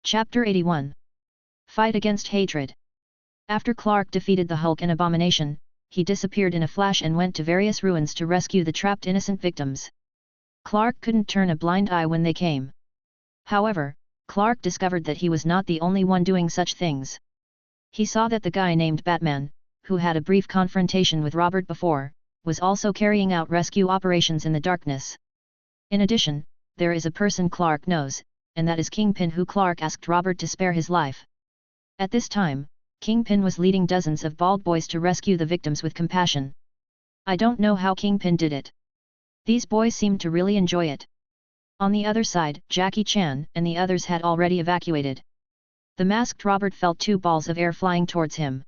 Chapter 81. Fight against hatred. After Clark defeated the Hulk and Abomination, he disappeared in a flash and went to various ruins to rescue the trapped innocent victims. Clark couldn't turn a blind eye when they came. However, Clark discovered that he was not the only one doing such things. He saw that the guy named Batman, who had a brief confrontation with Robert before, was also carrying out rescue operations in the darkness. In addition, there is a person Clark knows, and that is Kingpin, who Clark asked Robert to spare his life. At this time, Kingpin was leading dozens of bald boys to rescue the victims with compassion. I don't know how Kingpin did it. These boys seemed to really enjoy it. On the other side, Jackie Chan and the others had already evacuated. The masked Robert felt two balls of air flying towards him.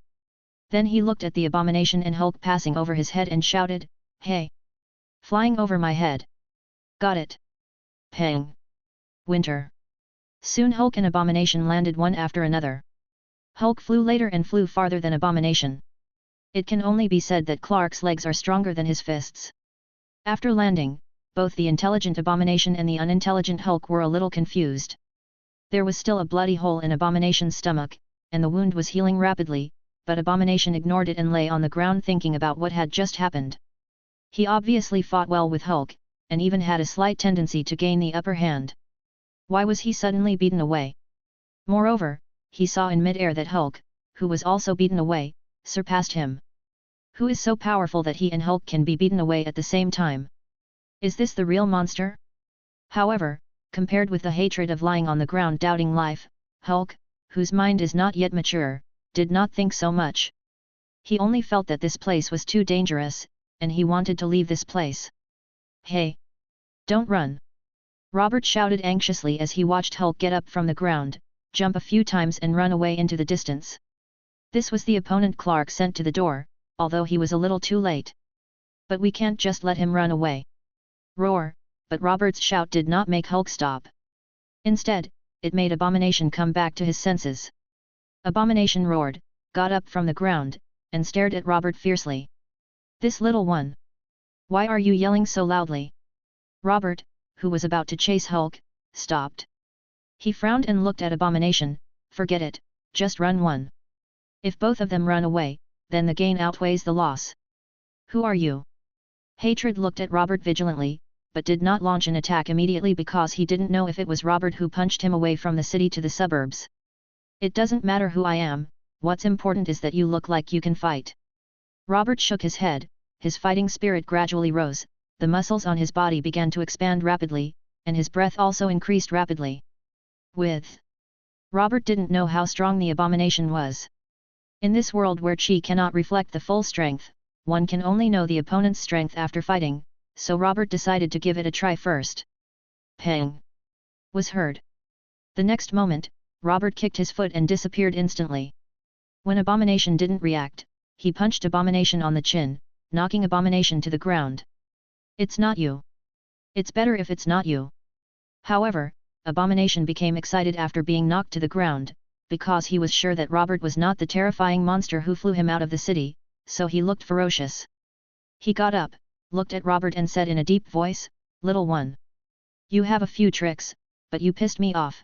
Then he looked at the Abomination and Hulk passing over his head and shouted, "Hey! Flying over my head! Got it! Pang! Winter!" Soon Hulk and Abomination landed one after another. Hulk flew later and flew farther than Abomination. It can only be said that Clark's legs are stronger than his fists. After landing, both the intelligent Abomination and the unintelligent Hulk were a little confused. There was still a bloody hole in Abomination's stomach, and the wound was healing rapidly, but Abomination ignored it and lay on the ground thinking about what had just happened. He obviously fought well with Hulk, and even had a slight tendency to gain the upper hand. Why was he suddenly beaten away? Moreover, he saw in mid-air that Hulk, who was also beaten away, surpassed him. Who is so powerful that he and Hulk can be beaten away at the same time? Is this the real monster? However, compared with the hatred of lying on the ground doubting life, Hulk, whose mind is not yet mature, did not think so much. He only felt that this place was too dangerous, and he wanted to leave this place. "Hey! Don't run!" Robert shouted anxiously as he watched Hulk get up from the ground, jump a few times and run away into the distance. This was the opponent Clark sent to the door, although he was a little too late. "But we can't just let him run away!" Roar! But Robert's shout did not make Hulk stop. Instead, it made Abomination come back to his senses. Abomination roared, got up from the ground, and stared at Robert fiercely. "This little one! Why are you yelling so loudly?" Robert, who was about to chase Hulk, stopped. He frowned and looked at Abomination. "Forget it, just run one. If both of them run away, then the gain outweighs the loss." "Who are you?" Hatred looked at Robert vigilantly, but did not launch an attack immediately because he didn't know if it was Robert who punched him away from the city to the suburbs. "It doesn't matter who I am, what's important is that you look like you can fight." Robert shook his head, his fighting spirit gradually rose, the muscles on his body began to expand rapidly, and his breath also increased rapidly. Robert didn't know how strong the Abomination was. In this world where chi cannot reflect the full strength, one can only know the opponent's strength after fighting, so Robert decided to give it a try first. "Pang!" was heard. The next moment, Robert kicked his foot and disappeared instantly. When Abomination didn't react, he punched Abomination on the chin, knocking Abomination to the ground. "It's not you. It's better if it's not you." However, Abomination became excited after being knocked to the ground, because he was sure that Robert was not the terrifying monster who flew him out of the city, so he looked ferocious. He got up, looked at Robert and said in a deep voice, "Little one. You have a few tricks, but you pissed me off."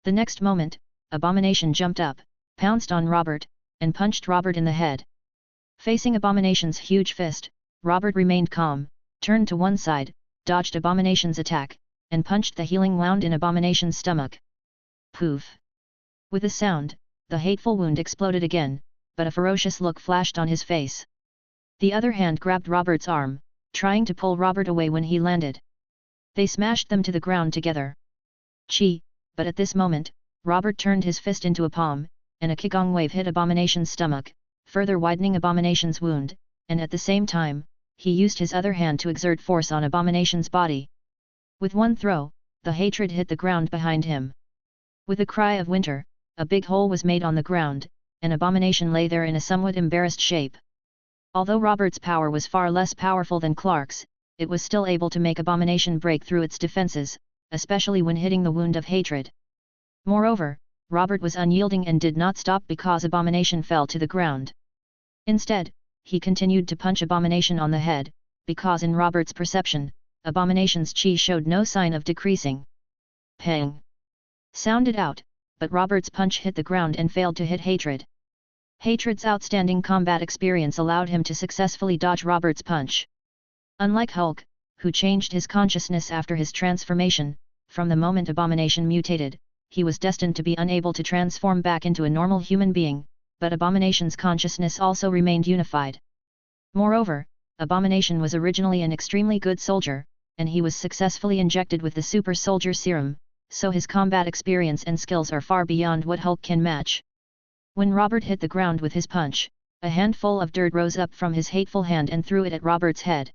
The next moment, Abomination jumped up, pounced on Robert, and punched Robert in the head. Facing Abomination's huge fist, Robert remained calm, turned to one side, dodged Abomination's attack, and punched the healing wound in Abomination's stomach. Poof! With a sound, the hateful wound exploded again, but a ferocious look flashed on his face. The other hand grabbed Robert's arm, trying to pull Robert away when he landed. They smashed them to the ground together. Chi! But at this moment, Robert turned his fist into a palm, and a Qigong wave hit Abomination's stomach, further widening Abomination's wound, and at the same time, he used his other hand to exert force on Abomination's body. With one throw, the hatred hit the ground behind him. With a cry of winter, a big hole was made on the ground, and Abomination lay there in a somewhat embarrassed shape. Although Robert's power was far less powerful than Clark's, it was still able to make Abomination break through its defenses, especially when hitting the wound of hatred. Moreover, Robert was unyielding and did not stop because Abomination fell to the ground. Instead, he continued to punch Abomination on the head, because in Robert's perception, Abomination's chi showed no sign of decreasing. "Pang!" sounded out, but Robert's punch hit the ground and failed to hit Hatred. Hatred's outstanding combat experience allowed him to successfully dodge Robert's punch. Unlike Hulk, who changed his consciousness after his transformation, from the moment Abomination mutated, he was destined to be unable to transform back into a normal human being, but Abomination's consciousness also remained unified. Moreover, Abomination was originally an extremely good soldier, and he was successfully injected with the Super Soldier Serum, so his combat experience and skills are far beyond what Hulk can match. When Robert hit the ground with his punch, a handful of dirt rose up from his hateful hand and threw it at Robert's head.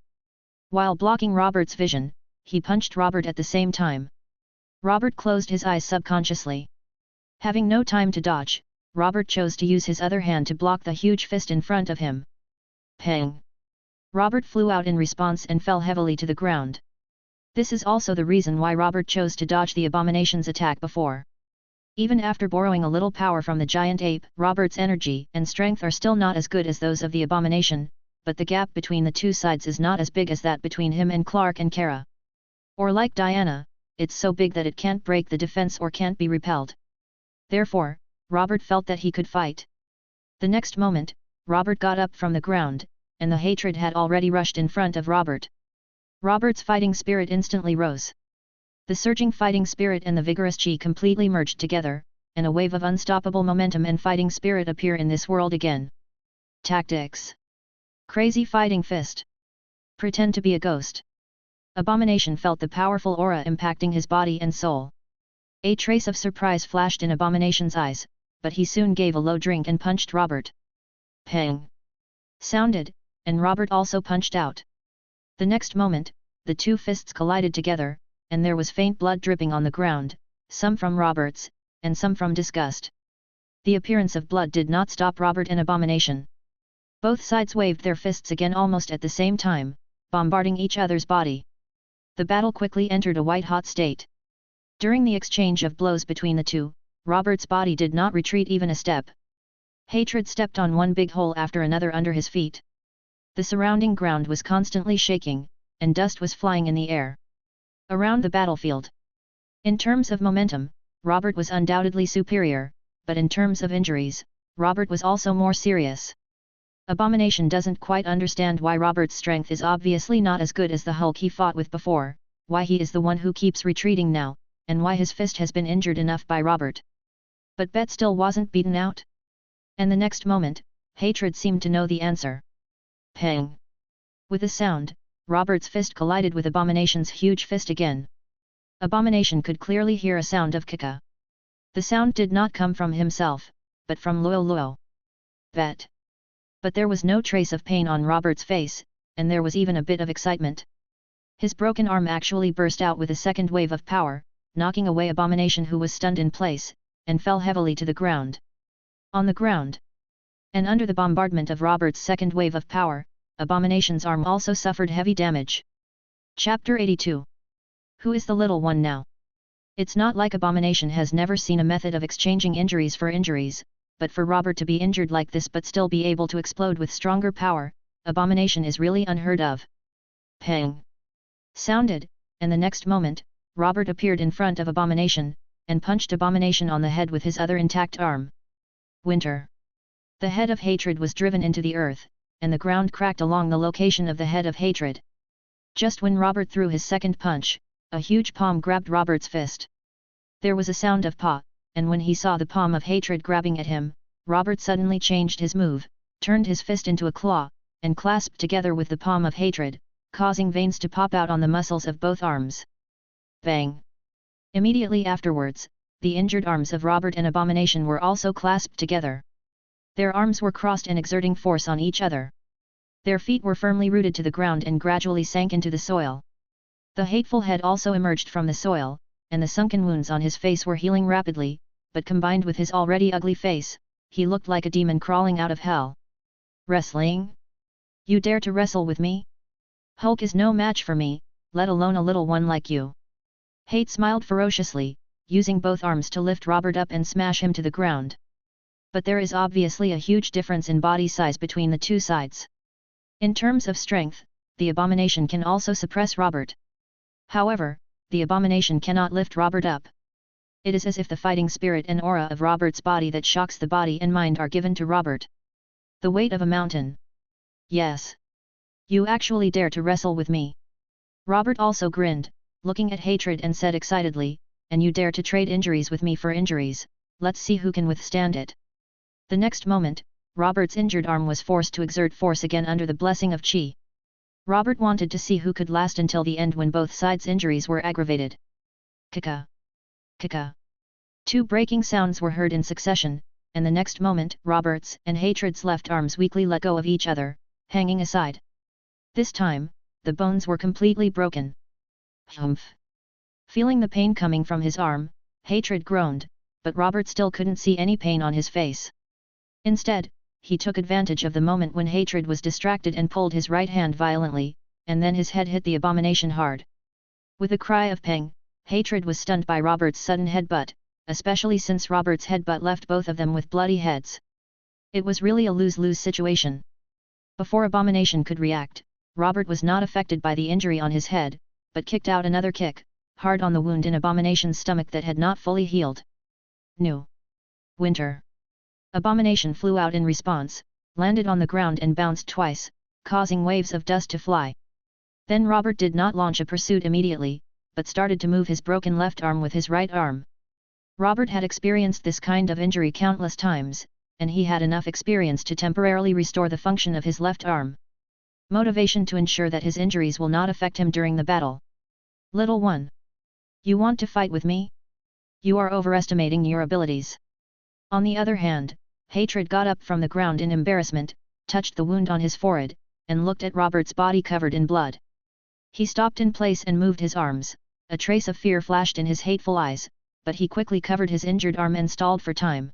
While blocking Robert's vision, he punched Robert at the same time. Robert closed his eyes subconsciously. Having no time to dodge, Robert chose to use his other hand to block the huge fist in front of him. Pang! Robert flew out in response and fell heavily to the ground. This is also the reason why Robert chose to dodge the Abomination's attack before. Even after borrowing a little power from the giant ape, Robert's energy and strength are still not as good as those of the Abomination, but the gap between the two sides is not as big as that between him and Clark and Kara. Or like Diana, it's so big that it can't break the defense or can't be repelled. Therefore, Robert felt that he could fight. The next moment, Robert got up from the ground, and the Hatred had already rushed in front of Robert. Robert's fighting spirit instantly rose. The surging fighting spirit and the vigorous chi completely merged together, and a wave of unstoppable momentum and fighting spirit appear in this world again. Tactics. Crazy fighting fist. Pretend to be a ghost. Abomination felt the powerful aura impacting his body and soul. A trace of surprise flashed in Abomination's eyes, but he soon gave a low drink and punched Robert. Pang! Sounded, and Robert also punched out. The next moment, the two fists collided together, and there was faint blood dripping on the ground, some from Robert's, and some from disgust. The appearance of blood did not stop Robert and Abomination. Both sides waved their fists again almost at the same time, bombarding each other's body. The battle quickly entered a white-hot state. During the exchange of blows between the two, Robert's body did not retreat even a step. Hatred stepped on one big hole after another under his feet. The surrounding ground was constantly shaking, and dust was flying in the air around the battlefield. In terms of momentum, Robert was undoubtedly superior, but in terms of injuries, Robert was also more serious. Abomination doesn't quite understand why Robert's strength is obviously not as good as the Hulk he fought with before, why he is the one who keeps retreating now, and why his fist has been injured enough by Robert. But Bet still wasn't beaten out. And the next moment, Hatred seemed to know the answer. Pang! With a sound, Robert's fist collided with Abomination's huge fist again. Abomination could clearly hear a sound of kika. The sound did not come from himself, but from Luo. Bet! But there was no trace of pain on Robert's face, and there was even a bit of excitement. His broken arm actually burst out with a second wave of power, knocking away Abomination, who was stunned in place, and fell heavily to the ground. On the ground, and under the bombardment of Robert's second wave of power, Abomination's arm also suffered heavy damage. Chapter 82. Who is the little one now? It's not like Abomination has never seen a method of exchanging injuries for injuries, but for Robert to be injured like this but still be able to explode with stronger power, Abomination is really unheard of. Pang! Sounded, and the next moment, Robert appeared in front of Abomination, and punched Abomination on the head with his other intact arm. Winter. The head of Hatred was driven into the earth, and the ground cracked along the location of the head of Hatred. Just when Robert threw his second punch, a huge palm grabbed Robert's fist. There was a sound of paw, and when he saw the palm of Hatred grabbing at him, Robert suddenly changed his move, turned his fist into a claw, and clasped together with the palm of Hatred, causing veins to pop out on the muscles of both arms. Bang! Immediately afterwards, the injured arms of Robert and Abomination were also clasped together. Their arms were crossed and exerting force on each other. Their feet were firmly rooted to the ground and gradually sank into the soil. The hateful head also emerged from the soil, and the sunken wounds on his face were healing rapidly, but combined with his already ugly face, he looked like a demon crawling out of hell. Wrestling? You dare to wrestle with me? Hulk is no match for me, let alone a little one like you. Hate smiled ferociously, using both arms to lift Robert up and smash him to the ground. But there is obviously a huge difference in body size between the two sides. In terms of strength, the Abomination can also suppress Robert. However, the Abomination cannot lift Robert up. It is as if the fighting spirit and aura of Robert's body that shocks the body and mind are given to Robert. The weight of a mountain. Yes. You actually dare to wrestle with me. Robert also grinned, looking at Hatred, and said excitedly, and you dare to trade injuries with me for injuries, let's see who can withstand it. The next moment, Robert's injured arm was forced to exert force again under the blessing of Qi. Robert wanted to see who could last until the end when both sides' injuries were aggravated. Kaka. Kaka. Two breaking sounds were heard in succession, and the next moment, Robert's and Hatred's left arms weakly let go of each other, hanging aside. This time, the bones were completely broken. Humph. Feeling the pain coming from his arm, Hatred groaned, but Robert still couldn't see any pain on his face. Instead, he took advantage of the moment when Hatred was distracted and pulled his right hand violently, and then his head hit the abomination hard. With a cry of pain, Hatred was stunned by Robert's sudden headbutt, especially since Robert's headbutt left both of them with bloody heads. It was really a lose-lose situation. Before Abomination could react, Robert was not affected by the injury on his head, but kicked out another kick, hard on the wound in Abomination's stomach that had not fully healed. New. Winter. Abomination flew out in response, landed on the ground and bounced twice, causing waves of dust to fly. Then Robert did not launch a pursuit immediately, but started to move his broken left arm with his right arm. Robert had experienced this kind of injury countless times, and he had enough experience to temporarily restore the function of his left arm. Motivation to ensure that his injuries will not affect him during the battle. Little one. You want to fight with me? You are overestimating your abilities. On the other hand, Hatred got up from the ground in embarrassment, touched the wound on his forehead, and looked at Robert's body covered in blood. He stopped in place and moved his arms, a trace of fear flashed in his hateful eyes, but he quickly covered his injured arm and stalled for time.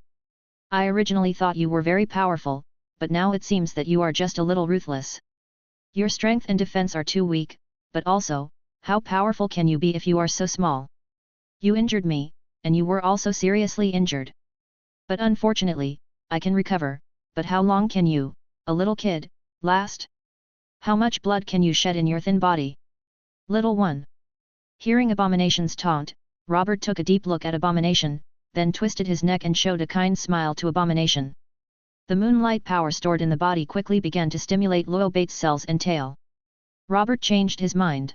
I originally thought you were very powerful, but now it seems that you are just a little ruthless. Your strength and defense are too weak, but also, how powerful can you be if you are so small? You injured me, and you were also seriously injured. But unfortunately, I can recover, but how long can you, a little kid, last? How much blood can you shed in your thin body? Little one. Hearing Abomination's taunt, Robert took a deep look at Abomination, then twisted his neck and showed a kind smile to Abomination. The moonlight power stored in the body quickly began to stimulate Luo Bates' cells and tail. Robert changed his mind.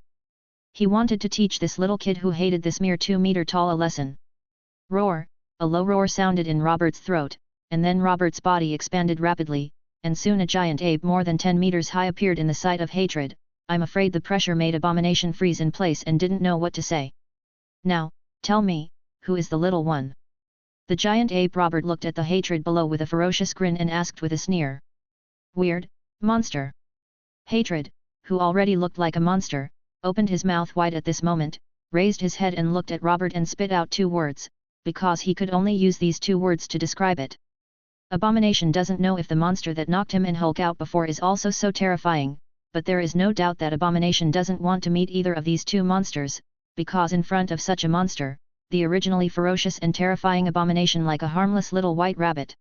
He wanted to teach this little kid who hated this mere 2-meter-tall a lesson. Roar! A low roar sounded in Robert's throat, and then Robert's body expanded rapidly, and soon a giant ape more than 10 meters high appeared in the sight of Hatred. I'm afraid the pressure made Abomination freeze in place and didn't know what to say. Now, tell me, who is the little one? The giant ape. Robert looked at the Hatred below with a ferocious grin and asked with a sneer. Weird, monster. Hatred, who already looked like a monster, opened his mouth wide at this moment, raised his head and looked at Robert and spit out 2 words, because he could only use these 2 words to describe it. Abomination doesn't know if the monster that knocked him and Hulk out before is also so terrifying, but there is no doubt that Abomination doesn't want to meet either of these 2 monsters, because in front of such a monster, the originally ferocious and terrifying Abomination like a harmless little white rabbit.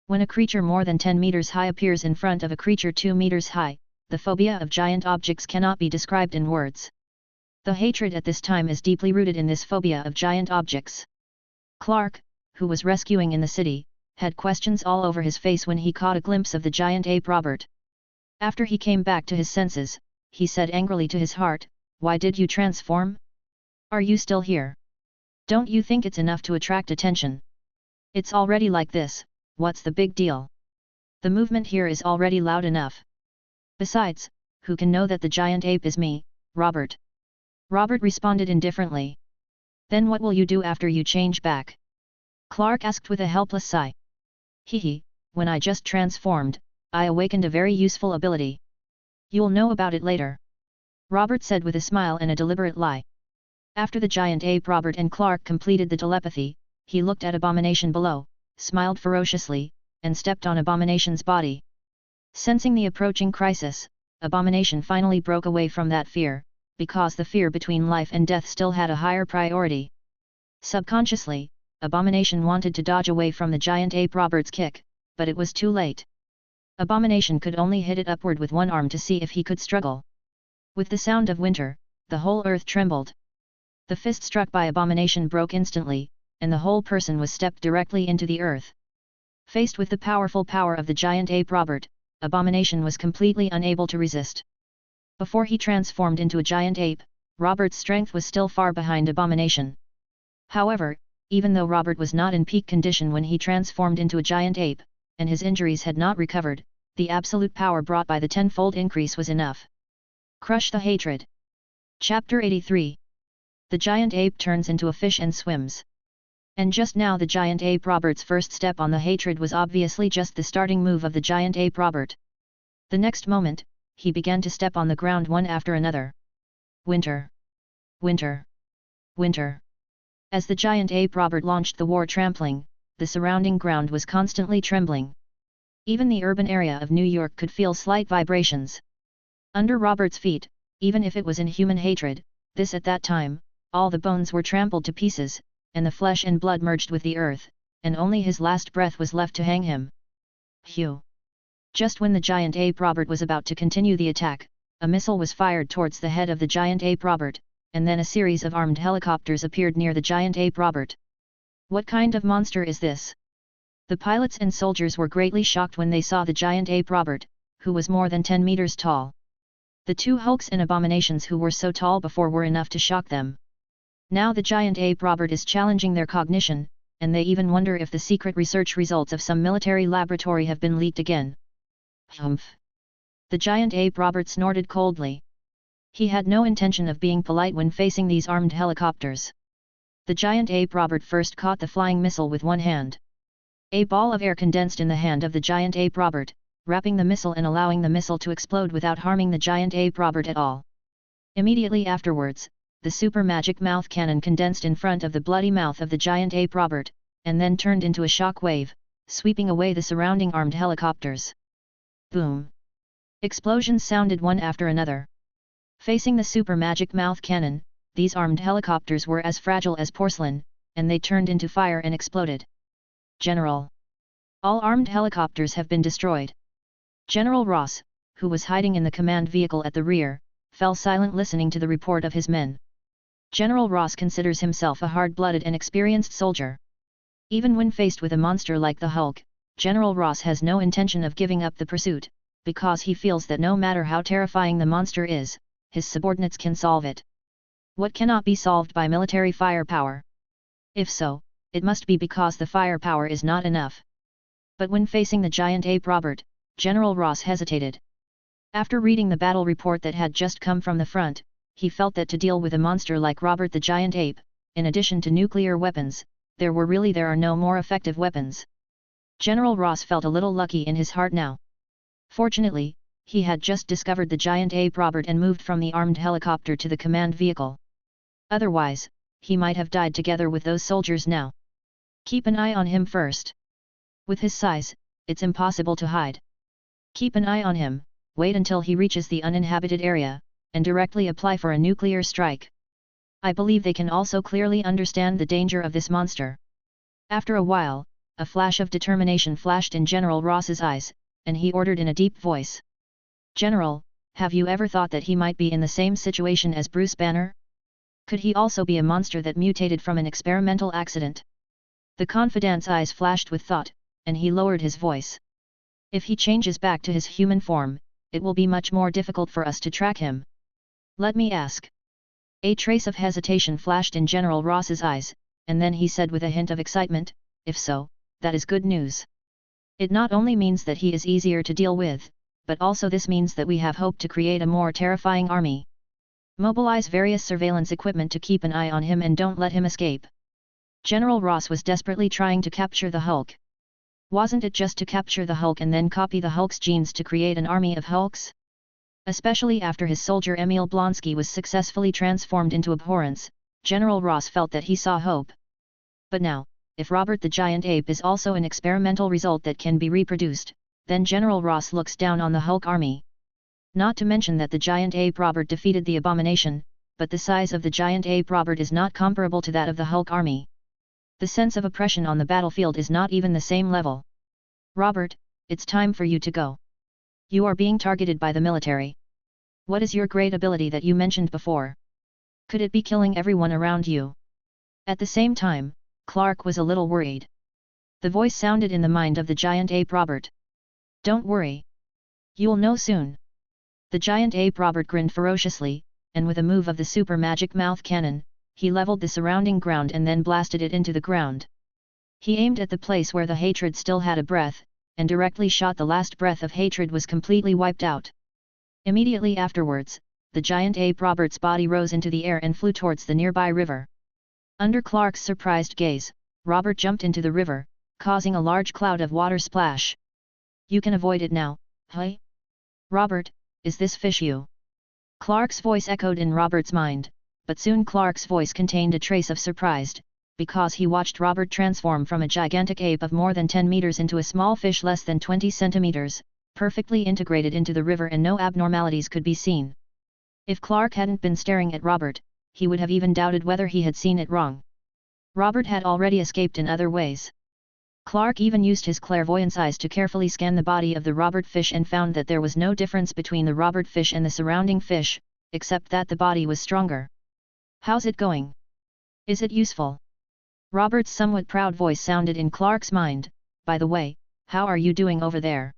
When a creature more than 10 meters high appears in front of a creature 2 meters high, the phobia of giant objects cannot be described in words. The Hatred at this time is deeply rooted in this phobia of giant objects. Clark, who was rescuing in the city, had questions all over his face when he caught a glimpse of the giant ape Robert. After he came back to his senses, he said angrily to his heart, "Why did you transform? Are you still here? Don't you think it's enough to attract attention? It's already like this, what's the big deal? The movement here is already loud enough. Besides, who can know that the giant ape is me, Robert?" Robert responded indifferently. "Then what will you do after you change back?" Clark asked with a helpless sigh. "Hee, when I just transformed, I awakened a very useful ability. You'll know about it later," Robert said with a smile and a deliberate lie. After the giant ape Robert and Clark completed the telepathy, he looked at Abomination below, smiled ferociously, and stepped on Abomination's body. Sensing the approaching crisis, Abomination finally broke away from that fear, because the fear between life and death still had a higher priority. Subconsciously, Abomination wanted to dodge away from the giant ape Robert's kick, but it was too late. Abomination could only hit it upward with one arm to see if he could struggle. With the sound of winter, the whole earth trembled. The fist struck by Abomination broke instantly, and the whole person was stepped directly into the earth. Faced with the powerful power of the giant ape Robert, Abomination was completely unable to resist. Before he transformed into a giant ape, Robert's strength was still far behind Abomination. However, even though Robert was not in peak condition when he transformed into a giant ape, and his injuries had not recovered, the absolute power brought by the tenfold increase was enough. Crush the hatred. Chapter 83. The giant ape turns into a fish and swims. And just now the giant ape Robert's first step on the hatred was obviously just the starting move of the giant ape Robert. The next moment, he began to step on the ground one after another. Winter. Winter. Winter. As the giant ape Robert launched the war trampling, the surrounding ground was constantly trembling. Even the urban area of New York could feel slight vibrations. Under Robert's feet, even if it was in human hatred, this at that time, all the bones were trampled to pieces, and the flesh and blood merged with the earth, and only his last breath was left to hang him. Phew! Just when the giant ape Robert was about to continue the attack, a missile was fired towards the head of the giant ape Robert, and then a series of armed helicopters appeared near the giant ape Robert. What kind of monster is this? The pilots and soldiers were greatly shocked when they saw the giant ape Robert, who was more than 10 meters tall. The two hulks and abominations who were so tall before were enough to shock them. Now the giant ape Robert is challenging their cognition, and they even wonder if the secret research results of some military laboratory have been leaked again. Humph! The giant ape Robert snorted coldly. He had no intention of being polite when facing these armed helicopters. The giant ape Robert first caught the flying missile with one hand. A ball of air condensed in the hand of the giant ape Robert, wrapping the missile and allowing the missile to explode without harming the giant ape Robert at all. Immediately afterwards, the super magic mouth cannon condensed in front of the bloody mouth of the giant ape Robert, and then turned into a shock wave, sweeping away the surrounding armed helicopters. Boom! Explosions sounded one after another. Facing the super magic mouth cannon, these armed helicopters were as fragile as porcelain, and they turned into fire and exploded. General! All armed helicopters have been destroyed. General Ross, who was hiding in the command vehicle at the rear, fell silent listening to the report of his men. General Ross considers himself a hard-blooded and experienced soldier. Even when faced with a monster like the Hulk, General Ross has no intention of giving up the pursuit, because he feels that no matter how terrifying the monster is, his subordinates can solve it. What cannot be solved by military firepower? If so, it must be because the firepower is not enough. But when facing the giant ape Robert, General Ross hesitated. After reading the battle report that had just come from the front, he felt that to deal with a monster like Robert the giant ape, in addition to nuclear weapons, there are no more effective weapons. General Ross felt a little lucky in his heart now. Fortunately, he had just discovered the giant ape Robert and moved from the armed helicopter to the command vehicle. Otherwise, he might have died together with those soldiers now. Keep an eye on him first. With his size, it's impossible to hide. Keep an eye on him, wait until he reaches the uninhabited area, and directly apply for a nuclear strike. I believe they can also clearly understand the danger of this monster. After a while, a flash of determination flashed in General Ross's eyes, and he ordered in a deep voice. General, have you ever thought that he might be in the same situation as Bruce Banner? Could he also be a monster that mutated from an experimental accident? The confidant's eyes flashed with thought, and he lowered his voice. If he changes back to his human form, it will be much more difficult for us to track him. Let me ask. A trace of hesitation flashed in General Ross's eyes, and then he said with a hint of excitement, if so, that is good news. It not only means that he is easier to deal with, but also this means that we have hope to create a more terrifying army. Mobilize various surveillance equipment to keep an eye on him and don't let him escape. General Ross was desperately trying to capture the Hulk. Wasn't it just to capture the Hulk and then copy the Hulk's genes to create an army of Hulks? Especially after his soldier Emil Blonsky was successfully transformed into abhorrence, General Ross felt that he saw hope. But now, if Robert the giant ape is also an experimental result that can be reproduced, then General Ross looks down on the Hulk army. Not to mention that the giant ape Robert defeated the abomination, but the size of the giant ape Robert is not comparable to that of the Hulk army. The sense of oppression on the battlefield is not even the same level. Robert, it's time for you to go. You are being targeted by the military. What is your great ability that you mentioned before? Could it be killing everyone around you? At the same time, Clark was a little worried. The voice sounded in the mind of the giant ape Robert. Don't worry. You'll know soon. The giant ape Robert grinned ferociously, and with a move of the super magic mouth cannon, he leveled the surrounding ground and then blasted it into the ground. He aimed at the place where the hatred still had a breath, and directly shot the last breath of hatred was completely wiped out. Immediately afterwards, the giant ape Robert's body rose into the air and flew towards the nearby river. Under Clark's surprised gaze, Robert jumped into the river, causing a large cloud of water splash. You can avoid it now, hey? Robert, is this fish you? Clark's voice echoed in Robert's mind, but soon Clark's voice contained a trace of surprise, because he watched Robert transform from a gigantic ape of more than 10 meters into a small fish less than 20 centimeters, perfectly integrated into the river and no abnormalities could be seen. If Clark hadn't been staring at Robert, he would have even doubted whether he had seen it wrong. Robert had already escaped in other ways. Clark even used his clairvoyance eyes to carefully scan the body of the Robert fish and found that there was no difference between the Robert fish and the surrounding fish, except that the body was stronger. How's it going? Is it useful? Robert's somewhat proud voice sounded in Clark's mind. By the way, how are you doing over there?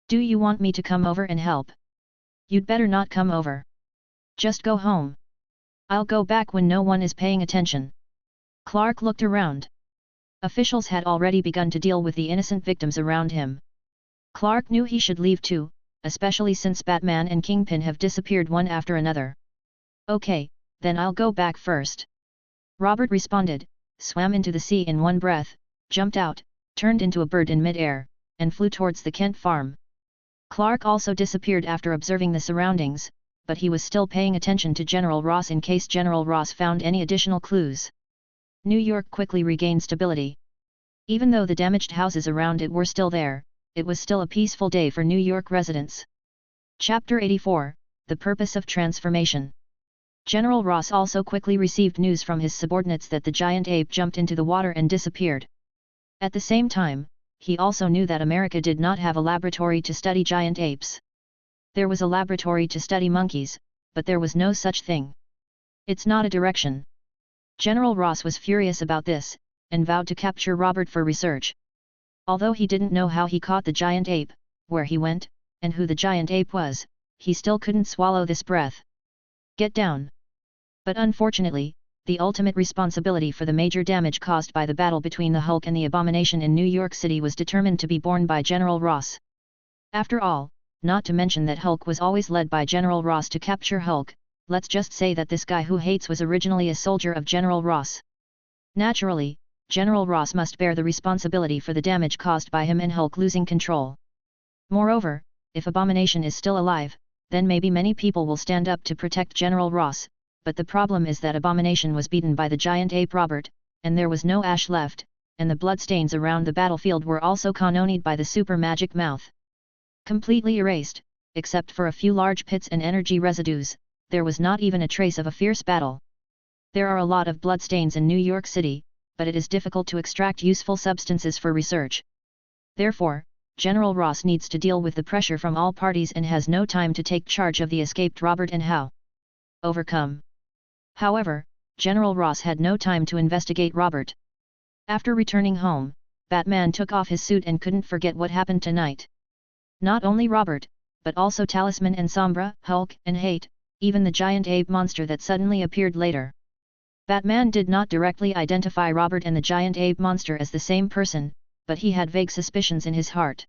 Do you want me to come over and help? You'd better not come over. Just go home. I'll go back when no one is paying attention. Clark looked around. Officials had already begun to deal with the innocent victims around him. Clark knew he should leave too, especially since Batman and Kingpin have disappeared one after another. Okay, then I'll go back first. Robert responded, swam into the sea in one breath, jumped out, turned into a bird in mid-air, and flew towards the Kent farm. Clark also disappeared after observing the surroundings, but he was still paying attention to General Ross in case General Ross found any additional clues. New York quickly regained stability. Even though the damaged houses around it were still there, it was still a peaceful day for New York residents. Chapter 84, The Purpose of Transformation. General Ross also quickly received news from his subordinates that the giant ape jumped into the water and disappeared. At the same time, he also knew that America did not have a laboratory to study giant apes. There was a laboratory to study monkeys, but there was no such thing. It's not a direction. General Ross was furious about this, and vowed to capture Robert for research. Although he didn't know how he caught the giant ape, where he went, and who the giant ape was, he still couldn't swallow this breath. Get down! But unfortunately, the ultimate responsibility for the major damage caused by the battle between the Hulk and the Abomination in New York City was determined to be borne by General Ross. After all, not to mention that Hulk was always led by General Ross to capture Hulk, let's just say that this guy who hates was originally a soldier of General Ross. Naturally, General Ross must bear the responsibility for the damage caused by him and Hulk losing control. Moreover, if Abomination is still alive, then maybe many people will stand up to protect General Ross, but the problem is that Abomination was beaten by the giant ape Robert, and there was no ash left, and the bloodstains around the battlefield were also canonied by the super magic mouth. Completely erased, except for a few large pits and energy residues, there was not even a trace of a fierce battle. There are a lot of bloodstains in New York City, but it is difficult to extract useful substances for research. Therefore, General Ross needs to deal with the pressure from all parties and has no time to take charge of the escaped Robert and how overcome. However, General Ross had no time to investigate Robert. After returning home, Batman took off his suit and couldn't forget what happened tonight. Not only Robert, but also Talisman and Sombra, Hulk and Hate, even the giant ape monster that suddenly appeared later. Batman did not directly identify Robert and the giant ape monster as the same person, but he had vague suspicions in his heart.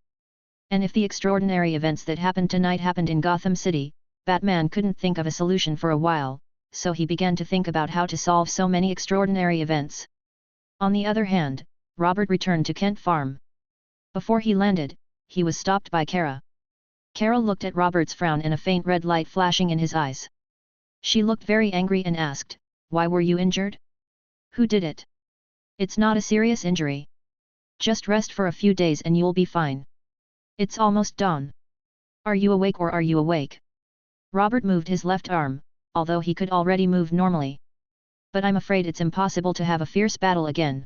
And if the extraordinary events that happened tonight happened in Gotham City, Batman couldn't think of a solution for a while, so he began to think about how to solve so many extraordinary events. On the other hand, Robert returned to Kent Farm. Before he landed, he was stopped by Kara. Kara looked at Robert's frown and a faint red light flashing in his eyes. She looked very angry and asked, "Why were you injured? Who did it? It's not a serious injury. Just rest for a few days and you'll be fine. It's almost dawn. Are you awake or are you awake?" Robert moved his left arm, although he could already move normally. "But I'm afraid it's impossible to have a fierce battle again."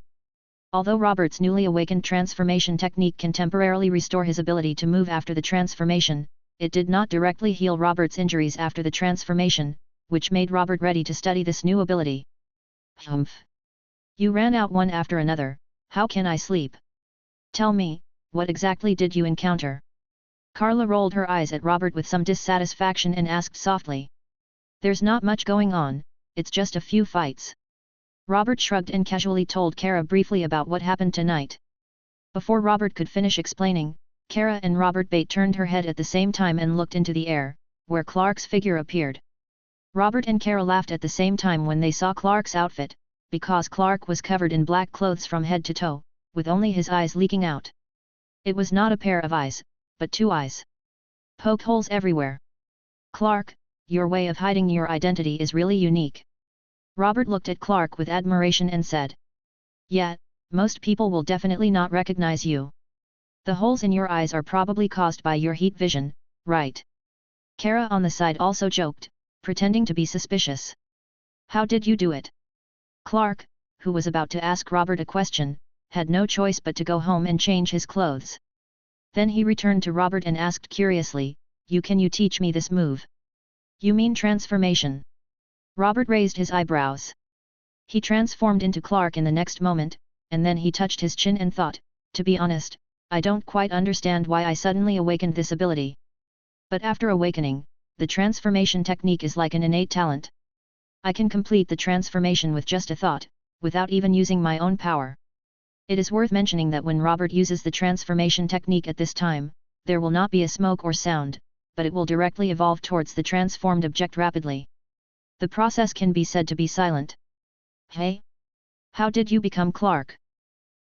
Although Robert's newly awakened transformation technique can temporarily restore his ability to move after the transformation, it did not directly heal Robert's injuries after the transformation, which made Robert ready to study this new ability. Humph! You ran out one after another, how can I sleep? Tell me, what exactly did you encounter? Carla rolled her eyes at Robert with some dissatisfaction and asked softly. There's not much going on, it's just a few fights. Robert shrugged and casually told Kara briefly about what happened tonight. Before Robert could finish explaining, Kara and Robert Bate turned her head at the same time and looked into the air, where Clark's figure appeared. Robert and Kara laughed at the same time when they saw Clark's outfit, because Clark was covered in black clothes from head to toe, with only his eyes leaking out. It was not a pair of eyes, but two eyes. Poke holes everywhere. Clark, your way of hiding your identity is really unique. Robert looked at Clark with admiration and said. Yeah, most people will definitely not recognize you. The holes in your eyes are probably caused by your heat vision, right? Kara on the side also joked, pretending to be suspicious. How did you do it? Clark, who was about to ask Robert a question, had no choice but to go home and change his clothes. Then he returned to Robert and asked curiously, Can you teach me this move? You mean transformation? Robert raised his eyebrows. He transformed into Clark in the next moment, and then he touched his chin and thought, to be honest, I don't quite understand why I suddenly awakened this ability. But after awakening, the transformation technique is like an innate talent. I can complete the transformation with just a thought, without even using my own power. It is worth mentioning that when Robert uses the transformation technique at this time, there will not be a smoke or sound, but it will directly evolve towards the transformed object rapidly. The process can be said to be silent. Hey? How did you become Clark?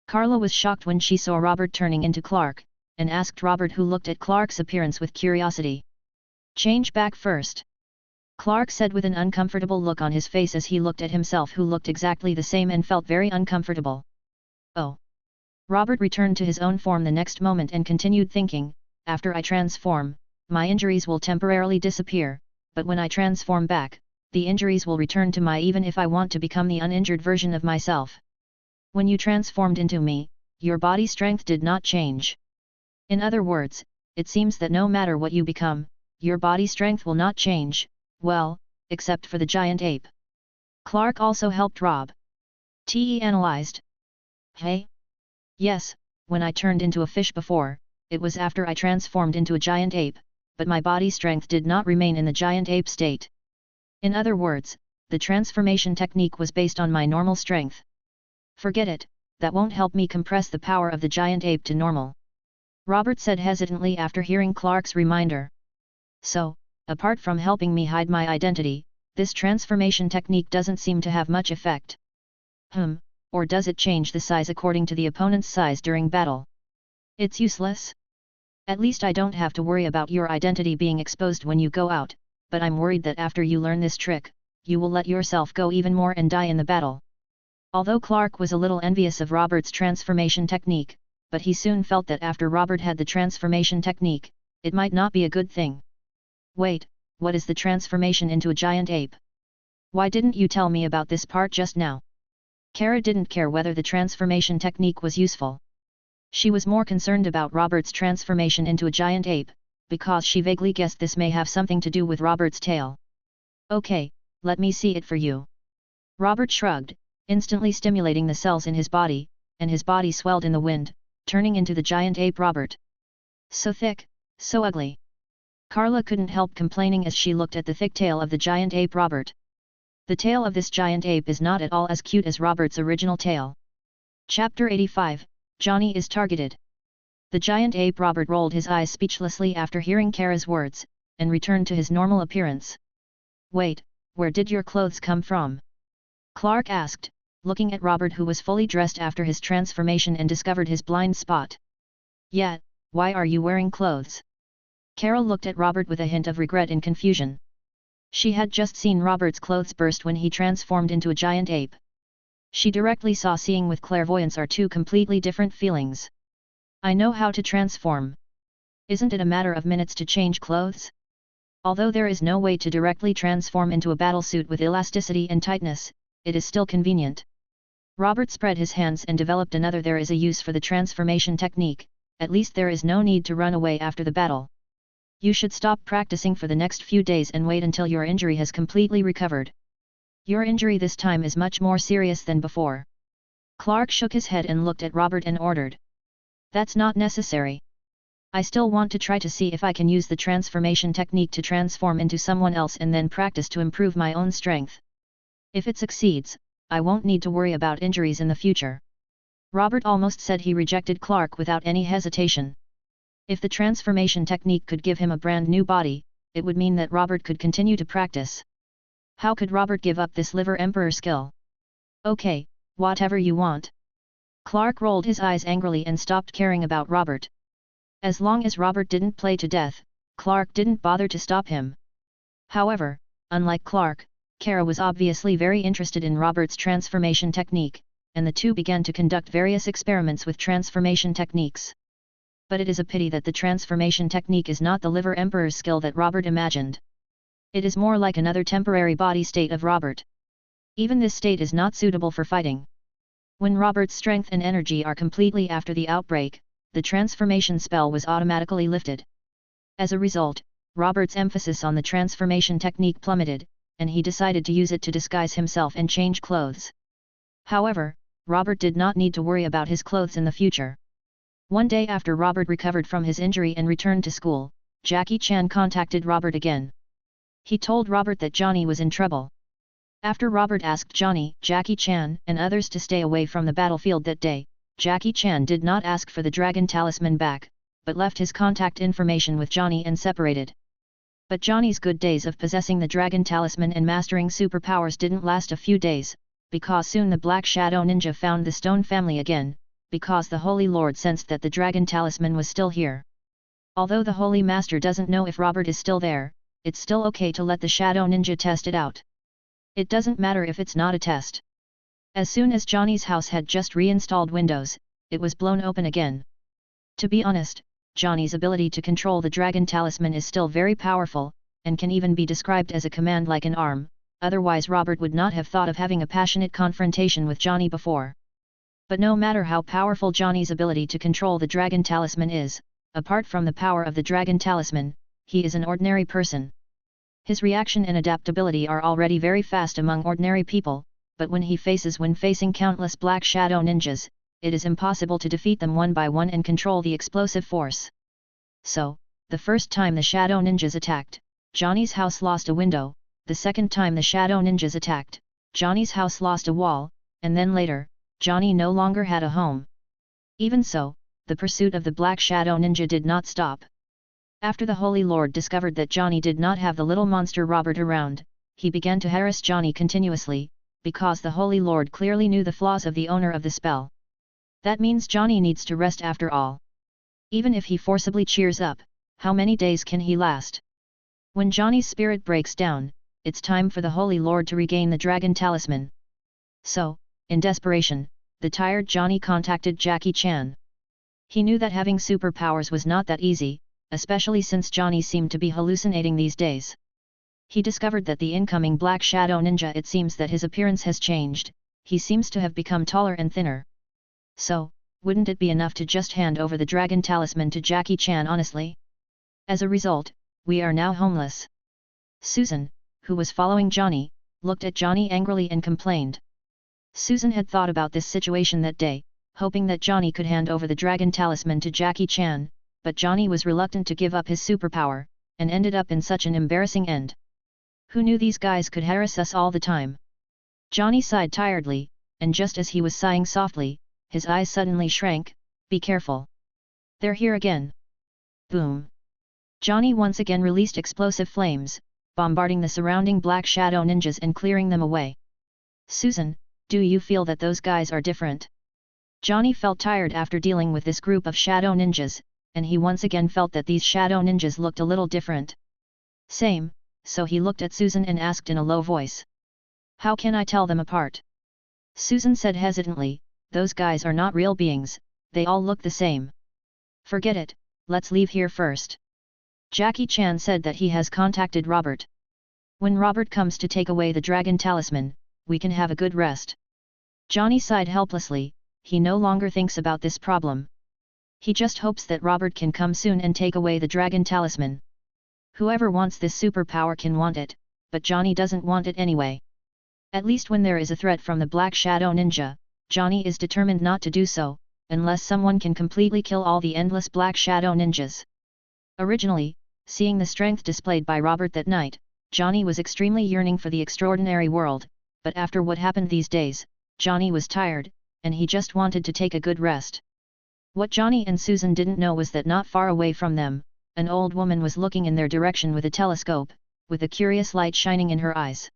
Carla was shocked when she saw Robert turning into Clark, and asked Robert, who looked at Clark's appearance with curiosity. Change back first. Clark said with an uncomfortable look on his face as he looked at himself, who looked exactly the same and felt very uncomfortable. Oh. Robert returned to his own form the next moment and continued thinking, after I transform, my injuries will temporarily disappear, but when I transform back, the injuries will return to even if I want to become the uninjured version of myself. When you transformed into me, your body strength did not change. In other words, it seems that no matter what you become, your body strength will not change, well, except for the giant ape. Clark also helped Rob. T analyzed. Hey? Yes, when I turned into a fish before, it was after I transformed into a giant ape, but my body strength did not remain in the giant ape state. In other words, the transformation technique was based on my normal strength. Forget it, that won't help me compress the power of the giant ape to normal. Robert said hesitantly after hearing Clark's reminder. So, apart from helping me hide my identity, this transformation technique doesn't seem to have much effect. Or does it change the size according to the opponent's size during battle? It's useless. At least I don't have to worry about your identity being exposed when you go out, but I'm worried that after you learn this trick, you will let yourself go even more and die in the battle. Although Clark was a little envious of Robert's transformation technique, but he soon felt that after Robert had the transformation technique, it might not be a good thing. Wait, what is the transformation into a giant ape? Why didn't you tell me about this part just now? Kara didn't care whether the transformation technique was useful. She was more concerned about Robert's transformation into a giant ape, because she vaguely guessed this may have something to do with Robert's tail. Okay, let me see it for you. Robert shrugged, instantly stimulating the cells in his body, and his body swelled in the wind, turning into the giant ape Robert. So thick, so ugly. Carla couldn't help complaining as she looked at the thick tail of the giant ape Robert. The tail of this giant ape is not at all as cute as Robert's original tail. Chapter 85, Johnny is targeted. The giant ape Robert rolled his eyes speechlessly after hearing Kara's words, and returned to his normal appearance. Wait, where did your clothes come from? Clark asked, looking at Robert, who was fully dressed after his transformation and discovered his blind spot. Yeah, why are you wearing clothes? Kara looked at Robert with a hint of regret and confusion. She had just seen Robert's clothes burst when he transformed into a giant ape. She directly saw seeing with clairvoyance are two completely different feelings. I know how to transform. Isn't it a matter of minutes to change clothes? Although there is no way to directly transform into a battlesuit with elasticity and tightness, it is still convenient. Robert spread his hands and developed another. There is a use for the transformation technique, at least there is no need to run away after the battle. You should stop practicing for the next few days and wait until your injury has completely recovered. Your injury this time is much more serious than before. Clark shook his head and looked at Robert and ordered. That's not necessary. I still want to try to see if I can use the transformation technique to transform into someone else and then practice to improve my own strength. If it succeeds, I won't need to worry about injuries in the future. Robert almost said he rejected Clark without any hesitation. If the transformation technique could give him a brand new body, it would mean that Robert could continue to practice. How could Robert give up this liver emperor skill? Okay, whatever you want. Clark rolled his eyes angrily and stopped caring about Robert. As long as Robert didn't play to death, Clark didn't bother to stop him. However, unlike Clark, Kara was obviously very interested in Robert's transformation technique, and the two began to conduct various experiments with transformation techniques. But it is a pity that the transformation technique is not the liver emperor's skill that Robert imagined. It is more like another temporary body state of Robert. Even this state is not suitable for fighting. When Robert's strength and energy are completely after the outbreak, the transformation spell was automatically lifted. As a result, Robert's emphasis on the transformation technique plummeted, and he decided to use it to disguise himself and change clothes. However, Robert did not need to worry about his clothes in the future. One day after Robert recovered from his injury and returned to school, Jackie Chan contacted Robert again. He told Robert that Johnny was in trouble. After Robert asked Johnny, Jackie Chan, and others to stay away from the battlefield that day, Jackie Chan did not ask for the dragon talisman back, but left his contact information with Johnny and separated. But Johnny's good days of possessing the dragon talisman and mastering superpowers didn't last a few days, because soon the Black Shadow Ninja found the Stone family again, because the Holy Lord sensed that the dragon talisman was still here. Although the Holy Master doesn't know if Robert is still there, it's still okay to let the Shadow Ninja test it out. It doesn't matter if it's not a test. As soon as Johnny's house had just reinstalled Windows, it was blown open again. To be honest, Johnny's ability to control the dragon talisman is still very powerful, and can even be described as a command like an arm, otherwise Robert would not have thought of having a passionate confrontation with Johnny before. But no matter how powerful Johnny's ability to control the dragon talisman is, apart from the power of the dragon talisman, he is an ordinary person. His reaction and adaptability are already very fast among ordinary people, but when facing countless Black Shadow Ninjas, it is impossible to defeat them one by one and control the explosive force. So, the first time the Shadow Ninjas attacked, Johnny's house lost a window, the second time the Shadow Ninjas attacked, Johnny's house lost a wall, and then later, Johnny no longer had a home. Even so, the pursuit of the Black Shadow Ninja did not stop. After the Holy Lord discovered that Johnny did not have the little monster Robert around, he began to harass Johnny continuously, because the Holy Lord clearly knew the flaws of the owner of the spell. That means Johnny needs to rest after all. Even if he forcibly cheers up, how many days can he last? When Johnny's spirit breaks down, it's time for the Holy Lord to regain the dragon talisman. So, in desperation, the tired Johnny contacted Jackie Chan. He knew that having superpowers was not that easy, especially since Johnny seemed to be hallucinating these days. He discovered that the incoming Black Shadow Ninja, it seems that his appearance has changed, he seems to have become taller and thinner. So, wouldn't it be enough to just hand over the dragon talisman to Jackie Chan honestly? As a result, we are now homeless. Susan, who was following Johnny, looked at Johnny angrily and complained. Susan had thought about this situation that day, hoping that Johnny could hand over the dragon talisman to Jackie Chan, but Johnny was reluctant to give up his superpower, and ended up in such an embarrassing end. Who knew these guys could harass us all the time? Johnny sighed tiredly, and just as he was sighing softly, his eyes suddenly shrank. Be careful. They're here again. Boom. Johnny once again released explosive flames, bombarding the surrounding Black Shadow Ninjas and clearing them away. Susan, do you feel that those guys are different? Johnny felt tired after dealing with this group of Shadow Ninjas, and he once again felt that these Shadow Ninjas looked a little different. Same, so he looked at Susan and asked in a low voice. How can I tell them apart? Susan said hesitantly, those guys are not real beings, they all look the same. Forget it, let's leave here first. Jackie Chan said that he has contacted Robert. When Robert comes to take away the dragon talisman, we can have a good rest. Johnny sighed helplessly, he no longer thinks about this problem. He just hopes that Robert can come soon and take away the dragon talisman. Whoever wants this superpower can want it, but Johnny doesn't want it anyway. At least when there is a threat from the Black Shadow Ninja, Johnny is determined not to do so, unless someone can completely kill all the endless Black Shadow ninjas. Originally, seeing the strength displayed by Robert that night, Johnny was extremely yearning for the extraordinary world, but after what happened these days, Johnny was tired, and he just wanted to take a good rest. What Johnny and Susan didn't know was that not far away from them, an old woman was looking in their direction with a telescope, with a curious light shining in her eyes.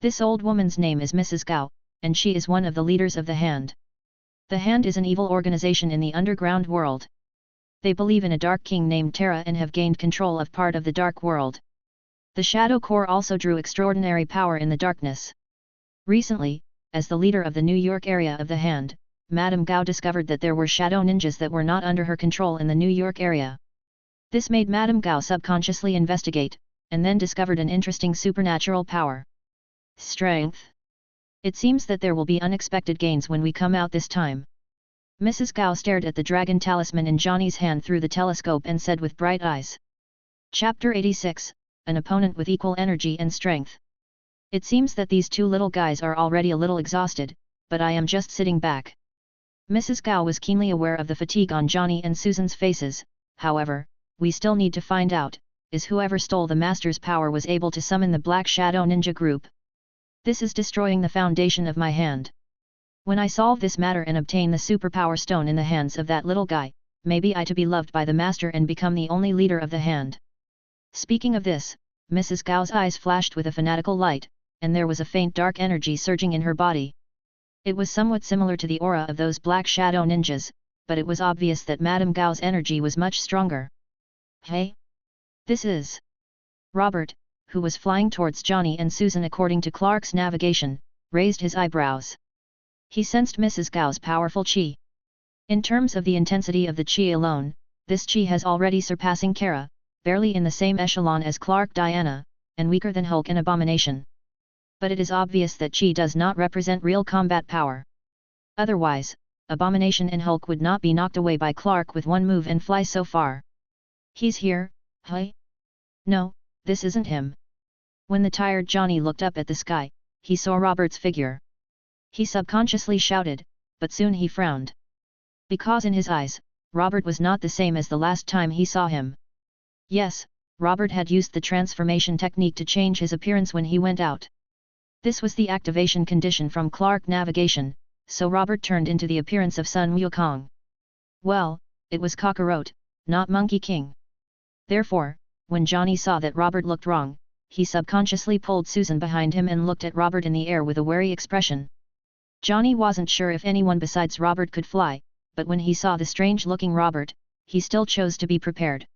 This old woman's name is Mrs. Gao, and she is one of the leaders of the Hand. The Hand is an evil organization in the underground world. They believe in a dark king named Terra and have gained control of part of the dark world. The Shadow Corps also drew extraordinary power in the darkness. Recently, as the leader of the New York area of the Hand, Madame Gao discovered that there were shadow ninjas that were not under her control in the New York area. This made Madame Gao subconsciously investigate, and then discovered an interesting supernatural power. Strength. It seems that there will be unexpected gains when we come out this time. Mrs. Gao stared at the dragon talisman in Johnny's hand through the telescope and said with bright eyes. Chapter 86, An opponent with equal energy and strength. It seems that these two little guys are already a little exhausted, but I am just sitting back. Mrs. Gao was keenly aware of the fatigue on Johnny and Susan's faces. However, we still need to find out, is whoever stole the Master's power was able to summon the Black Shadow Ninja group. This is destroying the foundation of my hand. When I solve this matter and obtain the superpower stone in the hands of that little guy, maybe I to be loved by the Master and become the only leader of the Hand. Speaking of this, Mrs. Gao's eyes flashed with a fanatical light, and there was a faint dark energy surging in her body. It was somewhat similar to the aura of those Black Shadow ninjas, but it was obvious that Madame Gao's energy was much stronger. Hey? This is... Robert, who was flying towards Johnny and Susan according to Clark's navigation, raised his eyebrows. He sensed Mrs. Gao's powerful qi. In terms of the intensity of the qi alone, this qi has already surpassing Kara, barely in the same echelon as Clark Diana, and weaker than Hulk and Abomination. But it is obvious that qi does not represent real combat power. Otherwise, Abomination and Hulk would not be knocked away by Clark with one move and fly so far. He's here, huh? No, this isn't him. When the tired Johnny looked up at the sky, he saw Robert's figure. He subconsciously shouted, but soon he frowned. Because in his eyes, Robert was not the same as the last time he saw him. Yes, Robert had used the transformation technique to change his appearance when he went out. This was the activation condition from Clark Navigation, so Robert turned into the appearance of Sun Wukong. Well, it was Kakarot, not Monkey King. Therefore, when Johnny saw that Robert looked wrong, he subconsciously pulled Susan behind him and looked at Robert in the air with a wary expression. Johnny wasn't sure if anyone besides Robert could fly, but when he saw the strange-looking Robert, he still chose to be prepared.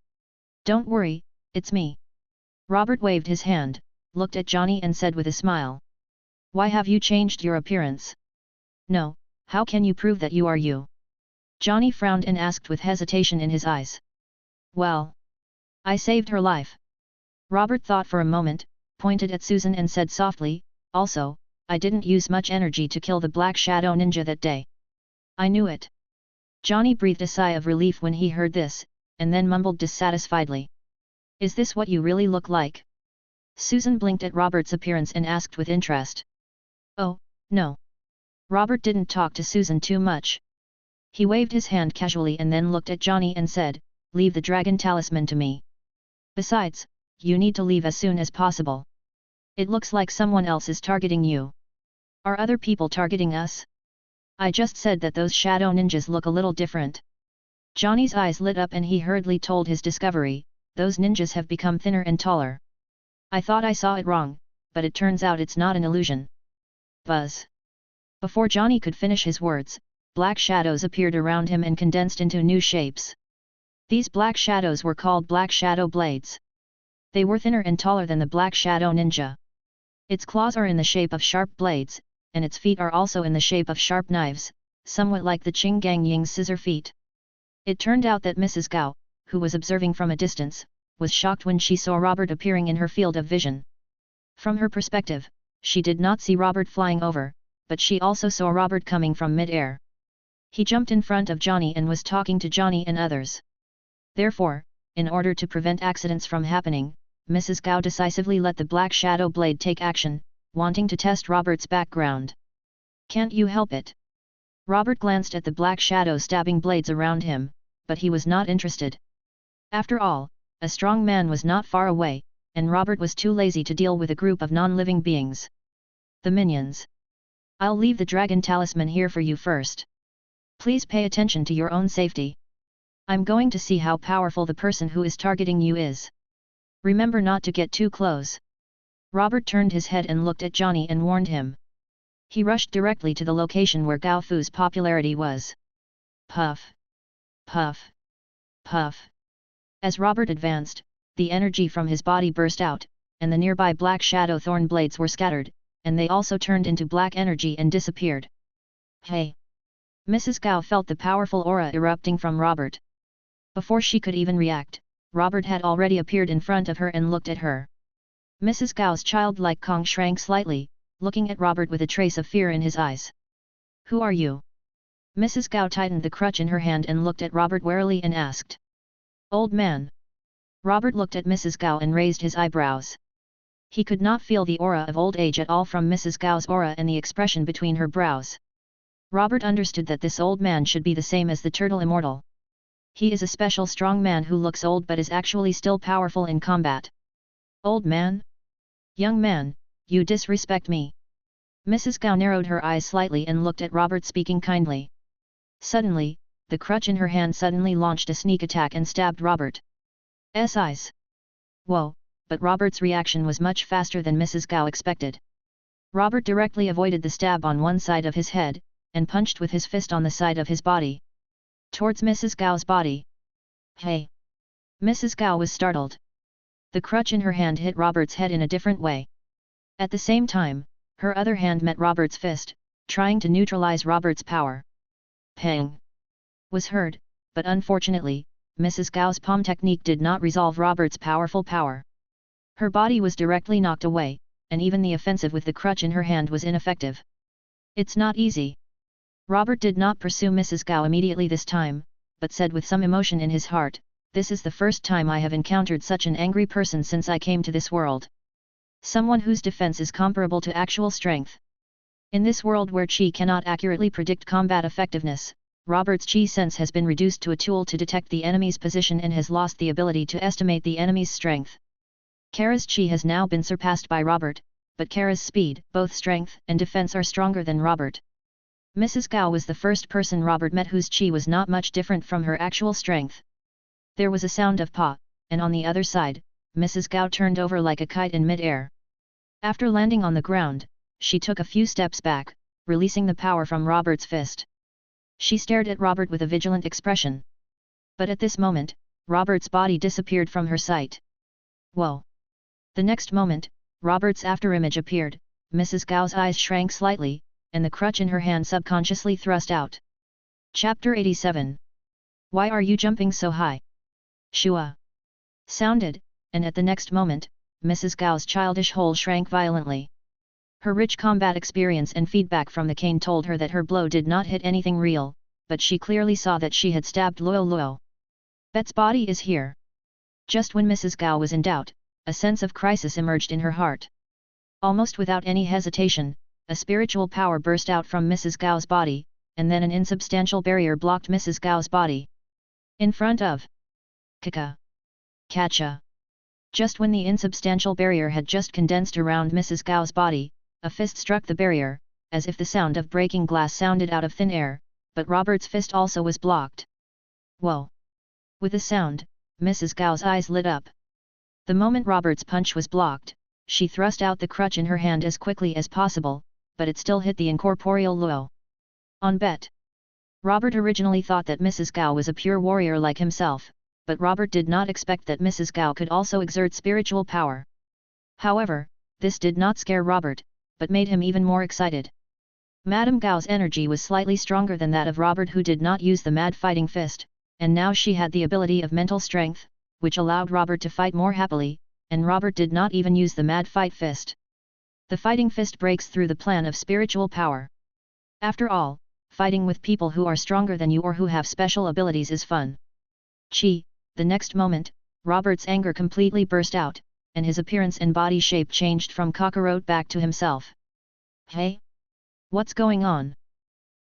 Don't worry, it's me. Robert waved his hand, looked at Johnny and said with a smile. Why have you changed your appearance? No, how can you prove that you are you? Johnny frowned and asked with hesitation in his eyes. Well, I saved her life. Robert thought for a moment, pointed at Susan and said softly, also, I didn't use much energy to kill the Black Shadow Ninja that day. I knew it. Johnny breathed a sigh of relief when he heard this, and then mumbled dissatisfiedly. Is this what you really look like? Susan blinked at Robert's appearance and asked with interest. Oh, no. Robert didn't talk to Susan too much. He waved his hand casually and then looked at Johnny and said, leave the dragon talisman to me. Besides, you need to leave as soon as possible. It looks like someone else is targeting you. Are other people targeting us? I just said that those shadow ninjas look a little different. Johnny's eyes lit up and he hurriedly told his discovery, those ninjas have become thinner and taller. I thought I saw it wrong, but it turns out it's not an illusion. Buzz. Before Johnny could finish his words, black shadows appeared around him and condensed into new shapes. These black shadows were called Black Shadow Blades. They were thinner and taller than the Black Shadow Ninja. Its claws are in the shape of sharp blades, and its feet are also in the shape of sharp knives, somewhat like the Qing Gang Ying's scissor feet. It turned out that Mrs. Gao, who was observing from a distance, was shocked when she saw Robert appearing in her field of vision. From her perspective, she did not see Robert flying over, but she also saw Robert coming from mid-air. He jumped in front of Johnny and was talking to Johnny and others. Therefore, in order to prevent accidents from happening, Mrs. Gao decisively let the Black Shadow Blade take action, wanting to test Robert's background. Can't you help it? Robert glanced at the black shadow stabbing blades around him, but he was not interested. After all, a strong man was not far away, and Robert was too lazy to deal with a group of non-living beings. The minions. I'll leave the dragon talisman here for you first. Please pay attention to your own safety. I'm going to see how powerful the person who is targeting you is. Remember not to get too close. Robert turned his head and looked at Johnny and warned him. He rushed directly to the location where Gao Fu's popularity was. Puff. Puff. Puff. As Robert advanced, the energy from his body burst out, and the nearby black shadow thorn blades were scattered, and they also turned into black energy and disappeared. Hey! Mrs. Gao felt the powerful aura erupting from Robert. Before she could even react, Robert had already appeared in front of her and looked at her. Mrs. Gao's childlike Kong shrank slightly, looking at Robert with a trace of fear in his eyes. Who are you? Mrs. Gao tightened the crutch in her hand and looked at Robert warily and asked. Old man. Robert looked at Mrs. Gao and raised his eyebrows. He could not feel the aura of old age at all from Mrs. Gao's aura and the expression between her brows. Robert understood that this old man should be the same as the turtle immortal. He is a special strong man who looks old but is actually still powerful in combat. Old man? Young man, you disrespect me. Mrs. Gao narrowed her eyes slightly and looked at Robert speaking kindly. Suddenly, the crutch in her hand suddenly launched a sneak attack and stabbed Robert's eyes. Whoa, but Robert's reaction was much faster than Mrs. Gao expected. Robert directly avoided the stab on one side of his head, and punched with his fist on the side of his body. Towards Mrs. Gao's body. Hey! Mrs. Gao was startled. The crutch in her hand hit Robert's head in a different way. At the same time, her other hand met Robert's fist, trying to neutralize Robert's power. Pang! Was heard, but unfortunately, Mrs. Gao's palm technique did not resolve Robert's powerful power. Her body was directly knocked away, and even the offensive with the crutch in her hand was ineffective. It's not easy. Robert did not pursue Mrs. Gao immediately this time, but said with some emotion in his heart, this is the first time I have encountered such an angry person since I came to this world. Someone whose defense is comparable to actual strength. In this world where Qi cannot accurately predict combat effectiveness, Robert's Qi sense has been reduced to a tool to detect the enemy's position and has lost the ability to estimate the enemy's strength. Kara's Qi has now been surpassed by Robert, but Kara's speed, both strength and defense are stronger than Robert. Mrs. Gao was the first person Robert met whose Qi was not much different from her actual strength. There was a sound of pa, and on the other side, Mrs. Gao turned over like a kite in mid-air. After landing on the ground, she took a few steps back, releasing the power from Robert's fist. She stared at Robert with a vigilant expression. But at this moment, Robert's body disappeared from her sight. Whoa! The next moment, Robert's afterimage appeared, Mrs. Gao's eyes shrank slightly, and the crutch in her hand subconsciously thrust out. Chapter 87. Why are you jumping so high? Shua! Sounded, and at the next moment, Mrs. Gao's childish hole shrank violently. Her rich combat experience and feedback from the cane told her that her blow did not hit anything real, but she clearly saw that she had stabbed Luo Luo. Bet's body is here. Just when Mrs. Gao was in doubt, a sense of crisis emerged in her heart. Almost without any hesitation, a spiritual power burst out from Mrs. Gao's body, and then an insubstantial barrier blocked Mrs. Gao's body. In front of Kaka. Kacha. Just when the insubstantial barrier had just condensed around Mrs. Gao's body, a fist struck the barrier, as if the sound of breaking glass sounded out of thin air, but Robert's fist also was blocked. Whoa! With a sound, Mrs. Gao's eyes lit up. The moment Robert's punch was blocked, she thrust out the crutch in her hand as quickly as possible, but it still hit the incorporeal Luo. On Bet. Robert originally thought that Mrs. Gao was a pure warrior like himself, but Robert did not expect that Mrs. Gao could also exert spiritual power. However, this did not scare Robert, but made him even more excited. Madame Gao's energy was slightly stronger than that of Robert, who did not use the mad fighting fist, and now she had the ability of mental strength, which allowed Robert to fight more happily, and Robert did not even use the mad fight fist. The fighting fist breaks through the plan of spiritual power. After all, fighting with people who are stronger than you or who have special abilities is fun. Chi! The next moment, Robert's anger completely burst out, and his appearance and body shape changed from cockroach back to himself. Hey? What's going on?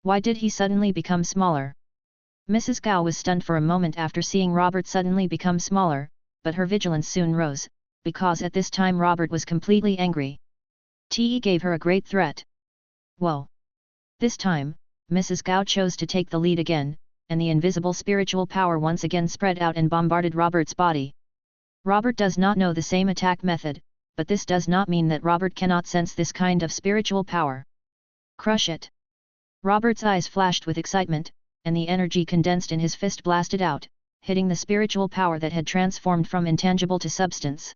Why did he suddenly become smaller? Mrs. Gao was stunned for a moment after seeing Robert suddenly become smaller, but her vigilance soon rose, because at this time Robert was completely angry. Te gave her a great threat. Whoa! This time, Mrs. Gao chose to take the lead again, and the invisible spiritual power once again spread out and bombarded Robert's body. Robert does not know the same attack method, but this does not mean that Robert cannot sense this kind of spiritual power. Crush it! Robert's eyes flashed with excitement, and the energy condensed in his fist blasted out, hitting the spiritual power that had transformed from intangible to substance.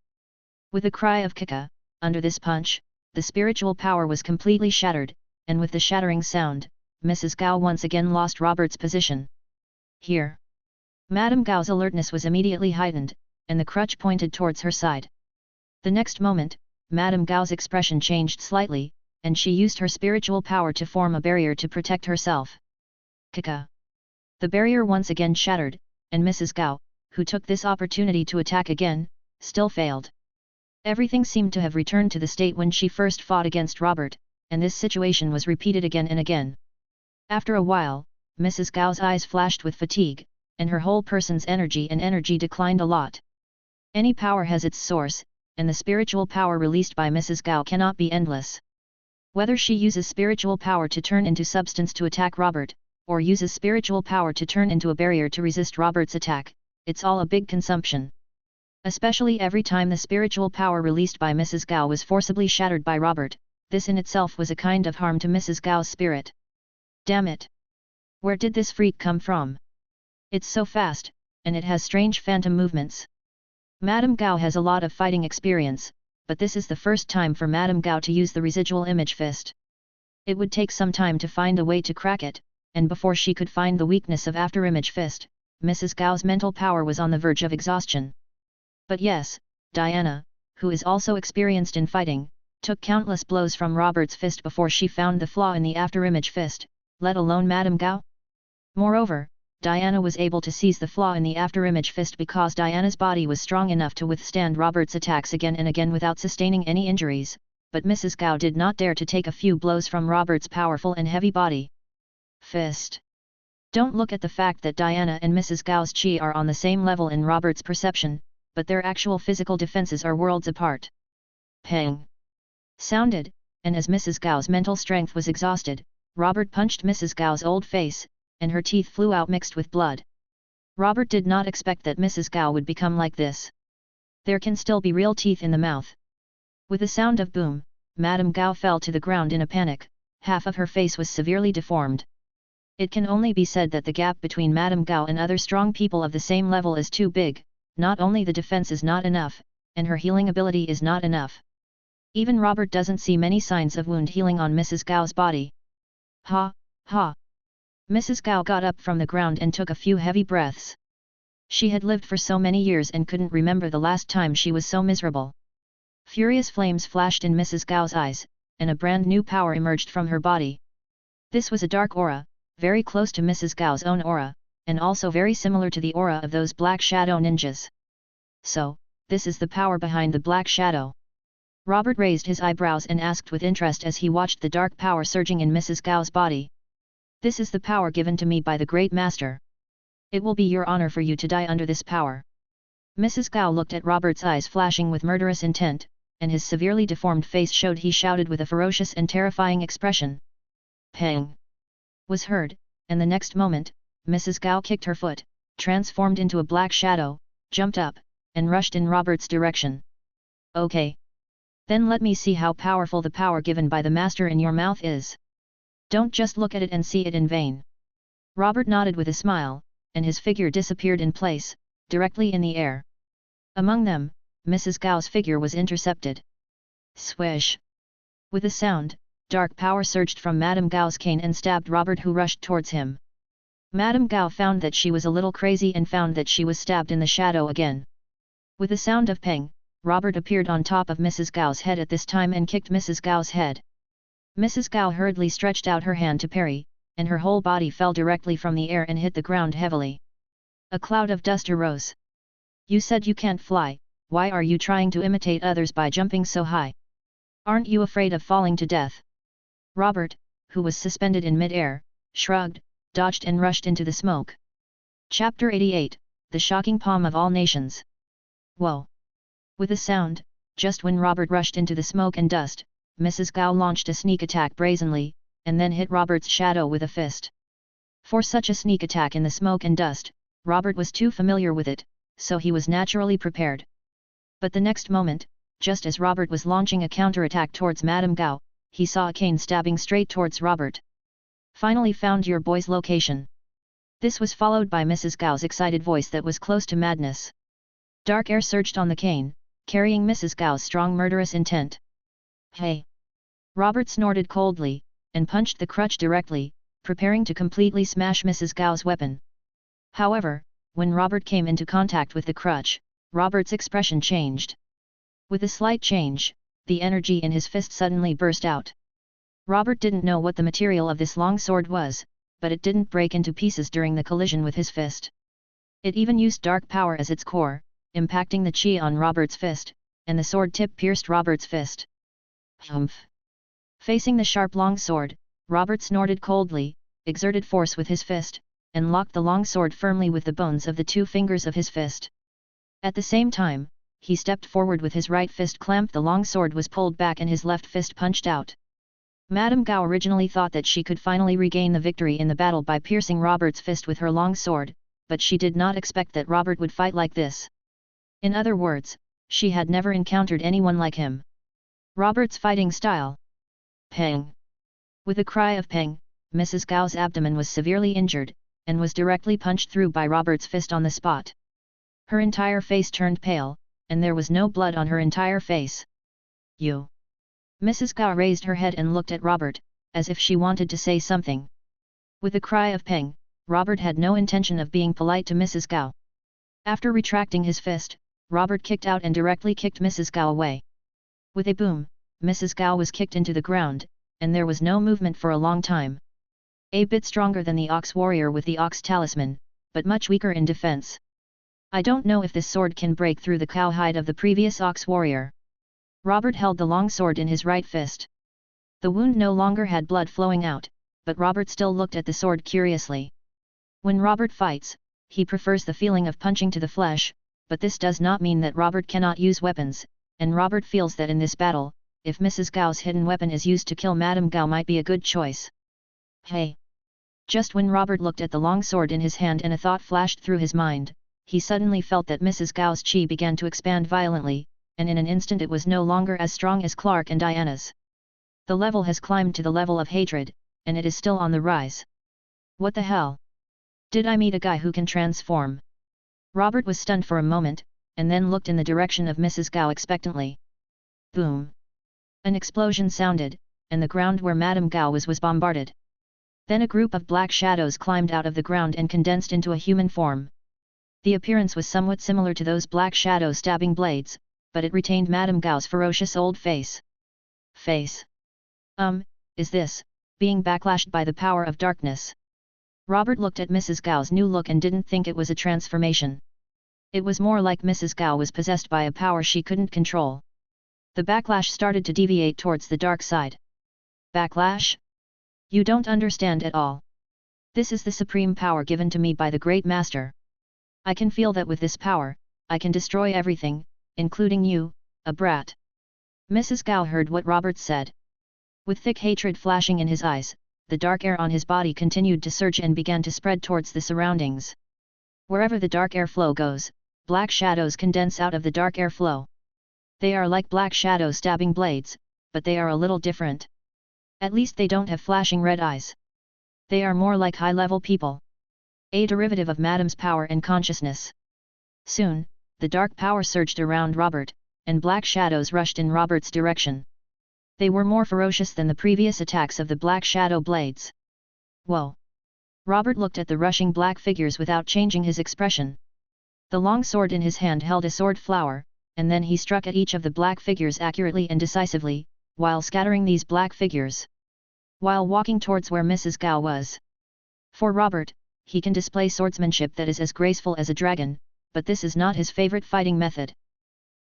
With a cry of kika, under this punch, the spiritual power was completely shattered, and with the shattering sound, Mrs. Gao once again lost Robert's position. Here! Madame Gao's alertness was immediately heightened, and the crutch pointed towards her side. The next moment, Madame Gao's expression changed slightly, and she used her spiritual power to form a barrier to protect herself. Kika! The barrier once again shattered, and Mrs. Gao, who took this opportunity to attack again, still failed. Everything seemed to have returned to the state when she first fought against Robert, and this situation was repeated again and again. After a while, Mrs. Gao's eyes flashed with fatigue, and her whole person's energy declined a lot. Any power has its source, and the spiritual power released by Mrs. Gao cannot be endless. Whether she uses spiritual power to turn into substance to attack Robert, or uses spiritual power to turn into a barrier to resist Robert's attack, it's all a big consumption. Especially every time the spiritual power released by Mrs. Gao was forcibly shattered by Robert, this in itself was a kind of harm to Mrs. Gao's spirit. Damn it! Where did this freak come from? It's so fast, and it has strange phantom movements. Madame Gao has a lot of fighting experience, but this is the first time for Madame Gao to use the residual image fist. It would take some time to find a way to crack it, and before she could find the weakness of after-image fist, Mrs. Gao's mental power was on the verge of exhaustion. But yes, Diana, who is also experienced in fighting, took countless blows from Robert's fist before she found the flaw in the after-image fist, let alone Madame Gao. Moreover, Diana was able to seize the flaw in the after-image fist because Diana's body was strong enough to withstand Robert's attacks again and again without sustaining any injuries, but Mrs. Gao did not dare to take a few blows from Robert's powerful and heavy body. Fist. Don't look at the fact that Diana and Mrs. Gao's chi are on the same level in Robert's perception, but their actual physical defenses are worlds apart. Pang! Sounded, and as Mrs. Gao's mental strength was exhausted, Robert punched Mrs. Gao's old face, and her teeth flew out mixed with blood. Robert did not expect that Mrs. Gao would become like this. There can still be real teeth in the mouth. With a sound of boom, Madame Gao fell to the ground in a panic, half of her face was severely deformed. It can only be said that the gap between Madame Gao and other strong people of the same level is too big. Not only the defense is not enough, and her healing ability is not enough. Even Robert doesn't see many signs of wound healing on Mrs. Gao's body. Ha, ha! Mrs. Gao got up from the ground and took a few heavy breaths. She had lived for so many years and couldn't remember the last time she was so miserable. Furious flames flashed in Mrs. Gao's eyes, and a brand new power emerged from her body. This was a dark aura, very close to Mrs. Gao's own aura, and also very similar to the aura of those Black Shadow ninjas. So, this is the power behind the Black Shadow. Robert raised his eyebrows and asked with interest as he watched the dark power surging in Mrs. Gao's body. This is the power given to me by the Great Master. It will be your honor for you to die under this power. Mrs. Gao looked at Robert's eyes flashing with murderous intent, and his severely deformed face showed he shouted with a ferocious and terrifying expression. Pang! Was heard, and the next moment, Mrs. Gao kicked her foot, transformed into a black shadow, jumped up, and rushed in Robert's direction. Okay. Then let me see how powerful the power given by the master in your mouth is. Don't just look at it and see it in vain. Robert nodded with a smile, and his figure disappeared in place, directly in the air. Among them, Mrs. Gao's figure was intercepted. Swish! With a sound, dark power surged from Madame Gao's cane and stabbed Robert, who rushed towards him. Madame Gao found that she was a little crazy and found that she was stabbed in the shadow again. With a sound of pang, Robert appeared on top of Mrs. Gao's head at this time and kicked Mrs. Gao's head. Mrs. Gao hurriedly stretched out her hand to parry, and her whole body fell directly from the air and hit the ground heavily. A cloud of dust arose. You said you can't fly, why are you trying to imitate others by jumping so high? Aren't you afraid of falling to death? Robert, who was suspended in mid-air, shrugged, dodged and rushed into the smoke. Chapter 88, The Shocking Palm of All Nations. Whoa! With a sound, just when Robert rushed into the smoke and dust, Mrs. Gao launched a sneak attack brazenly, and then hit Robert's shadow with a fist. For such a sneak attack in the smoke and dust, Robert was too familiar with it, so he was naturally prepared. But the next moment, just as Robert was launching a counterattack towards Madame Gao, he saw a cane stabbing straight towards Robert. Finally found your boy's location. This was followed by Mrs. Gao's excited voice that was close to madness. Dark air surged on the cane, carrying Mrs. Gao's strong murderous intent. Hey! Robert snorted coldly, and punched the crutch directly, preparing to completely smash Mrs. Gao's weapon. However, when Robert came into contact with the crutch, Robert's expression changed. With a slight change, the energy in his fist suddenly burst out. Robert didn't know what the material of this long sword was, but it didn't break into pieces during the collision with his fist. It even used dark power as its core, impacting the chi on Robert's fist, and the sword tip pierced Robert's fist. Humph! Facing the sharp long sword, Robert snorted coldly, exerted force with his fist, and locked the long sword firmly with the bones of the 2 fingers of his fist. At the same time, he stepped forward with his right fist clamped. The long sword was pulled back and his left fist punched out. Madame Gao originally thought that she could finally regain the victory in the battle by piercing Robert's fist with her long sword, but she did not expect that Robert would fight like this. In other words, she had never encountered anyone like him. Robert's fighting style. Peng! With a cry of peng, Mrs. Gao's abdomen was severely injured, and was directly punched through by Robert's fist on the spot. Her entire face turned pale, and there was no blood on her entire face. You! Mrs. Gao raised her head and looked at Robert, as if she wanted to say something. With a cry of peng, Robert had no intention of being polite to Mrs. Gao. After retracting his fist, Robert kicked out and directly kicked Mrs. Gao away. With a boom, Mrs. Gao was kicked into the ground, and there was no movement for a long time. A bit stronger than the ox warrior with the ox talisman, but much weaker in defense. I don't know if this sword can break through the cowhide of the previous ox warrior. Robert held the long sword in his right fist. The wound no longer had blood flowing out, but Robert still looked at the sword curiously. When Robert fights, he prefers the feeling of punching to the flesh, but this does not mean that Robert cannot use weapons, and Robert feels that in this battle, if Mrs. Gao's hidden weapon is used to kill Madame Gao might be a good choice. Hey! Just when Robert looked at the long sword in his hand and a thought flashed through his mind, he suddenly felt that Mrs. Gao's chi began to expand violently, and in an instant it was no longer as strong as Clark and Diana's. The level has climbed to the level of hatred, and it is still on the rise. What the hell? Did I meet a guy who can transform? Robert was stunned for a moment, and then looked in the direction of Mrs. Gao expectantly. Boom! An explosion sounded, and the ground where Madame Gao was bombarded. Then a group of black shadows climbed out of the ground and condensed into a human form. The appearance was somewhat similar to those black shadow stabbing blades, but it retained Madame Gao's ferocious old face. Is this, being backlashed by the power of darkness? Robert looked at Mrs. Gao's new look and didn't think it was a transformation. It was more like Mrs. Gao was possessed by a power she couldn't control. The backlash started to deviate towards the dark side. Backlash? You don't understand at all. This is the supreme power given to me by the Great Master. I can feel that with this power, I can destroy everything, including you, a brat. Mrs. Gao heard what Robert said. With thick hatred flashing in his eyes, the dark air on his body continued to surge and began to spread towards the surroundings. Wherever the dark air flow goes, black shadows condense out of the dark air flow. They are like black shadow stabbing blades, but they are a little different. At least they don't have flashing red eyes. They are more like high-level people. A derivative of Madame's power and consciousness. Soon, the dark power surged around Robert, and black shadows rushed in Robert's direction. They were more ferocious than the previous attacks of the black shadow blades. Whoa! Robert looked at the rushing black figures without changing his expression. The long sword in his hand held a sword flower, and then he struck at each of the black figures accurately and decisively, while scattering these black figures. While walking towards where Mrs. Gao was. For Robert, he can display swordsmanship that is as graceful as a dragon, but this is not his favorite fighting method.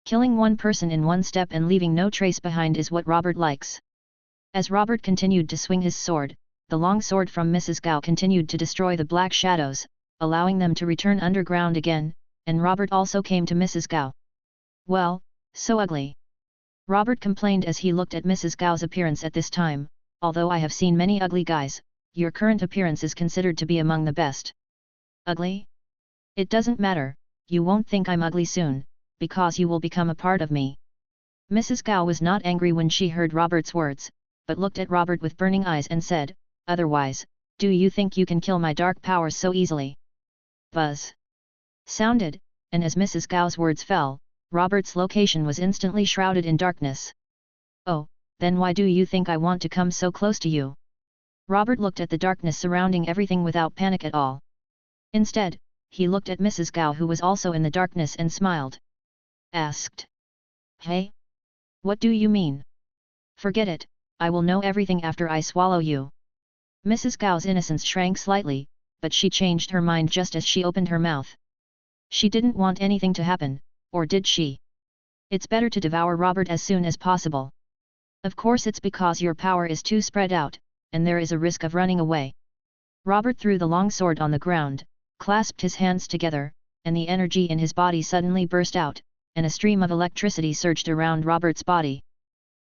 Killing one person in one step and leaving no trace behind is what Robert likes. As Robert continued to swing his sword, the long sword from Mrs. Gao continued to destroy the black shadows, allowing them to return underground again, and Robert also came to Mrs. Gao. "Well, so ugly," Robert complained as he looked at Mrs. Gao's appearance at this time. "Although I have seen many ugly guys, your current appearance is considered to be among the best." "Ugly? It doesn't matter, you won't think I'm ugly soon, because you will become a part of me." Mrs. Gao was not angry when she heard Robert's words, but looked at Robert with burning eyes and said, "Otherwise, do you think you can kill my dark powers so easily?" Buzz sounded, and as Mrs. Gao's words fell, Robert's location was instantly shrouded in darkness. "Oh, then why do you think I want to come so close to you?" Robert looked at the darkness surrounding everything without panic at all. Instead, he looked at Mrs. Gao, who was also in the darkness, and smiled. Asked, "Hey? What do you mean?" "Forget it, I will know everything after I swallow you." Mrs. Gao's innocence shrank slightly, but she changed her mind just as she opened her mouth. She didn't want anything to happen, or did she? "It's better to devour Robert as soon as possible." "Of course it's because your power is too spread out, and there is a risk of running away." Robert threw the long sword on the ground, clasped his hands together, and the energy in his body suddenly burst out, and a stream of electricity surged around Robert's body.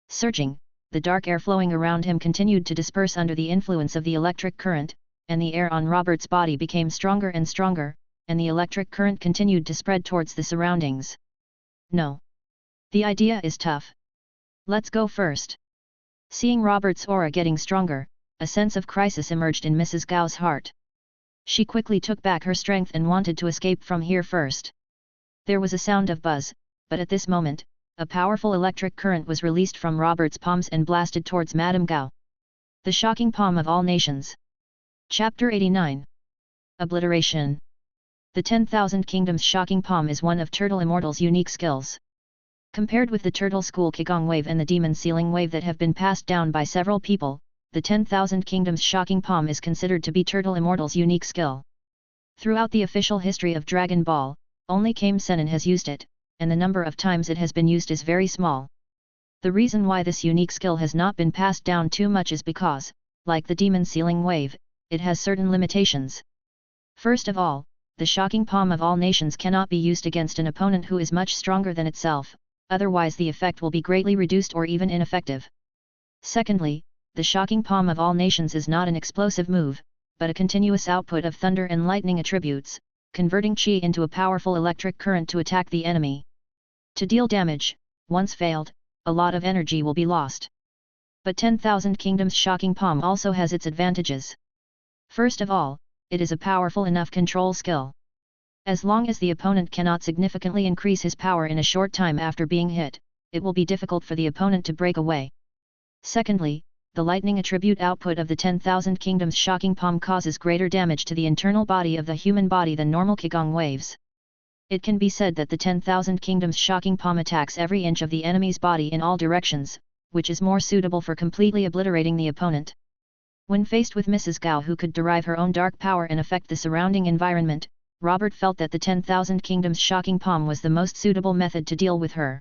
Surging, the dark air flowing around him continued to disperse under the influence of the electric current, and the air on Robert's body became stronger and stronger, and the electric current continued to spread towards the surroundings. "No. The idea is tough. Let's go first." Seeing Robert's aura getting stronger, a sense of crisis emerged in Mrs. Gao's heart. She quickly took back her strength and wanted to escape from here first. There was a sound of buzz, but at this moment, a powerful electric current was released from Robert's palms and blasted towards Madame Gao. The shocking palm of all nations. Chapter 89. Obliteration. The 10,000 Kingdoms shocking palm is one of Turtle Immortal's unique skills. Compared with the Turtle School Qigong wave and the Demon Sealing wave that have been passed down by several people, the 10,000 Kingdoms shocking palm is considered to be Turtle Immortal's unique skill. Throughout the official history of Dragon Ball, only Kame Sennin has used it, and the number of times it has been used is very small. The reason why this unique skill has not been passed down too much is because, like the Demon Sealing wave, it has certain limitations. First of all, the shocking palm of all nations cannot be used against an opponent who is much stronger than itself, otherwise the effect will be greatly reduced or even ineffective. Secondly, the shocking palm of all nations is not an explosive move, but a continuous output of thunder and lightning attributes, converting chi into a powerful electric current to attack the enemy. To deal damage, once failed, a lot of energy will be lost. But 10,000 Kingdoms shocking palm also has its advantages. First of all, it is a powerful enough control skill. As long as the opponent cannot significantly increase his power in a short time after being hit, it will be difficult for the opponent to break away. Secondly, the lightning attribute output of the 10,000 Kingdoms shocking palm causes greater damage to the internal body of the human body than normal Qigong waves. It can be said that the 10,000 Kingdoms shocking palm attacks every inch of the enemy's body in all directions, which is more suitable for completely obliterating the opponent. When faced with Mrs. Gao, who could derive her own dark power and affect the surrounding environment, Robert felt that the 10,000 Kingdoms shocking palm was the most suitable method to deal with her.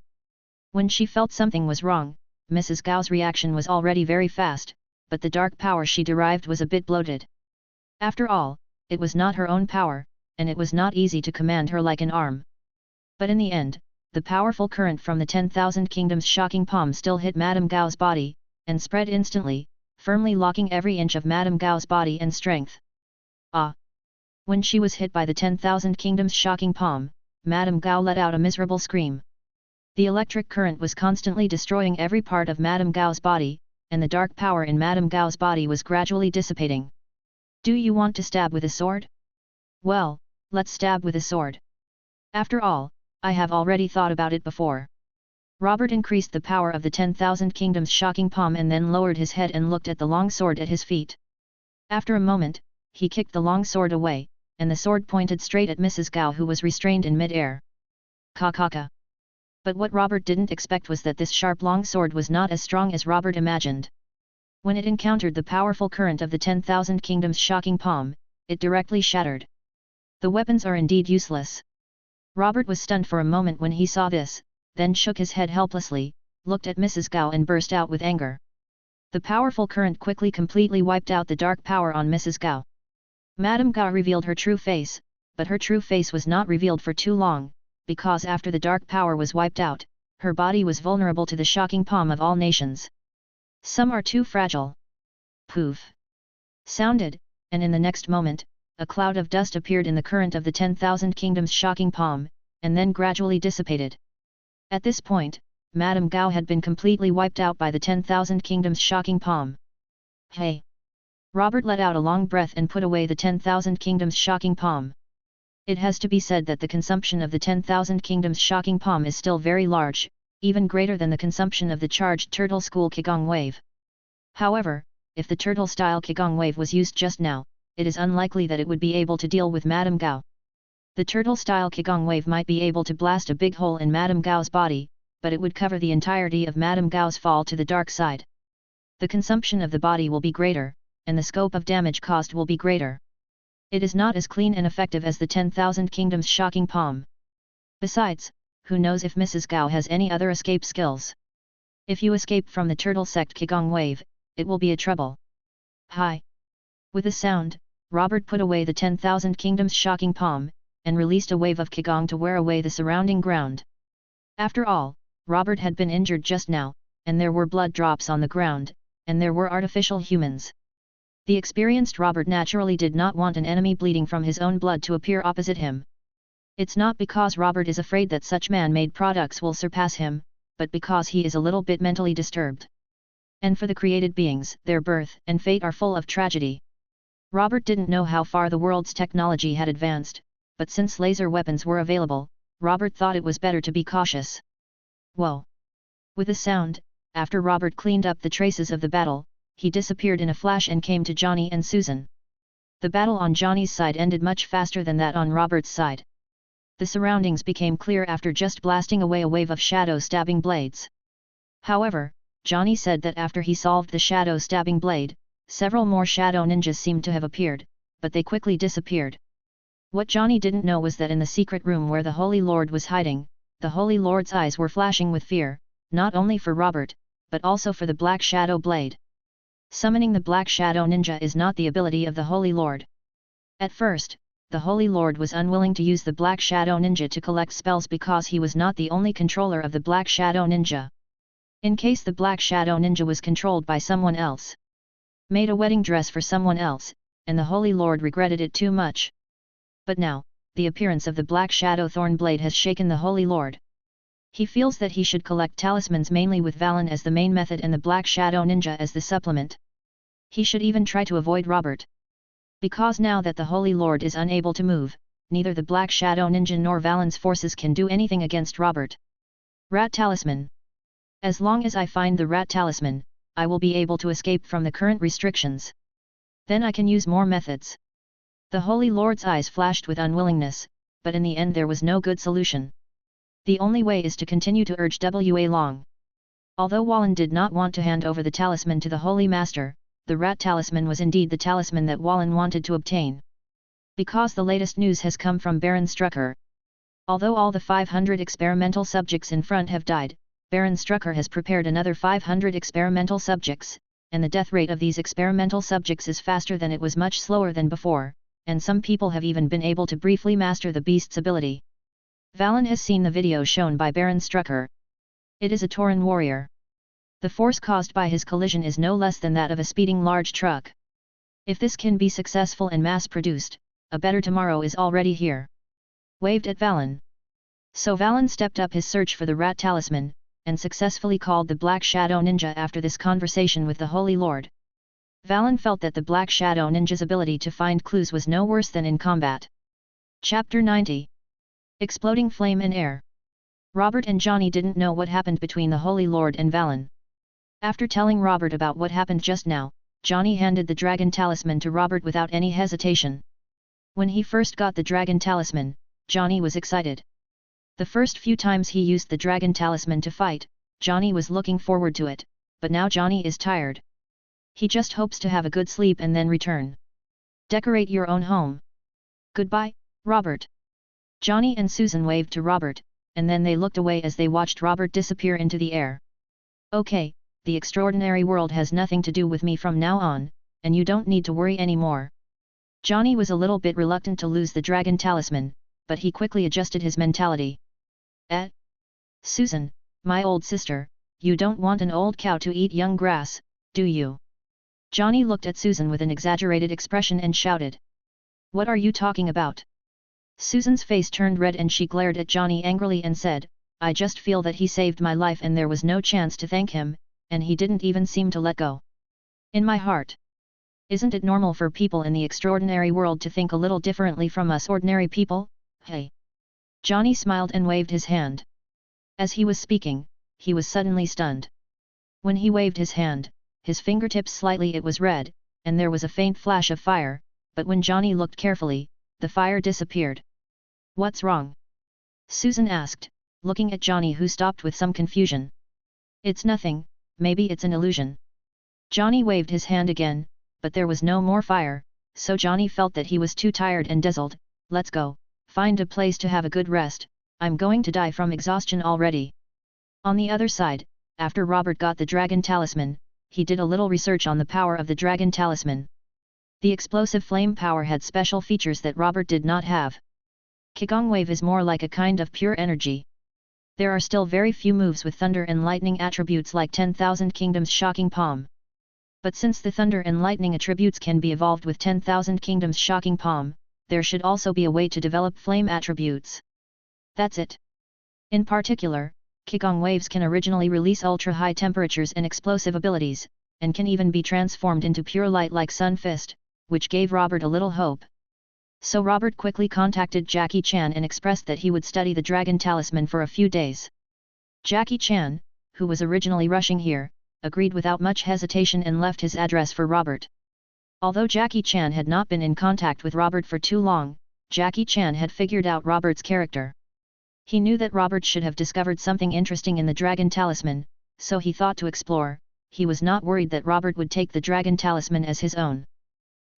When she felt something was wrong, Mrs. Gao's reaction was already very fast, but the dark power she derived was a bit bloated. After all, it was not her own power, and it was not easy to command her like an arm. But in the end, the powerful current from the 10,000 Kingdoms shocking palm still hit Madame Gao's body, and spread instantly, firmly locking every inch of Madame Gao's body and strength. Ah! When she was hit by the 10,000 Kingdoms shocking palm, Madame Gao let out a miserable scream. The electric current was constantly destroying every part of Madame Gao's body, and the dark power in Madame Gao's body was gradually dissipating. "Do you want to stab with a sword? Well, let's stab with a sword. After all, I have already thought about it before." Robert increased the power of the 10,000 Kingdoms shocking palm and then lowered his head and looked at the long sword at his feet. After a moment, he kicked the long sword away, and the sword pointed straight at Mrs. Gao, who was restrained in mid-air. Ka. But what Robert didn't expect was that this sharp long sword was not as strong as Robert imagined. When it encountered the powerful current of the 10,000 Kingdoms shocking palm, it directly shattered. The weapons are indeed useless. Robert was stunned for a moment when he saw this, then shook his head helplessly, looked at Mrs. Gao and burst out with anger. The powerful current quickly completely wiped out the dark power on Mrs. Gao. Madame Gao revealed her true face, but her true face was not revealed for too long, because after the dark power was wiped out, her body was vulnerable to the shocking palm of all nations. Some are too fragile. Poof! Sounded, and in the next moment, a cloud of dust appeared in the current of the 10,000 kingdoms shocking palm, and then gradually dissipated. At this point, Madame Gao had been completely wiped out by the 10,000 kingdoms shocking palm. Hey! Robert let out a long breath and put away the 10,000 kingdoms shocking palm. It has to be said that the consumption of the 10,000 kingdoms shocking palm is still very large, even greater than the consumption of the charged turtle school Qigong wave. However, if the turtle-style Qigong wave was used just now, it is unlikely that it would be able to deal with Madame Gao. The turtle-style Qigong wave might be able to blast a big hole in Madame Gao's body, but it would cover the entirety of Madame Gao's fall to the dark side. The consumption of the body will be greater, and the scope of damage caused will be greater. It is not as clean and effective as the 10,000 kingdoms shocking palm. Besides, who knows if Mrs. Gao has any other escape skills? If you escape from the turtle sect Qigong wave, it will be a trouble. Hi! With a sound, Robert put away the 10,000 kingdoms shocking palm, and released a wave of Qigong to wear away the surrounding ground. After all, Robert had been injured just now, and there were blood drops on the ground, and there were artificial humans. The experienced Robert naturally did not want an enemy bleeding from his own blood to appear opposite him. It's not because Robert is afraid that such man-made products will surpass him, but because he is a little bit mentally disturbed. And for the created beings, their birth and fate are full of tragedy. Robert didn't know how far the world's technology had advanced, but since laser weapons were available, Robert thought it was better to be cautious. Whoa! With a sound, after Robert cleaned up the traces of the battle, he disappeared in a flash and came to Johnny and Susan. The battle on Johnny's side ended much faster than that on Robert's side. The surroundings became clear after just blasting away a wave of shadow stabbing blades. However, Johnny said that after he solved the shadow stabbing blade, several more shadow ninjas seemed to have appeared, but they quickly disappeared. What Johnny didn't know was that in the secret room where the Holy Lord was hiding, the Holy Lord's eyes were flashing with fear, not only for Robert, but also for the Black Shadow Blade. Summoning the Black Shadow Ninja is not the ability of the Holy Lord. At first, the Holy Lord was unwilling to use the Black Shadow Ninja to collect spells because he was not the only controller of the Black Shadow Ninja. In case the Black Shadow Ninja was controlled by someone else, made a wedding dress for someone else, and the Holy Lord regretted it too much. But now, the appearance of the Black Shadow Thorn Blade has shaken the Holy Lord. He feels that he should collect talismans mainly with Valen as the main method and the Black Shadow Ninja as the supplement. He should even try to avoid Robert. Because now that the Holy Lord is unable to move, neither the Black Shadow Ninja nor Valen's forces can do anything against Robert. Rat Talisman. As long as I find the Rat Talisman, I will be able to escape from the current restrictions. Then I can use more methods. The Holy Lord's eyes flashed with unwillingness, but in the end there was no good solution. The only way is to continue to urge Wa Long. Although Wallen did not want to hand over the talisman to the Holy Master, the Rat Talisman was indeed the talisman that Wallen wanted to obtain. Because the latest news has come from Baron Strucker. Although all the 500 experimental subjects in front have died, Baron Strucker has prepared another 500 experimental subjects, and the death rate of these experimental subjects is faster than it was much slower than before, and some people have even been able to briefly master the beast's ability. Valen has seen the video shown by Baron Strucker. It is a Tauran warrior. The force caused by his collision is no less than that of a speeding large truck. If this can be successful and mass-produced, a better tomorrow is already here. Waved at Valen. So Valen stepped up his search for the Rat Talisman, and successfully called the Black Shadow Ninja after this conversation with the Holy Lord. Valen felt that the Black Shadow Ninja's ability to find clues was no worse than in combat. Chapter 90. Exploding Flame and Air. Robert and Johnny didn't know what happened between the Holy Lord and Valen. After telling Robert about what happened just now, Johnny handed the Dragon Talisman to Robert without any hesitation. When he first got the Dragon Talisman, Johnny was excited. The first few times he used the Dragon Talisman to fight, Johnny was looking forward to it, but now Johnny is tired. He just hopes to have a good sleep and then return. Decorate your own home. Goodbye, Robert. Johnny and Susan waved to Robert, and then they looked away as they watched Robert disappear into the air. Okay, the extraordinary world has nothing to do with me from now on, and you don't need to worry anymore. Johnny was a little bit reluctant to lose the dragon talisman, but he quickly adjusted his mentality. Susan, my old sister, you don't want an old cow to eat young grass, do you? Johnny looked at Susan with an exaggerated expression and shouted. What are you talking about? Susan's face turned red and she glared at Johnny angrily and said, I just feel that he saved my life and there was no chance to thank him, and he didn't even seem to let go. In my heart. Isn't it normal for people in the extraordinary world to think a little differently from us ordinary people? Hey! Johnny smiled and waved his hand. As he was speaking, he was suddenly stunned. When he waved his hand, his fingertips slightly it was red, and there was a faint flash of fire, but when Johnny looked carefully, the fire disappeared. What's wrong? Susan asked, looking at Johnny who stopped with some confusion. It's nothing, maybe it's an illusion. Johnny waved his hand again, but there was no more fire, so Johnny felt that he was too tired and dazzled. Let's go, find a place to have a good rest, I'm going to die from exhaustion already. On the other side, after Robert got the dragon talisman, he did a little research on the power of the dragon talisman. The explosive flame power had special features that Robert did not have. Qigong wave is more like a kind of pure energy. There are still very few moves with thunder and lightning attributes like 10,000 Kingdoms Shocking Palm. But since the thunder and lightning attributes can be evolved with 10,000 Kingdoms Shocking Palm, there should also be a way to develop flame attributes. That's it. In particular, Qigong waves can originally release ultra-high temperatures and explosive abilities, and can even be transformed into pure light like Sun Fist, which gave Robert a little hope. So Robert quickly contacted Jackie Chan and expressed that he would study the dragon talisman for a few days. Jackie Chan, who was originally rushing here, agreed without much hesitation and left his address for Robert. Although Jackie Chan had not been in contact with Robert for too long, Jackie Chan had figured out Robert's character. He knew that Robert should have discovered something interesting in the dragon talisman, so he thought to explore. He was not worried that Robert would take the dragon talisman as his own.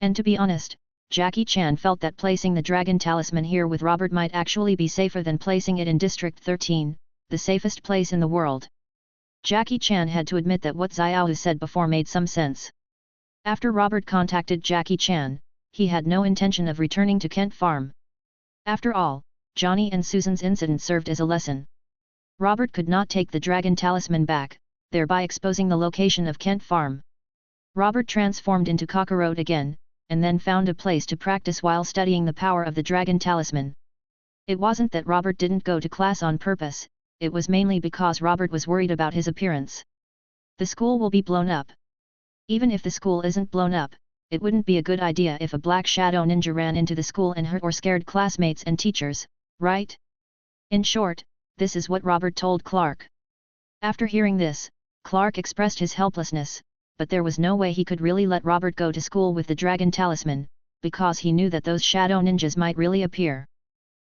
And to be honest, Jackie Chan felt that placing the dragon talisman here with Robert might actually be safer than placing it in District 13, the safest place in the world. Jackie Chan had to admit that what Xiao said before made some sense. After Robert contacted Jackie Chan, he had no intention of returning to Kent Farm. After all, Johnny and Susan's incident served as a lesson. Robert could not take the dragon talisman back, thereby exposing the location of Kent Farm. Robert transformed into Kakarot again, and then found a place to practice while studying the power of the dragon talisman. It wasn't that Robert didn't go to class on purpose, it was mainly because Robert was worried about his appearance. The school will be blown up. Even if the school isn't blown up, it wouldn't be a good idea if a black shadow ninja ran into the school and hurt or scared classmates and teachers, right? In short, this is what Robert told Clark. After hearing this, Clark expressed his helplessness, but there was no way he could really let Robert go to school with the dragon talisman, because he knew that those shadow ninjas might really appear.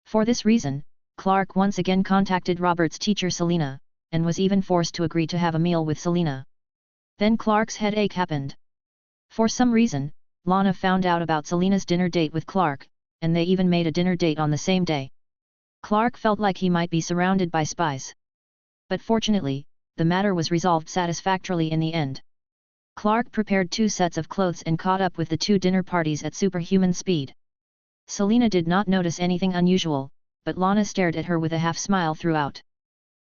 For this reason, Clark once again contacted Robert's teacher Selena, and was even forced to agree to have a meal with Selena. Then Clark's headache happened. For some reason, Lana found out about Selena's dinner date with Clark, and they even made a dinner date on the same day. Clark felt like he might be surrounded by spies. But fortunately, the matter was resolved satisfactorily in the end. Clark prepared 2 sets of clothes and caught up with the 2 dinner parties at superhuman speed. Selena did not notice anything unusual, but Lana stared at her with a half-smile throughout.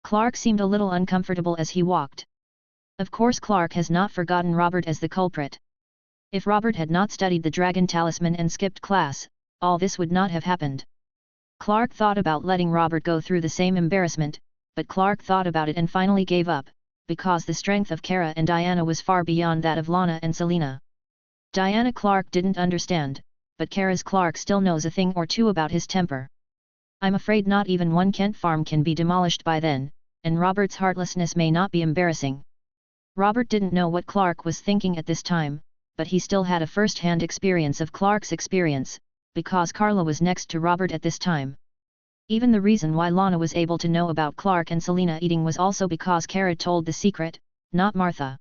Clark seemed a little uncomfortable as he walked. Of course Clark has not forgotten Robert as the culprit. If Robert had not studied the dragon talisman and skipped class, all this would not have happened. Clark thought about letting Robert go through the same embarrassment, but Clark thought about it and finally gave up, because the strength of Kara and Diana was far beyond that of Lana and Selena. Diana Clark didn't understand, but Kara's Clark still knows a thing or two about his temper. I'm afraid not even one Kent Farm can be demolished by then, and Robert's heartlessness may not be embarrassing. Robert didn't know what Clark was thinking at this time, but he still had a first-hand experience of Clark's experience, because Carla was next to Robert at this time. Even the reason why Lana was able to know about Clark and Selena eating was also because Kara told the secret, not Martha.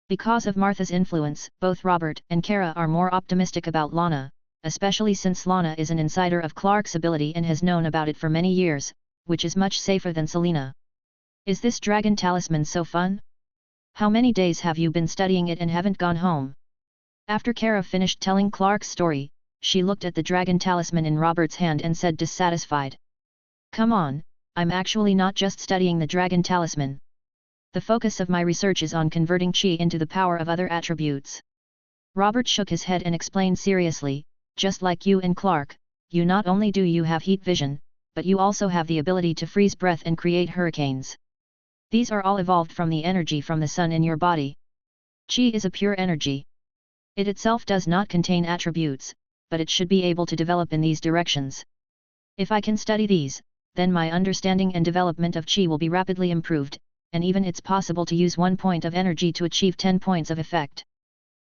Because of Martha's influence, both Robert and Kara are more optimistic about Lana, especially since Lana is an insider of Clark's ability and has known about it for many years, which is much safer than Selena. Is this dragon talisman so fun? How many days have you been studying it and haven't gone home? After Kara finished telling Clark's story, she looked at the dragon talisman in Robert's hand and said dissatisfied. Come on, I'm actually not just studying the dragon talisman. The focus of my research is on converting Qi into the power of other attributes. Robert shook his head and explained seriously, just like you and Clark, you not only do you have heat vision, but you also have the ability to freeze breath and create hurricanes. These are all evolved from the energy from the sun in your body. Qi is a pure energy. It itself does not contain attributes, but it should be able to develop in these directions. If I can study these, then my understanding and development of Qi will be rapidly improved, and even it's possible to use 1 point of energy to achieve 10 points of effect.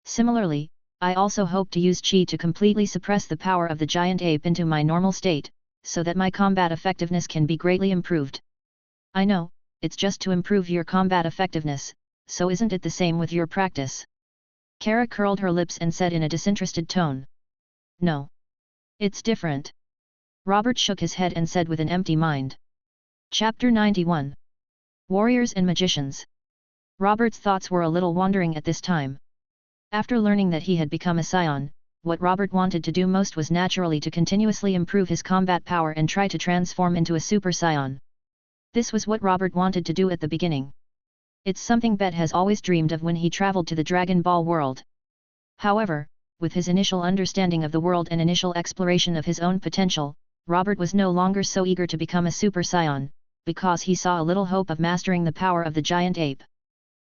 Similarly, I also hope to use Qi to completely suppress the power of the giant ape into my normal state, so that my combat effectiveness can be greatly improved. I know, it's just to improve your combat effectiveness, so isn't it the same with your practice? Kara curled her lips and said in a disinterested tone. No. It's different. Robert shook his head and said with an empty mind. Chapter 91. Warriors and Magicians. Robert's thoughts were a little wandering at this time. After learning that he had become a scion, what Robert wanted to do most was naturally to continuously improve his combat power and try to transform into a super scion. This was what Robert wanted to do at the beginning. It's something Bet has always dreamed of when he traveled to the Dragon Ball world. However, with his initial understanding of the world and initial exploration of his own potential, Robert was no longer so eager to become a super scion, because he saw a little hope of mastering the power of the giant ape.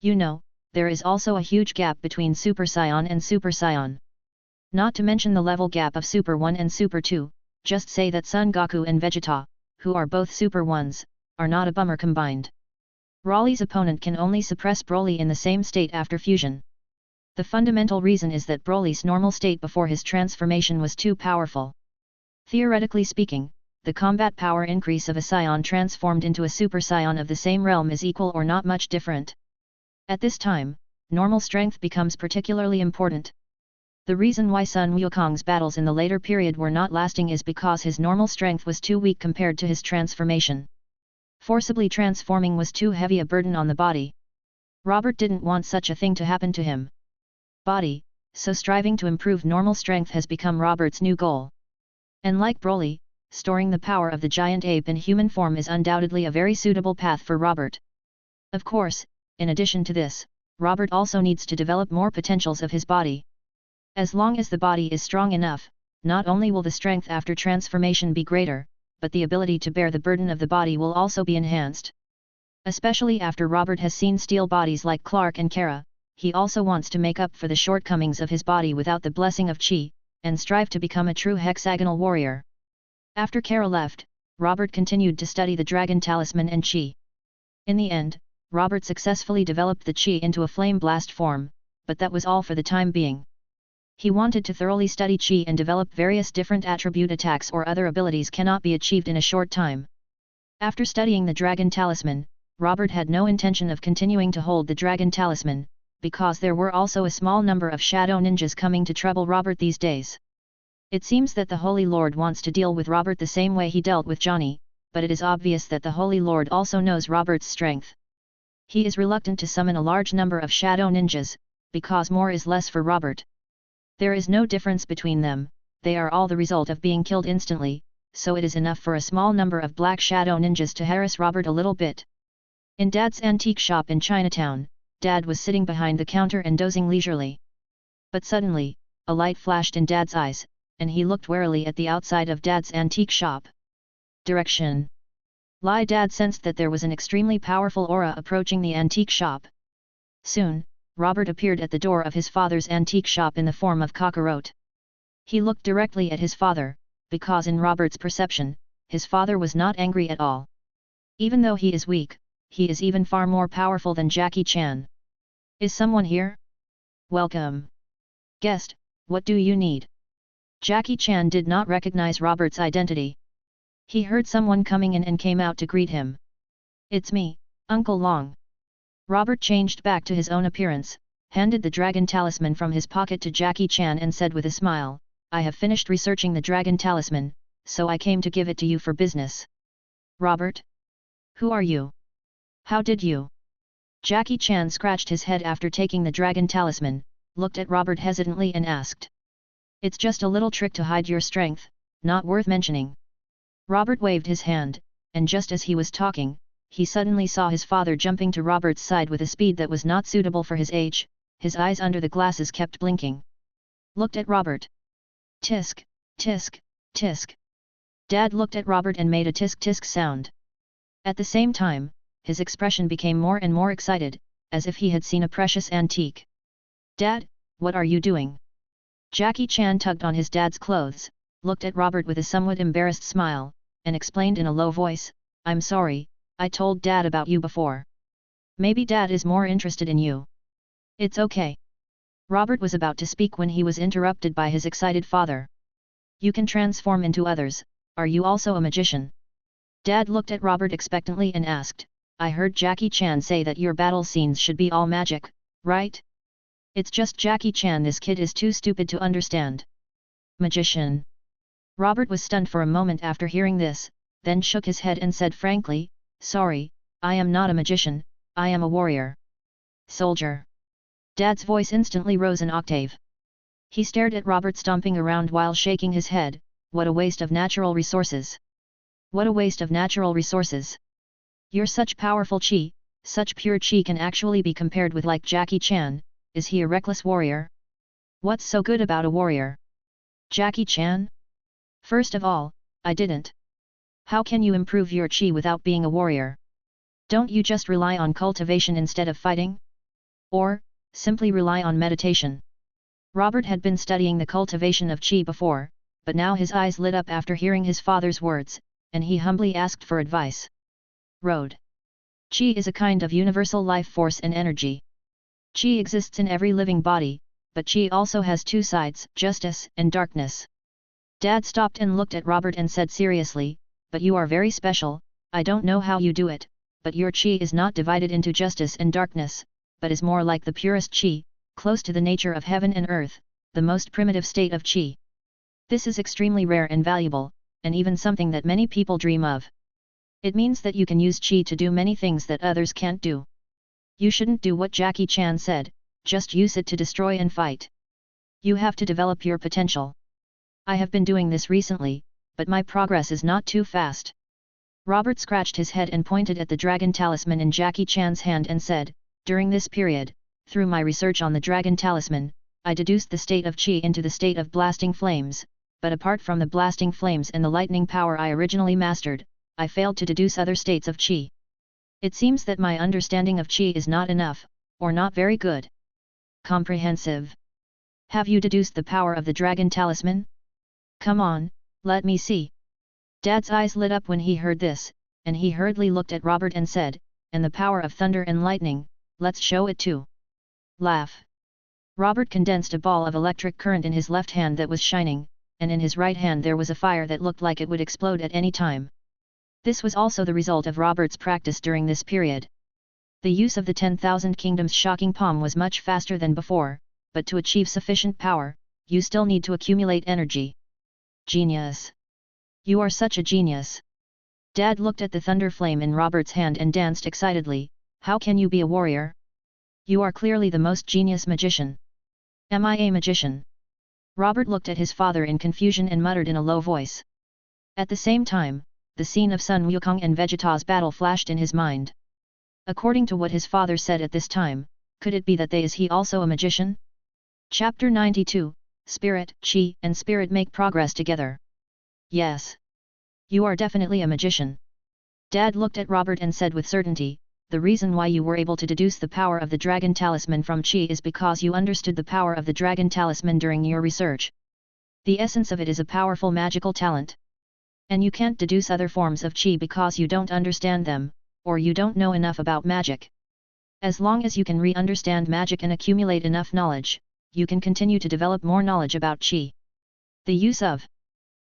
You know, there is also a huge gap between Super Saiyan and Super Saiyan. Not to mention the level gap of Super 1 and Super 2, just say that Son Goku and Vegeta, who are both Super 1s, are not a bummer combined. Broly's opponent can only suppress Broly in the same state after fusion. The fundamental reason is that Broly's normal state before his transformation was too powerful. Theoretically speaking, the combat power increase of a Saiyan transformed into a Super Saiyan of the same realm is equal or not much different. At this time, normal strength becomes particularly important. The reason why Sun Wukong's battles in the later period were not lasting is because his normal strength was too weak compared to his transformation. Forcibly transforming was too heavy a burden on the body. Robert didn't want such a thing to happen to him. So striving to improve normal strength has become Robert's new goal. And like Broly, storing the power of the giant ape in human form is undoubtedly a very suitable path for Robert. Of course, in addition to this, Robert also needs to develop more potentials of his body. As long as the body is strong enough, not only will the strength after transformation be greater, but the ability to bear the burden of the body will also be enhanced. Especially after Robert has seen steel bodies like Clark and Kara, he also wants to make up for the shortcomings of his body without the blessing of Qi, and strive to become a true hexagonal warrior. After Kara left, Robert continued to study the dragon talisman and Qi. In the end, Robert successfully developed the Qi into a flame blast form, but that was all for the time being. He wanted to thoroughly study Qi and develop various different attribute attacks or other abilities cannot be achieved in a short time. After studying the dragon talisman, Robert had no intention of continuing to hold the dragon talisman, because there were also a small number of shadow ninjas coming to trouble Robert these days. It seems that the Holy Lord wants to deal with Robert the same way he dealt with Johnny, but it is obvious that the Holy Lord also knows Robert's strength. He is reluctant to summon a large number of shadow ninjas, because more is less for Robert. There is no difference between them, they are all the result of being killed instantly, so it is enough for a small number of black shadow ninjas to harass Robert a little bit. In Dad's antique shop in Chinatown, Dad was sitting behind the counter and dozing leisurely. But suddenly, a light flashed in Dad's eyes, and he looked warily at the outside of Dad's antique shop. Direction. Dad sensed that there was an extremely powerful aura approaching the antique shop. Soon, Robert appeared at the door of his father's antique shop in the form of Kakarot. He looked directly at his father, because in Robert's perception, his father was not angry at all. Even though he is weak, he is even far more powerful than Jackie Chan. Is someone here? Welcome. Guest, what do you need? Jackie Chan did not recognize Robert's identity. He heard someone coming in and came out to greet him. It's me, Uncle Long. Robert changed back to his own appearance, handed the dragon talisman from his pocket to Jackie Chan and said with a smile, I have finished researching the dragon talisman, so I came to give it to you for business. Robert? Who are you? How did you? Jackie Chan scratched his head after taking the dragon talisman, looked at Robert hesitantly and asked. It's just a little trick to hide your strength, not worth mentioning. Robert waved his hand, and just as he was talking, he suddenly saw his father jumping to Robert's side with a speed that was not suitable for his age. His eyes under the glasses kept blinking. Looked at Robert. Tisk, tisk, tisk. Dad looked at Robert and made a tisk-tisk sound. At the same time, his expression became more and more excited, as if he had seen a precious antique. Dad, what are you doing? Jackie Chan tugged on his dad's clothes, looked at Robert with a somewhat embarrassed smile, and explained in a low voice, I'm sorry, I told Dad about you before. Maybe Dad is more interested in you. It's okay. Robert was about to speak when he was interrupted by his excited father. You can transform into others, are you also a magician? Dad looked at Robert expectantly and asked, I heard Jackie Chan say that your battle scenes should be all magic, right? It's just Jackie Chan, this kid is too stupid to understand. Magician. Robert was stunned for a moment after hearing this, then shook his head and said frankly, sorry, I am not a magician, I am a warrior. Soldier. Dad's voice instantly rose an octave. He stared at Robert stomping around while shaking his head, what a waste of natural resources. What a waste of natural resources. You're such powerful chi, such pure chi can actually be compared with like Jackie Chan, is he a reckless warrior? What's so good about a warrior? Jackie Chan? First of all, I didn't. How can you improve your chi without being a warrior? Don't you just rely on cultivation instead of fighting? Or, simply rely on meditation? Robert had been studying the cultivation of chi before, but now his eyes lit up after hearing his father's words, and he humbly asked for advice. Road. Chi is a kind of universal life force and energy. Chi exists in every living body, but chi also has two sides, justice and darkness. Dad stopped and looked at Robert and said seriously, but you are very special, I don't know how you do it, but your chi is not divided into justice and darkness, but is more like the purest chi, close to the nature of heaven and earth, the most primitive state of chi. This is extremely rare and valuable, and even something that many people dream of. It means that you can use chi to do many things that others can't do. You shouldn't do what Jackie Chan said, just use it to destroy and fight. You have to develop your potential. I have been doing this recently, but my progress is not too fast. Robert scratched his head and pointed at the dragon talisman in Jackie Chan's hand and said, during this period, through my research on the dragon talisman, I deduced the state of chi into the state of blasting flames, but apart from the blasting flames and the lightning power I originally mastered, I failed to deduce other states of chi. It seems that my understanding of chi is not enough, or not very good. Comprehensive. Have you deduced the power of the dragon talisman? Come on, let me see. Dad's eyes lit up when he heard this, and he hurriedly looked at Robert and said, and the power of thunder and lightning, let's show it too. Laugh. Robert condensed a ball of electric current in his left hand that was shining, and in his right hand there was a fire that looked like it would explode at any time. This was also the result of Robert's practice during this period. The use of the 10,000 Kingdoms shocking palm was much faster than before, but to achieve sufficient power, you still need to accumulate energy. Genius. You are such a genius. Dad looked at the thunder flame in Robert's hand and danced excitedly, how can you be a warrior? You are clearly the most genius magician. Am I a magician? Robert looked at his father in confusion and muttered in a low voice. At the same time, the scene of Sun Wukong and Vegeta's battle flashed in his mind. According to what his father said at this time, could it be that is he also a magician? Chapter 92, Spirit, Chi and Spirit make progress together. Yes. You are definitely a magician. Dad looked at Robert and said with certainty, the reason why you were able to deduce the power of the dragon talisman from chi is because you understood the power of the dragon talisman during your research. The essence of it is a powerful magical talent. And you can't deduce other forms of chi because you don't understand them, or you don't know enough about magic. As long as you can re-understand magic and accumulate enough knowledge, you can continue to develop more knowledge about chi. The use of.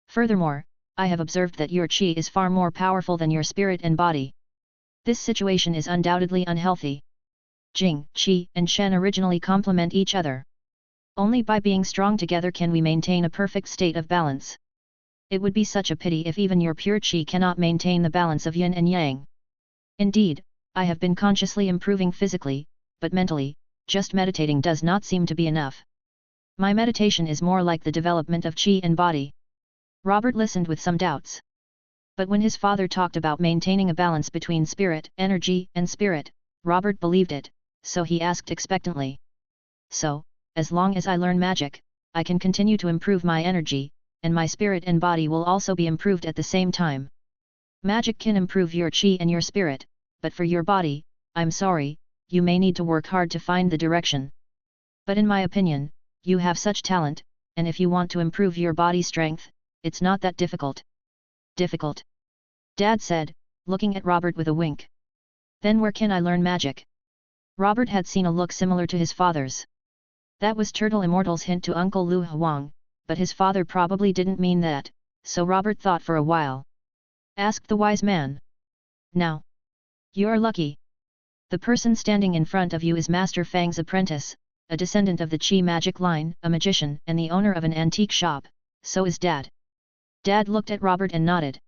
Furthermore, I have observed that your chi is far more powerful than your spirit and body. This situation is undoubtedly unhealthy. Jing, Qi and Shen originally complement each other. Only by being strong together can we maintain a perfect state of balance. It would be such a pity if even your pure Qi cannot maintain the balance of yin and yang. Indeed, I have been consciously improving physically, but mentally, just meditating does not seem to be enough. My meditation is more like the development of chi and body. Robert listened with some doubts. But when his father talked about maintaining a balance between spirit, energy, and spirit, Robert believed it, so he asked expectantly. So, as long as I learn magic, I can continue to improve my energy, and my spirit and body will also be improved at the same time. Magic can improve your chi and your spirit, but for your body, I'm sorry, you may need to work hard to find the direction. But in my opinion, you have such talent, and if you want to improve your body strength, it's not that difficult. Difficult? Dad said, looking at Robert with a wink. Then where can I learn magic? Robert had seen a look similar to his father's. That was Turtle Immortal's hint to Uncle Lu Huang, but his father probably didn't mean that, so Robert thought for a while. Asked the wise man. Now. You're lucky. The person standing in front of you is Master Fang's apprentice, a descendant of the Qi magic line, a magician and the owner of an antique shop, so is Dad. Dad looked at Robert and nodded.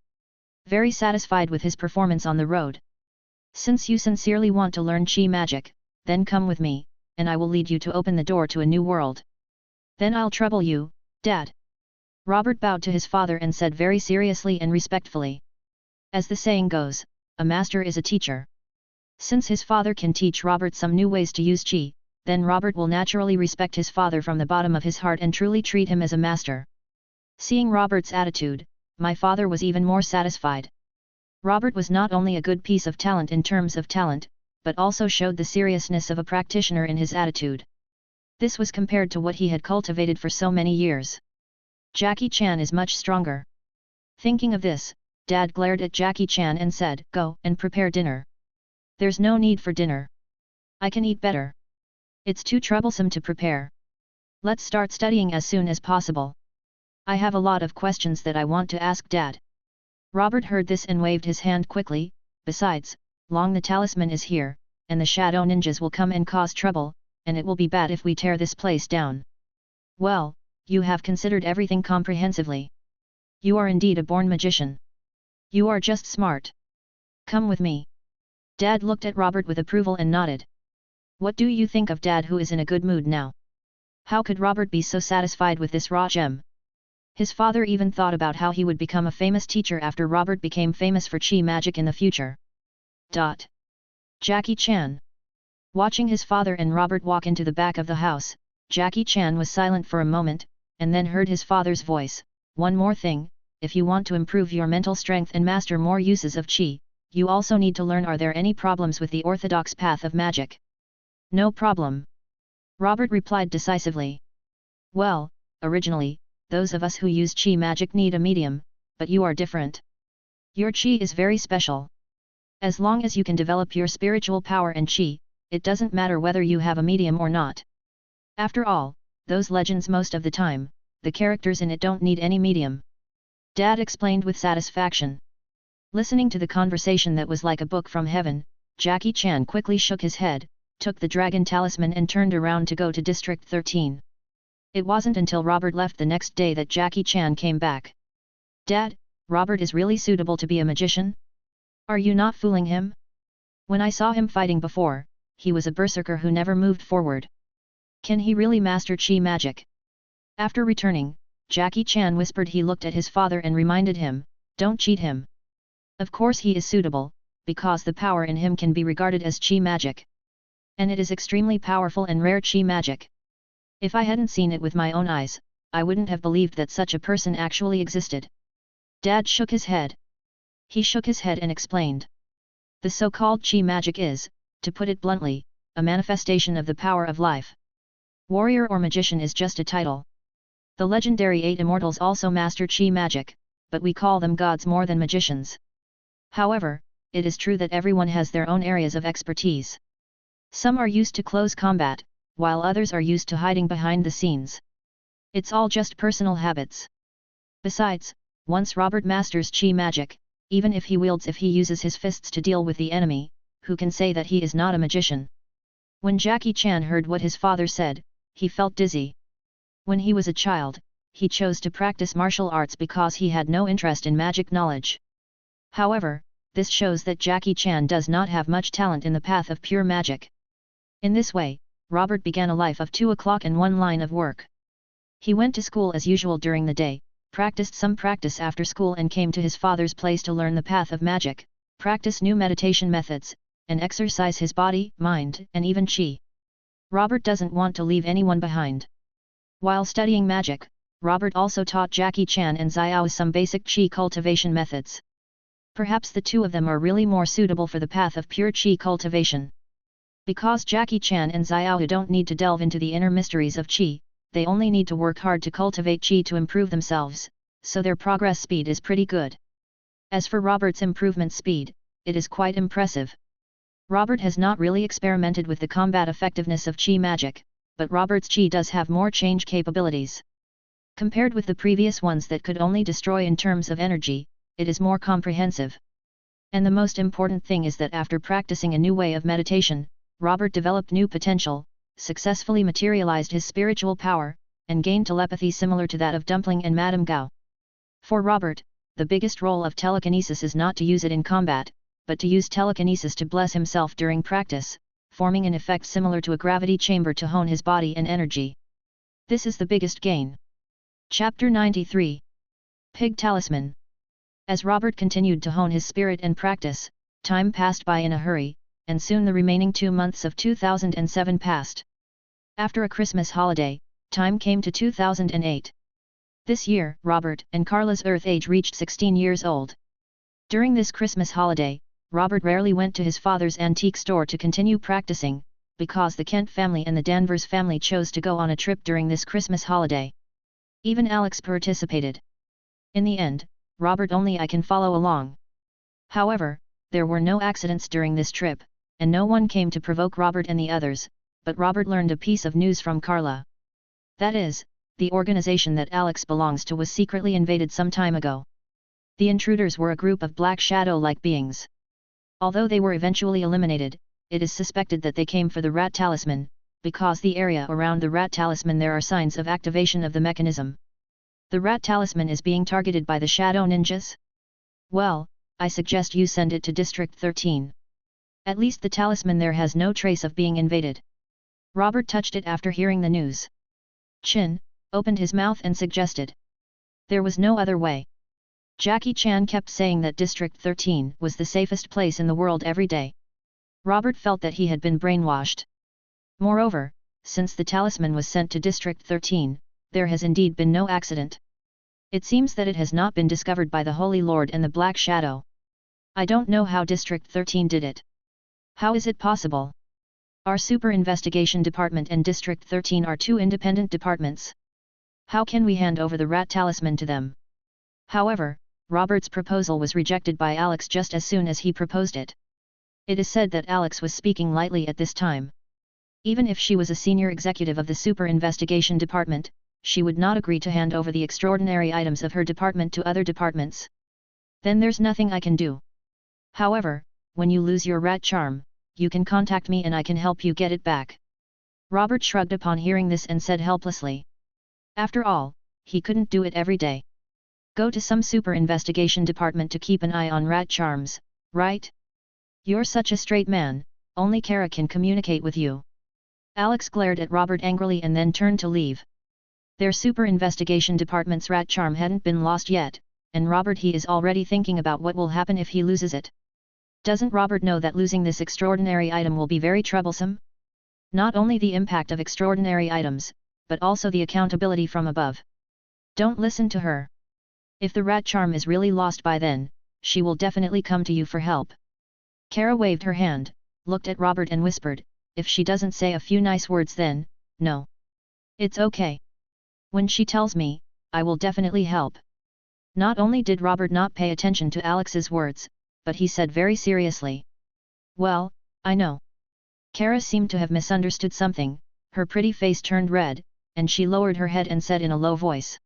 Very satisfied with his performance on the road. Since you sincerely want to learn Qi magic, then come with me, and I will lead you to open the door to a new world. Then I'll trouble you, Dad. Robert bowed to his father and said very seriously and respectfully. As the saying goes, a master is a teacher. Since his father can teach Robert some new ways to use Qi, then Robert will naturally respect his father from the bottom of his heart and truly treat him as a master. Seeing Robert's attitude, my father was even more satisfied. Robert was not only a good piece of talent in terms of talent, but also showed the seriousness of a practitioner in his attitude. This was compared to what he had cultivated for so many years. Jackie Chan is much stronger. Thinking of this, Dad glared at Jackie Chan and said, "Go and prepare dinner." "There's no need for dinner. I can eat better. It's too troublesome to prepare. Let's start studying as soon as possible. I have a lot of questions that I want to ask Dad." Robert heard this and waved his hand quickly. Besides, Long the talisman is here, and the shadow ninjas will come and cause trouble, and it will be bad if we tear this place down. Well, you have considered everything comprehensively. You are indeed a born magician. You are just smart. Come with me. Dad looked at Robert with approval and nodded. What do you think of Dad, who is in a good mood now? How could Robert be so satisfied with this raw gem? His father even thought about how he would become a famous teacher after Robert became famous for Qi magic in the future. Jackie Chan. Watching his father and Robert walk into the back of the house, Jackie Chan was silent for a moment, and then heard his father's voice. One more thing, if you want to improve your mental strength and master more uses of Qi, you also need to learn, are there any problems with the orthodox path of magic? No problem. Robert replied decisively. Well, originally, those of us who use Qi magic need a medium, but you are different. Your Qi is very special. As long as you can develop your spiritual power and Qi, it doesn't matter whether you have a medium or not. After all, those legends most of the time, the characters in it don't need any medium. Dad explained with satisfaction. Listening to the conversation that was like a book from heaven, Jackie Chan quickly shook his head, took the dragon talisman and turned around to go to District 13. It wasn't until Robert left the next day that Jackie Chan came back. Dad, Robert is really suitable to be a magician? Are you not fooling him? When I saw him fighting before, he was a berserker who never moved forward. Can he really master Qi magic? After returning, Jackie Chan whispered he looked at his father and reminded him, don't cheat him. Of course he is suitable, because the power in him can be regarded as Qi magic. And it is extremely powerful and rare Qi magic. If I hadn't seen it with my own eyes, I wouldn't have believed that such a person actually existed. Dad shook his head. He shook his head and explained. The so-called Qi magic is, to put it bluntly, a manifestation of the power of life. Warrior or magician is just a title. The legendary 8 immortals also master Qi magic, but we call them gods more than magicians. However, it is true that everyone has their own areas of expertise. Some are used to close combat, while others are used to hiding behind the scenes. It's all just personal habits. Besides, once Robert masters Qi magic, even if he uses his fists to deal with the enemy, who can say that he is not a magician? When Jackie Chan heard what his father said, he felt dizzy. When he was a child, he chose to practice martial arts because he had no interest in magic knowledge. However, this shows that Jackie Chan does not have much talent in the path of pure magic. In this way, Robert began a life of 2 o'clock and 1 line of work. He went to school as usual during the day, practiced some practice after school and came to his father's place to learn the path of magic, practice new meditation methods, and exercise his body, mind, and even chi. Robert doesn't want to leave anyone behind. While studying magic, Robert also taught Jackie Chan and Xiao some basic chi cultivation methods. Perhaps the two of them are really more suitable for the path of pure chi cultivation. Because Jackie Chan and Xiao don't need to delve into the inner mysteries of chi, they only need to work hard to cultivate chi to improve themselves, so their progress speed is pretty good. As for Robert's improvement speed, it is quite impressive. Robert has not really experimented with the combat effectiveness of chi magic, but Robert's chi does have more change capabilities. Compared with the previous ones that could only destroy in terms of energy, it is more comprehensive. And the most important thing is that after practicing a new way of meditation, Robert developed new potential, successfully materialized his spiritual power, and gained telepathy similar to that of Dumpling and Madame Gao. For Robert, the biggest role of telekinesis is not to use it in combat, but to use telekinesis to bless himself during practice, forming an effect similar to a gravity chamber to hone his body and energy. This is the biggest gain. Chapter 93. Pig Talisman. As Robert continued to hone his spirit and practice, time passed by in a hurry, and soon the remaining 2 months of 2007 passed. After a Christmas holiday, time came to 2008. This year, Robert and Carla's Earth age reached 16 years old. During this Christmas holiday, Robert rarely went to his father's antique store to continue practicing, because the Kent family and the Danvers family chose to go on a trip during this Christmas holiday. Even Alex participated. In the end, Robert only I can follow along. However, there were no accidents during this trip, and no one came to provoke Robert and the others, but Robert learned a piece of news from Carla. That is, the organization that Alex belongs to was secretly invaded some time ago. The intruders were a group of black shadow-like beings. Although they were eventually eliminated, it is suspected that they came for the rat talisman, because the area around the rat talisman there are signs of activation of the mechanism. The rat talisman is being targeted by the shadow ninjas? Well, I suggest you send it to District 13. At least the talisman there has no trace of being invaded. Robert touched it after hearing the news. Chin opened his mouth and suggested. There was no other way. Jackie Chan kept saying that District 13 was the safest place in the world every day. Robert felt that he had been brainwashed. Moreover, since the talisman was sent to District 13, there has indeed been no accident. It seems that it has not been discovered by the Holy Lord and the Black Shadow. I don't know how District 13 did it. How is it possible? Our Super Investigation Department and District 13 are 2 independent departments. How can we hand over the rat talisman to them? However, Robert's proposal was rejected by Alex just as soon as he proposed it. It is said that Alex was speaking lightly at this time. Even if she was a senior executive of the Super Investigation Department, she would not agree to hand over the extraordinary items of her department to other departments. Then there's nothing I can do. However, when you lose your rat charm, you can contact me and I can help you get it back. Robert shrugged upon hearing this and said helplessly. After all, he couldn't do it every day. Go to some super investigation department to keep an eye on rat charms, right? You're such a straight man, only Kara can communicate with you. Alex glared at Robert angrily and then turned to leave. Their super investigation department's rat charm hadn't been lost yet, and Robert he is already thinking about what will happen if he loses it. Doesn't Robert know that losing this extraordinary item will be very troublesome? Not only the impact of extraordinary items, but also the accountability from above. Don't listen to her. If the rat charm is really lost by then, she will definitely come to you for help. Kara waved her hand, looked at Robert and whispered, if she doesn't say a few nice words then, no. It's okay. When she tells me, I will definitely help. Not only did Robert not pay attention to Alex's words, but he said very seriously. Well, I know. Kara seemed to have misunderstood something, her pretty face turned red, and she lowered her head and said in a low voice.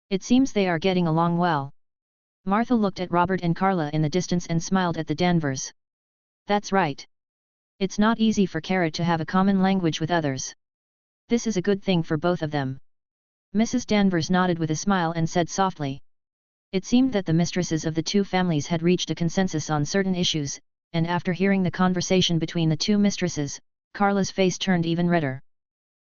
It seems they are getting along well. Martha looked at Robert and Carla in the distance and smiled at the Danvers. That's right. It's not easy for Kara to have a common language with others. This is a good thing for both of them. Mrs. Danvers nodded with a smile and said softly. It seemed that the mistresses of the two families had reached a consensus on certain issues, and after hearing the conversation between the two mistresses, Carla's face turned even redder.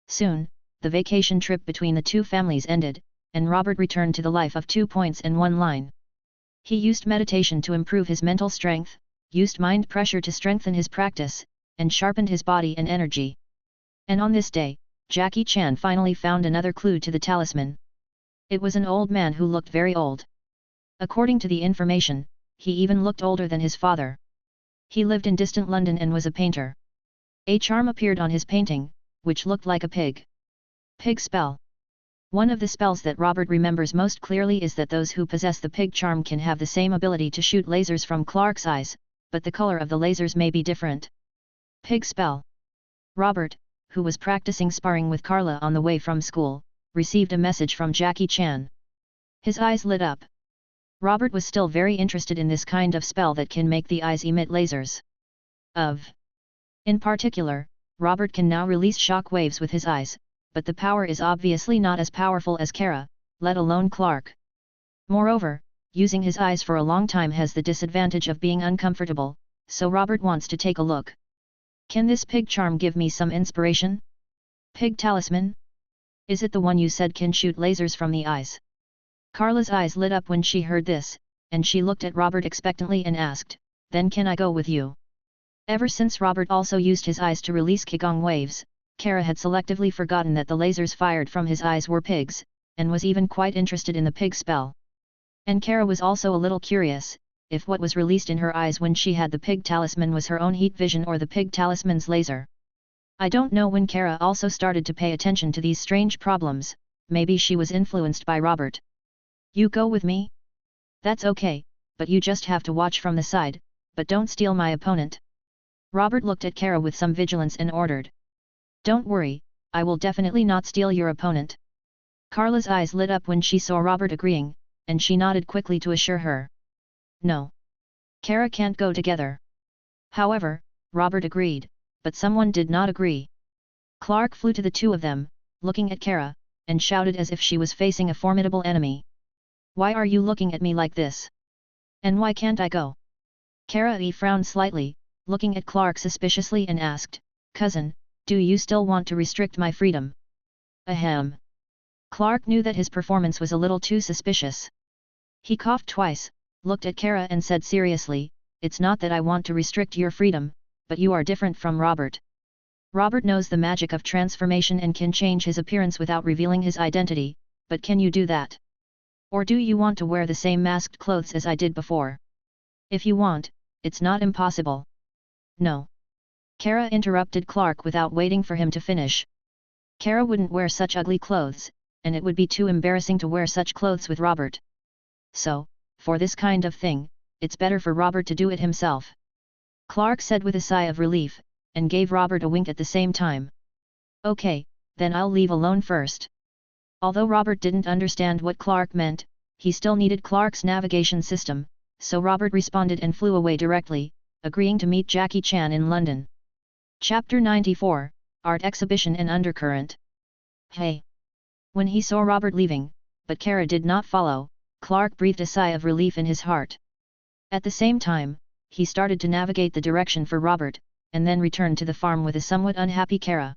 Soon, the vacation trip between the two families ended, and Robert returned to the life of 2 points and 1 line. He used meditation to improve his mental strength, used mind pressure to strengthen his practice, and sharpened his body and energy. And on this day, Jackie Chan finally found another clue to the talisman. It was an old man who looked very old. According to the information, he even looked older than his father. He lived in distant London and was a painter. A charm appeared on his painting, which looked like a pig. Pig spell. One of the spells that Robert remembers most clearly is that those who possess the pig charm can have the same ability to shoot lasers from Clark's eyes, but the color of the lasers may be different. Pig spell. Robert, who was practicing sparring with Carla on the way from school, received a message from Jackie Chan. His eyes lit up. Robert was still very interested in this kind of spell that can make the eyes emit lasers. In particular, Robert can now release shock waves with his eyes, but the power is obviously not as powerful as Kara, let alone Clark. Moreover, using his eyes for a long time has the disadvantage of being uncomfortable, so Robert wants to take a look. Can this pig charm give me some inspiration? Pig talisman? Is it the one you said can shoot lasers from the eyes? Carla's eyes lit up when she heard this, and she looked at Robert expectantly and asked, "Then can I go with you?" Ever since Robert also used his eyes to release Qigong waves, Kara had selectively forgotten that the lasers fired from his eyes were pigs, and was even quite interested in the pig spell. And Kara was also a little curious, if what was released in her eyes when she had the pig talisman was her own heat vision or the pig talisman's laser. I don't know when Kara also started to pay attention to these strange problems, maybe she was influenced by Robert. You go with me? That's okay, but you just have to watch from the side, but don't steal my opponent. Robert looked at Kara with some vigilance and ordered. Don't worry, I will definitely not steal your opponent. Carla's eyes lit up when she saw Robert agreeing, and she nodded quickly to assure her. No. Kara can't go together. However, Robert agreed, but someone did not agree. Clark flew to the two of them, looking at Kara, and shouted as if she was facing a formidable enemy. Why are you looking at me like this? And why can't I go? Kara frowned slightly, looking at Clark suspiciously and asked, "Cousin, do you still want to restrict my freedom?" Ahem. Clark knew that his performance was a little too suspicious. He coughed twice, looked at Kara and said seriously, "It's not that I want to restrict your freedom, but you are different from Robert. Robert knows the magic of transformation and can change his appearance without revealing his identity, but can you do that? Or do you want to wear the same masked clothes as I did before? If you want, it's not impossible." No. Kara interrupted Clark without waiting for him to finish. Kara wouldn't wear such ugly clothes, and it would be too embarrassing to wear such clothes with Robert. So, for this kind of thing, it's better for Robert to do it himself. Clark said with a sigh of relief, and gave Robert a wink at the same time. Okay, then I'll leave alone first. Although Robert didn't understand what Clark meant, he still needed Clark's navigation system, so Robert responded and flew away directly, agreeing to meet Jackie Chan in London. Chapter 94, Art Exhibition and Undercurrent. Hey! When he saw Robert leaving, but Kara did not follow, Clark breathed a sigh of relief in his heart. At the same time, he started to navigate the direction for Robert, and then returned to the farm with a somewhat unhappy Kara.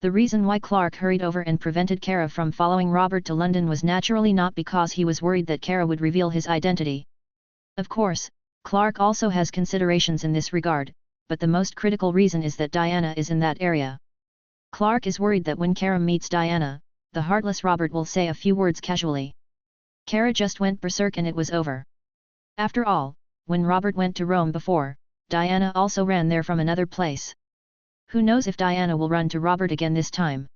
The reason why Clark hurried over and prevented Kara from following Robert to London was naturally not because he was worried that Kara would reveal his identity. Of course, Clark also has considerations in this regard, but the most critical reason is that Diana is in that area. Clark is worried that when Kara meets Diana, the heartless Robert will say a few words casually. Kara just went berserk and it was over. After all, when Robert went to Rome before, Diana also ran there from another place. Who knows if Diana will run to Robert again this time?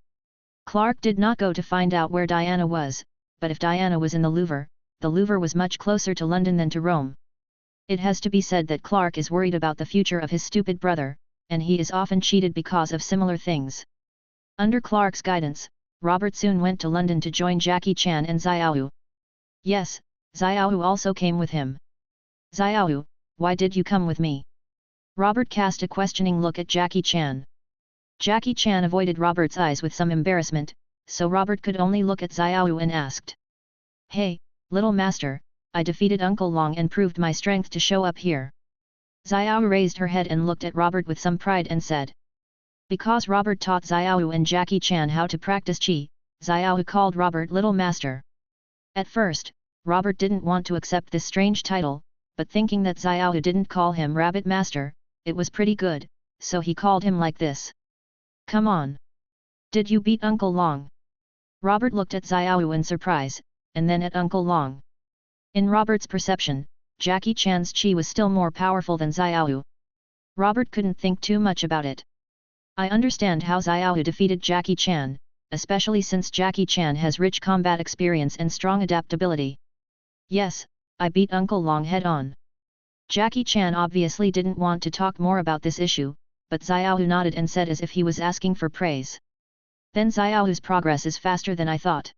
Clark did not go to find out where Diana was, but if Diana was in the Louvre was much closer to London than to Rome. It has to be said that Clark is worried about the future of his stupid brother, and he is often cheated because of similar things. Under Clark's guidance, Robert soon went to London to join Jackie Chan and Xiaoyu. Yes, Xiaoyu also came with him. Xiaoyu, why did you come with me? Robert cast a questioning look at Jackie Chan. Jackie Chan avoided Robert's eyes with some embarrassment, so Robert could only look at Xiaoyu and asked. Hey, little master, I defeated Uncle Long and proved my strength to show up here. Xiao raised her head and looked at Robert with some pride and said. Because Robert taught Xiao and Jackie Chan how to practice Qi, Xiao called Robert Little Master. At first, Robert didn't want to accept this strange title, but thinking that Xiao didn't call him Rabbit Master, it was pretty good, so he called him like this. Come on! Did you beat Uncle Long? Robert looked at Xiao in surprise, and then at Uncle Long. In Robert's perception, Jackie Chan's Qi was still more powerful than Xiao. Robert couldn't think too much about it. I understand how Xiao defeated Jackie Chan, especially since Jackie Chan has rich combat experience and strong adaptability. Yes, I beat Uncle Long head-on. Jackie Chan obviously didn't want to talk more about this issue, but Xiao nodded and said as if he was asking for praise. Then Xiao's progress is faster than I thought.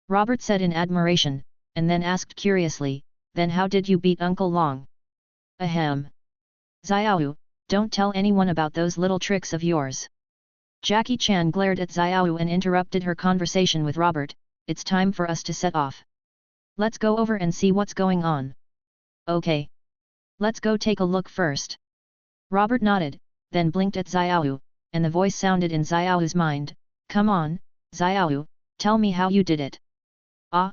Robert said in admiration, and then asked curiously, then how did you beat Uncle Long? Ahem. Xiao, don't tell anyone about those little tricks of yours. Jackie Chan glared at Xiao and interrupted her conversation with Robert. It's time for us to set off. Let's go over and see what's going on. Okay. Let's go take a look first. Robert nodded, then blinked at Xiao, and the voice sounded in Xiao's mind, come on, Xiao, tell me how you did it. Ah?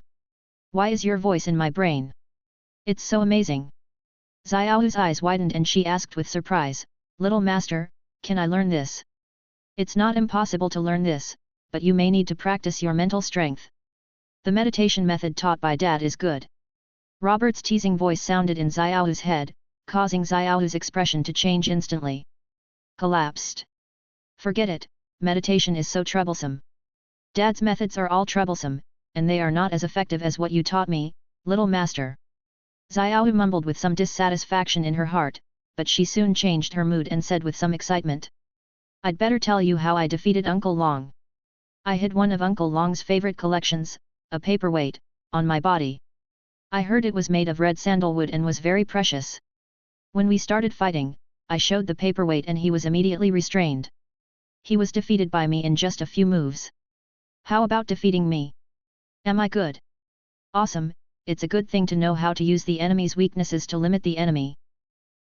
Why is your voice in my brain? It's so amazing. Xiao's eyes widened and she asked with surprise, Little Master, can I learn this? It's not impossible to learn this, but you may need to practice your mental strength. The meditation method taught by Dad is good. Robert's teasing voice sounded in Xiao's head, causing Xiao's expression to change instantly. Collapsed. Forget it, meditation is so troublesome. Dad's methods are all troublesome, and they are not as effective as what you taught me, Little Master. Xiao mumbled with some dissatisfaction in her heart, but she soon changed her mood and said with some excitement. I'd better tell you how I defeated Uncle Long. I hid one of Uncle Long's favorite collections, a paperweight, on my body. I heard it was made of red sandalwood and was very precious. When we started fighting, I showed the paperweight and he was immediately restrained. He was defeated by me in just a few moves. How about defeating me? Am I good? Awesome, it's a good thing to know how to use the enemy's weaknesses to limit the enemy.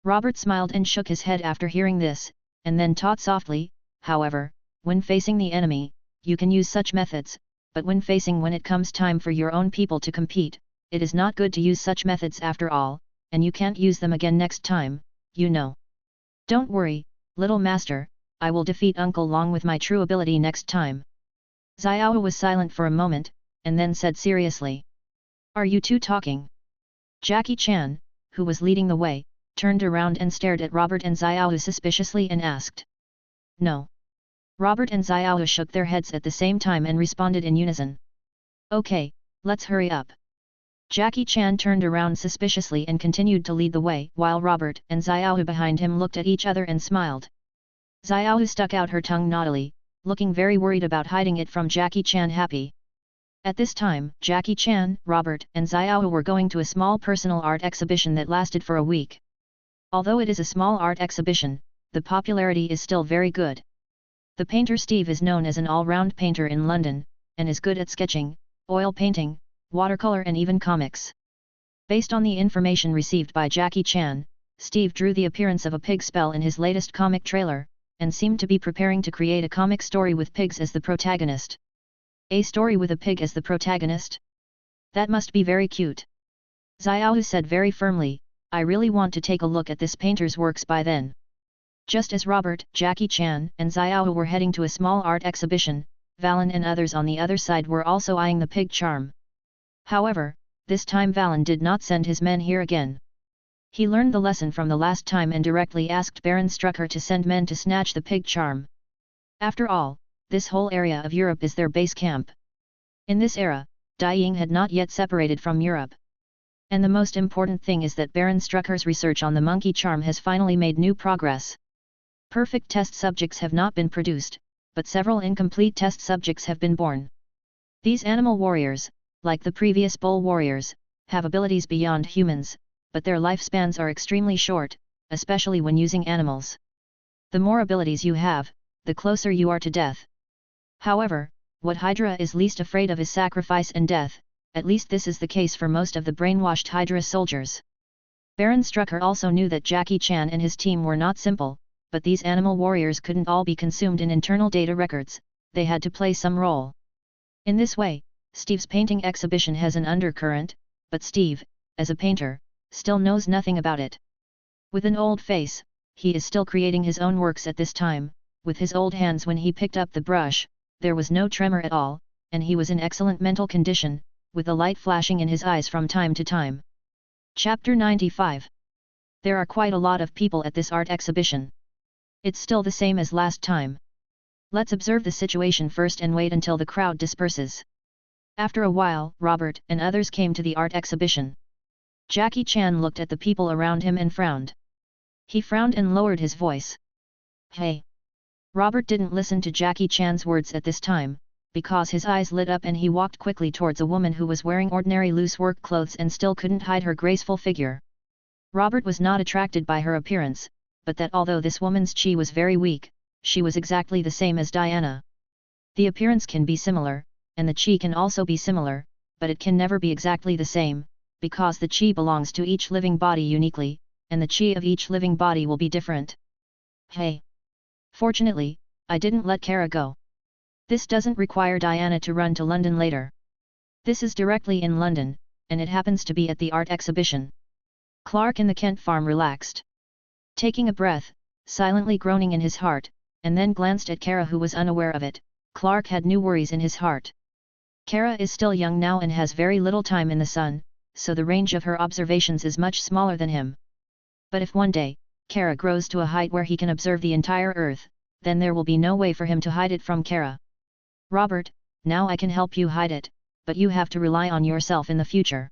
Robert smiled and shook his head after hearing this, and then taught softly, however, when facing the enemy, you can use such methods, but when it comes time for your own people to compete, it is not good to use such methods after all, and you can't use them again next time, you know. Don't worry, Little Master, I will defeat Uncle Long with my true ability next time. Xiao was silent for a moment, and then said seriously. Are you two talking? Jackie Chan, who was leading the way, turned around and stared at Robert and Xiao suspiciously and asked. No. Robert and Xiao shook their heads at the same time and responded in unison. Okay, let's hurry up. Jackie Chan turned around suspiciously and continued to lead the way, while Robert and Xiao behind him looked at each other and smiled. Xiao stuck out her tongue naughtily, looking very worried about hiding it from Jackie Chan happy. At this time, Jackie Chan, Robert and Xiao were going to a small personal art exhibition that lasted for a week. Although it is a small art exhibition, the popularity is still very good. The painter Steve is known as an all-round painter in London, and is good at sketching, oil painting, watercolor and even comics. Based on the information received by Jackie Chan, Steve drew the appearance of a pig spell in his latest comic trailer, and seemed to be preparing to create a comic story with pigs as the protagonist. A story with a pig as the protagonist? That must be very cute. Xiao said very firmly, I really want to take a look at this painter's works by then. Just as Robert, Jackie Chan and Xiao were heading to a small art exhibition, Valen and others on the other side were also eyeing the pig charm. However, this time Valen did not send his men here again. He learned the lesson from the last time and directly asked Baron Strucker to send men to snatch the pig charm. After all, this whole area of Europe is their base camp. In this era, Daying had not yet separated from Europe. And the most important thing is that Baron Strucker's research on the monkey charm has finally made new progress. Perfect test subjects have not been produced, but several incomplete test subjects have been born. These animal warriors, like the previous bull warriors, have abilities beyond humans, but their lifespans are extremely short, especially when using animals. The more abilities you have, the closer you are to death. However, what Hydra is least afraid of is sacrifice and death, at least this is the case for most of the brainwashed Hydra soldiers. Baron Strucker also knew that Jackie Chan and his team were not simple, but these animal warriors couldn't all be consumed in internal data records, they had to play some role. In this way, Steve's painting exhibition has an undercurrent, but Steve, as a painter, still knows nothing about it. With an old face, he is still creating his own works at this time. With his old hands when he picked up the brush, there was no tremor at all, and he was in excellent mental condition, with the light flashing in his eyes from time to time. Chapter 95. There are quite a lot of people at this art exhibition. It's still the same as last time. Let's observe the situation first and wait until the crowd disperses. After a while, Robert and others came to the art exhibition. Jackie Chan looked at the people around him and frowned. He frowned and lowered his voice. Hey! Robert didn't listen to Jackie Chan's words at this time, because his eyes lit up and he walked quickly towards a woman who was wearing ordinary loose work clothes and still couldn't hide her graceful figure. Robert was not attracted by her appearance, but that although this woman's chi was very weak, she was exactly the same as Diana. The appearance can be similar, and the chi can also be similar, but it can never be exactly the same, because the chi belongs to each living body uniquely, and the chi of each living body will be different. Hey! Fortunately, I didn't let Kara go. This doesn't require Diana to run to London later. This is directly in London, and it happens to be at the art exhibition. Clark in the Kent farm relaxed. Taking a breath, silently groaning in his heart, and then glanced at Kara who was unaware of it, Clark had new worries in his heart. Kara is still young now and has very little time in the sun, so the range of her observations is much smaller than him. But if one day, Kara grows to a height where he can observe the entire Earth, then there will be no way for him to hide it from Kara. Robert, now I can help you hide it, but you have to rely on yourself in the future.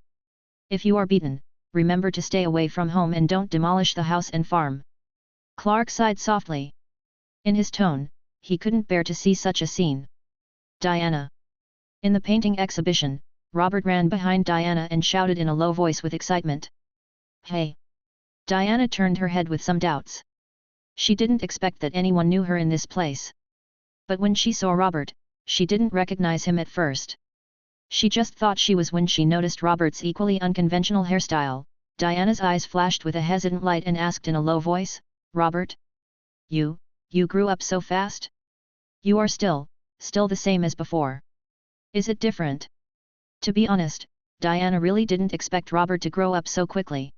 If you are beaten, remember to stay away from home and don't demolish the house and farm. Clark sighed softly. In his tone, he couldn't bear to see such a scene. Diana. In the painting exhibition, Robert ran behind Diana and shouted in a low voice with excitement. Hey! Diana turned her head with some doubts. She didn't expect that anyone knew her in this place. But when she saw Robert, she didn't recognize him at first. She just thought she was when she noticed Robert's equally unconventional hairstyle. Diana's eyes flashed with a hesitant light and asked in a low voice, Robert? You grew up so fast? You are still the same as before. Is it different? To be honest, Diana really didn't expect Robert to grow up so quickly.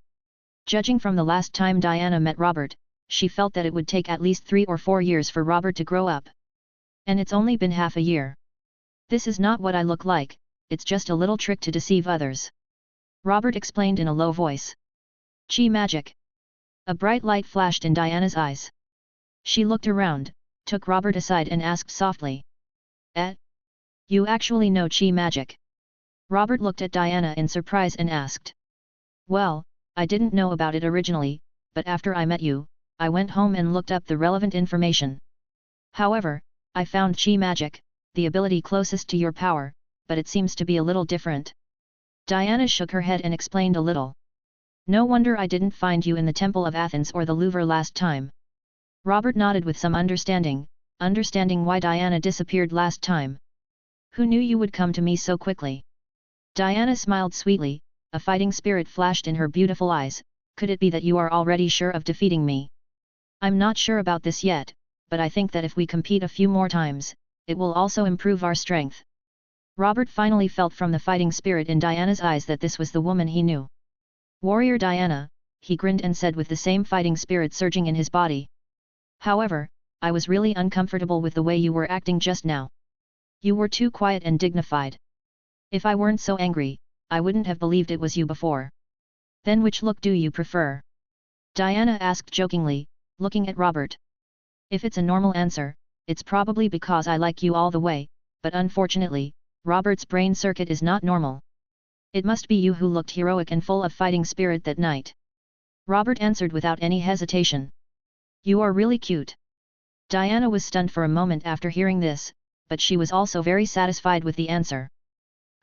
Judging from the last time Diana met Robert, she felt that it would take at least 3 or 4 years for Robert to grow up. And it's only been half a year. This is not what I look like, it's just a little trick to deceive others. Robert explained in a low voice. Chi magic. A bright light flashed in Diana's eyes. She looked around, took Robert aside and asked softly. You actually know chi magic? Robert looked at Diana in surprise and asked. Well, I didn't know about it originally, but after I met you, I went home and looked up the relevant information. However, I found chi magic, the ability closest to your power, but it seems to be a little different. Diana shook her head and explained a little. No wonder I didn't find you in the Temple of Athens or the Louvre last time. Robert nodded with some understanding why Diana disappeared last time. Who knew you would come to me so quickly? Diana smiled sweetly, a fighting spirit flashed in her beautiful eyes. Could it be that you are already sure of defeating me? I'm not sure about this yet, but I think that if we compete a few more times, it will also improve our strength. Robert finally felt from the fighting spirit in Diana's eyes that this was the woman he knew. Warrior Diana, he grinned and said with the same fighting spirit surging in his body. However, I was really uncomfortable with the way you were acting just now. You were too quiet and dignified. If I weren't so angry, I wouldn't have believed it was you before. Then which look do you prefer? Diana asked jokingly, looking at Robert. If it's a normal answer, it's probably because I like you all the way, but unfortunately, Robert's brain circuit is not normal. It must be you who looked heroic and full of fighting spirit that night. Robert answered without any hesitation. You are really cute. Diana was stunned for a moment after hearing this, but she was also very satisfied with the answer.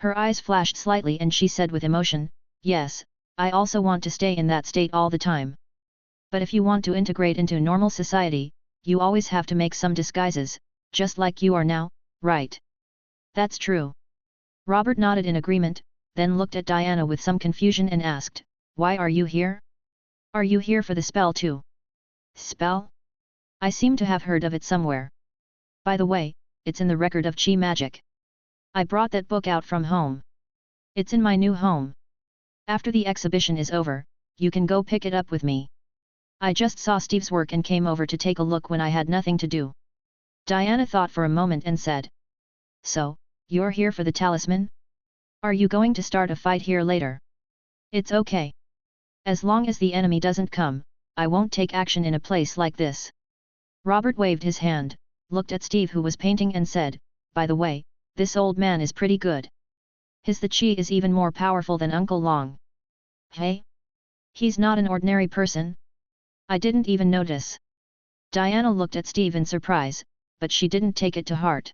Her eyes flashed slightly and she said with emotion, yes, I also want to stay in that state all the time. But if you want to integrate into normal society, you always have to make some disguises, just like you are now, right? That's true. Robert nodded in agreement, then looked at Diana with some confusion and asked, "Why are you here? Are you here for the spell too?" "Spell? I seem to have heard of it somewhere. By the way, it's in the record of Chi magic. I brought that book out from home. It's in my new home. After the exhibition is over, you can go pick it up with me. I just saw Steve's work and came over to take a look when I had nothing to do." Diana thought for a moment and said, "So, you're here for the talisman? Are you going to start a fight here later?" "It's okay. As long as the enemy doesn't come, I won't take action in a place like this." Robert waved his hand, looked at Steve who was painting and said, "By the way, this old man is pretty good. The chi is even more powerful than Uncle Long." "Hey? He's not an ordinary person? I didn't even notice." Diana looked at Steve in surprise, but she didn't take it to heart.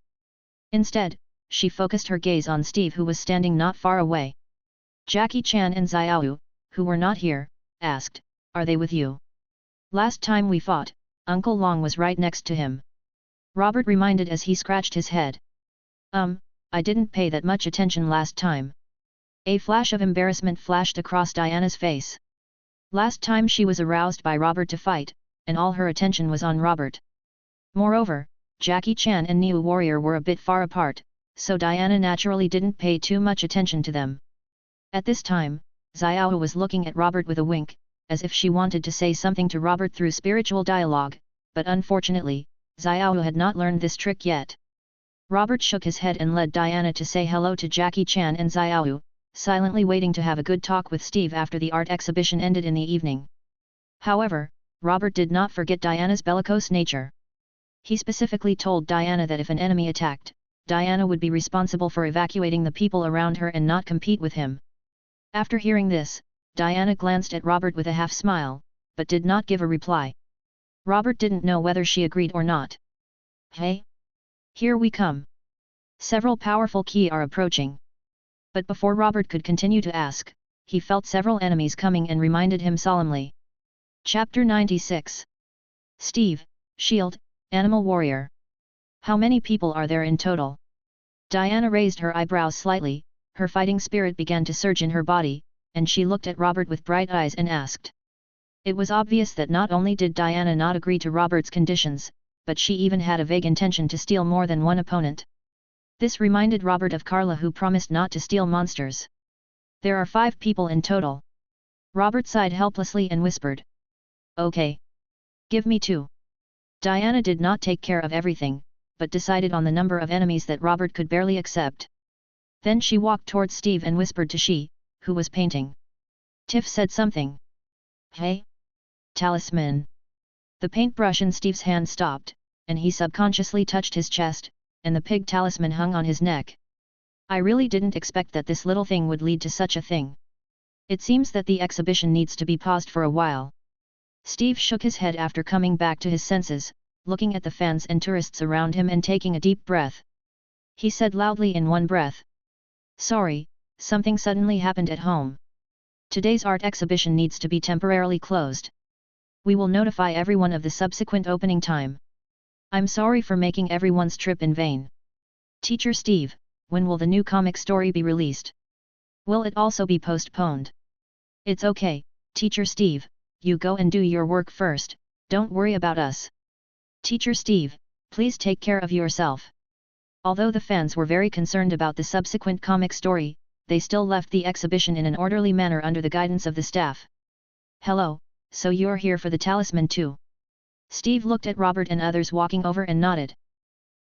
Instead, she focused her gaze on Steve who was standing not far away. Jackie Chan and Xiao, who were not here, asked, "Are they with you? Last time we fought, Uncle Long was right next to him." Robert reminded as he scratched his head. I didn't pay that much attention last time." A flash of embarrassment flashed across Diana's face. Last time she was aroused by Robert to fight, and all her attention was on Robert. Moreover, Jackie Chan and New Warrior were a bit far apart, so Diana naturally didn't pay too much attention to them. At this time, Xiao was looking at Robert with a wink, as if she wanted to say something to Robert through spiritual dialogue, but unfortunately, Xiao had not learned this trick yet. Robert shook his head and led Diana to say hello to Jackie Chan and Xiao, silently waiting to have a good talk with Steve after the art exhibition ended in the evening. However, Robert did not forget Diana's bellicose nature. He specifically told Diana that if an enemy attacked, Diana would be responsible for evacuating the people around her and not compete with him. After hearing this, Diana glanced at Robert with a half smile, but did not give a reply. Robert didn't know whether she agreed or not. "Hey? Here we come. Several powerful Ki are approaching." But before Robert could continue to ask, he felt several enemies coming and reminded him solemnly. Chapter 96. Steve, Shield, Animal Warrior. How many people are there in total? Diana raised her eyebrows slightly, her fighting spirit began to surge in her body, and she looked at Robert with bright eyes and asked. It was obvious that not only did Diana not agree to Robert's conditions, but she even had a vague intention to steal more than one opponent. This reminded Robert of Carla, who promised not to steal monsters. "There are 5 people in total." Robert sighed helplessly and whispered. "Okay. Give me 2. Diana did not take care of everything, but decided on the number of enemies that Robert could barely accept. Then she walked towards Steve and whispered to she, who was painting. Tiff said something. "Hey? Talisman." The paintbrush in Steve's hand stopped, and he subconsciously touched his chest, and the pig talisman hung on his neck. "I really didn't expect that this little thing would lead to such a thing. It seems that the exhibition needs to be paused for a while." Steve shook his head after coming back to his senses, looking at the fans and tourists around him and taking a deep breath. He said loudly in one breath. "Sorry, something suddenly happened at home. Today's art exhibition needs to be temporarily closed. We will notify everyone of the subsequent opening time. I'm sorry for making everyone's trip in vain. Teacher Steve, when will the new comic story be released? Will it also be postponed?" "It's okay, Teacher Steve, you go and do your work first, don't worry about us. Teacher Steve, please take care of yourself." Although the fans were very concerned about the subsequent comic story, they still left the exhibition in an orderly manner under the guidance of the staff. "Hello, so you're here for the talisman too?" Steve looked at Robert and others walking over and nodded.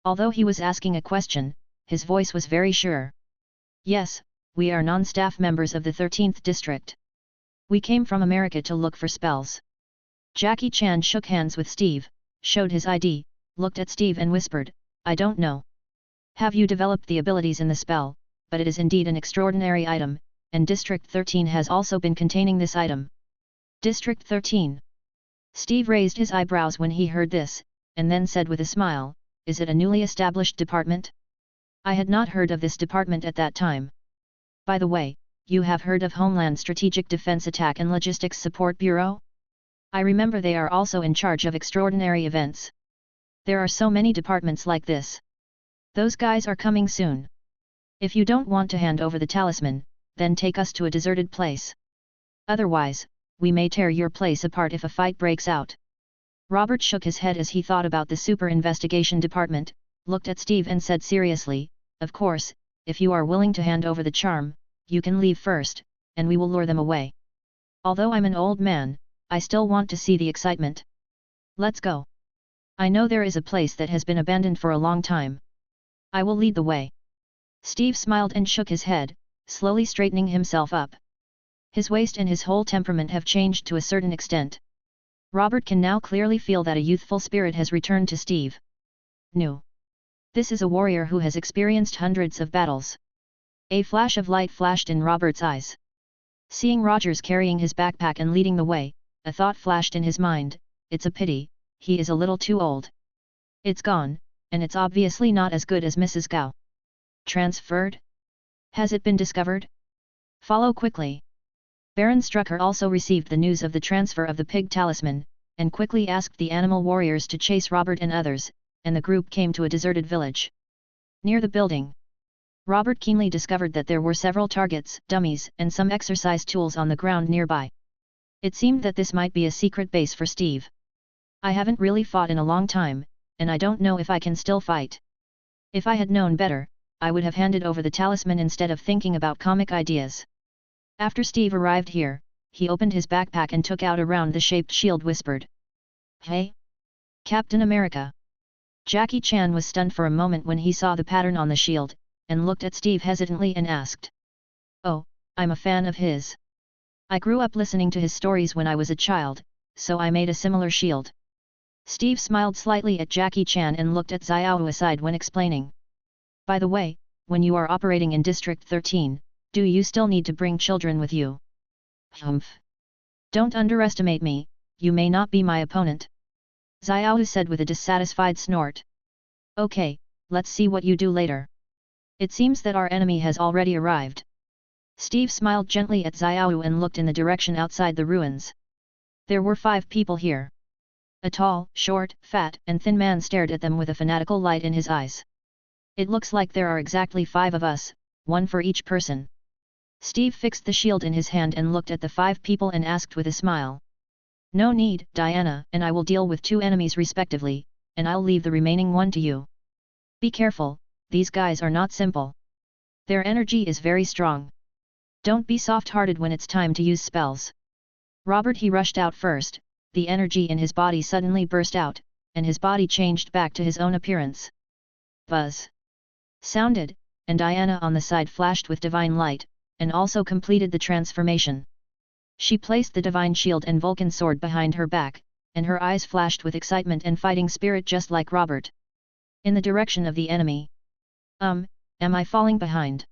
Although he was asking a question, his voice was very sure. "Yes, we are non-staff members of the 13th District. We came from America to look for spells." Jackie Chan shook hands with Steve, showed his ID, looked at Steve and whispered, "I don't know. Have you developed the abilities in the spell, but it is indeed an extraordinary item, and District 13 has also been containing this item." District 13. Steve raised his eyebrows when he heard this, and then said with a smile, "Is it a newly established department? I had not heard of this department at that time. By the way, you have heard of Homeland Strategic Defense Attack and Logistics Support Bureau? I remember they are also in charge of extraordinary events. There are so many departments like this. Those guys are coming soon. If you don't want to hand over the talisman, then take us to a deserted place. Otherwise, we may tear your place apart if a fight breaks out. Robert shook his head as he thought about the super investigation department, looked at Steve and said seriously, "Of course, if you are willing to hand over the charm, you can leave first, and we will lure them away. Although I'm an old man, I still want to see the excitement. Let's go. I know there is a place that has been abandoned for a long time. I will lead the way." Steve smiled and shook his head, slowly straightening himself up. His waist and his whole temperament have changed to a certain extent. Robert can now clearly feel that a youthful spirit has returned to Steve. New. This is a warrior who has experienced hundreds of battles. A flash of light flashed in Robert's eyes. Seeing Rogers carrying his backpack and leading the way, a thought flashed in his mind, it's a pity, he is a little too old. It's gone, and it's obviously not as good as Mrs. Gao. Transferred? Has it been discovered? Follow quickly. Baron Strucker also received the news of the transfer of the pig talisman, and quickly asked the animal warriors to chase Robert and others, and the group came to a deserted village. Near the building, Robert keenly discovered that there were several targets, dummies, and some exercise tools on the ground nearby. It seemed that this might be a secret base for Steve. I haven't really fought in a long time, and I don't know if I can still fight. If I had known better, I would have handed over the talisman instead of thinking about comic ideas. After Steve arrived here, he opened his backpack and took out a round-the-shaped shield, whispered, "Hey? Captain America." Jackie Chan was stunned for a moment when he saw the pattern on the shield, and looked at Steve hesitantly and asked, "Oh, I'm a fan of his. I grew up listening to his stories when I was a child, so I made a similar shield." Steve smiled slightly at Jackie Chan and looked at Xiao aside when explaining. "By the way, when you are operating in District 13, do you still need to bring children with you?" "Humph. Don't underestimate me, you may not be my opponent," Xiao said with a dissatisfied snort. "Okay, let's see what you do later. It seems that our enemy has already arrived." Steve smiled gently at Xiao and looked in the direction outside the ruins. There were 5 people here. A tall, short, fat, and thin man stared at them with a fanatical light in his eyes. "It looks like there are exactly 5 of us, 1 for each person." Steve fixed the shield in his hand and looked at the 5 people and asked with a smile. "No need, Diana and I will deal with 2 enemies respectively, and I'll leave the remaining 1 to you. Be careful, these guys are not simple. Their energy is very strong. Don't be soft-hearted when it's time to use spells." Robert he rushed out first, the energy in his body suddenly burst out, and his body changed back to his own appearance. Buzz sounded, and Diana on the side flashed with divine light, and also completed the transformation. She placed the divine shield and Vulcan sword behind her back, and her eyes flashed with excitement and fighting spirit just like Robert. In the direction of the enemy. Am I falling behind?"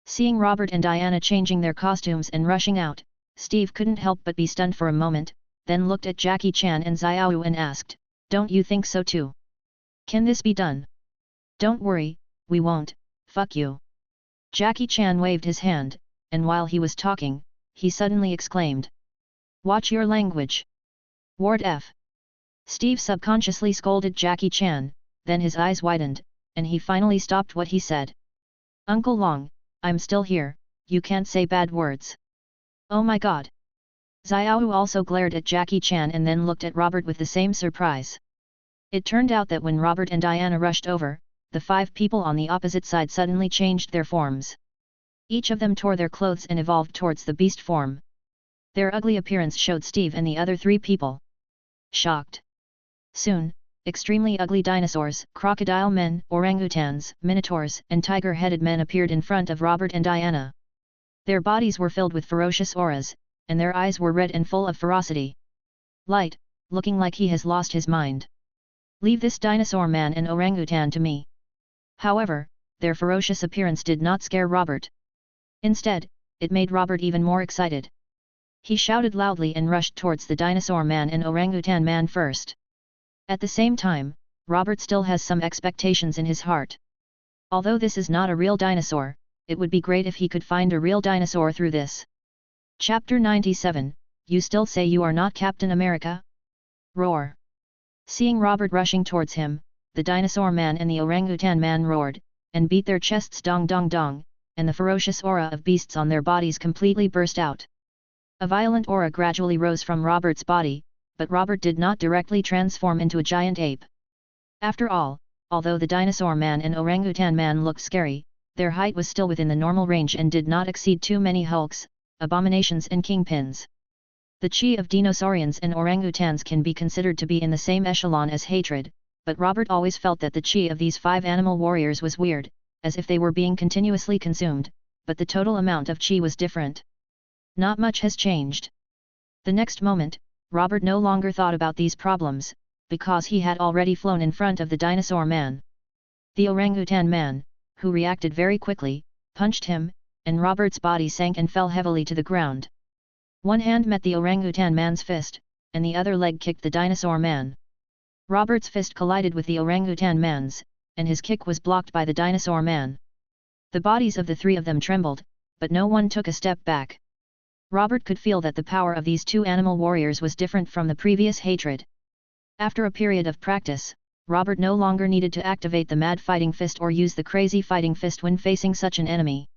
Seeing Robert and Diana changing their costumes and rushing out, Steve couldn't help but be stunned for a moment, then looked at Jackie Chan and Xiao and asked, "Don't you think so too? Can this be done?" "Don't worry, we won't, fuck you." Jackie Chan waved his hand, and while he was talking, he suddenly exclaimed, "Watch your language. Ward F." Steve subconsciously scolded Jackie Chan, then his eyes widened, and he finally stopped what he said. "Uncle Long, I'm still here, you can't say bad words." "Oh my god." Xiao also glared at Jackie Chan and then looked at Robert with the same surprise. It turned out that when Robert and Diana rushed over, the 5 people on the opposite side suddenly changed their forms. Each of them tore their clothes and evolved towards the beast form. Their ugly appearance showed Steve and the other 3 people shocked. Soon, extremely ugly dinosaurs, crocodile men, orangutans, minotaurs, and tiger-headed men appeared in front of Robert and Diana. Their bodies were filled with ferocious auras, and their eyes were red and full of ferocity. Light, looking like he has lost his mind. "Leave this dinosaur man and orangutan to me." However, their ferocious appearance did not scare Robert. Instead, it made Robert even more excited. He shouted loudly and rushed towards the dinosaur man and orangutan man first. At the same time, Robert still has some expectations in his heart. Although this is not a real dinosaur, it would be great if he could find a real dinosaur through this. Chapter 97, You Still Say You Are Not Captain America? Roar. Seeing Robert rushing towards him, the dinosaur man and the orangutan man roared, and beat their chests dong dong dong, and the ferocious aura of beasts on their bodies completely burst out. A violent aura gradually rose from Robert's body, but Robert did not directly transform into a giant ape. After all, although the dinosaur man and orangutan man looked scary, their height was still within the normal range and did not exceed too many hulks, abominations and kingpins. The chi of dinosaurians and orangutans can be considered to be in the same echelon as hatred, but Robert always felt that the chi of these 5 animal warriors was weird, as if they were being continuously consumed, but the total amount of chi was different. Not much has changed. The next moment, Robert no longer thought about these problems, because he had already flown in front of the dinosaur man. The orangutan man, who reacted very quickly, punched him, and Robert's body sank and fell heavily to the ground. One hand met the orangutan man's fist, and the other leg kicked the dinosaur man. Robert's fist collided with the orangutan man's, and his kick was blocked by the dinosaur man. The bodies of the 3 of them trembled, but no one took a step back. Robert could feel that the power of these 2 animal warriors was different from the previous hatred. After a period of practice, Robert no longer needed to activate the mad fighting fist or use the crazy fighting fist when facing such an enemy.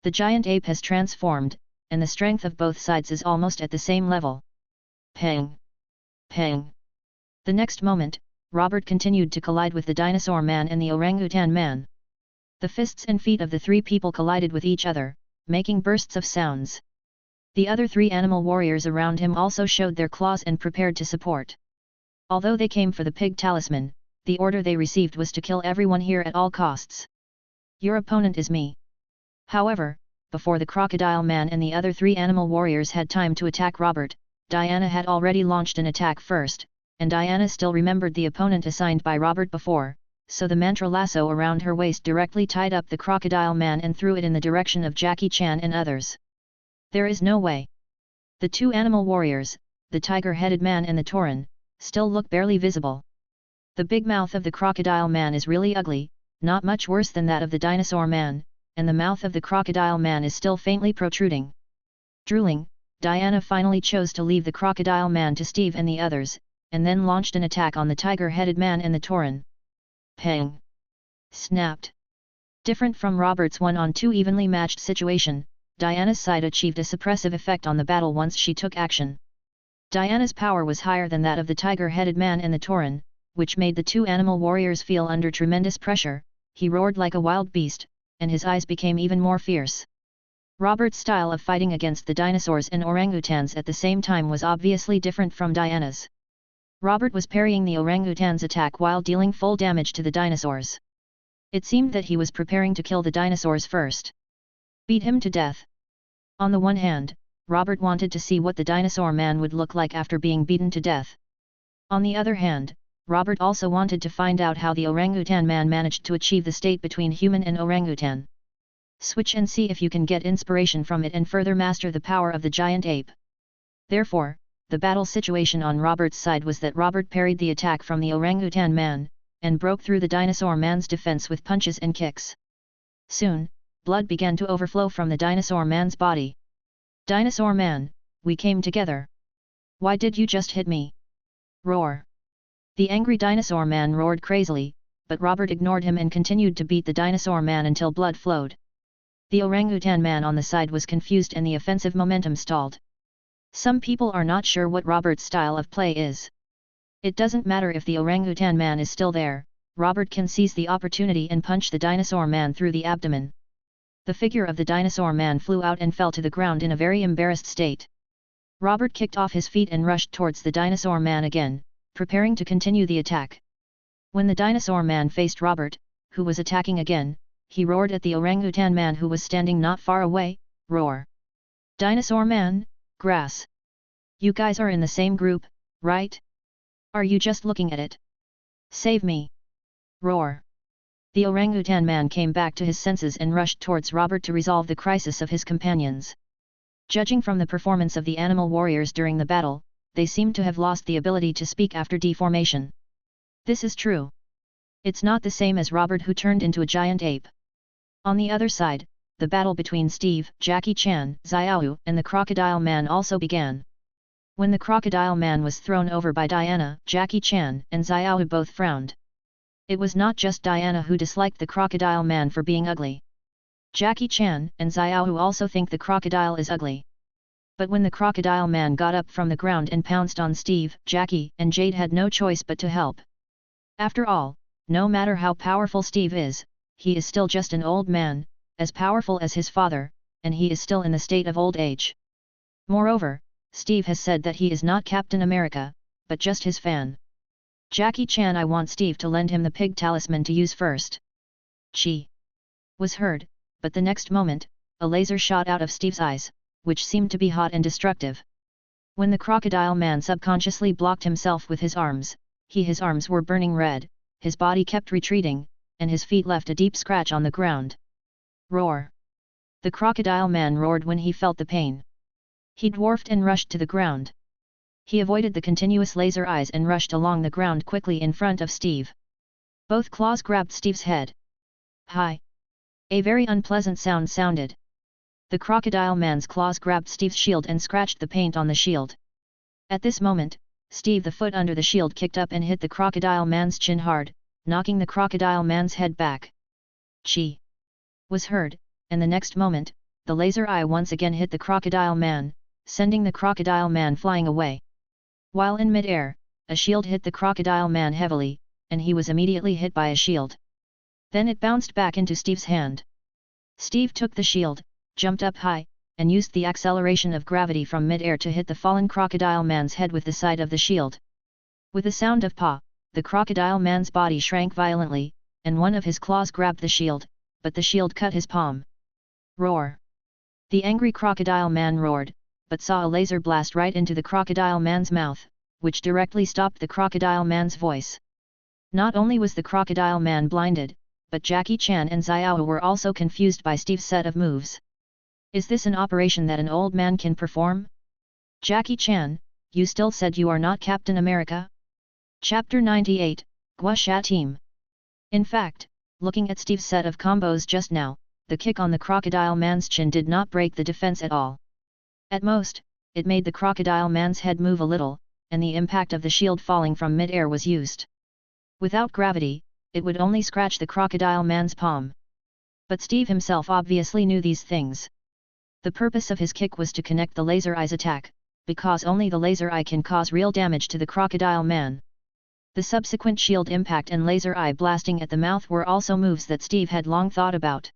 The giant ape has transformed, and the strength of both sides is almost at the same level. Pang! Pang! The next moment, Robert continued to collide with the dinosaur man and the orangutan man. The fists and feet of the 3 people collided with each other, making bursts of sounds. The other 3 animal warriors around him also showed their claws and prepared to support. Although they came for the pig talisman, the order they received was to kill everyone here at all costs. Your opponent is me. However, before the crocodile man and the other 3 animal warriors had time to attack Robert, Diana had already launched an attack first, and Diana still remembered the opponent assigned by Robert before, so the mantra lasso around her waist directly tied up the crocodile man and threw it in the direction of Jackie Chan and others. There is no way. The 2 animal warriors, the tiger-headed man and the tauren, still look barely visible. The big mouth of the crocodile man is really ugly, not much worse than that of the dinosaur man, and the mouth of the crocodile man is still faintly protruding. Drooling, Diana finally chose to leave the crocodile man to Steve and the others, and then launched an attack on the tiger-headed man and the tauren. Pang! Snapped. Different from Robert's 1-on-2 evenly matched situation, Diana's side achieved a suppressive effect on the battle once she took action. Diana's power was higher than that of the tiger-headed man and the tauren, which made the 2 animal warriors feel under tremendous pressure. He roared like a wild beast, and his eyes became even more fierce. Robert's style of fighting against the dinosaurs and orangutans at the same time was obviously different from Diana's. Robert was parrying the orangutan's attack while dealing full damage to the dinosaurs. It seemed that he was preparing to kill the dinosaurs first. Beat him to death. On the one hand, Robert wanted to see what the dinosaur man would look like after being beaten to death. On the other hand, Robert also wanted to find out how the orangutan man managed to achieve the state between human and orangutan. Switch and see if you can get inspiration from it and further master the power of the giant ape. Therefore, the battle situation on Robert's side was that Robert parried the attack from the orangutan man, and broke through the dinosaur man's defense with punches and kicks. Soon, blood began to overflow from the dinosaur man's body. Dinosaur man, we came together. Why did you just hit me? Roar. The angry dinosaur man roared crazily, but Robert ignored him and continued to beat the dinosaur man until blood flowed. The orangutan man on the side was confused and the offensive momentum stalled. Some people are not sure what Robert's style of play is. It doesn't matter if the orangutan man is still there, Robert can seize the opportunity and punch the dinosaur man through the abdomen. The figure of the dinosaur man flew out and fell to the ground in a very embarrassed state. Robert kicked off his feet and rushed towards the dinosaur man again, preparing to continue the attack. When the dinosaur man faced Robert, who was attacking again, he roared at the orangutan man who was standing not far away. Roar. Dinosaur man, grass. You guys are in the same group, right? Are you just looking at it? Save me. Roar. The orangutan man came back to his senses and rushed towards Robert to resolve the crisis of his companions. Judging from the performance of the animal warriors during the battle, they seemed to have lost the ability to speak after deformation. This is true. It's not the same as Robert, who turned into a giant ape. On the other side, the battle between Steve, Jackie Chan, Xiao, and the crocodile man also began. When the crocodile man was thrown over by Diana, Jackie Chan and Xiao both frowned. It was not just Diana who disliked the crocodile man for being ugly. Jackie Chan and Xiaohu also think the crocodile is ugly. But when the crocodile man got up from the ground and pounced on Steve, Jackie and Jade had no choice but to help. After all, no matter how powerful Steve is, he is still just an old man, as powerful as his father, and he is still in the state of old age. Moreover, Steve has said that he is not Captain America, but just his fan. Jackie Chan, I want Steve to lend him the pig talisman to use first. Chi was heard, but the next moment, a laser shot out of Steve's eyes, which seemed to be hot and destructive. When the crocodile man subconsciously blocked himself with his arms, his arms were burning red, his body kept retreating, and his feet left a deep scratch on the ground. Roar! The crocodile man roared when he felt the pain. He dwarfed and rushed to the ground. He avoided the continuous laser eyes and rushed along the ground quickly in front of Steve. Both claws grabbed Steve's head. Hi! A very unpleasant sound sounded. The crocodile man's claws grabbed Steve's shield and scratched the paint on the shield. At this moment, Steve, the foot under the shield, kicked up and hit the crocodile man's chin hard, knocking the crocodile man's head back. Chi was heard, and the next moment, the laser eye once again hit the crocodile man, sending the crocodile man flying away. While in mid-air, a shield hit the crocodile man heavily, and he was immediately hit by a shield. Then it bounced back into Steve's hand. Steve took the shield, jumped up high, and used the acceleration of gravity from mid-air to hit the fallen crocodile man's head with the side of the shield. With a sound of "pa," the crocodile man's body shrank violently, and one of his claws grabbed the shield, but the shield cut his palm. Roar! The angry crocodile man roared, but saw a laser blast right into the crocodile man's mouth, which directly stopped the crocodile man's voice. Not only was the crocodile man blinded, but Jackie Chan and Xiao were also confused by Steve's set of moves. Is this an operation that an old man can perform? Jackie Chan, you still said you are not Captain America? Chapter 98, Gua Sha Team. In fact, looking at Steve's set of combos just now, the kick on the crocodile man's chin did not break the defense at all. At most, it made the crocodile man's head move a little, and the impact of the shield falling from mid-air was used. Without gravity, it would only scratch the crocodile man's palm. But Steve himself obviously knew these things. The purpose of his kick was to connect the laser eye's attack, because only the laser eye can cause real damage to the crocodile man. The subsequent shield impact and laser eye blasting at the mouth were also moves that Steve had long thought about.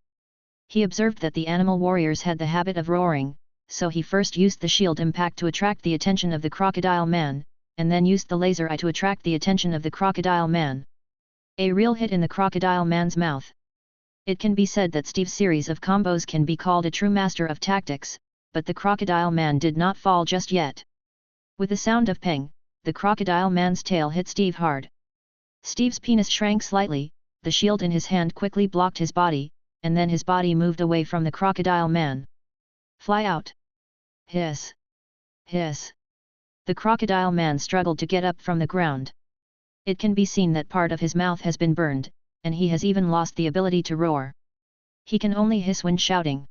He observed that the animal warriors had the habit of roaring, so he first used the shield impact to attract the attention of the crocodile man, and then used the laser eye to attract the attention of the crocodile man. A real hit in the crocodile man's mouth. It can be said that Steve's series of combos can be called a true master of tactics, but the crocodile man did not fall just yet. With the sound of peng, the crocodile man's tail hit Steve hard. Steve's penis shrank slightly, the shield in his hand quickly blocked his body, and then his body moved away from the crocodile man. Fly out! Hiss! Hiss! The crocodile man struggled to get up from the ground. It can be seen that part of his mouth has been burned, and he has even lost the ability to roar. He can only hiss when shouting.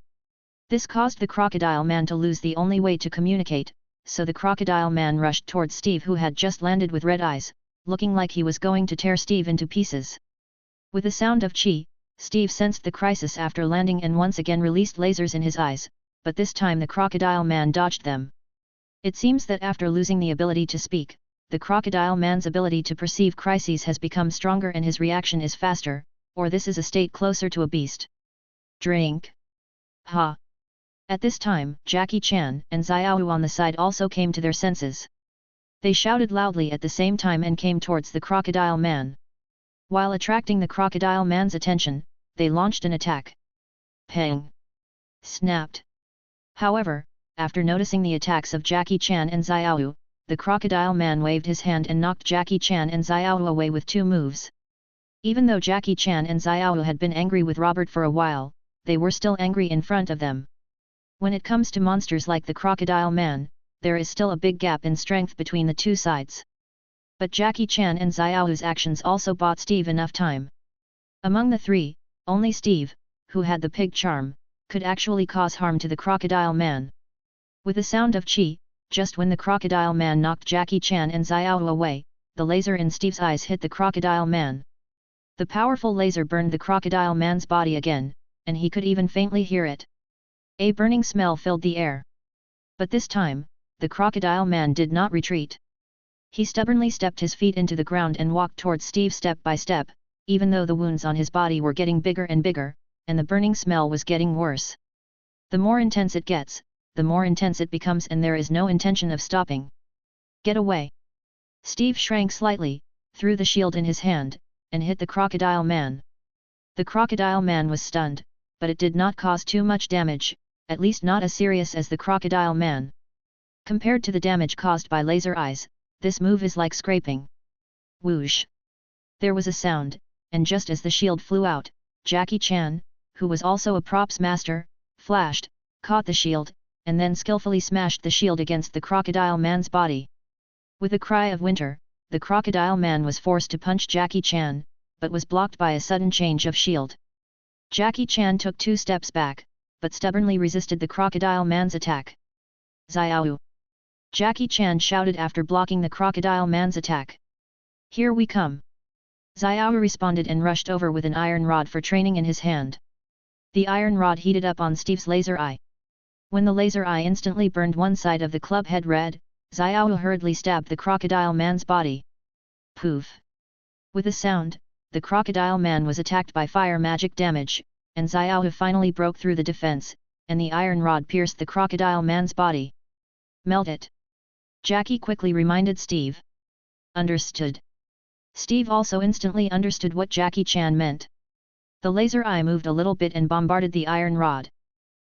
This caused the crocodile man to lose the only way to communicate, so the crocodile man rushed towards Steve, who had just landed with red eyes, looking like he was going to tear Steve into pieces. With the sound of chi, Steve sensed the crisis after landing and once again released lasers in his eyes, but this time the crocodile man dodged them. It seems that after losing the ability to speak, the crocodile man's ability to perceive crises has become stronger and his reaction is faster, or this is a state closer to a beast. Drink! Ha! At this time, Jackie Chan and Xiaoyu on the side also came to their senses. They shouted loudly at the same time and came towards the crocodile man. While attracting the crocodile man's attention, they launched an attack. Peng! Snapped! However, after noticing the attacks of Jackie Chan and Xiaoyu, the crocodile man waved his hand and knocked Jackie Chan and Xiaoyu away with two moves. Even though Jackie Chan and Xiaoyu had been angry with Robert for a while, they were still angry in front of them. When it comes to monsters like the crocodile man, there is still a big gap in strength between the two sides. But Jackie Chan and Xiaoyu's actions also bought Steve enough time. Among the three, only Steve, who had the pig charm, could actually cause harm to the crocodile man. With the sound of chi, just when the crocodile man knocked Jackie Chan and Xiaoyu away, the laser in Steve's eyes hit the crocodile man. The powerful laser burned the crocodile man's body again, and he could even faintly hear it. A burning smell filled the air. But this time, the crocodile man did not retreat. He stubbornly stepped his feet into the ground and walked towards Steve step by step, even though the wounds on his body were getting bigger and bigger, and the burning smell was getting worse. The more intense it gets, the more intense it becomes, and there is no intention of stopping. Get away! Steve shrank slightly, threw the shield in his hand, and hit the crocodile man. The crocodile man was stunned, but it did not cause too much damage, at least not as serious as the crocodile man. Compared to the damage caused by laser eyes, this move is like scraping. Whoosh! There was a sound, and just as the shield flew out, Jackie Chan, who was also a props master, flashed, caught the shield, and then skillfully smashed the shield against the crocodile man's body. With a cry of winter, the crocodile man was forced to punch Jackie Chan, but was blocked by a sudden change of shield. Jackie Chan took 2 steps back, but stubbornly resisted the crocodile man's attack. Xiao! Jackie Chan shouted after blocking the crocodile man's attack. Here we come! Xiao responded and rushed over with an iron rod for training in his hand. The iron rod heated up on Steve's laser eye. When the laser eye instantly burned one side of the club head red, Xiao hurriedly stabbed the crocodile man's body. Poof! With a sound, the crocodile man was attacked by fire magic damage, and Xiao finally broke through the defense, and the iron rod pierced the crocodile man's body. Melt it! Jackie quickly reminded Steve. Understood. Steve also instantly understood what Jackie Chan meant. The laser eye moved a little bit and bombarded the iron rod.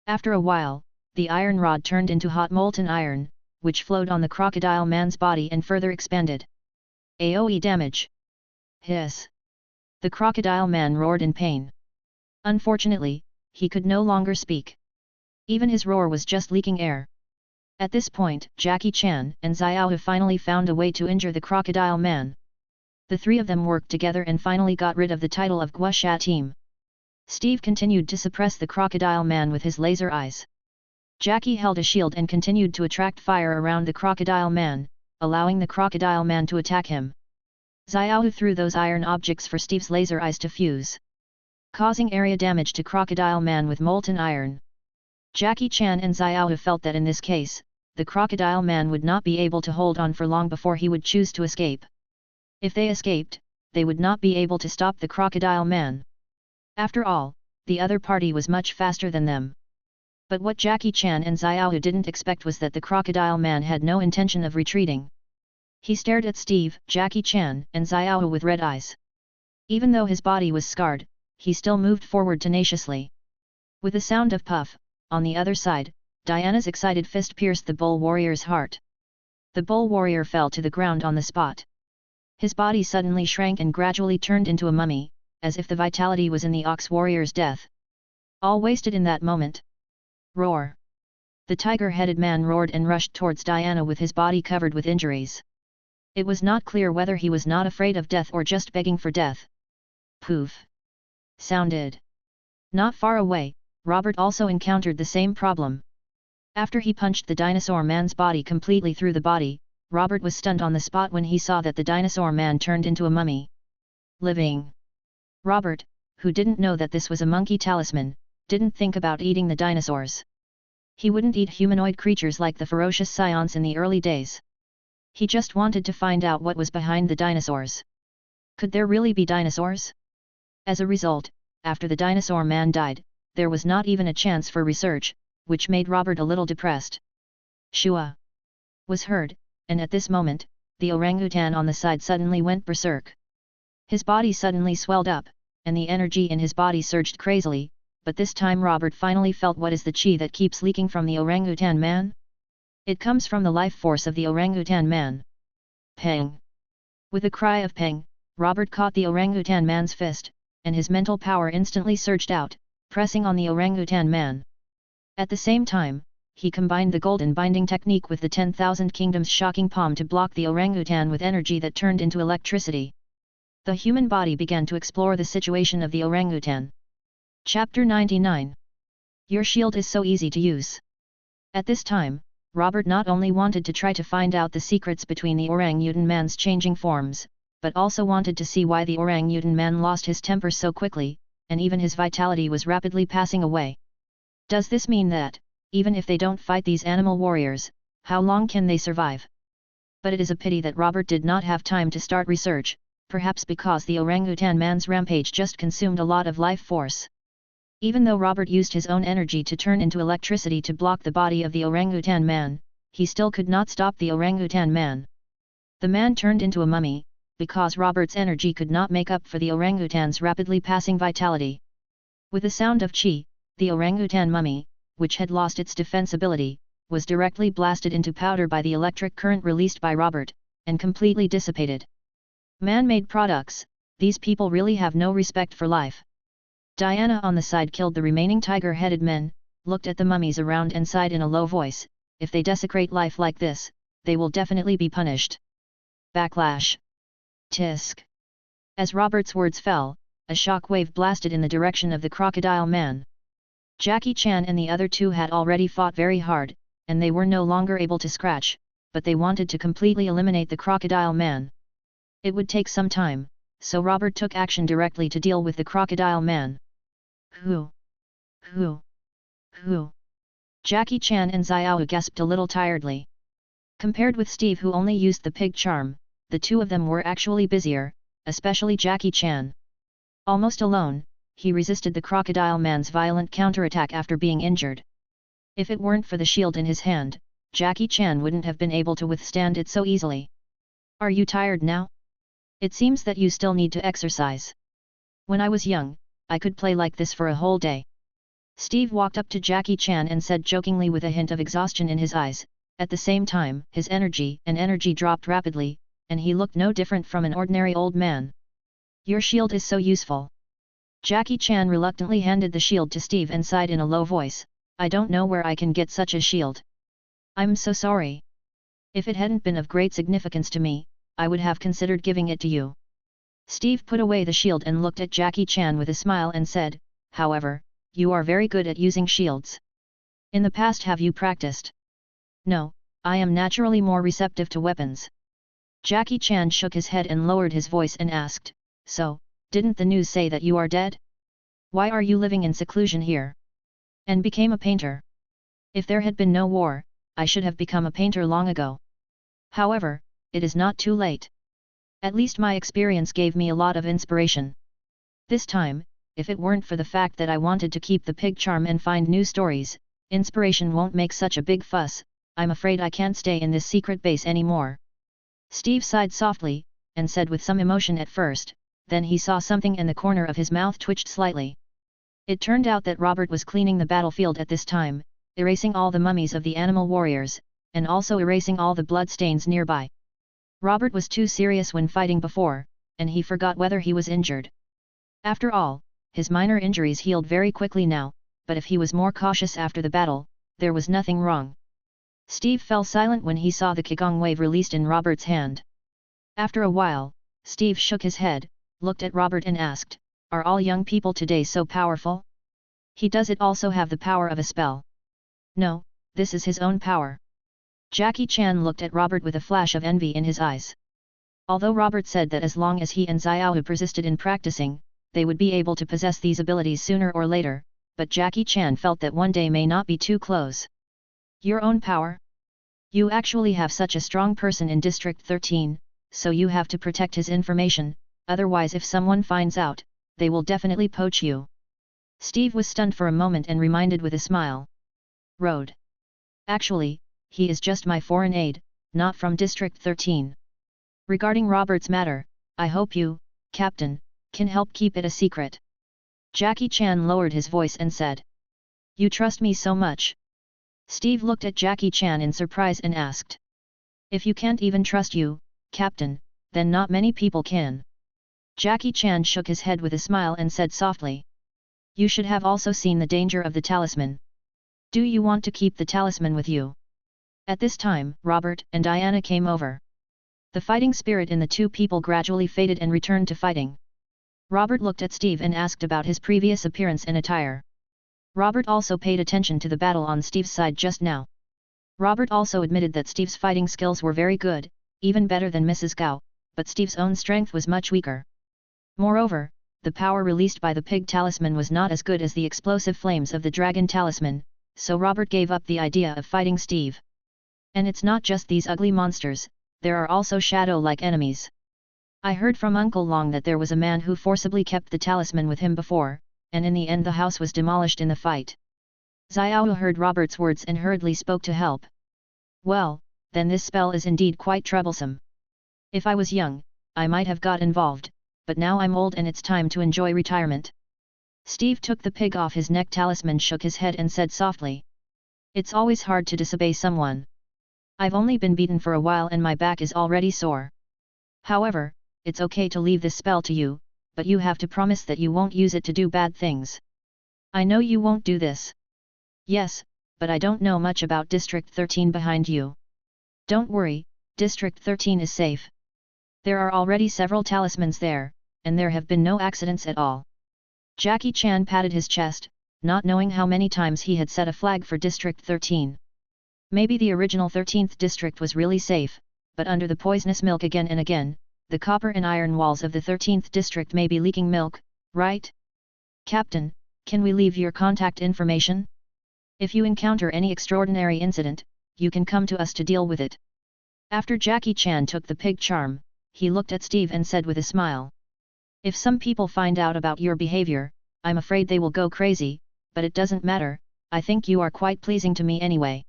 After a while, the iron rod turned into hot molten iron, which flowed on the crocodile man's body and further expanded. AoE damage! Hiss! The crocodile man roared in pain. Unfortunately, he could no longer speak. Even his roar was just leaking air. At this point, Jackie Chan and Xiao finally found a way to injure the crocodile man. The 3 of them worked together and finally got rid of the title of Guosha team. Steve continued to suppress the crocodile man with his laser eyes. Jackie held a shield and continued to attract fire around the crocodile man, allowing the crocodile man to attack him. Xiao threw those iron objects for Steve's laser eyes to fuse, causing area damage to crocodile man with molten iron. Jackie Chan and Xiao felt that in this case, the crocodile man would not be able to hold on for long before he would choose to escape. If they escaped, they would not be able to stop the crocodile man. After all, the other party was much faster than them. But what Jackie Chan and Xiao didn't expect was that the crocodile man had no intention of retreating. He stared at Steve, Jackie Chan, and Xiao with red eyes. Even though his body was scarred, he still moved forward tenaciously. With a sound of puff, on the other side, Diana's excited fist pierced the bull warrior's heart. The bull warrior fell to the ground on the spot. His body suddenly shrank and gradually turned into a mummy, as if the vitality was in the ox warrior's death. All wasted in that moment. Roar! The tiger-headed man roared and rushed towards Diana with his body covered with injuries. It was not clear whether he was not afraid of death or just begging for death. Poof! Sounded. Not far away, Robert also encountered the same problem. After he punched the dinosaur man's body completely through the body, Robert was stunned on the spot when he saw that the dinosaur man turned into a mummy. Living. Robert, who didn't know that this was a monkey talisman, didn't think about eating the dinosaurs. He wouldn't eat humanoid creatures like the ferocious Saiyans in the early days. He just wanted to find out what was behind the dinosaurs. Could there really be dinosaurs? As a result, after the dinosaur man died, there was not even a chance for research, which made Robert a little depressed. Shua! Was heard, and at this moment, the orangutan on the side suddenly went berserk. His body suddenly swelled up, and the energy in his body surged crazily, but this time Robert finally felt what is the chi that keeps leaking from the orangutan man? It comes from the life force of the orangutan man. Peng! With a cry of peng, Robert caught the orangutan man's fist, and his mental power instantly surged out, pressing on the orangutan man. At the same time, he combined the golden binding technique with the 10,000 kingdoms shocking palm to block the orangutan with energy that turned into electricity. The human body began to explore the situation of the orangutan. Chapter 99. Your shield is so easy to use. At this time, Robert not only wanted to try to find out the secrets between the orangutan man's changing forms, but also wanted to see why the orangutan man lost his temper so quickly, and even his vitality was rapidly passing away. Does this mean that, even if they don't fight these animal warriors, how long can they survive? But it is a pity that Robert did not have time to start research, perhaps because the orangutan man's rampage just consumed a lot of life force. Even though Robert used his own energy to turn into electricity to block the body of the orangutan man, he still could not stop the orangutan man. The man turned into a mummy, because Robert's energy could not make up for the orangutan's rapidly passing vitality. With the sound of chi, the orangutan mummy, which had lost its defense ability, was directly blasted into powder by the electric current released by Robert, and completely dissipated. Man-made products, these people really have no respect for life. Diana on the side killed the remaining tiger-headed men, looked at the mummies around and sighed in a low voice, if they desecrate life like this, they will definitely be punished. Backlash. Tisk. As Robert's words fell, a shock wave blasted in the direction of the crocodile man. Jackie Chan and the other two had already fought very hard, and they were no longer able to scratch, but they wanted to completely eliminate the crocodile man. It would take some time, so Robert took action directly to deal with the crocodile man. Who? Jackie Chan and Xiao gasped a little tiredly. Compared with Steve, who only used the pig charm, the two of them were actually busier, especially Jackie Chan. Almost alone, he resisted the crocodile man's violent counterattack after being injured. If it weren't for the shield in his hand, Jackie Chan wouldn't have been able to withstand it so easily. Are you tired now? It seems that you still need to exercise. When I was young, I could play like this for a whole day. Steve walked up to Jackie Chan and said jokingly with a hint of exhaustion in his eyes. At the same time, his energy dropped rapidly, and he looked no different from an ordinary old man. Your shield is so useful. Jackie Chan reluctantly handed the shield to Steve and sighed in a low voice, I don't know where I can get such a shield. I'm so sorry. If it hadn't been of great significance to me, I would have considered giving it to you. Steve put away the shield and looked at Jackie Chan with a smile and said, however, you are very good at using shields. In the past, have you practiced? No, I am naturally more receptive to weapons. Jackie Chan shook his head and lowered his voice and asked, so, didn't the news say that you are dead? Why are you living in seclusion here? And became a painter. If there had been no war, I should have become a painter long ago. However, it is not too late. At least my experience gave me a lot of inspiration. This time, if it weren't for the fact that I wanted to keep the pig charm and find new stories, inspiration won't make such a big fuss. I'm afraid I can't stay in this secret base anymore. Steve sighed softly, and said with some emotion at first, then he saw something and the corner of his mouth twitched slightly. It turned out that Robert was cleaning the battlefield at this time, erasing all the mummies of the animal warriors, and also erasing all the blood stains nearby. Robert was too serious when fighting before, and he forgot whether he was injured. After all, his minor injuries healed very quickly now, but if he was more cautious after the battle, there was nothing wrong. Steve fell silent when he saw the Qigong wave released in Robert's hand. After a while, Steve shook his head, looked at Robert and asked, are all young people today so powerful? Does it also have the power of a spell? No, this is his own power. Jackie Chan looked at Robert with a flash of envy in his eyes. Although Robert said that as long as he and Xiao persisted in practicing, they would be able to possess these abilities sooner or later, but Jackie Chan felt that one day may not be too close. Your own power? You actually have such a strong person in District 13, so you have to protect his information, otherwise if someone finds out, they will definitely poach you. Steve was stunned for a moment and reminded with a smile. Road. Actually, he is just my foreign aide, not from District 13. Regarding Robert's matter, I hope you, Captain, can help keep it a secret. Jackie Chan lowered his voice and said. You trust me so much? Steve looked at Jackie Chan in surprise and asked. If you can't even trust you, Captain, then not many people can. Jackie Chan shook his head with a smile and said softly. You should have also seen the danger of the talisman. Do you want to keep the talisman with you? At this time, Robert and Diana came over. The fighting spirit in the two people gradually faded and returned to fighting. Robert looked at Steve and asked about his previous appearance and attire. Robert also paid attention to the battle on Steve's side just now. Robert also admitted that Steve's fighting skills were very good, even better than Mrs. Gao, but Steve's own strength was much weaker. Moreover, the power released by the pig talisman was not as good as the explosive flames of the dragon talisman, so Robert gave up the idea of fighting Steve. And it's not just these ugly monsters, there are also shadow-like enemies. I heard from Uncle Long that there was a man who forcibly kept the talisman with him before, and in the end the house was demolished in the fight. Xiao heard Robert's words and hurriedly spoke to help. Well, then this spell is indeed quite troublesome. If I was young, I might have got involved, but now I'm old and it's time to enjoy retirement. Steve took the pig off his neck talisman, shook his head and said softly. It's always hard to disobey someone. I've only been beaten for a while and my back is already sore. However, it's okay to leave this spell to you, but you have to promise that you won't use it to do bad things. I know you won't do this. Yes, but I don't know much about District 13 behind you. Don't worry, District 13 is safe. There are already several talismans there, and there have been no accidents at all. Jackie Chan patted his chest, not knowing how many times he had set a flag for District 13. Maybe the original 13th district was really safe, but under the poisonous milk again and again, the copper and iron walls of the 13th district may be leaking milk, right? Captain, can we leave your contact information? If you encounter any extraordinary incident, you can come to us to deal with it. After Jackie Chan took the pig charm, he looked at Steve and said with a smile. If some people find out about your behavior, I'm afraid they will go crazy, but it doesn't matter, I think you are quite pleasing to me anyway.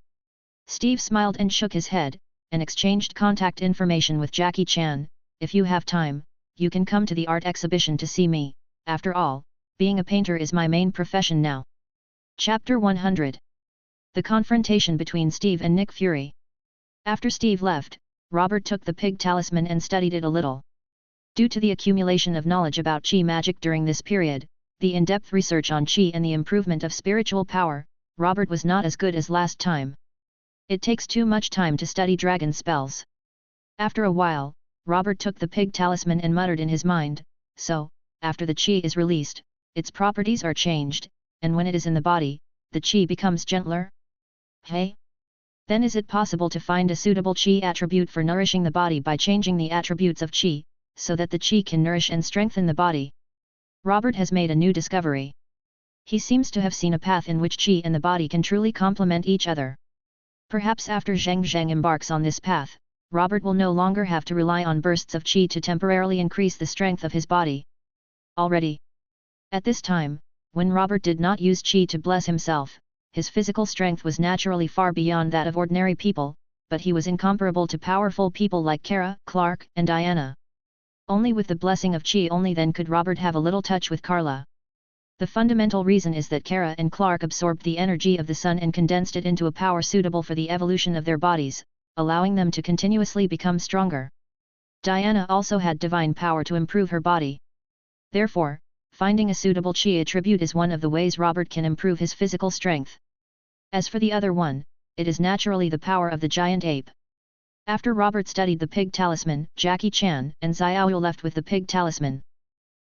Steve smiled and shook his head, and exchanged contact information with Jackie Chan. If you have time, you can come to the art exhibition to see me, after all, being a painter is my main profession now. Chapter 100. The confrontation between Steve and Nick Fury. After Steve left, Robert took the pig talisman and studied it a little. Due to the accumulation of knowledge about Qi magic during this period, the in-depth research on Qi and the improvement of spiritual power, Robert was not as good as last time. It takes too much time to study dragon spells. After a while, Robert took the pig talisman and muttered in his mind, so, after the Qi is released, its properties are changed, and when it is in the body, the Qi becomes gentler? Hey? Then is it possible to find a suitable Qi attribute for nourishing the body by changing the attributes of Qi, so that the Qi can nourish and strengthen the body? Robert has made a new discovery. He seems to have seen a path in which Qi and the body can truly complement each other. Perhaps after Zheng Zheng embarks on this path, Robert will no longer have to rely on bursts of Qi to temporarily increase the strength of his body. Already. At this time, when Robert did not use Qi to bless himself, his physical strength was naturally far beyond that of ordinary people, but he was incomparable to powerful people like Kara, Clark, and Diana. Only with the blessing of Qi only then could Robert have a little touch with Carla. The fundamental reason is that Kara and Clark absorbed the energy of the sun and condensed it into a power suitable for the evolution of their bodies, allowing them to continuously become stronger. Diana also had divine power to improve her body. Therefore, finding a suitable Qi attribute is one of the ways Robert can improve his physical strength. As for the other one, it is naturally the power of the giant ape. After Robert studied the pig talisman, Jackie Chan and Xiao left with the pig talisman.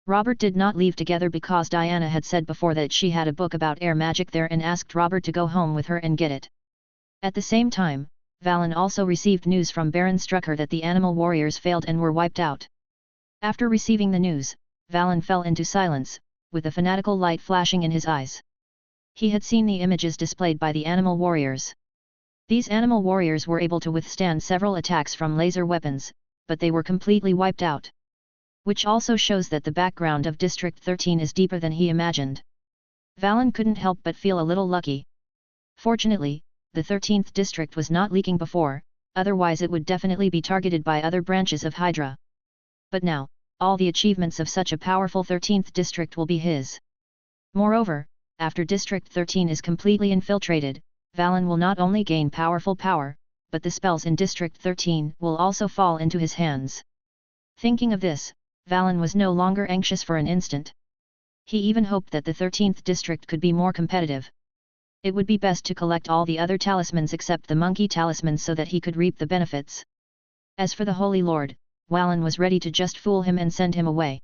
Robert did not leave together because Diana had said before that she had a book about air magic there and asked Robert to go home with her and get it. At the same time, Valen also received news from Baron Strucker that the animal warriors failed and were wiped out. After receiving the news, Valen fell into silence, with a fanatical light flashing in his eyes. He had seen the images displayed by the animal warriors. These animal warriors were able to withstand several attacks from laser weapons, but they were completely wiped out. Which also shows that the background of District 13 is deeper than he imagined. Valen couldn't help but feel a little lucky. Fortunately, the 13th district was not leaking before, otherwise it would definitely be targeted by other branches of Hydra. But now, all the achievements of such a powerful 13th district will be his. Moreover, after District 13 is completely infiltrated, Valen will not only gain powerful power, but the spells in District 13 will also fall into his hands. Thinking of this, Valen was no longer anxious for an instant. He even hoped that the 13th district could be more competitive. It would be best to collect all the other talismans except the monkey talisman so that he could reap the benefits. As for the Holy Lord, Valen was ready to just fool him and send him away.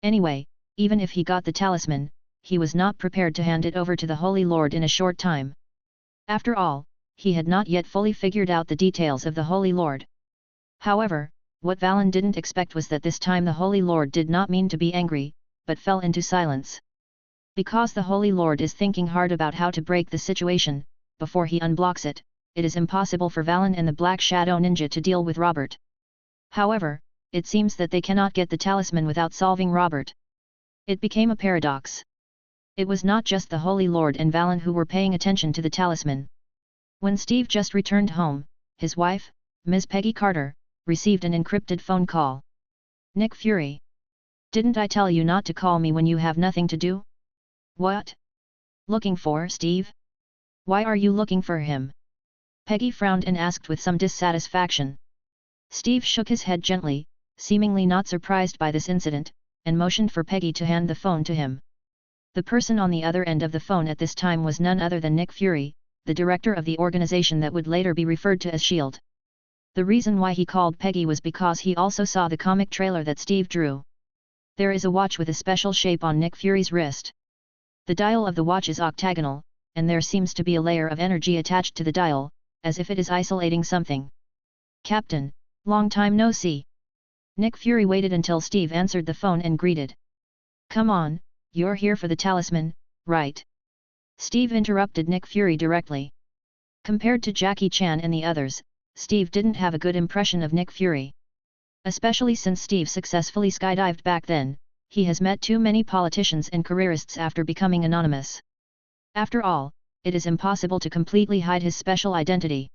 Anyway, even if he got the talisman, he was not prepared to hand it over to the Holy Lord in a short time. After all, he had not yet fully figured out the details of the Holy Lord. However, what Valen didn't expect was that this time the Holy Lord did not mean to be angry, but fell into silence. Because the Holy Lord is thinking hard about how to break the situation, before he unblocks it, it is impossible for Valen and the Black Shadow Ninja to deal with Robert. However, it seems that they cannot get the talisman without solving Robert. It became a paradox. It was not just the Holy Lord and Valen who were paying attention to the talisman. When Steve just returned home, his wife, Ms. Peggy Carter, received an encrypted phone call. Nick Fury. Didn't I tell you not to call me when you have nothing to do? What? Looking for Steve? Why are you looking for him? Peggy frowned and asked with some dissatisfaction. Steve shook his head gently, seemingly not surprised by this incident, and motioned for Peggy to hand the phone to him. The person on the other end of the phone at this time was none other than Nick Fury, the director of the organization that would later be referred to as S.H.I.E.L.D. The reason why he called Peggy was because he also saw the comic trailer that Steve drew. There is a watch with a special shape on Nick Fury's wrist. The dial of the watch is octagonal, and there seems to be a layer of energy attached to the dial, as if it is isolating something. Captain, long time no see. Nick Fury waited until Steve answered the phone and greeted. Come on, you're here for the talisman, right? Steve interrupted Nick Fury directly. Compared to Jackie Chan and the others, Steve didn't have a good impression of Nick Fury. Especially since Steve successfully skydived back then, he has met too many politicians and careerists after becoming anonymous. After all, it is impossible to completely hide his special identity.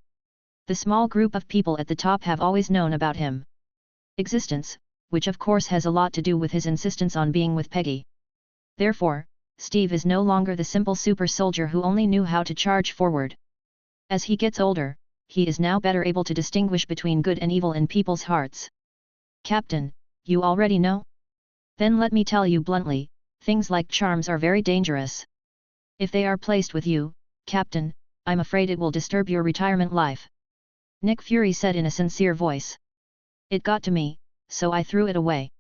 The small group of people at the top have always known about him. Existence, which of course has a lot to do with his insistence on being with Peggy. Therefore, Steve is no longer the simple super soldier who only knew how to charge forward. As he gets older, he is now better able to distinguish between good and evil in people's hearts. Captain, you already know? Then let me tell you bluntly, things like charms are very dangerous. If they are placed with you, Captain, I'm afraid it will disturb your retirement life. Nick Fury said in a sincere voice. It got to me, so I threw it away.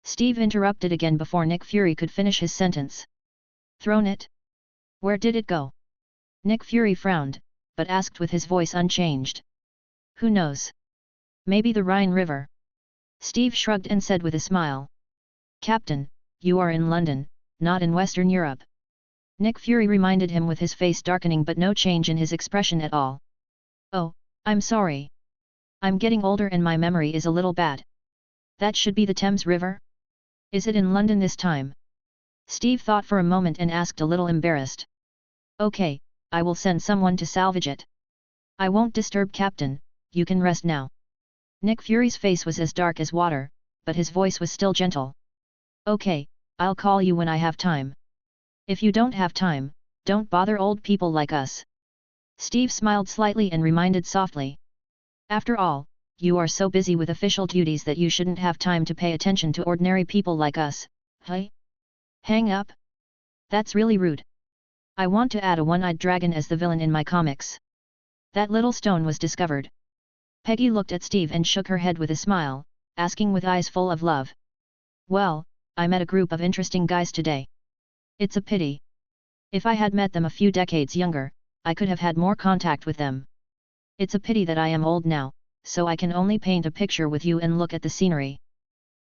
Steve interrupted again before Nick Fury could finish his sentence. Thrown it? Where did it go? Nick Fury frowned, but asked with his voice unchanged. Who knows? Maybe the Rhine River. Steve shrugged and said with a smile. Captain, you are in London, not in Western Europe. Nick Fury reminded him with his face darkening but no change in his expression at all. Oh, I'm sorry. I'm getting older and my memory is a little bad. That should be the Thames River? Is it in London this time? Steve thought for a moment and asked a little embarrassed. Okay, I will send someone to salvage it. I won't disturb Captain, you can rest now. Nick Fury's face was as dark as water, but his voice was still gentle. Okay, I'll call you when I have time. If you don't have time, don't bother old people like us. Steve smiled slightly and reminded softly. After all, you are so busy with official duties that you shouldn't have time to pay attention to ordinary people like us, hey? Hang up? That's really rude. I want to add a one-eyed dragon as the villain in my comics. That little stone was discovered. Peggy looked at Steve and shook her head with a smile, asking with eyes full of love. Well, I met a group of interesting guys today. It's a pity. If I had met them a few decades younger, I could have had more contact with them. It's a pity that I am old now, so I can only paint a picture with you and look at the scenery.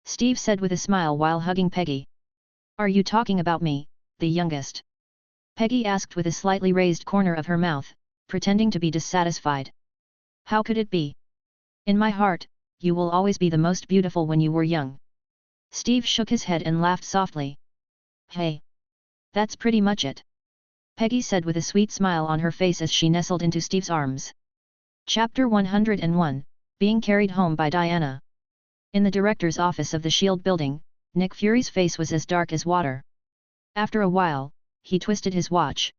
Steve said with a smile while hugging Peggy. Are you talking about me, the youngest? Peggy asked with a slightly raised corner of her mouth, pretending to be dissatisfied. How could it be? In my heart, you will always be the most beautiful when you were young. Steve shook his head and laughed softly. Hey! That's pretty much it. Peggy said with a sweet smile on her face as she nestled into Steve's arms. Chapter 101, Being Carried Home by Diana. In the director's office of the S.H.I.E.L.D. building, Nick Fury's face was as dark as water. After a while, he twisted his watch.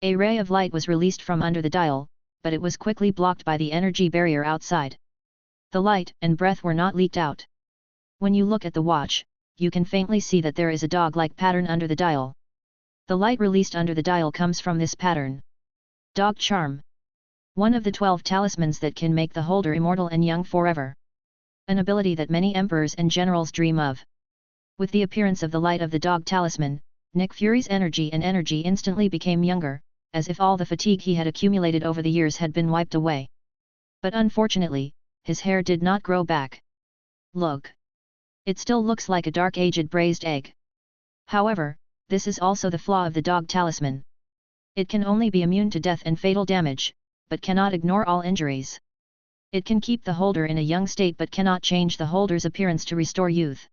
A ray of light was released from under the dial, but it was quickly blocked by the energy barrier outside. The light and breath were not leaked out. When you look at the watch, you can faintly see that there is a dog-like pattern under the dial. The light released under the dial comes from this pattern. Dog Charm. One of the 12 talismans that can make the holder immortal and young forever. An ability that many emperors and generals dream of. With the appearance of the light of the dog talisman, Nick Fury's energy instantly became younger, as if all the fatigue he had accumulated over the years had been wiped away. But unfortunately, his hair did not grow back. Look. It still looks like a dark-aged braised egg. However, this is also the flaw of the dog talisman. It can only be immune to death and fatal damage, but cannot ignore all injuries. It can keep the holder in a young state but cannot change the holder's appearance to restore youth.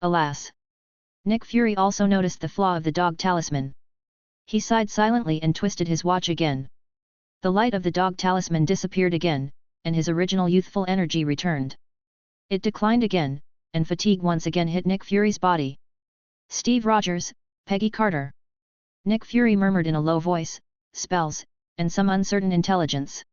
Alas! Nick Fury also noticed the flaw of the dog talisman. He sighed silently and twisted his watch again. The light of the dog talisman disappeared again, and his original youthful energy returned. It declined again, and fatigue once again hit Nick Fury's body. Steve Rogers, Peggy Carter. Nick Fury murmured in a low voice, spells, and some uncertain intelligence.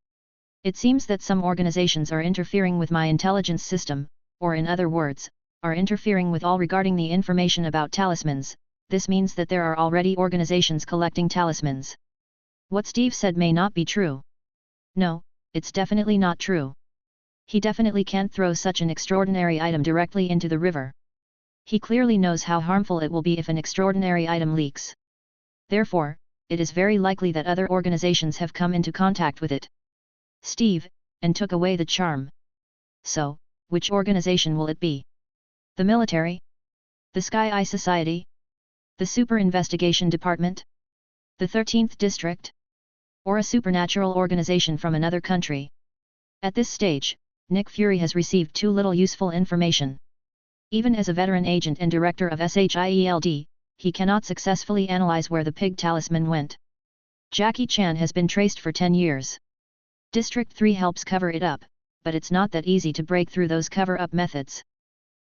It seems that some organizations are interfering with my intelligence system, or in other words, are interfering with all regarding the information about talismans. This means that there are already organizations collecting talismans. What Steve said may not be true. No, it's definitely not true. He definitely can't throw such an extraordinary item directly into the river. He clearly knows how harmful it will be if an extraordinary item leaks. Therefore, it is very likely that other organizations have come into contact with it. Steve, and took away the charm. So, which organization will it be? The military? The Sky Eye Society? The Super Investigation Department? The 13th District? Or a supernatural organization from another country? At this stage, Nick Fury has received too little useful information. Even as a veteran agent and director of SHIELD, he cannot successfully analyze where the pig talisman went. Jackie Chan has been traced for 10 years. District 3 helps cover it up, but it's not that easy to break through those cover-up methods.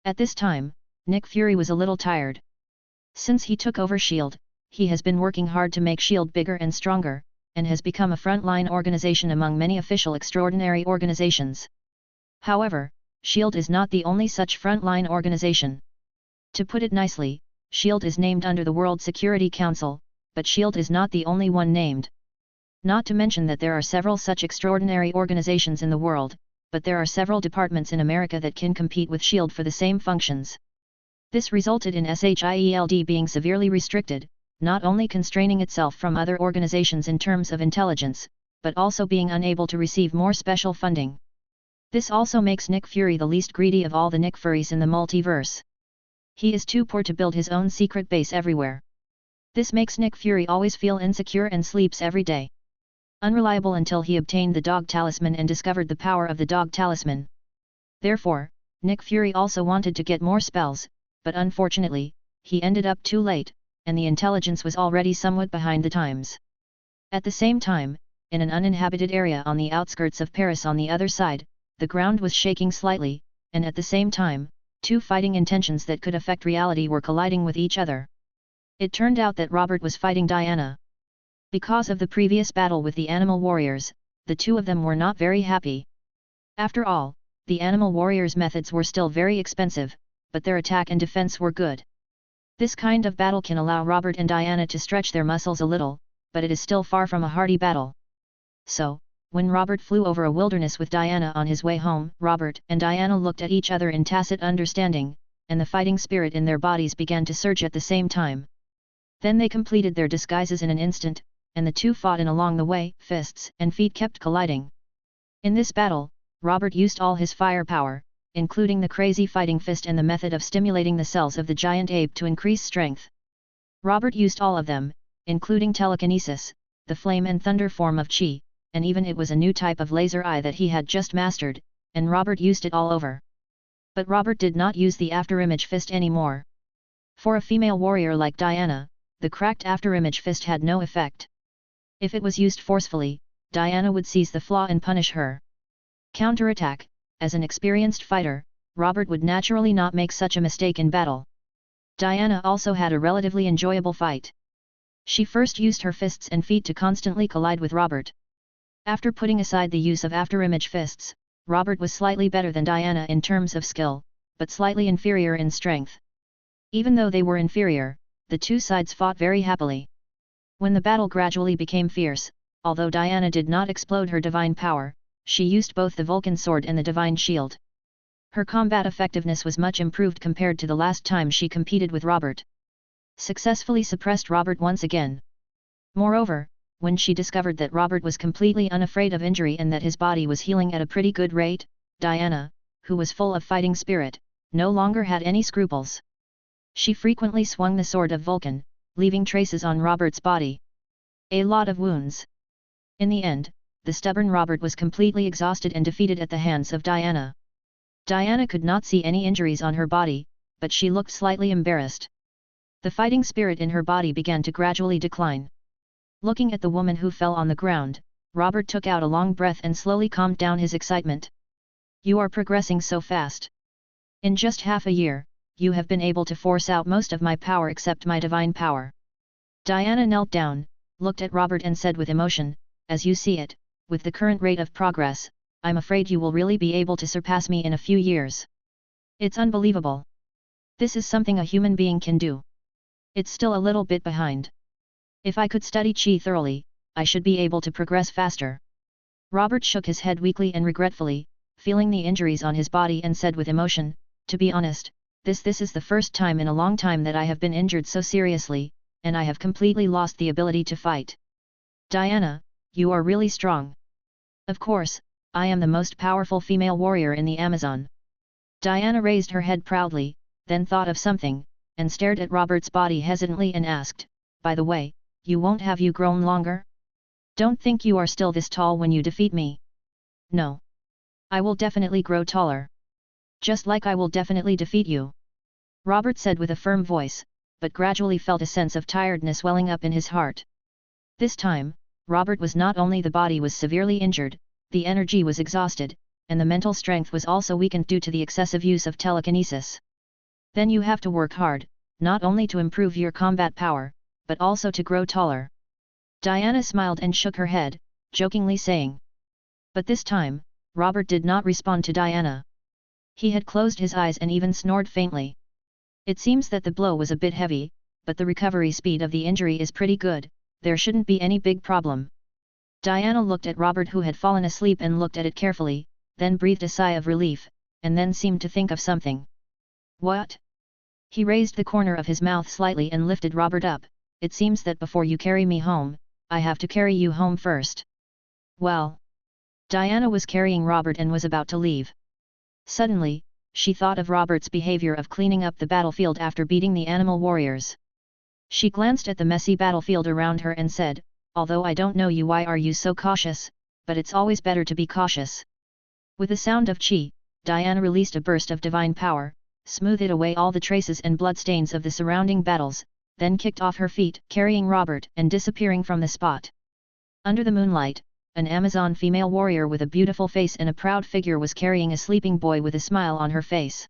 At this time, Nick Fury was a little tired. Since he took over S.H.I.E.L.D., he has been working hard to make S.H.I.E.L.D. bigger and stronger, and has become a front-line organization among many official extraordinary organizations. However, S.H.I.E.L.D. is not the only such front-line organization. To put it nicely, S.H.I.E.L.D. is named under the World Security Council, but S.H.I.E.L.D. is not the only one named. Not to mention that there are several such extraordinary organizations in the world, but there are several departments in America that can compete with S.H.I.E.L.D. for the same functions. This resulted in SHIELD being severely restricted, not only constraining itself from other organizations in terms of intelligence, but also being unable to receive more special funding. This also makes Nick Fury the least greedy of all the Nick Furies in the multiverse. He is too poor to build his own secret base everywhere. This makes Nick Fury always feel insecure and sleeps every day. Unreliable until he obtained the dog talisman and discovered the power of the dog talisman. Therefore, Nick Fury also wanted to get more spells, but unfortunately, he ended up too late, and the intelligence was already somewhat behind the times. At the same time, in an uninhabited area on the outskirts of Paris on the other side, the ground was shaking slightly, and at the same time, two fighting intentions that could affect reality were colliding with each other. It turned out that Robert was fighting Diana. Because of the previous battle with the animal warriors, the two of them were not very happy. After all, the animal warriors' methods were still very expensive, but their attack and defense were good. This kind of battle can allow Robert and Diana to stretch their muscles a little, but it is still far from a hearty battle. So, when Robert flew over a wilderness with Diana on his way home, Robert and Diana looked at each other in tacit understanding, and the fighting spirit in their bodies began to surge at the same time. Then they completed their disguises in an instant, and the two fought, and along the way, fists and feet kept colliding. In this battle, Robert used all his firepower, including the crazy fighting fist and the method of stimulating the cells of the giant ape to increase strength. Robert used all of them, including telekinesis, the flame and thunder form of chi, and even it was a new type of laser eye that he had just mastered, and Robert used it all over. But Robert did not use the afterimage fist anymore. For a female warrior like Diana, the cracked afterimage fist had no effect. If it was used forcefully, Diana would seize the flaw and punish her. Counterattack: as an experienced fighter, Robert would naturally not make such a mistake in battle. Diana also had a relatively enjoyable fight. She first used her fists and feet to constantly collide with Robert. After putting aside the use of afterimage fists, Robert was slightly better than Diana in terms of skill, but slightly inferior in strength. Even though they were inferior, the two sides fought very happily. When the battle gradually became fierce, although Diana did not explode her divine power, she used both the Vulcan sword and the divine shield. Her combat effectiveness was much improved compared to the last time she competed with Robert. Successfully suppressed Robert once again. Moreover, when she discovered that Robert was completely unafraid of injury and that his body was healing at a pretty good rate, Diana, who was full of fighting spirit, no longer had any scruples. She frequently swung the sword of Vulcan, leaving traces on Robert's body. A lot of wounds. In the end, the stubborn Robert was completely exhausted and defeated at the hands of Diana. Diana could not see any injuries on her body, but she looked slightly embarrassed. The fighting spirit in her body began to gradually decline. Looking at the woman who fell on the ground, Robert took out a long breath and slowly calmed down his excitement. You are progressing so fast. In just half a year, you have been able to force out most of my power except my divine power. Diana knelt down, looked at Robert and said with emotion, as you see it, with the current rate of progress, I'm afraid you will really be able to surpass me in a few years. It's unbelievable. This is something a human being can do. It's still a little bit behind. If I could study Qi thoroughly, I should be able to progress faster. Robert shook his head weakly and regretfully, feeling the injuries on his body and said with emotion, to be honest, this is the first time in a long time that I have been injured so seriously, and I have completely lost the ability to fight. Diana, you are really strong. Of course, I am the most powerful female warrior in the Amazon. Diana raised her head proudly, then thought of something, and stared at Robert's body hesitantly and asked, by the way, have you grown longer? Don't think you are still this tall when you defeat me. No. I will definitely grow taller. Just like I will definitely defeat you. Robert said with a firm voice, but gradually felt a sense of tiredness welling up in his heart. This time, Robert was not only the body was severely injured, the energy was exhausted, and the mental strength was also weakened due to the excessive use of telekinesis. Then you have to work hard, not only to improve your combat power, but also to grow taller. Diana smiled and shook her head, jokingly saying. But this time, Robert did not respond to Diana. He had closed his eyes and even snored faintly. It seems that the blow was a bit heavy, but the recovery speed of the injury is pretty good, there shouldn't be any big problem. Diana looked at Robert who had fallen asleep and looked at it carefully, then breathed a sigh of relief, and then seemed to think of something. What? He raised the corner of his mouth slightly and lifted Robert up. It seems that before you carry me home, I have to carry you home first. Well. Diana was carrying Robert and was about to leave. Suddenly, she thought of Robert's behavior of cleaning up the battlefield after beating the animal warriors. She glanced at the messy battlefield around her and said, although I don't know you, why are you so cautious, but it's always better to be cautious. With the sound of Qi, Diana released a burst of divine power, smoothed away all the traces and bloodstains of the surrounding battles, then kicked off her feet, carrying Robert and disappearing from the spot. Under the moonlight, an Amazon female warrior with a beautiful face and a proud figure was carrying a sleeping boy with a smile on her face.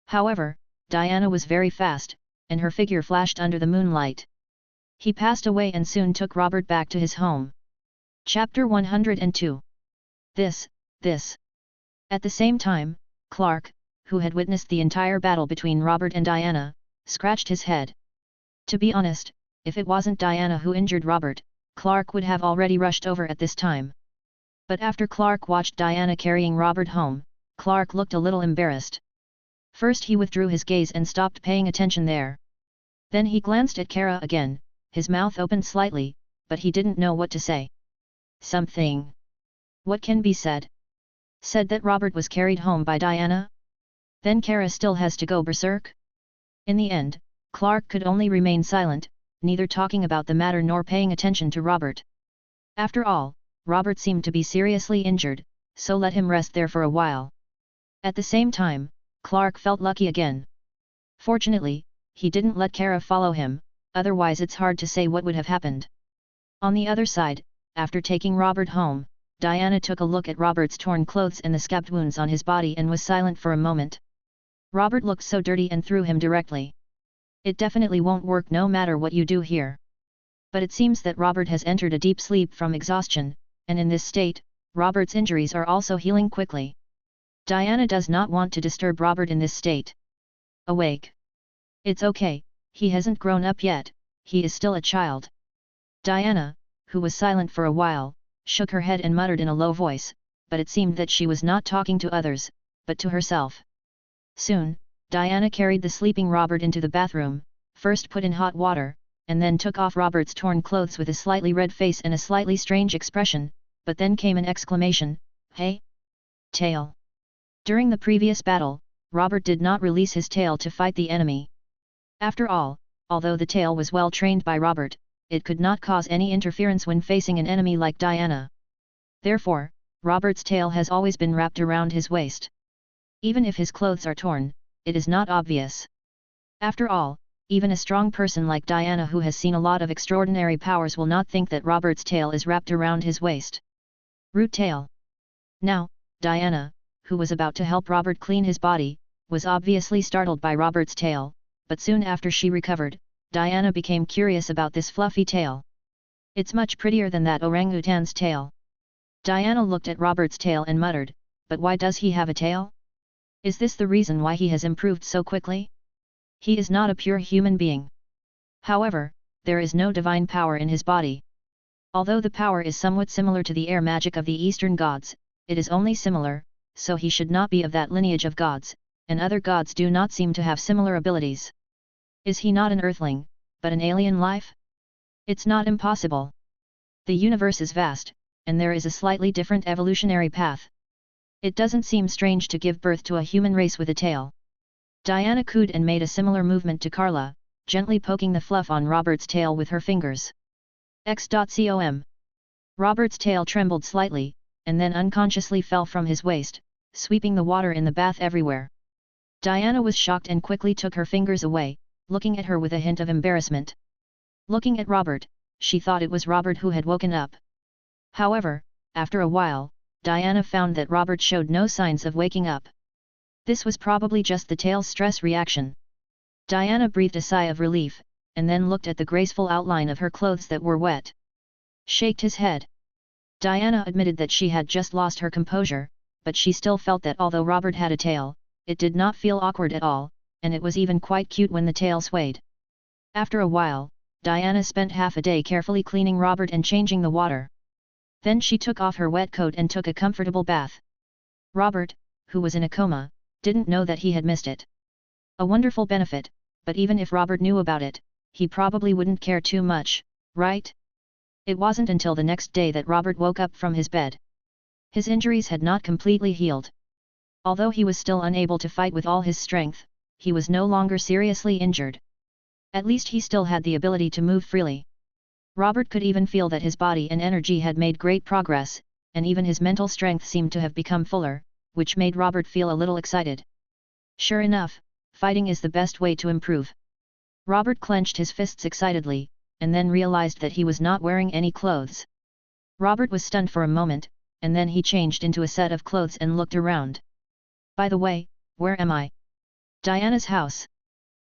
However, Diana was very fast, and her figure flashed under the moonlight. He passed away and soon took Robert back to his home. Chapter 102. This. At the same time, Clark, who had witnessed the entire battle between Robert and Diana, scratched his head. To be honest, if it wasn't Diana who injured Robert, Clark would have already rushed over at this time. But after Clark watched Diana carrying Robert home, Clark looked a little embarrassed. First he withdrew his gaze and stopped paying attention there. Then he glanced at Kara again, his mouth opened slightly, but he didn't know what to say. Something. What can be said? Said that Robert was carried home by Diana? Then Kara still has to go berserk? In the end, Clark could only remain silent, neither talking about the matter nor paying attention to Robert. After all, Robert seemed to be seriously injured, so let him rest there for a while. At the same time, Clark felt lucky again. Fortunately, he didn't let Kara follow him, otherwise it's hard to say what would have happened. On the other side, after taking Robert home, Diana took a look at Robert's torn clothes and the scabbed wounds on his body and was silent for a moment. Robert looked so dirty and threw him directly. It definitely won't work no matter what you do here. But it seems that Robert has entered a deep sleep from exhaustion, and in this state, Robert's injuries are also healing quickly. Diana does not want to disturb Robert in this state. Awake. It's okay, he hasn't grown up yet, he is still a child. Diana, who was silent for a while, shook her head and muttered in a low voice, but it seemed that she was not talking to others, but to herself. Soon, Diana carried the sleeping Robert into the bathroom, first put in hot water, and then took off Robert's torn clothes with a slightly red face and a slightly strange expression, but then came an exclamation, "Hey! Tail!" During the previous battle, Robert did not release his tail to fight the enemy. After all, although the tail was well trained by Robert, it could not cause any interference when facing an enemy like Diana. Therefore, Robert's tail has always been wrapped around his waist. Even if his clothes are torn, it is not obvious. After all, even a strong person like Diana who has seen a lot of extraordinary powers will not think that Robert's tail is wrapped around his waist. Root tail. Now, Diana, who was about to help Robert clean his body, was obviously startled by Robert's tail, but soon after she recovered, Diana became curious about this fluffy tail. It's much prettier than that orangutan's tail. Diana looked at Robert's tail and muttered, but why does he have a tail? Is this the reason why he has improved so quickly? He is not a pure human being. However, there is no divine power in his body. Although the power is somewhat similar to the air magic of the Eastern gods, it is only similar, so he should not be of that lineage of gods, and other gods do not seem to have similar abilities. Is he not an earthling, but an alien life? It's not impossible. The universe is vast, and there is a slightly different evolutionary path. It doesn't seem strange to give birth to a human race with a tail. Diana cooed and made a similar movement to Carla, gently poking the fluff on Robert's tail with her fingers. X.com. Robert's tail trembled slightly, and then unconsciously fell from his waist, sweeping the water in the bath everywhere. Diana was shocked and quickly took her fingers away, looking at her with a hint of embarrassment. Looking at Robert, she thought it was Robert who had woken up. However, after a while, Diana found that Robert showed no signs of waking up. This was probably just the tail's stress reaction. Diana breathed a sigh of relief, and then looked at the graceful outline of her clothes that were wet. Shaked his head. Diana admitted that she had just lost her composure, but she still felt that although Robert had a tail, it did not feel awkward at all, and it was even quite cute when the tail swayed. After a while, Diana spent half a day carefully cleaning Robert and changing the water. Then she took off her wet coat and took a comfortable bath. Robert, who was in a coma, didn't know that he had missed it. A wonderful benefit, but even if Robert knew about it, he probably wouldn't care too much, right? It wasn't until the next day that Robert woke up from his bed. His injuries had not completely healed. Although he was still unable to fight with all his strength, he was no longer seriously injured. At least he still had the ability to move freely. Robert could even feel that his body and energy had made great progress, and even his mental strength seemed to have become fuller, which made Robert feel a little excited. Sure enough, fighting is the best way to improve. Robert clenched his fists excitedly, and then realized that he was not wearing any clothes. Robert was stunned for a moment, and then he changed into a set of clothes and looked around. By the way, where am I? Diana's house.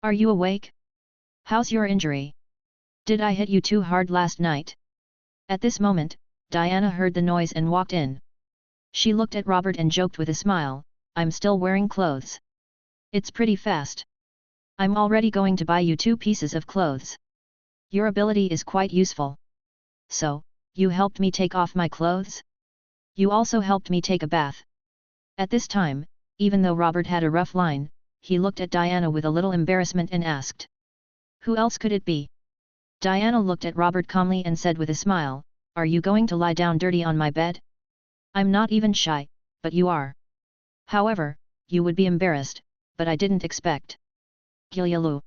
Are you awake? How's your injury? Did I hit you too hard last night? At this moment, Diana heard the noise and walked in. She looked at Robert and joked with a smile, I'm still wearing clothes. It's pretty fast. I'm already going to buy you 2 pieces of clothes. Your ability is quite useful. So, you helped me take off my clothes? You also helped me take a bath. At this time, even though Robert had a rough line, he looked at Diana with a little embarrassment and asked. Who else could it be? Diana looked at Robert calmly and said with a smile, Are you going to lie down dirty on my bed? I'm not even shy, but you are. However, you would be embarrassed, but I didn't expect. Gilyalu.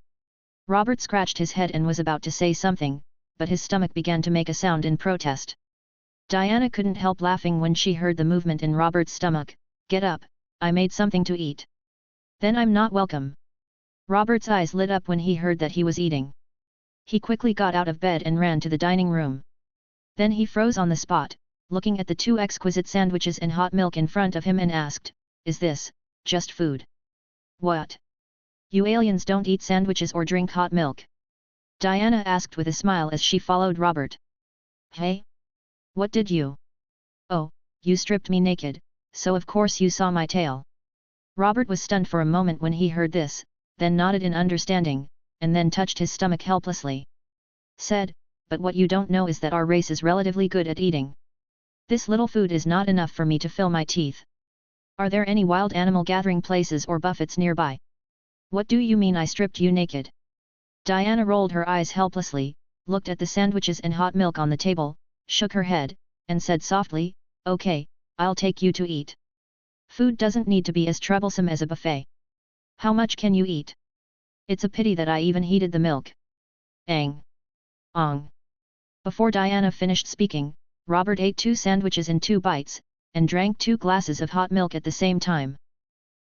Robert scratched his head and was about to say something, but his stomach began to make a sound in protest. Diana couldn't help laughing when she heard the movement in Robert's stomach. Get up, I made something to eat. Then I'm not welcome. Robert's eyes lit up when he heard that he was eating. He quickly got out of bed and ran to the dining room. Then he froze on the spot, looking at the 2 exquisite sandwiches and hot milk in front of him and asked, Is this just food? What? You aliens don't eat sandwiches or drink hot milk? Diana asked with a smile as she followed Robert. Hey? What did you? Oh, you stripped me naked, so of course you saw my tail. Robert was stunned for a moment when he heard this, then nodded in understanding, and then touched his stomach helplessly. Said, But what you don't know is that our race is relatively good at eating. This little food is not enough for me to fill my teeth. Are there any wild animal gathering places or buffets nearby? What do you mean I stripped you naked? Diana rolled her eyes helplessly, looked at the sandwiches and hot milk on the table, shook her head, and said softly, Okay, I'll take you to eat. Food doesn't need to be as troublesome as a buffet. How much can you eat? It's a pity that I even heated the milk. Ang. Ong. Before Diana finished speaking, Robert ate 2 sandwiches in 2 bites, and drank 2 glasses of hot milk at the same time.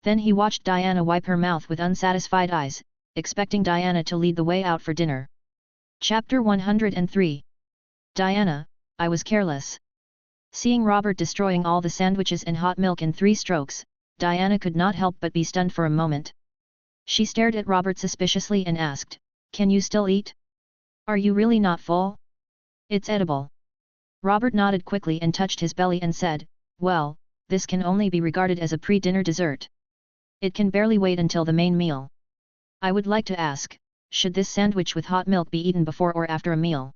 Then he watched Diana wipe her mouth with unsatisfied eyes, expecting Diana to lead the way out for dinner. Chapter 103. Diana, I was careless. Seeing Robert destroying all the sandwiches and hot milk in 3 strokes, Diana could not help but be stunned for a moment. She stared at Robert suspiciously and asked, "Can you still eat? Are you really not full? It's edible." Robert nodded quickly and touched his belly and said, "Well, this can only be regarded as a pre-dinner dessert. It can barely wait until the main meal. I would like to ask, should this sandwich with hot milk be eaten before or after a meal?"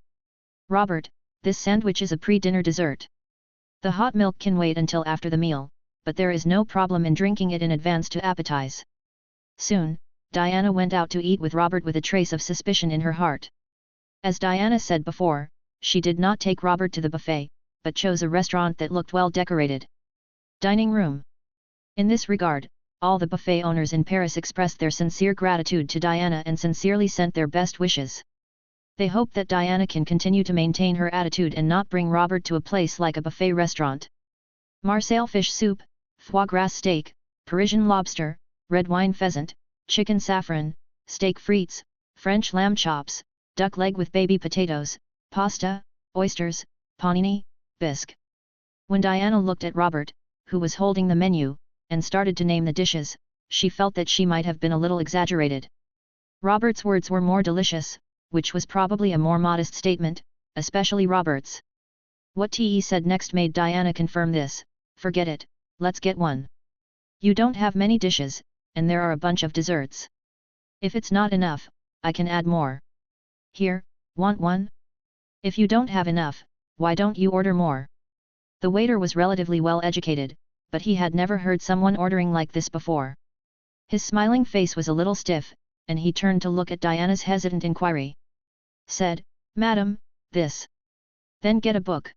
"Robert, this sandwich is a pre-dinner dessert. The hot milk can wait until after the meal, but there is no problem in drinking it in advance to appetize." Soon, Diana went out to eat with Robert with a trace of suspicion in her heart. As Diana said before, she did not take Robert to the buffet, but chose a restaurant that looked well decorated. Dining room. In this regard, all the buffet owners in Paris expressed their sincere gratitude to Diana and sincerely sent their best wishes. They hope that Diana can continue to maintain her attitude and not bring Robert to a place like a buffet restaurant. Marseille fish soup, foie gras steak, Parisian lobster, red wine pheasant, chicken saffron, steak frites, French lamb chops, duck leg with baby potatoes, pasta, oysters, panini, bisque. When Diana looked at Robert, who was holding the menu, and started to name the dishes, she felt that she might have been a little exaggerated. Robert's words were more delicious, which was probably a more modest statement, especially Robert's. What he said next made Diana confirm this. "Forget it, let's get one. You don't have many dishes, and there are a bunch of desserts. If it's not enough, I can add more. Here, want one? If you don't have enough, why don't you order more?" The waiter was relatively well educated, but he had never heard someone ordering like this before. His smiling face was a little stiff, and he turned to look at Diana's hesitant inquiry. Said, "Madam, this." "Then get a book."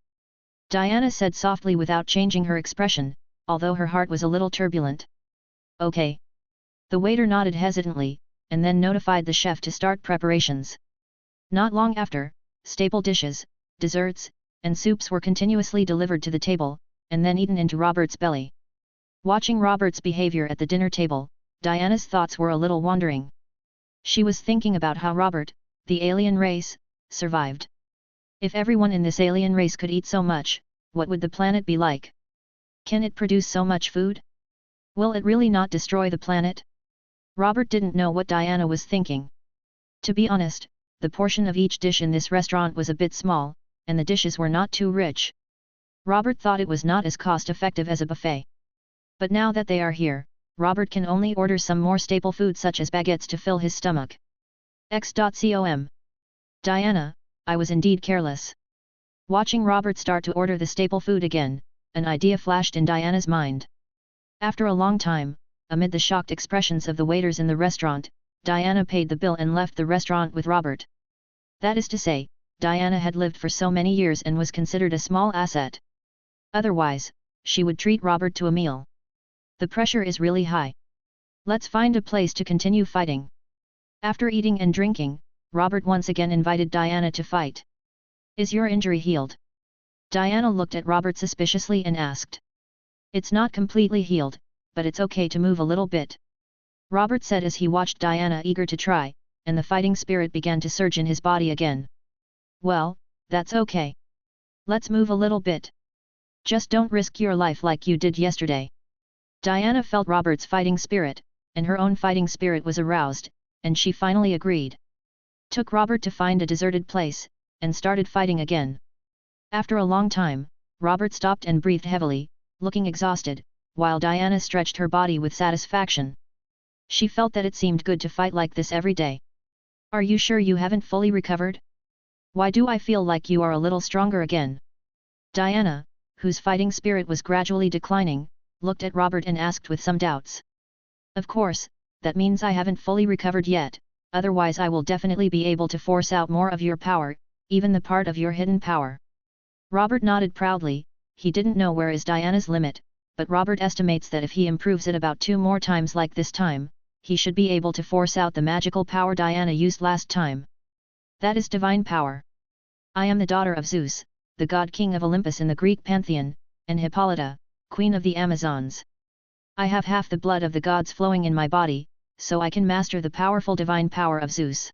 Diana said softly without changing her expression, although her heart was a little turbulent. "Okay." The waiter nodded hesitantly, and then notified the chef to start preparations. Not long after, staple dishes, desserts, and soups were continuously delivered to the table, and then eaten into Robert's belly. Watching Robert's behavior at the dinner table, Diana's thoughts were a little wandering. She was thinking about how Robert, the alien race, survived. If everyone in this alien race could eat so much, what would the planet be like? Can it produce so much food? Will it really not destroy the planet? Robert didn't know what Diana was thinking. To be honest, the portion of each dish in this restaurant was a bit small, and the dishes were not too rich. Robert thought it was not as cost-effective as a buffet. But now that they are here, Robert can only order some more staple food such as baguettes to fill his stomach. X.com. Diana, I was indeed careless. Watching Robert start to order the staple food again, an idea flashed in Diana's mind. After a long time, amid the shocked expressions of the waiters in the restaurant, Diana paid the bill and left the restaurant with Robert. That is to say, Diana had lived for so many years and was considered a small asset. Otherwise, she would treat Robert to a meal. The pressure is really high. Let's find a place to continue fighting. After eating and drinking, Robert once again invited Diana to fight. Is your injury healed? Diana looked at Robert suspiciously and asked. It's not completely healed, but it's okay to move a little bit. Robert said as he watched Diana eager to try, and the fighting spirit began to surge in his body again. Well, that's okay. Let's move a little bit. Just don't risk your life like you did yesterday. Diana felt Robert's fighting spirit, and her own fighting spirit was aroused, and she finally agreed. Took Robert to find a deserted place, and started fighting again. After a long time, Robert stopped and breathed heavily, looking exhausted, while Diana stretched her body with satisfaction. She felt that it seemed good to fight like this every day. Are you sure you haven't fully recovered? Why do I feel like you are a little stronger again? Diana, whose fighting spirit was gradually declining, looked at Robert and asked with some doubts. Of course, that means I haven't fully recovered yet, otherwise I will definitely be able to force out more of your power, even the part of your hidden power. Robert nodded proudly. He didn't know where is Diana's limit, but Robert estimates that if he improves it about 2 more times like this time, he should be able to force out the magical power Diana used last time. That is divine power. I am the daughter of Zeus, the god king of Olympus in the Greek pantheon, and Hippolyta, queen of the Amazons. I have half the blood of the gods flowing in my body, so I can master the powerful divine power of Zeus.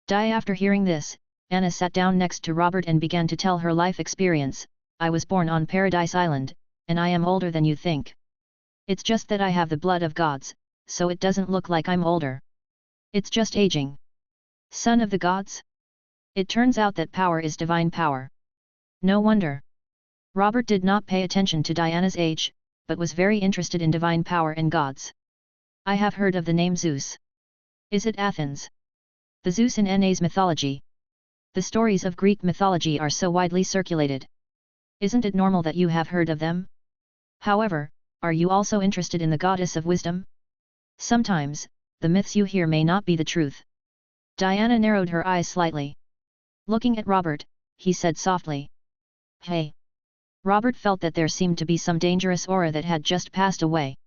After hearing this, Anna sat down next to Robert and began to tell her life experience. I was born on Paradise Island, and I am older than you think. It's just that I have the blood of gods, so it doesn't look like I'm older. It's just aging. Son of the gods? It turns out that power is divine power. No wonder. Robert did not pay attention to Diana's age, but was very interested in divine power and gods. I have heard of the name Zeus. Is it Athens? The Zeus in Aeneas mythology. The stories of Greek mythology are so widely circulated. Isn't it normal that you have heard of them? However, are you also interested in the goddess of wisdom? Sometimes, the myths you hear may not be the truth. Diana narrowed her eyes slightly. Looking at Robert, he said softly. Hey! Robert felt that there seemed to be some dangerous aura that had just passed away.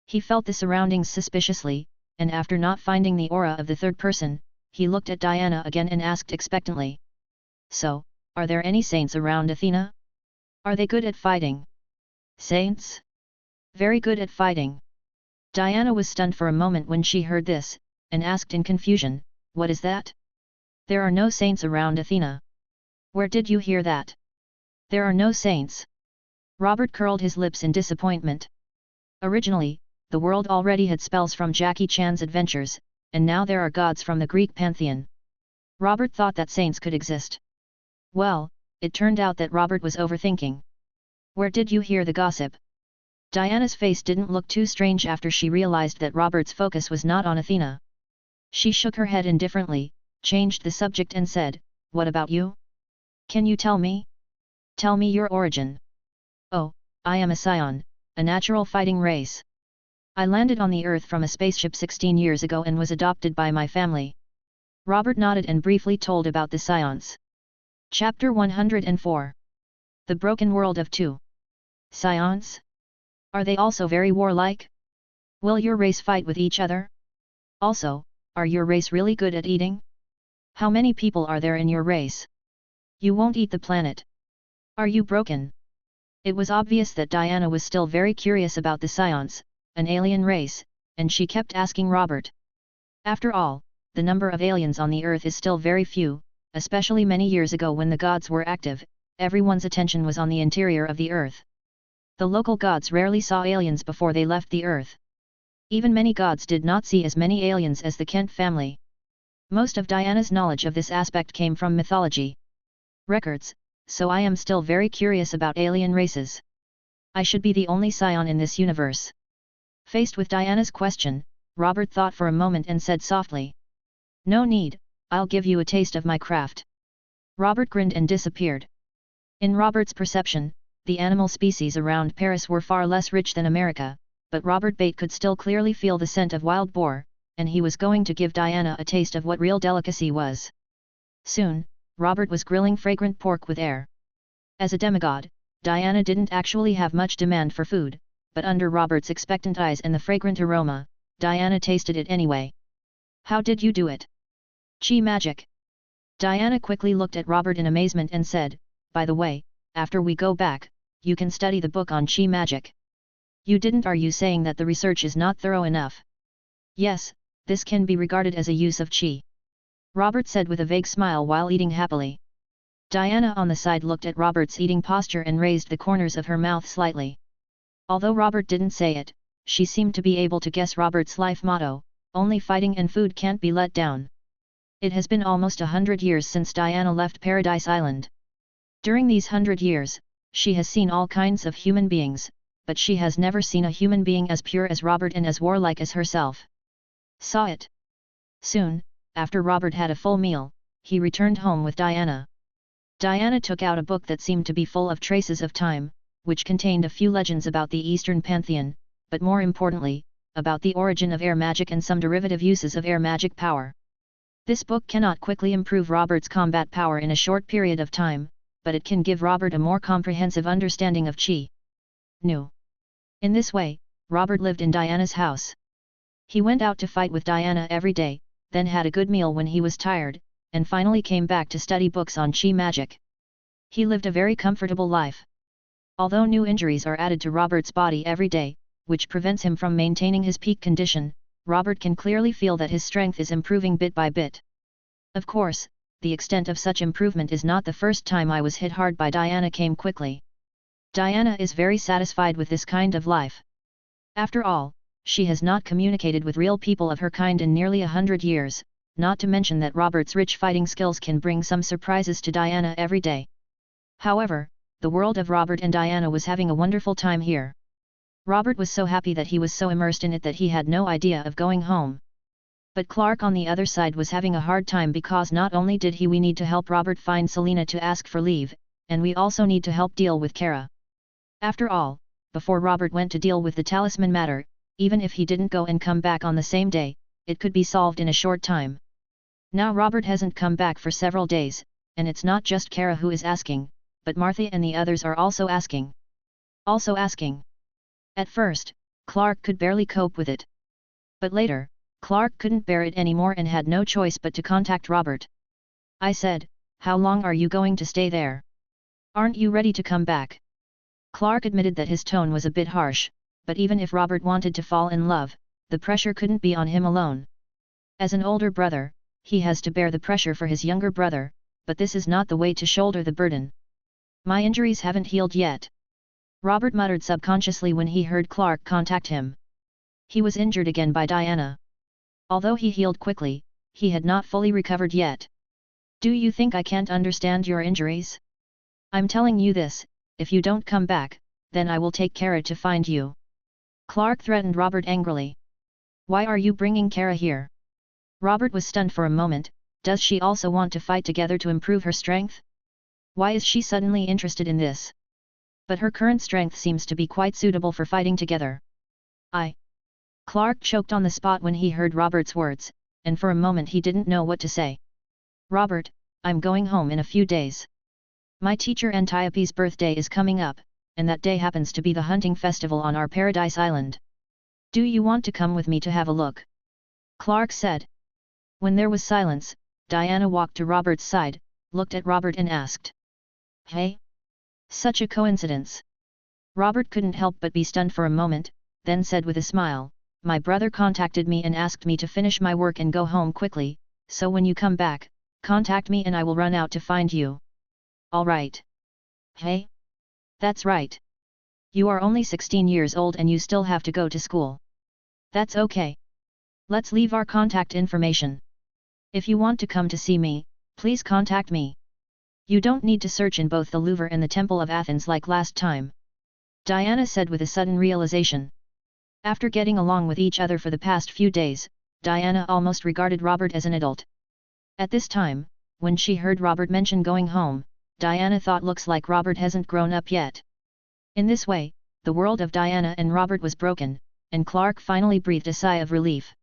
He felt the surroundings suspiciously, and after not finding the aura of the third person, he looked at Diana again and asked expectantly. So, are there any saints around Athena? Are they good at fighting? Saints? Very good at fighting. Diana was stunned for a moment when she heard this, and asked in confusion, what is that? There are no saints around Athena. Where did you hear that? There are no saints. Robert curled his lips in disappointment. Originally, the world already had spells from Jackie Chan's adventures, and now there are gods from the Greek pantheon. Robert thought that saints could exist. Well, it turned out that Robert was overthinking. Where did you hear the gossip? Diana's face didn't look too strange after she realized that Robert's focus was not on Athena. She shook her head indifferently, changed the subject and said, what about you? Can you tell me? Tell me your origin. Oh, I am a scion, a natural fighting race. I landed on the Earth from a spaceship 16 years ago and was adopted by my family. Robert nodded and briefly told about the scions. Chapter 104. The Broken World of Two. Scions? Are they also very warlike? Will your race fight with each other? Also, are your race really good at eating? How many people are there in your race? You won't eat the planet. Are you broken? It was obvious that Diana was still very curious about the scions, an alien race, and she kept asking Robert. After all, the number of aliens on the Earth is still very few, especially many years ago when the gods were active, everyone's attention was on the interior of the Earth. The local gods rarely saw aliens before they left the Earth. Even many gods did not see as many aliens as the Kent family. Most of Diana's knowledge of this aspect came from mythology records, so I am still very curious about alien races. I should be the only scion in this universe. Faced with Diana's question, Robert thought for a moment and said softly. No need, I'll give you a taste of my craft. Robert grinned and disappeared. In Robert's perception, the animal species around Paris were far less rich than America, but Robert Bate could still clearly feel the scent of wild boar, and he was going to give Diana a taste of what real delicacy was. Soon, Robert was grilling fragrant pork with air. As a demigod, Diana didn't actually have much demand for food, but under Robert's expectant eyes and the fragrant aroma, Diana tasted it anyway. How did you do it? Chi magic. Diana quickly looked at Robert in amazement and said, by the way, after we go back, you can study the book on chi magic. You didn't, are you saying that the research is not thorough enough? Yes, this can be regarded as a use of chi. Robert said with a vague smile while eating happily. Diana on the side looked at Robert's eating posture and raised the corners of her mouth slightly. Although Robert didn't say it, she seemed to be able to guess Robert's life motto, only fighting and food can't be let down. It has been almost 100 years since Diana left Paradise Island. During these 100 years, she has seen all kinds of human beings, but she has never seen a human being as pure as Robert and as warlike as herself. Saw it. Soon, after Robert had a full meal, he returned home with Diana. Diana took out a book that seemed to be full of traces of time, which contained a few legends about the Eastern pantheon, but more importantly, about the origin of air magic and some derivative uses of air magic power. This book cannot quickly improve Robert's combat power in a short period of time, but it can give Robert a more comprehensive understanding of chi. Nu. In this way, Robert lived in Diana's house. He went out to fight with Diana every day, then had a good meal when he was tired, and finally came back to study books on chi magic. He lived a very comfortable life. Although new injuries are added to Robert's body every day, which prevents him from maintaining his peak condition, Robert can clearly feel that his strength is improving bit by bit. Of course, the extent of such improvement is not the first time I was hit hard by Diana came quickly. Diana is very satisfied with this kind of life. After all, she has not communicated with real people of her kind in nearly 100 years, not to mention that Robert's rich fighting skills can bring some surprises to Diana every day. However, the world of Robert and Diana was having a wonderful time here. Robert was so happy that he was so immersed in it that he had no idea of going home. But Clark on the other side was having a hard time because not only did we need to help Robert find Selena to ask for leave, and we also need to help deal with Kara. After all, before Robert went to deal with the talisman matter, even if he didn't go and come back on the same day, it could be solved in a short time. Now Robert hasn't come back for several days, and it's not just Kara who is asking, but Martha and the others are also asking. At first, Clark could barely cope with it. But later, Clark couldn't bear it anymore and had no choice but to contact Robert. I said, "How long are you going to stay there? Aren't you ready to come back?" Clark admitted that his tone was a bit harsh, but even if Robert wanted to fall in love, the pressure couldn't be on him alone. As an older brother, he has to bear the pressure for his younger brother, but this is not the way to shoulder the burden. "My injuries haven't healed yet," Robert muttered subconsciously when he heard Clark contact him. He was injured again by Diana. Although he healed quickly, he had not fully recovered yet. "Do you think I can't understand your injuries? I'm telling you this, if you don't come back, then I will take Kara to find you." Clark threatened Robert angrily. "Why are you bringing Kara here?" Robert was stunned for a moment. Does she also want to fight together to improve her strength? Why is she suddenly interested in this? But her current strength seems to be quite suitable for fighting together. Clark choked on the spot when he heard Robert's words, and for a moment he didn't know what to say. "Robert, I'm going home in a few days. My teacher Antiope's birthday is coming up, and that day happens to be the hunting festival on our Paradise Island. Do you want to come with me to have a look?" Clark said. When there was silence, Diana walked to Robert's side, looked at Robert and asked, "Hey? Such a coincidence." Robert couldn't help but be stunned for a moment, then said with a smile, "My brother contacted me and asked me to finish my work and go home quickly, so when you come back, contact me and I will run out to find you." "All right." "Hey? That's right. You are only 16 years old and you still have to go to school. That's okay. Let's leave our contact information. If you want to come to see me, please contact me. You don't need to search in both the Louvre and the Temple of Athens like last time," Diana said with a sudden realization. After getting along with each other for the past few days, Diana almost regarded Robert as an adult. At this time, when she heard Robert mention going home, Diana thought looks like Robert hasn't grown up yet. In this way, the world of Diana and Robert was broken, and Clark finally breathed a sigh of relief.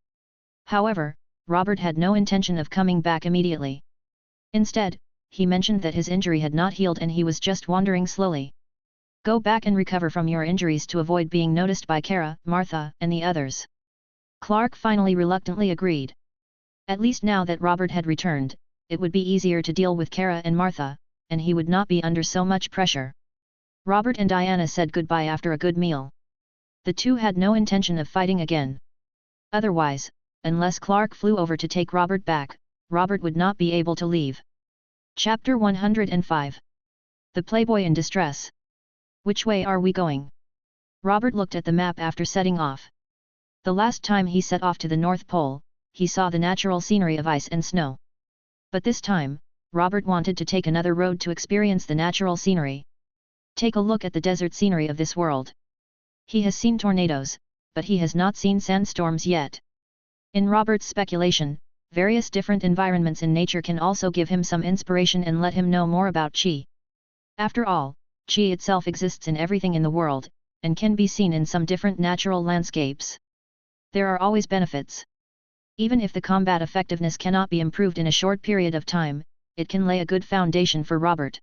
However, Robert had no intention of coming back immediately. Instead, he mentioned that his injury had not healed and he was just wandering slowly. "Go back and recover from your injuries to avoid being noticed by Kara, Martha, and the others." Clark finally reluctantly agreed. At least now that Robert had returned, it would be easier to deal with Kara and Martha, and he would not be under so much pressure. Robert and Diana said goodbye after a good meal. The two had no intention of fighting again. Otherwise, unless Clark flew over to take Robert back, Robert would not be able to leave. Chapter 105. The Playboy in Distress. "Which way are we going?" Robert looked at the map after setting off. The last time he set off to the North Pole, he saw the natural scenery of ice and snow. But this time, Robert wanted to take another road to experience the natural scenery. Take a look at the desert scenery of this world. He has seen tornadoes, but he has not seen sandstorms yet. In Robert's speculation, various different environments in nature can also give him some inspiration and let him know more about Qi. After all, Qi itself exists in everything in the world, and can be seen in some different natural landscapes. There are always benefits. Even if the combat effectiveness cannot be improved in a short period of time, it can lay a good foundation for Robert.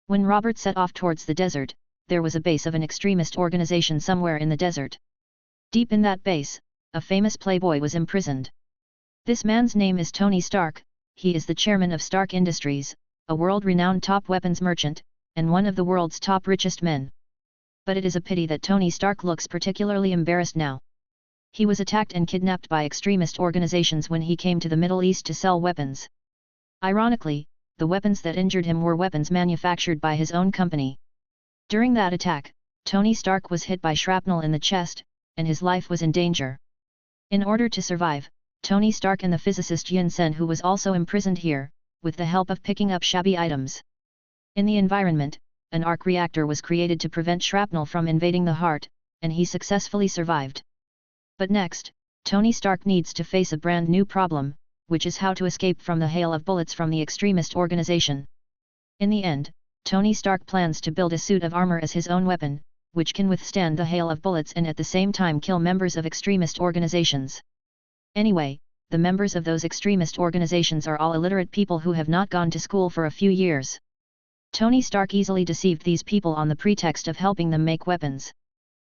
When Robert set off towards the desert, there was a base of an extremist organization somewhere in the desert. Deep in that base, a famous playboy was imprisoned. This man's name is Tony Stark. He is the chairman of Stark Industries, a world-renowned top weapons merchant, and one of the world's top richest men. But it is a pity that Tony Stark looks particularly embarrassed now. He was attacked and kidnapped by extremist organizations when he came to the Middle East to sell weapons. Ironically, the weapons that injured him were weapons manufactured by his own company. During that attack, Tony Stark was hit by shrapnel in the chest, and his life was in danger. In order to survive, Tony Stark and the physicist Yun Sen, who was also imprisoned here, with the help of picking up shabby items. In the environment, an arc reactor was created to prevent shrapnel from invading the heart, and he successfully survived. But next, Tony Stark needs to face a brand new problem, which is how to escape from the hail of bullets from the extremist organization. In the end, Tony Stark plans to build a suit of armor as his own weapon, which can withstand the hail of bullets and at the same time kill members of extremist organizations. Anyway, the members of those extremist organizations are all illiterate people who have not gone to school for a few years. Tony Stark easily deceived these people on the pretext of helping them make weapons.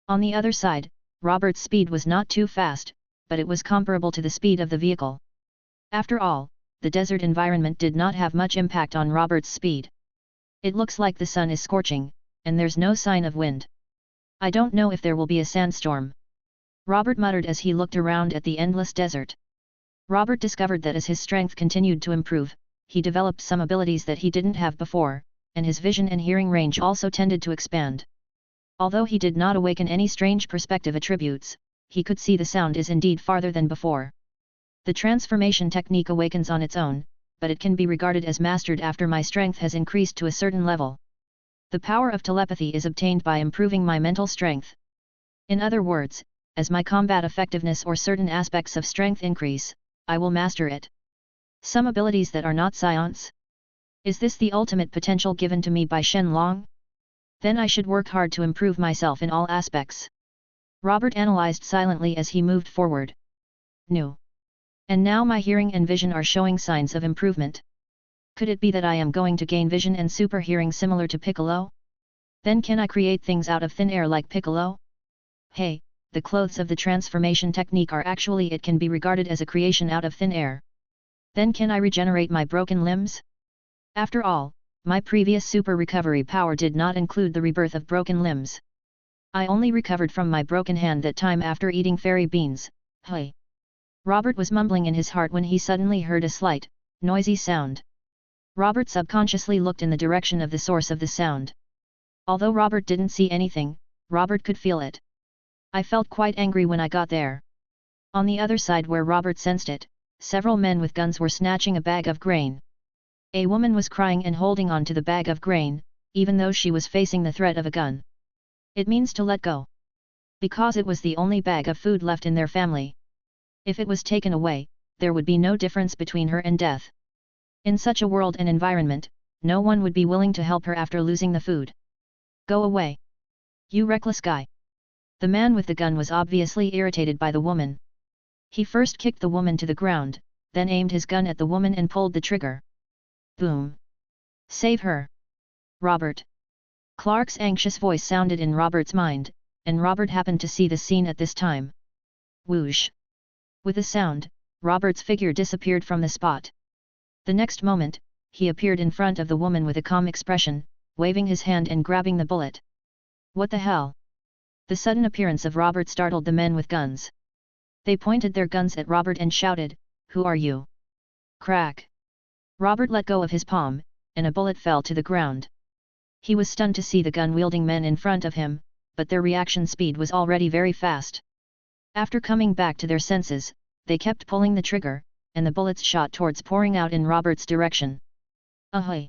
On the other side, Robert's speed was not too fast, but it was comparable to the speed of the vehicle. After all, the desert environment did not have much impact on Robert's speed. It looks like the sun is scorching, and there's no sign of wind. I don't know if there will be a sandstorm. Robert muttered as he looked around at the endless desert. Robert discovered that as his strength continued to improve, he developed some abilities that he didn't have before, and his vision and hearing range also tended to expand. Although he did not awaken any strange perspective attributes, he could see the sound is indeed farther than before. The transformation technique awakens on its own, but it can be regarded as mastered after my strength has increased to a certain level. The power of telepathy is obtained by improving my mental strength. In other words, as my combat effectiveness or certain aspects of strength increase, I will master it. Some abilities that are not science? Is this the ultimate potential given to me by Shenlong? Then I should work hard to improve myself in all aspects. Robert analyzed silently as he moved forward. No. And now my hearing and vision are showing signs of improvement. Could it be that I am going to gain vision and super hearing similar to Piccolo? Then can I create things out of thin air like Piccolo? Hey, the clothes of the transformation technique are actually it can be regarded as a creation out of thin air. Then can I regenerate my broken limbs? After all, my previous super recovery power did not include the rebirth of broken limbs. I only recovered from my broken hand that time after eating fairy beans. Hey! Robert was mumbling in his heart when he suddenly heard a slight, noisy sound. Robert subconsciously looked in the direction of the source of the sound. Although Robert didn't see anything, Robert could feel it. I felt quite angry when I got there. On the other side where Robert sensed it, several men with guns were snatching a bag of grain. A woman was crying and holding on to the bag of grain, even though she was facing the threat of a gun. It means to let go. Because it was the only bag of food left in their family. If it was taken away, there would be no difference between her and death. In such a world and environment, no one would be willing to help her after losing the food. Go away. You reckless guy. The man with the gun was obviously irritated by the woman. He first kicked the woman to the ground, then aimed his gun at the woman and pulled the trigger. Boom! Save her! Robert! Clark's anxious voice sounded in Robert's mind, and Robert happened to see the scene at this time. Whoosh! With a sound, Robert's figure disappeared from the spot. The next moment, he appeared in front of the woman with a calm expression, waving his hand and grabbing the bullet. What the hell? The sudden appearance of Robert startled the men with guns. They pointed their guns at Robert and shouted, "Who are you?" Crack! Robert let go of his palm, and a bullet fell to the ground. He was stunned to see the gun-wielding men in front of him, but their reaction speed was already very fast. After coming back to their senses, they kept pulling the trigger, and the bullets shot towards pouring out in Robert's direction. Ahoy!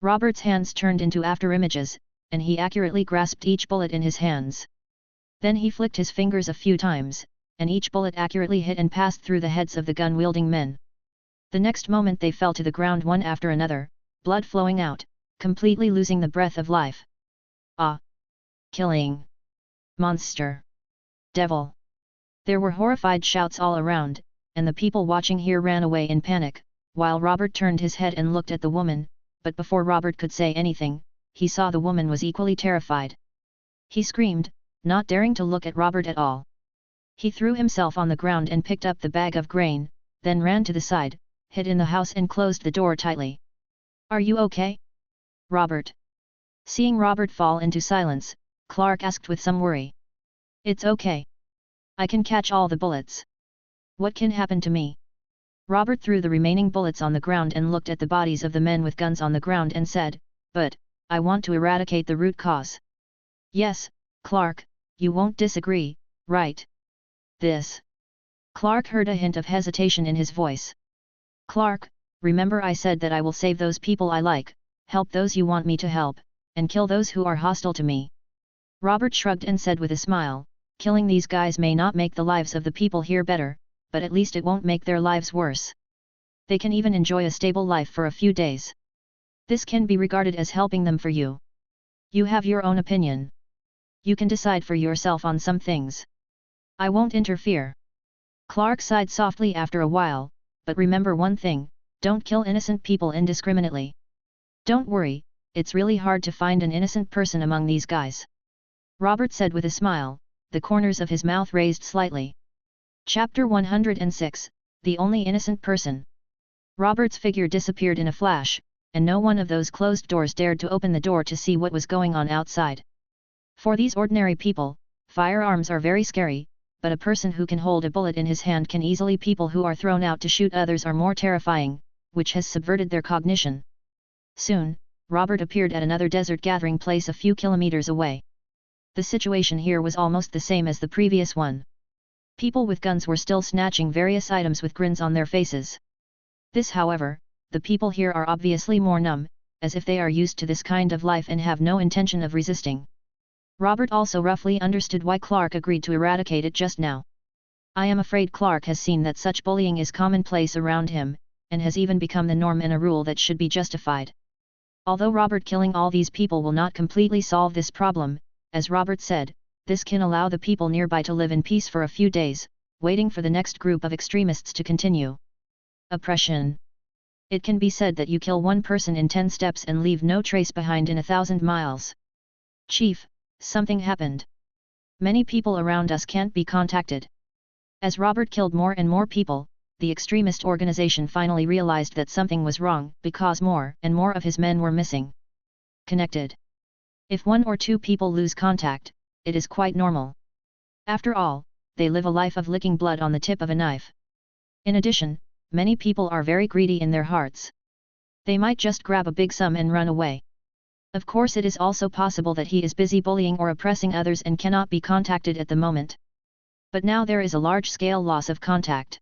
Robert's hands turned into afterimages, and he accurately grasped each bullet in his hands. Then he flicked his fingers a few times, and each bullet accurately hit and passed through the heads of the gun-wielding men. The next moment they fell to the ground one after another, blood flowing out, completely losing the breath of life. Ah! Killing! Monster! Devil! There were horrified shouts all around, and the people watching here ran away in panic, while Robert turned his head and looked at the woman, but before Robert could say anything, he saw the woman was equally terrified. He screamed, not daring to look at Robert at all. He threw himself on the ground and picked up the bag of grain, then ran to the side, hid in the house and closed the door tightly. "Are you okay, Robert?" Seeing Robert fall into silence, Clark asked with some worry. "It's okay. I can catch all the bullets. What can happen to me?" Robert threw the remaining bullets on the ground and looked at the bodies of the men with guns on the ground and said, "But, I want to eradicate the root cause." "Yes, Clark, you won't disagree, right?" "This." Clark heard a hint of hesitation in his voice. "Clark, remember I said that I will save those people I like, help those you want me to help, and kill those who are hostile to me." Robert shrugged and said with a smile, "Killing these guys may not make the lives of the people here better, but at least it won't make their lives worse. They can even enjoy a stable life for a few days. This can be regarded as helping them for you. You have your own opinion. You can decide for yourself on some things. I won't interfere." Clark sighed softly after a while, "But remember one thing, don't kill innocent people indiscriminately. Don't worry, it's really hard to find an innocent person among these guys." Robert said with a smile, the corners of his mouth raised slightly. Chapter 106, The Only Innocent Person. Robert's figure disappeared in a flash, and no one of those closed doors dared to open the door to see what was going on outside. For these ordinary people, firearms are very scary, but a person who can hold a bullet in his hand can easily. People who are thrown out to shoot others are more terrifying, which has subverted their cognition. Soon, Robert appeared at another desert gathering place a few kilometers away. The situation here was almost the same as the previous one. People with guns were still snatching various items with grins on their faces. This, however, the people here are obviously more numb, as if they are used to this kind of life and have no intention of resisting. Robert also roughly understood why Clark agreed to eradicate it just now. I am afraid Clark has seen that such bullying is commonplace around him, and has even become the norm and a rule that should be justified. Although Robert killing all these people will not completely solve this problem, as Robert said, this can allow the people nearby to live in peace for a few days, waiting for the next group of extremists to continue. Oppression. It can be said that you kill one person in 10 steps and leave no trace behind in 1,000 miles. Chief, something happened. Many people around us can't be contacted. As Robert killed more and more people, the extremist organization finally realized that something was wrong, because more and more of his men were missing. Connected. If 1 or 2 people lose contact, it is quite normal. After all, they live a life of licking blood on the tip of a knife. In addition, many people are very greedy in their hearts. They might just grab a big sum and run away. Of course, it is also possible that he is busy bullying or oppressing others and cannot be contacted at the moment. But now there is a large-scale loss of contact.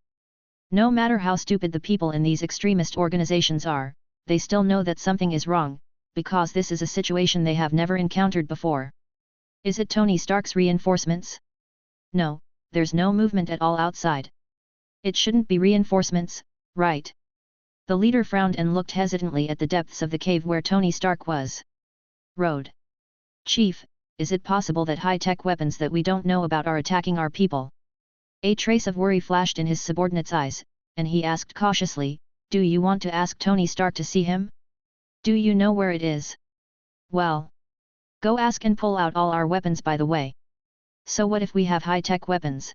No matter how stupid the people in these extremist organizations are, they still know that something is wrong, because this is a situation they have never encountered before. Is it Tony Stark's reinforcements? No, there's no movement at all outside. It shouldn't be reinforcements, right? The leader frowned and looked hesitantly at the depths of the cave where Tony Stark was. Road. Chief, is it possible that high-tech weapons that we don't know about are attacking our people? A trace of worry flashed in his subordinate's eyes, and he asked cautiously, "Do you want to ask Tony Stark to see him? Do you know where it is?" "Well, go ask and pull out all our weapons by the way." "So what if we have high-tech weapons?"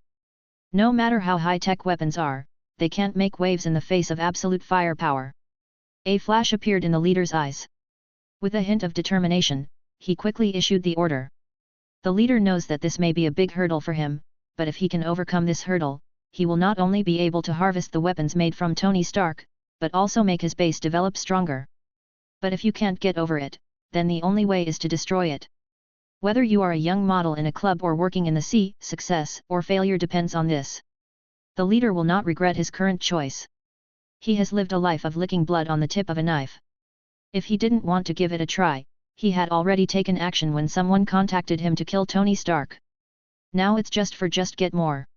"No matter how high-tech weapons are, they can't make waves in the face of absolute firepower." A flash appeared in the leader's eyes. With a hint of determination, he quickly issued the order. The leader knows that this may be a big hurdle for him, but if he can overcome this hurdle, he will not only be able to harvest the weapons made from Tony Stark, but also make his base develop stronger. But if you can't get over it, then the only way is to destroy it. Whether you are a young model in a club or working in the sea, success or failure depends on this. The leader will not regret his current choice. He has lived a life of licking blood on the tip of a knife. If he didn't want to give it a try, he had already taken action when someone contacted him to kill Tony Stark. Now it's just get more.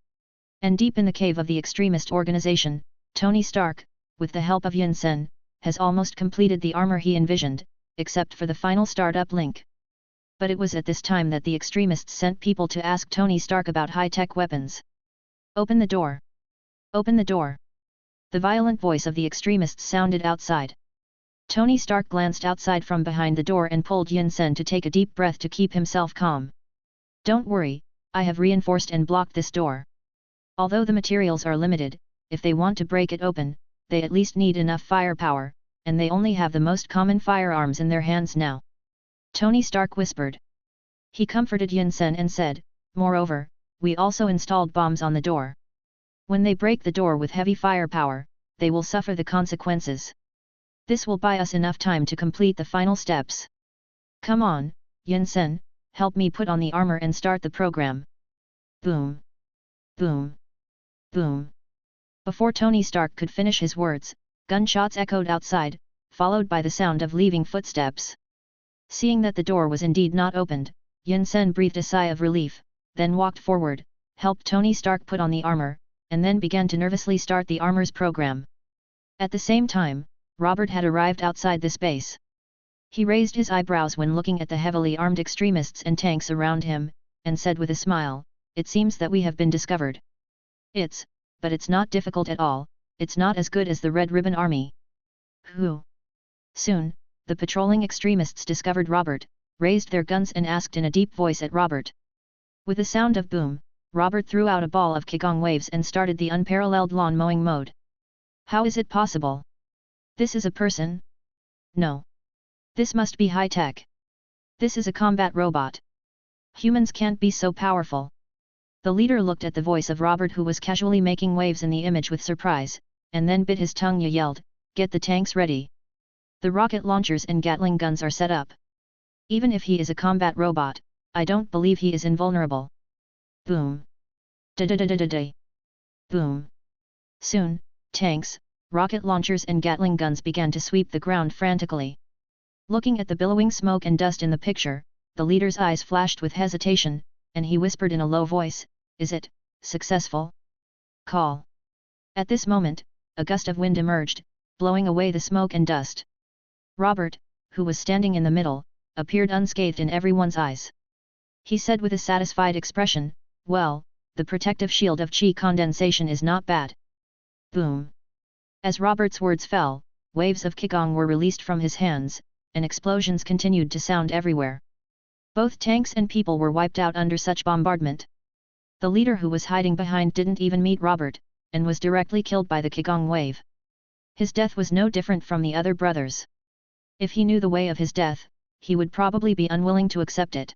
And deep in the cave of the extremist organization, Tony Stark, with the help of Yunsen, has almost completed the armor he envisioned, except for the final startup link. But it was at this time that the extremists sent people to ask Tony Stark about high-tech weapons. "Open the door! Open the door!" The violent voice of the extremists sounded outside. Tony Stark glanced outside from behind the door and pulled Yunsen to take a deep breath to keep himself calm. "Don't worry, I have reinforced and blocked this door. Although the materials are limited, if they want to break it open, they at least need enough firepower, and they only have the most common firearms in their hands now. Tony Stark whispered. He comforted Yunsen and said, moreover, we also installed bombs on the door. When they break the door with heavy firepower, they will suffer the consequences. This will buy us enough time to complete the final steps. Come on, Yunsen, help me put on the armor and start the program. Boom. Boom. Boom. Before Tony Stark could finish his words, gunshots echoed outside, followed by the sound of leaving footsteps. Seeing that the door was indeed not opened, Yunsen breathed a sigh of relief, then walked forward, helped Tony Stark put on the armor, and then began to nervously start the armor's program. At the same time, Robert had arrived outside the space. He raised his eyebrows when looking at the heavily armed extremists and tanks around him, and said with a smile, it seems that we have been discovered. But it's not difficult at all, it's not as good as the Red Ribbon Army. Who? Soon, the patrolling extremists discovered Robert, raised their guns and asked in a deep voice at Robert. With the sound of boom, Robert threw out a ball of Qigong waves and started the unparalleled lawn mowing mode. How is it possible? This is a person? No. This must be high-tech. This is a combat robot. Humans can't be so powerful. The leader looked at the voice of Robert, who was casually making waves in the image with surprise, and then bit his tongue. Yelled, get the tanks ready. The rocket launchers and Gatling guns are set up. Even if he is a combat robot, I don't believe he is invulnerable. Boom. Da-da-da-da-da-da. Boom. Soon, tanks, rocket launchers and Gatling guns began to sweep the ground frantically. Looking at the billowing smoke and dust in the picture, the leader's eyes flashed with hesitation, and he whispered in a low voice, is it successful? Call. At this moment, a gust of wind emerged, blowing away the smoke and dust. Robert, who was standing in the middle, appeared unscathed in everyone's eyes. He said with a satisfied expression, well, the protective shield of chi condensation is not bad. Boom. As Robert's words fell, waves of Qigong were released from his hands, and explosions continued to sound everywhere. Both tanks and people were wiped out under such bombardment. The leader, who was hiding behind, didn't even meet Robert, and was directly killed by the Qigong wave. His death was no different from the other brothers. If he knew the way of his death, he would probably be unwilling to accept it.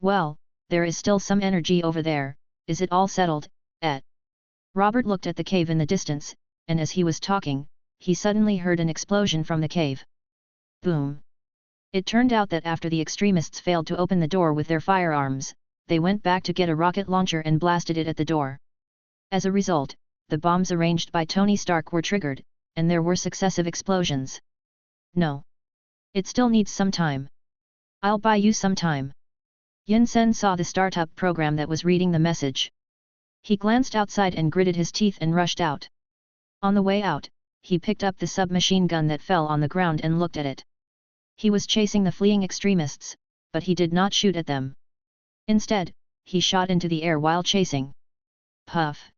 Well, there is still some energy over there, is it all settled, et? Robert looked at the cave in the distance, and as he was talking, he suddenly heard an explosion from the cave. Boom. It turned out that after the extremists failed to open the door with their firearms, they went back to get a rocket launcher and blasted it at the door. As a result, the bombs arranged by Tony Stark were triggered, and there were successive explosions. No. It still needs some time. I'll buy you some time. Yunsen saw the startup program that was reading the message. He glanced outside and gritted his teeth and rushed out. On the way out, he picked up the submachine gun that fell on the ground and looked at it. He was chasing the fleeing extremists, but he did not shoot at them. Instead, he shot into the air while chasing. Puff!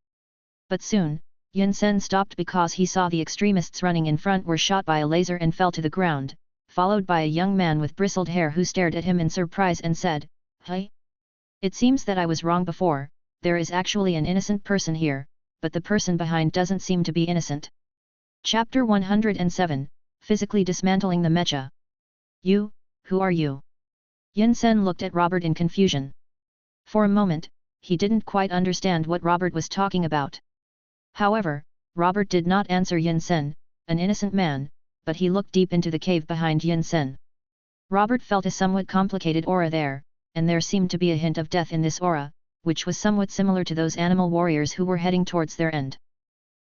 But soon, Yunsen stopped because he saw the extremists running in front were shot by a laser and fell to the ground, followed by a young man with bristled hair who stared at him in surprise and said, "Hey? It seems that I was wrong before, there is actually an innocent person here, but the person behind doesn't seem to be innocent." Chapter 107, Physically Dismantling the Mecha. You, who are you? Yunsen looked at Robert in confusion. For a moment, he didn't quite understand what Robert was talking about. However, Robert did not answer Yunsen, an innocent man, but he looked deep into the cave behind Yunsen. Robert felt a somewhat complicated aura there, and there seemed to be a hint of death in this aura, which was somewhat similar to those animal warriors who were heading towards their end.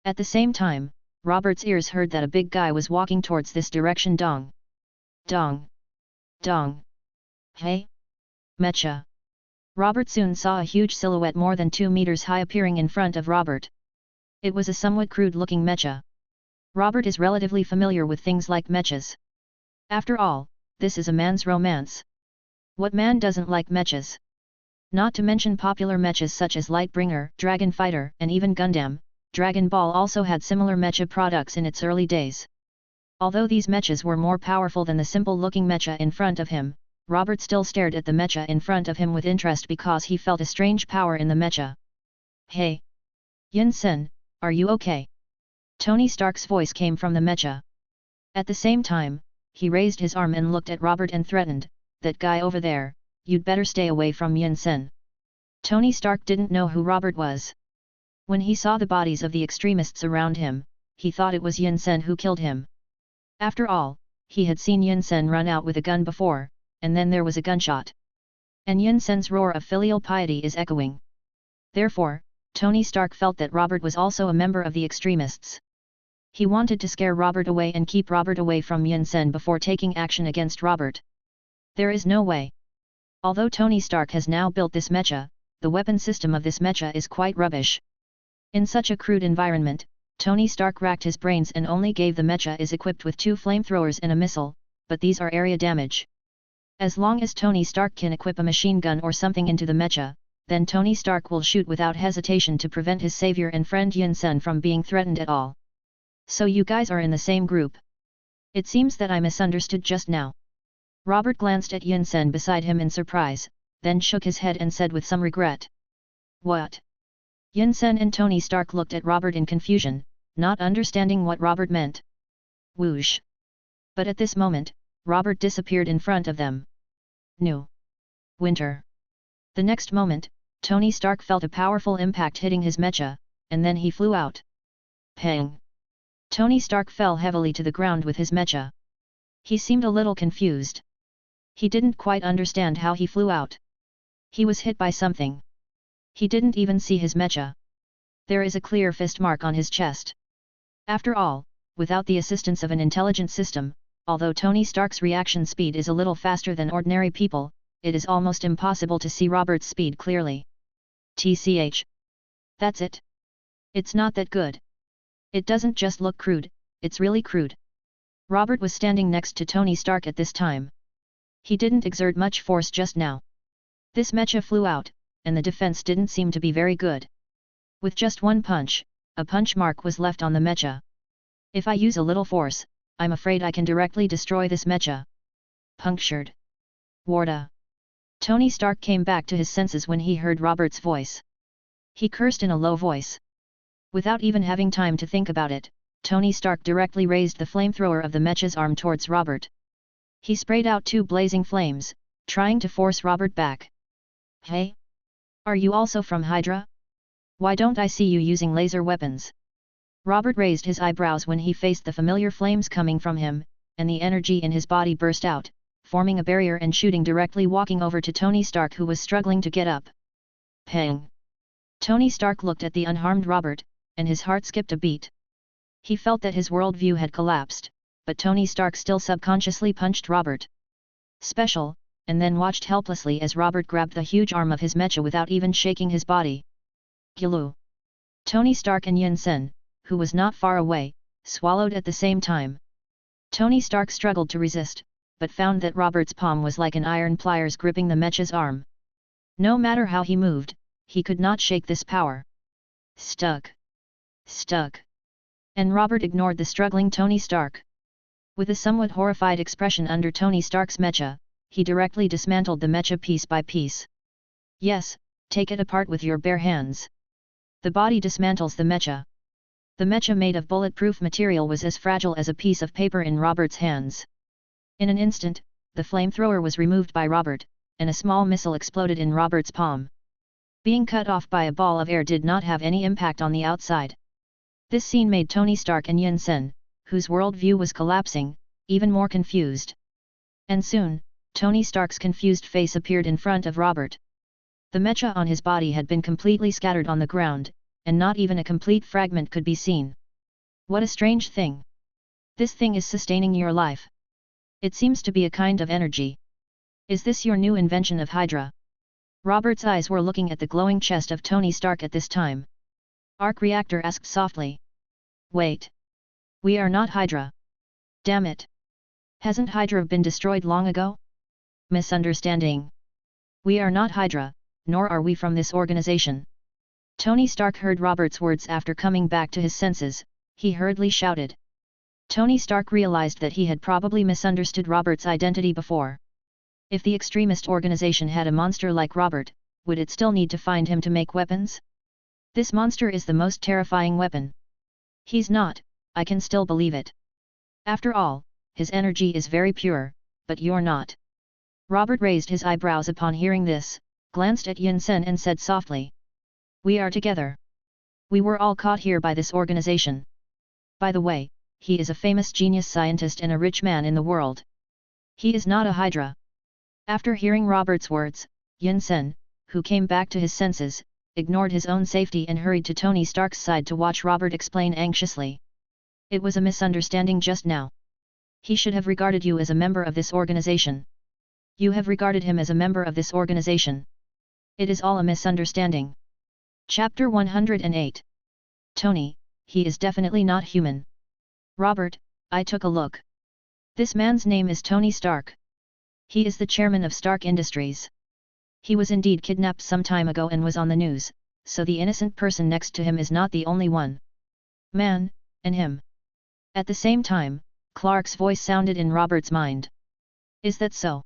At the same time, Robert's ears heard that a big guy was walking towards this direction. Dong! Dong! Dong! Hey! Mecha! Robert soon saw a huge silhouette more than 2 meters high appearing in front of Robert. It was a somewhat crude-looking mecha. Robert is relatively familiar with things like mechas. After all, this is a man's romance. What man doesn't like mechas? Not to mention popular mechas such as Lightbringer, Dragon Fighter, and even Gundam. Dragon Ball also had similar mecha products in its early days. Although these mechas were more powerful than the simple-looking mecha in front of him, Robert still stared at the mecha in front of him with interest because he felt a strange power in the mecha. Hey! Yinsen, are you okay? Tony Stark's voice came from the mecha. At the same time, he raised his arm and looked at Robert and threatened, "That guy over there, you'd better stay away from Yinsen." Tony Stark didn't know who Robert was. When he saw the bodies of the extremists around him, he thought it was Yinsen who killed him. After all, he had seen Yinsen run out with a gun before, and then there was a gunshot. And Yinsen's roar of filial piety is echoing. Therefore, Tony Stark felt that Robert was also a member of the extremists. He wanted to scare Robert away and keep Robert away from Yinsen before taking action against Robert. There is no way. Although Tony Stark has now built this mecha, the weapon system of this mecha is quite rubbish. In such a crude environment, Tony Stark racked his brains and only gave the mecha is equipped with 2 flamethrowers and a missile, but these are area damage. As long as Tony Stark can equip a machine gun or something into the mecha, then Tony Stark will shoot without hesitation to prevent his savior and friend Yinsen from being threatened at all. So you guys are in the same group. It seems that I misunderstood just now. Robert glanced at Yinsen beside him in surprise, then shook his head and said with some regret. What? Yinsen and Tony Stark looked at Robert in confusion, not understanding what Robert meant. Whoosh! But at this moment, Robert disappeared in front of them. New winter. The next moment, Tony Stark felt a powerful impact hitting his mecha, and then he flew out. Pang! Tony Stark fell heavily to the ground with his mecha. He seemed a little confused. He didn't quite understand how he flew out. He was hit by something. He didn't even see his mecha. There is a clear fist mark on his chest. After all, without the assistance of an intelligent system, although Tony Stark's reaction speed is a little faster than ordinary people, it is almost impossible to see Robert's speed clearly. TCH. That's it. It's not that good. It doesn't just look crude, it's really crude. Robert was standing next to Tony Stark at this time. He didn't exert much force just now. This mecha flew out, and the defense didn't seem to be very good. With just one punch, a punch mark was left on the mecha. If I use a little force, I'm afraid I can directly destroy this mecha. Punctured. Warda. Tony Stark came back to his senses when he heard Robert's voice. He cursed in a low voice. Without even having time to think about it, Tony Stark directly raised the flamethrower of the mecha's arm towards Robert. He sprayed out 2 blazing flames, trying to force Robert back. Hey? Are you also from Hydra? Why don't I see you using laser weapons? Robert raised his eyebrows when he faced the familiar flames coming from him, and the energy in his body burst out, forming a barrier and shooting directly walking over to Tony Stark who was struggling to get up. Pang! Tony Stark looked at the unharmed Robert, and his heart skipped a beat. He felt that his worldview had collapsed, but Tony Stark still subconsciously punched Robert. Special, and then watched helplessly as Robert grabbed the huge arm of his mecha without even shaking his body. Gilu! Tony Stark and Yinsen, who was not far away, swallowed at the same time. Tony Stark struggled to resist, but found that Robert's palm was like an iron pliers gripping the mecha's arm. No matter how he moved, he could not shake this power. Stuck. Stuck. And Robert ignored the struggling Tony Stark. With a somewhat horrified expression under Tony Stark's mecha, he directly dismantled the mecha piece by piece. Yes, take it apart with your bare hands. The body dismantles the mecha. The mecha made of bulletproof material was as fragile as a piece of paper in Robert's hands. In an instant, the flamethrower was removed by Robert, and a small missile exploded in Robert's palm. Being cut off by a ball of air did not have any impact on the outside. This scene made Tony Stark and Yinsen, whose worldview was collapsing, even more confused. And soon, Tony Stark's confused face appeared in front of Robert. The mecha on his body had been completely scattered on the ground, and not even a complete fragment could be seen. What a strange thing! This thing is sustaining your life. It seems to be a kind of energy. Is this your new invention of Hydra? Robert's eyes were looking at the glowing chest of Tony Stark at this time. Arc Reactor asked softly. Wait. We are not Hydra. Damn it. Hasn't Hydra been destroyed long ago? Misunderstanding. We are not Hydra, nor are we from this organization. Tony Stark heard Robert's words after coming back to his senses. He hurriedly shouted. Tony Stark realized that he had probably misunderstood Robert's identity before. If the extremist organization had a monster like Robert, would it still need to find him to make weapons? This monster is the most terrifying weapon. He's not, I can still believe it. After all, his energy is very pure, but you're not. Robert raised his eyebrows upon hearing this, glanced at Yun Sen and said softly. We are together. We were all caught here by this organization. By the way, he is a famous genius scientist and a rich man in the world. He is not a hydra. After hearing Robert's words, Yun Sen, who came back to his senses, ignored his own safety and hurried to Tony Stark's side to watch Robert explain anxiously. It was a misunderstanding just now. He should have regarded you as a member of this organization. You have regarded him as a member of this organization. It is all a misunderstanding. Chapter 108. Tony, he is definitely not human. Robert, I took a look. This man's name is Tony Stark. He is the chairman of Stark Industries. He was indeed kidnapped some time ago and was on the news, so the innocent person next to him is not the only one. Man, and him. At the same time, Clark's voice sounded in Robert's mind. Is that so?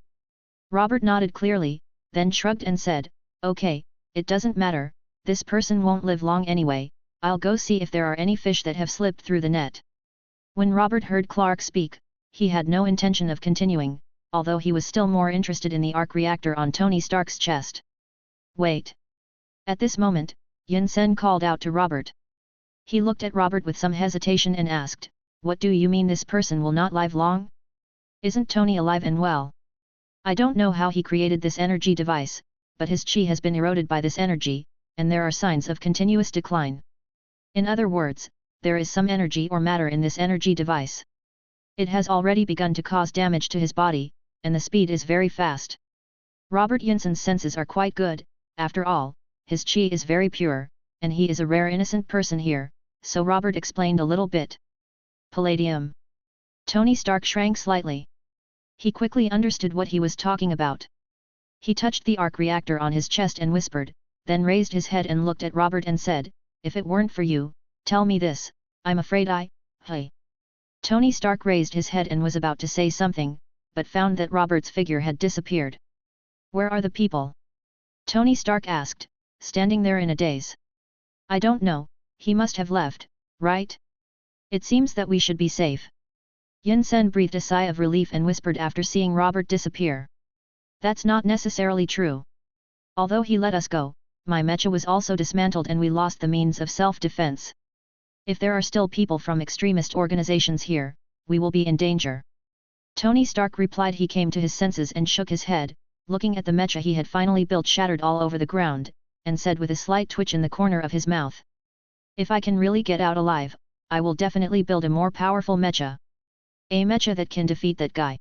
Robert nodded clearly, then shrugged and said, Okay, it doesn't matter, this person won't live long anyway, I'll go see if there are any fish that have slipped through the net. When Robert heard Clark speak, he had no intention of continuing, although he was still more interested in the arc reactor on Tony Stark's chest. Wait. At this moment, Yun Sen called out to Robert. He looked at Robert with some hesitation and asked, What do you mean this person will not live long? Isn't Tony alive and well? I don't know how he created this energy device, but his chi has been eroded by this energy, and there are signs of continuous decline. In other words, there is some energy or matter in this energy device. It has already begun to cause damage to his body, and the speed is very fast. Robert Yunsen's senses are quite good, after all, his chi is very pure, and he is a rare innocent person here, so Robert explained a little bit. Palladium. Tony Stark shrank slightly. He quickly understood what he was talking about. He touched the arc reactor on his chest and whispered, then raised his head and looked at Robert and said, If it weren't for you, tell me this, I'm afraid hey. Tony Stark raised his head and was about to say something, but found that Robert's figure had disappeared. Where are the people? Tony Stark asked, standing there in a daze. I don't know, he must have left, right? It seems that we should be safe. Yun Sen breathed a sigh of relief and whispered after seeing Robert disappear. That's not necessarily true. Although he let us go, my mecha was also dismantled and we lost the means of self-defense. If there are still people from extremist organizations here, we will be in danger. Tony Stark replied. He came to his senses and shook his head, looking at the mecha he had finally built shattered all over the ground, and said with a slight twitch in the corner of his mouth. If I can really get out alive, I will definitely build a more powerful mecha. A mecha that can defeat that guy.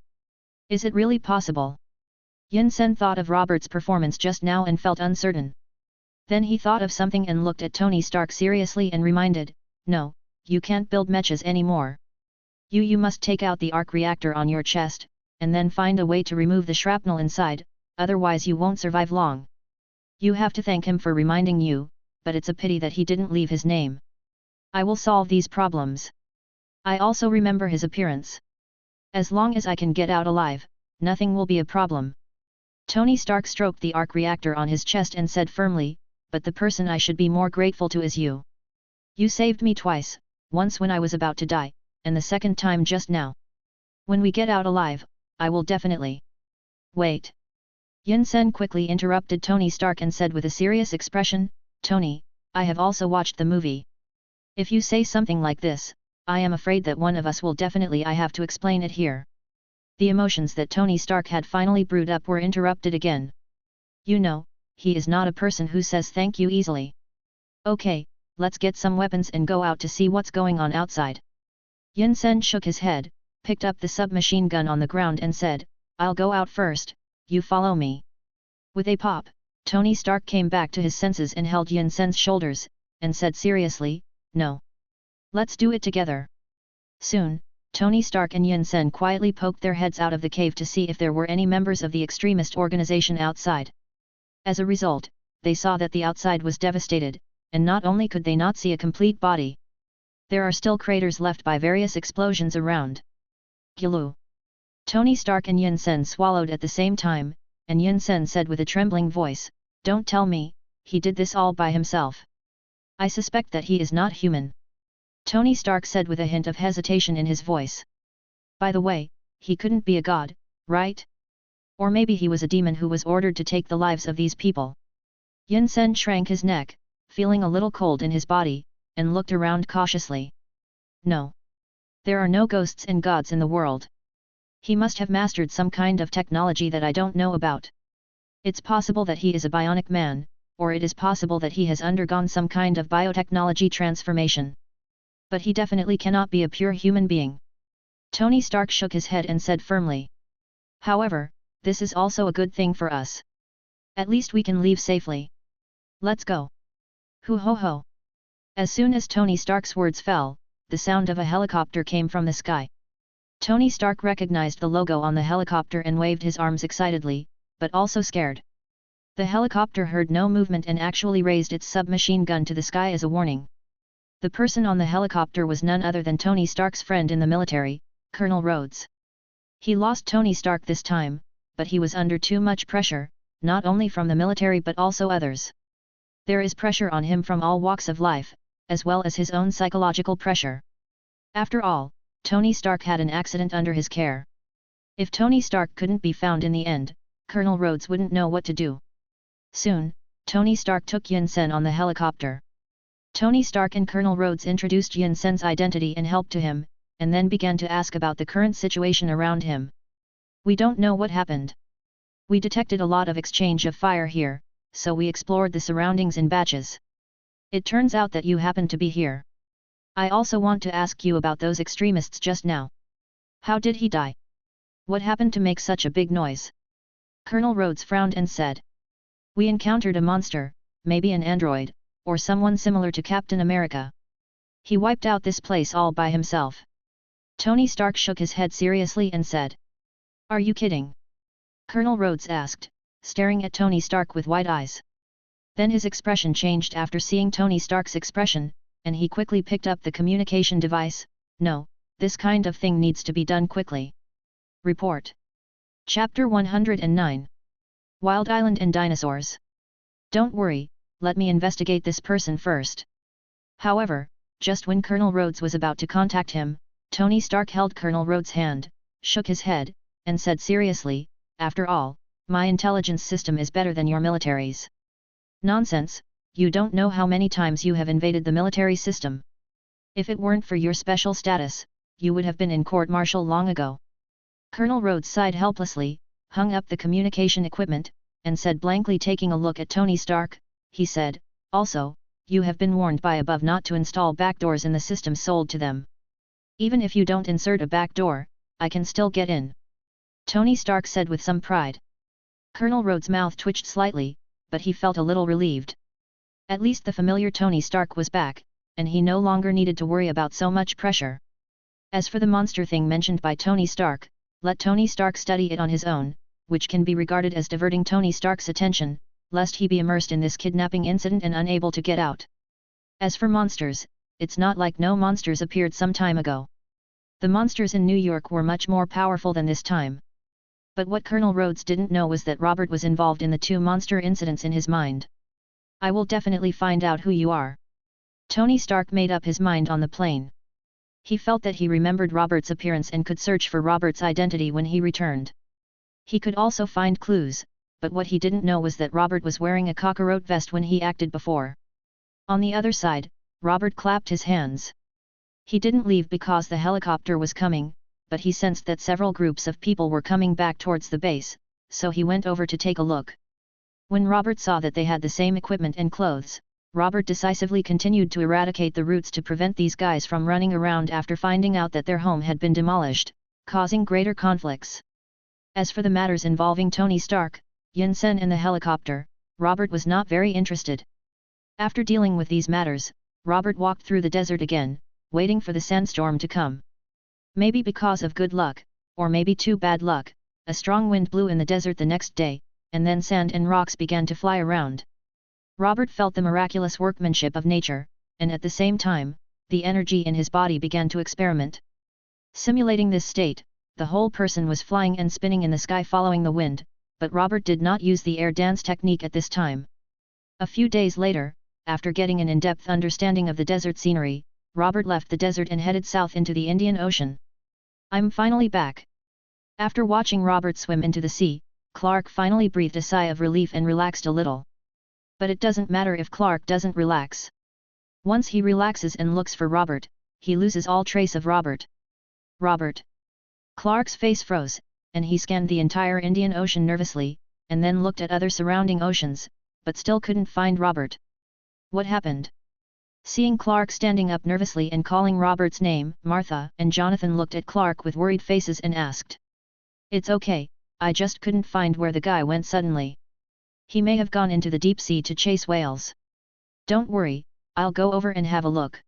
Is it really possible? Yun Sen thought of Robert's performance just now and felt uncertain. Then he thought of something and looked at Tony Stark seriously and reminded, No, you can't build mechas anymore. You must take out the arc reactor on your chest, and then find a way to remove the shrapnel inside, otherwise you won't survive long. You have to thank him for reminding you, but it's a pity that he didn't leave his name. I will solve these problems. I also remember his appearance. As long as I can get out alive, nothing will be a problem. Tony Stark stroked the arc reactor on his chest and said firmly, But the person I should be more grateful to is you. You saved me twice, once when I was about to die, and the second time just now. When we get out alive, I will definitely. Wait. Yun Sen quickly interrupted Tony Stark and said with a serious expression, Tony, I have also watched the movie. If you say something like this, I am afraid that one of us will definitely. I have to explain it here. The emotions that Tony Stark had finally brewed up were interrupted again. You know, he is not a person who says thank you easily. Okay, let's get some weapons and go out to see what's going on outside. Yun Sen shook his head, picked up the submachine gun on the ground and said, I'll go out first, you follow me. With a pop, Tony Stark came back to his senses and held Yun Sen's shoulders, and said seriously, No. Let's do it together. Soon, Tony Stark and Yun Sen quietly poked their heads out of the cave to see if there were any members of the extremist organization outside. As a result, they saw that the outside was devastated, and not only could they not see a complete body. There are still craters left by various explosions around. Gilu. Tony Stark and Yun Sen swallowed at the same time, and Yun Sen said with a trembling voice, Don't tell me, he did this all by himself. I suspect that he is not human. Tony Stark said with a hint of hesitation in his voice. By the way, he couldn't be a god, right? Or maybe he was a demon who was ordered to take the lives of these people. Yin Sen shrank his neck, feeling a little cold in his body, and looked around cautiously. No. There are no ghosts and gods in the world. He must have mastered some kind of technology that I don't know about. It's possible that he is a bionic man, or it is possible that he has undergone some kind of biotechnology transformation. But he definitely cannot be a pure human being. Tony Stark shook his head and said firmly. However, this is also a good thing for us. At least we can leave safely. Let's go. Hoo ho ho. As soon as Tony Stark's words fell, the sound of a helicopter came from the sky. Tony Stark recognized the logo on the helicopter and waved his arms excitedly, but also scared. The helicopter heard no movement and actually raised its submachine gun to the sky as a warning. The person on the helicopter was none other than Tony Stark's friend in the military, Colonel Rhodes. He lost Tony Stark this time, but he was under too much pressure, not only from the military but also others. There is pressure on him from all walks of life, as well as his own psychological pressure. After all, Tony Stark had an accident under his care. If Tony Stark couldn't be found in the end, Colonel Rhodes wouldn't know what to do. Soon, Tony Stark took Yin Sen on the helicopter. Tony Stark and Colonel Rhodes introduced Yin Sen's identity and help to him, and then began to ask about the current situation around him. We don't know what happened. We detected a lot of exchange of fire here, so we explored the surroundings in batches. It turns out that you happen to be here. I also want to ask you about those extremists just now. How did he die? What happened to make such a big noise? Colonel Rhodes frowned and said. We encountered a monster, maybe an android, or someone similar to Captain America. He wiped out this place all by himself. Tony Stark shook his head seriously and said. Are you kidding? Colonel Rhodes asked, staring at Tony Stark with wide eyes. Then his expression changed after seeing Tony Stark's expression, and he quickly picked up the communication device. No, this kind of thing needs to be done quickly. Report. Chapter 109. Wild Island and Dinosaurs. Don't worry, let me investigate this person first. However, just when Colonel Rhodes was about to contact him, Tony Stark held Colonel Rhodes' hand, shook his head, and said seriously, after all, my intelligence system is better than your military's. Nonsense, you don't know how many times you have invaded the military system. If it weren't for your special status, you would have been in court-martial long ago. Colonel Rhodes sighed helplessly, hung up the communication equipment, and said blankly taking a look at Tony Stark, he said, also, you have been warned by above not to install backdoors in the system sold to them. Even if you don't insert a backdoor, I can still get in. Tony Stark said with some pride. Colonel Rhodes' mouth twitched slightly, but he felt a little relieved. At least the familiar Tony Stark was back, and he no longer needed to worry about so much pressure. As for the monster thing mentioned by Tony Stark, let Tony Stark study it on his own, which can be regarded as diverting Tony Stark's attention, lest he be immersed in this kidnapping incident and unable to get out. As for monsters, it's not like no monsters appeared some time ago. The monsters in New York were much more powerful than this time. But what Colonel Rhodes didn't know was that Robert was involved in the two monster incidents in his mind. I will definitely find out who you are. Tony Stark made up his mind on the plane. He felt that he remembered Robert's appearance and could search for Robert's identity when he returned. He could also find clues, but what he didn't know was that Robert was wearing a cockroach vest when he acted before. On the other side, Robert clapped his hands. He didn't leave because the helicopter was coming, but he sensed that several groups of people were coming back towards the base, so he went over to take a look. When Robert saw that they had the same equipment and clothes, Robert decisively continued to eradicate the routes to prevent these guys from running around after finding out that their home had been demolished, causing greater conflicts. As for the matters involving Tony Stark, Yin Sen and the helicopter, Robert was not very interested. After dealing with these matters, Robert walked through the desert again, waiting for the sandstorm to come. Maybe because of good luck, or maybe too bad luck, a strong wind blew in the desert the next day, and then sand and rocks began to fly around. Robert felt the miraculous workmanship of nature, and at the same time, the energy in his body began to experiment. Simulating this state, the whole person was flying and spinning in the sky following the wind, but Robert did not use the air dance technique at this time. A few days later, after getting an in-depth understanding of the desert scenery, Robert left the desert and headed south into the Indian Ocean. "I'm finally back." After watching Robert swim into the sea, Clark finally breathed a sigh of relief and relaxed a little. But it doesn't matter if Clark doesn't relax. Once he relaxes and looks for Robert, he loses all trace of Robert. "Robert." Clark's face froze, and he scanned the entire Indian Ocean nervously, and then looked at other surrounding oceans, but still couldn't find Robert. What happened? Seeing Clark standing up nervously and calling Robert's name, Martha and Jonathan looked at Clark with worried faces and asked. "It's okay, I just couldn't find where the guy went suddenly. He may have gone into the deep sea to chase whales. Don't worry, I'll go over and have a look."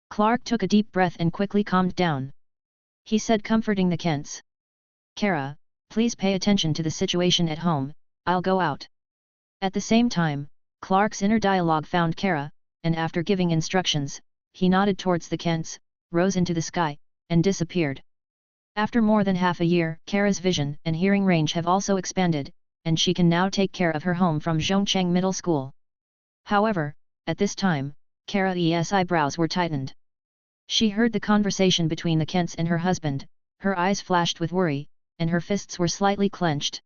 Clark took a deep breath and quickly calmed down. He said, comforting the Kents. "Kara, please pay attention to the situation at home, I'll go out." At the same time, Clark's inner dialogue found Kara, and after giving instructions, he nodded towards the Kents, rose into the sky, and disappeared. After more than half a year, Kara's vision and hearing range have also expanded, and she can now take care of her home from Zhongcheng Middle School. However, at this time, Kara's eyebrows were tightened. She heard the conversation between the Kents and her husband, her eyes flashed with worry, and her fists were slightly clenched.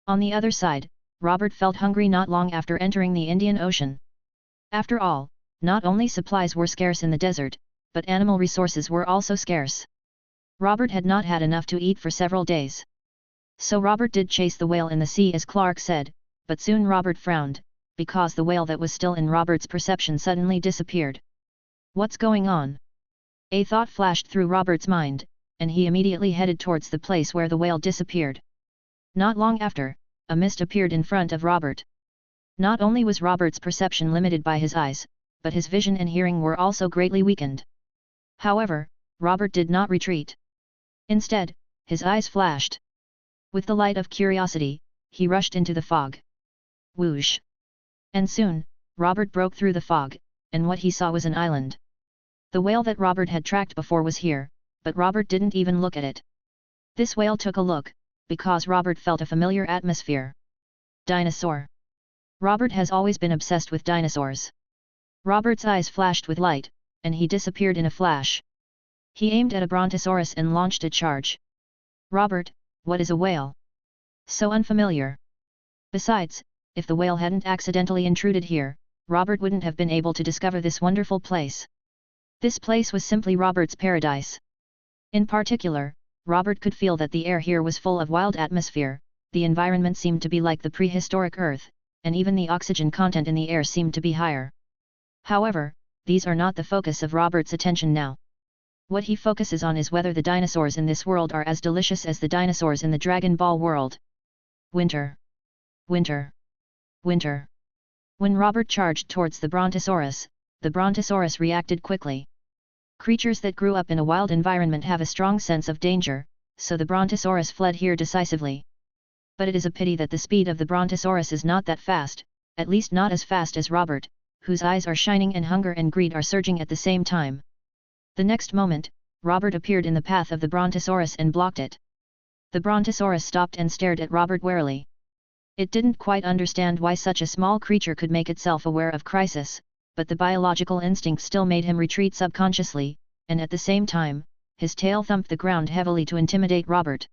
On the other side, Robert felt hungry not long after entering the Indian Ocean. After all, not only supplies were scarce in the desert, but animal resources were also scarce. Robert had not had enough to eat for several days. So Robert did chase the whale in the sea as Clark said, but soon Robert frowned, because the whale that was still in Robert's perception suddenly disappeared. What's going on? A thought flashed through Robert's mind, and he immediately headed towards the place where the whale disappeared. Not long after, a mist appeared in front of Robert. Not only was Robert's perception limited by his eyes, but his vision and hearing were also greatly weakened. However, Robert did not retreat. Instead, his eyes flashed. With the light of curiosity, he rushed into the fog. Whoosh! And soon, Robert broke through the fog, and what he saw was an island. The whale that Robert had tracked before was here, but Robert didn't even look at it. This whale took a look, because Robert felt a familiar atmosphere. Dinosaur. Robert has always been obsessed with dinosaurs. Robert's eyes flashed with light, and he disappeared in a flash. He aimed at a brontosaurus and launched a charge. "Robert, what is a whale? So unfamiliar." Besides, if the whale hadn't accidentally intruded here, Robert wouldn't have been able to discover this wonderful place. This place was simply Robert's paradise. In particular, Robert could feel that the air here was full of wild atmosphere, the environment seemed to be like the prehistoric Earth, and even the oxygen content in the air seemed to be higher. However, these are not the focus of Robert's attention now. What he focuses on is whether the dinosaurs in this world are as delicious as the dinosaurs in the Dragon Ball world. Winter. Winter. Winter. When Robert charged towards the brontosaurus reacted quickly. Creatures that grew up in a wild environment have a strong sense of danger, so the brontosaurus fled here decisively. But it is a pity that the speed of the brontosaurus is not that fast, at least not as fast as Robert, whose eyes are shining and hunger and greed are surging at the same time. The next moment, Robert appeared in the path of the brontosaurus and blocked it. The brontosaurus stopped and stared at Robert warily. It didn't quite understand why such a small creature could make itself aware of crisis, but the biological instinct still made him retreat subconsciously, and at the same time, his tail thumped the ground heavily to intimidate Robert.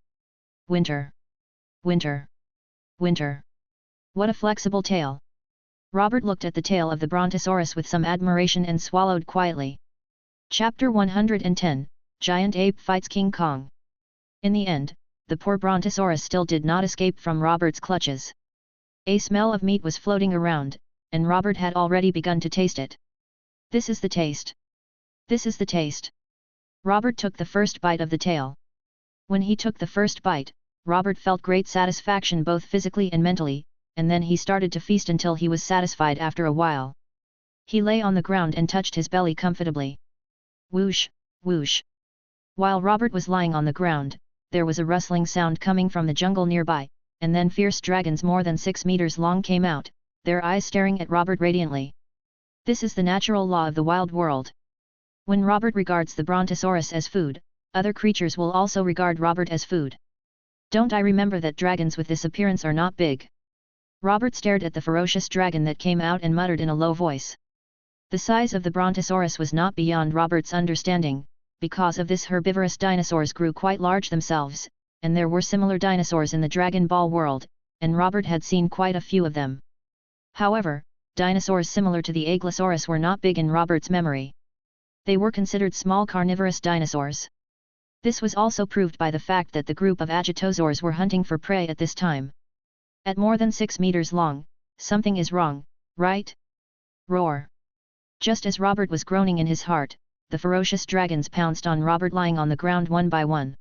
Winter. Winter. Winter. What a flexible tail! Robert looked at the tail of the brontosaurus with some admiration and swallowed quietly. Chapter 110, Giant Ape Fights King Kong. In the end, the poor brontosaurus still did not escape from Robert's clutches. A smell of meat was floating around, and Robert had already begun to taste it. This is the taste. This is the taste. Robert took the first bite of the tail. When he took the first bite, Robert felt great satisfaction both physically and mentally, and then he started to feast until he was satisfied after a while. He lay on the ground and touched his belly comfortably. Whoosh, whoosh. While Robert was lying on the ground, there was a rustling sound coming from the jungle nearby, and then fierce dragons more than 6 meters long came out, their eyes staring at Robert radiantly. This is the natural law of the wild world. When Robert regards the brontosaurus as food, other creatures will also regard Robert as food. Don't I remember that dragons with this appearance are not big? Robert stared at the ferocious dragon that came out and muttered in a low voice. The size of the Brontosaurus was not beyond Robert's understanding. Because of this, herbivorous dinosaurs grew quite large themselves, and there were similar dinosaurs in the Dragon Ball world, and Robert had seen quite a few of them. However, dinosaurs similar to the Ankylosaurus were not big in Robert's memory. They were considered small carnivorous dinosaurs. This was also proved by the fact that the group of Agitosaurs were hunting for prey at this time. At more than 6 meters long, something is wrong, right? Roar! Just as Robert was groaning in his heart, the ferocious dragons pounced on Robert lying on the ground one by one.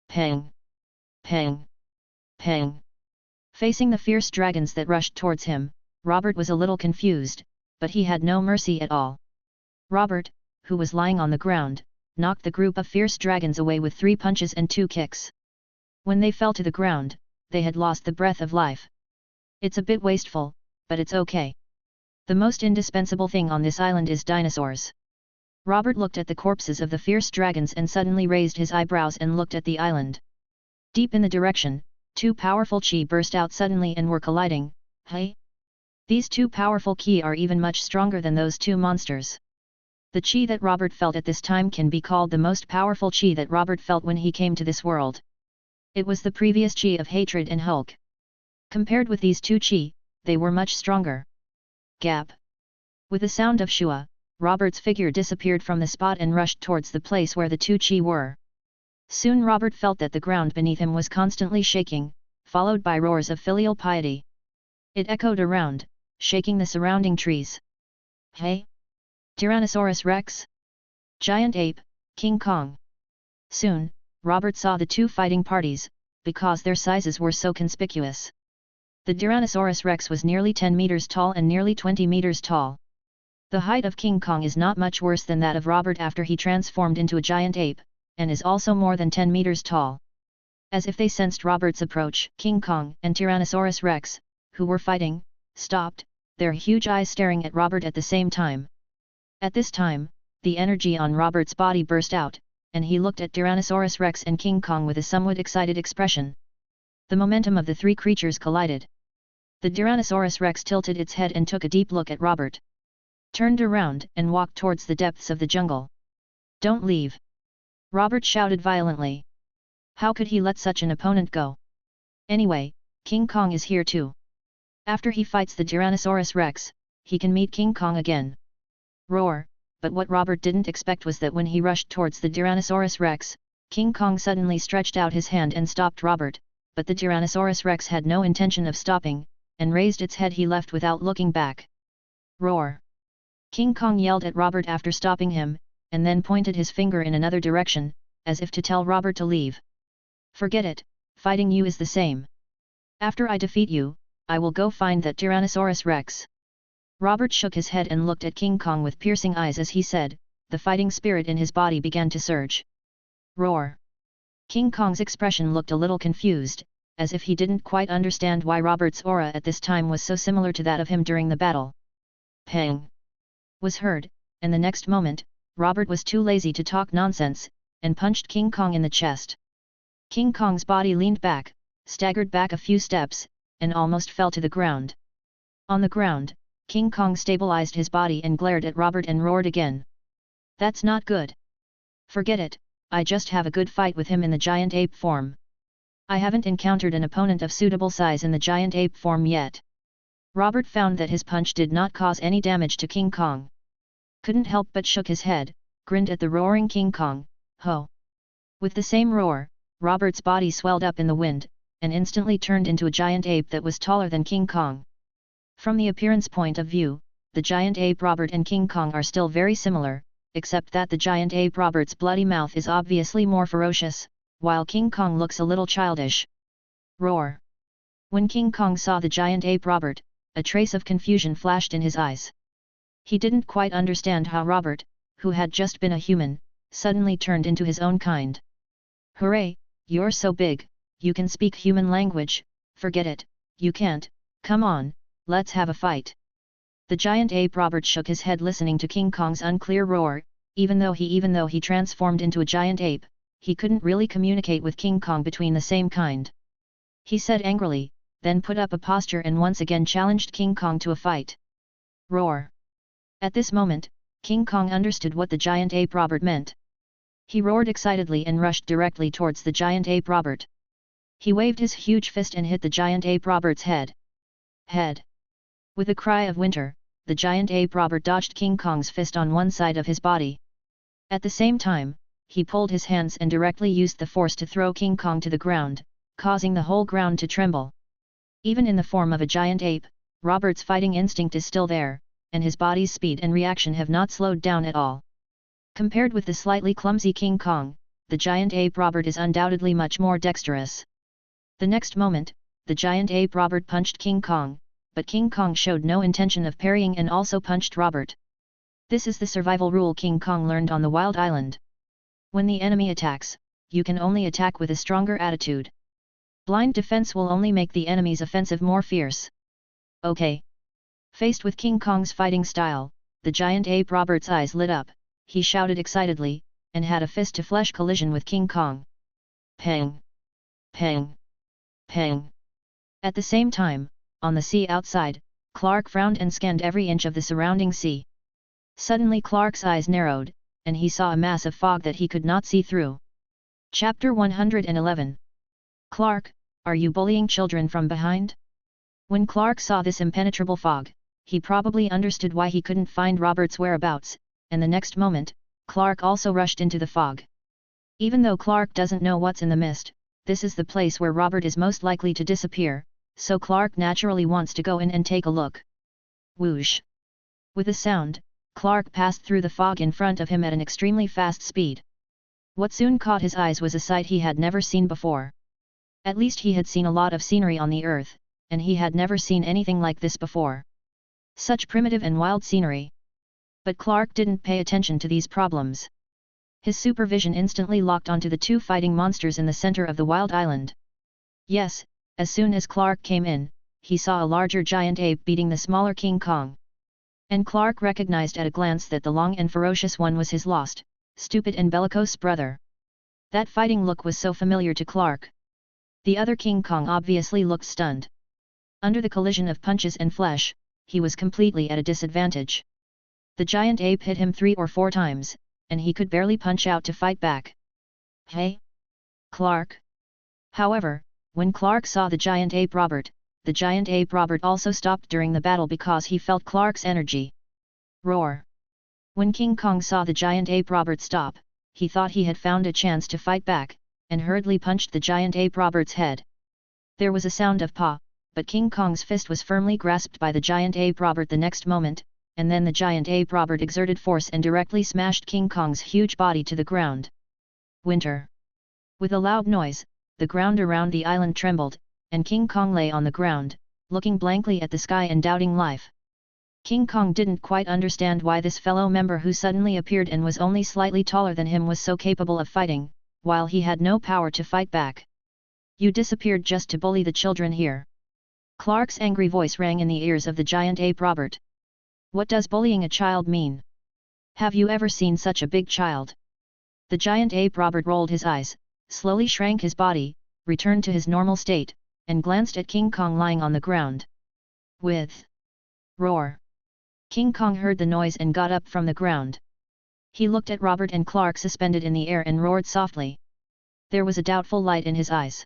Pang! Pang! Pang! Facing the fierce dragons that rushed towards him, Robert was a little confused, but he had no mercy at all. Robert, who was lying on the ground, knocked the group of fierce dragons away with 3 punches and 2 kicks. When they fell to the ground, they had lost the breath of life. It's a bit wasteful, but it's okay. The most indispensable thing on this island is dinosaurs. Robert looked at the corpses of the fierce dragons and suddenly raised his eyebrows and looked at the island. Deep in the direction, 2 powerful chi burst out suddenly and were colliding. Hey! These 2 powerful chi are even much stronger than those 2 monsters. The chi that Robert felt at this time can be called the most powerful chi that Robert felt when he came to this world. It was the previous chi of hatred and Hulk. Compared with these 2 chi, they were much stronger. Gap! With the sound of shua, Robert's figure disappeared from the spot and rushed towards the place where the 2 chi were. Soon Robert felt that the ground beneath him was constantly shaking, followed by roars of filial piety. It echoed around, shaking the surrounding trees. Hey! Tyrannosaurus Rex? Giant Ape, King Kong. Soon, Robert saw the 2 fighting parties, because their sizes were so conspicuous. The Tyrannosaurus Rex was nearly 10 meters tall and nearly 20 meters tall. The height of King Kong is not much worse than that of Robert after he transformed into a giant ape, and is also more than 10 meters tall. As if they sensed Robert's approach, King Kong and Tyrannosaurus Rex, who were fighting, stopped, their huge eyes staring at Robert at the same time. At this time, the energy on Robert's body burst out, and he looked at Tyrannosaurus Rex and King Kong with a somewhat excited expression. The momentum of the 3 creatures collided. The Tyrannosaurus Rex tilted its head and took a deep look at Robert. Turned around and walked towards the depths of the jungle. Don't leave! Robert shouted violently. How could he let such an opponent go? Anyway, King Kong is here too. After he fights the Tyrannosaurus Rex, he can meet King Kong again. Roar! But what Robert didn't expect was that when he rushed towards the Tyrannosaurus Rex, King Kong suddenly stretched out his hand and stopped Robert, but the Tyrannosaurus Rex had no intention of stopping, and raised its head. He left without looking back. Roar! King Kong yelled at Robert after stopping him, and then pointed his finger in another direction, as if to tell Robert to leave. Forget it, fighting you is the same. After I defeat you, I will go find that Tyrannosaurus Rex. Robert shook his head and looked at King Kong with piercing eyes as he said, the fighting spirit in his body began to surge. Roar! King Kong's expression looked a little confused, as if he didn't quite understand why Robert's aura at this time was so similar to that of him during the battle. Pang! Was heard, and the next moment, Robert was too lazy to talk nonsense, and punched King Kong in the chest. King Kong's body leaned back, staggered back a few steps, and almost fell to the ground. On the ground, King Kong stabilized his body and glared at Robert and roared again. That's not good. Forget it, I just have a good fight with him in the giant ape form. I haven't encountered an opponent of suitable size in the giant ape form yet. Robert found that his punch did not cause any damage to King Kong. Couldn't help but shook his head, grinned at the roaring King Kong. Ho! With the same roar, Robert's body swelled up in the wind, and instantly turned into a giant ape that was taller than King Kong. From the appearance point of view, the giant ape Robert and King Kong are still very similar, except that the giant ape Robert's bloody mouth is obviously more ferocious, while King Kong looks a little childish. Roar! When King Kong saw the giant ape Robert, a trace of confusion flashed in his eyes. He didn't quite understand how Robert, who had just been a human, suddenly turned into his own kind. Hooray, you're so big, you can speak human language. Forget it, you can't, come on, let's have a fight. The giant ape Robert shook his head listening to King Kong's unclear roar. Even though he transformed into a giant ape, he couldn't really communicate with King Kong between the same kind. He said angrily, then put up a posture and once again challenged King Kong to a fight. Roar! At this moment, King Kong understood what the giant ape Robert meant. He roared excitedly and rushed directly towards the giant ape Robert. He waved his huge fist and hit the giant ape Robert's head. With a cry of winter, the giant ape Robert dodged King Kong's fist on one side of his body. At the same time, he pulled his hands and directly used the force to throw King Kong to the ground, causing the whole ground to tremble. Even in the form of a giant ape, Robert's fighting instinct is still there, and his body's speed and reaction have not slowed down at all. Compared with the slightly clumsy King Kong, the giant ape Robert is undoubtedly much more dexterous. The next moment, the giant ape Robert punched King Kong, but King Kong showed no intention of parrying and also punched Robert. This is the survival rule King Kong learned on the Wild Island. When the enemy attacks, you can only attack with a stronger attitude. Blind defense will only make the enemy's offensive more fierce. Okay. Faced with King Kong's fighting style, the giant ape Robert's eyes lit up, he shouted excitedly, and had a fist-to-flesh collision with King Kong. Pang! Pang! Pang! At the same time, on the sea outside, Clark frowned and scanned every inch of the surrounding sea. Suddenly Clark's eyes narrowed, and he saw a mass of fog that he could not see through. Chapter 111. Clark, are you bullying children from behind? When Clark saw this impenetrable fog, he probably understood why he couldn't find Robert's whereabouts, and the next moment, Clark also rushed into the fog. Even though Clark doesn't know what's in the mist, this is the place where Robert is most likely to disappear, so Clark naturally wants to go in and take a look. Whoosh! With a sound, Clark passed through the fog in front of him at an extremely fast speed. What soon caught his eyes was a sight he had never seen before. At least he had seen a lot of scenery on the earth, and he had never seen anything like this before. Such primitive and wild scenery. But Clark didn't pay attention to these problems. His supervision instantly locked onto the two fighting monsters in the center of the wild island. Yes, as soon as Clark came in, he saw a larger giant ape beating the smaller King Kong. And Clark recognized at a glance that the long and ferocious one was his lost, stupid and bellicose brother. That fighting look was so familiar to Clark. The other King Kong obviously looked stunned. Under the collision of punches and flesh, he was completely at a disadvantage. The giant ape hit him 3 or 4 times, and he could barely punch out to fight back. Hey? Clark? However, when Clark saw the giant ape Robert also stopped during the battle because he felt Clark's energy. Roar! When King Kong saw the giant ape Robert stop, he thought he had found a chance to fight back, and hurriedly punched the giant ape Robert's head. There was a sound of paw, but King Kong's fist was firmly grasped by the giant ape Robert the next moment, and then the giant ape Robert exerted force and directly smashed King Kong's huge body to the ground. Winter! With a loud noise, the ground around the island trembled, and King Kong lay on the ground, looking blankly at the sky and doubting life. King Kong didn't quite understand why this fellow member who suddenly appeared and was only slightly taller than him was so capable of fighting, while he had no power to fight back. You disappeared just to bully the children here. Clark's angry voice rang in the ears of the giant ape Robert. What does bullying a child mean? Have you ever seen such a big child? The giant ape Robert rolled his eyes, slowly shrank his body, returned to his normal state, and glanced at King Kong lying on the ground. With roar! King Kong heard the noise and got up from the ground. He looked at Robert and Clark suspended in the air and roared softly. There was a doubtful light in his eyes.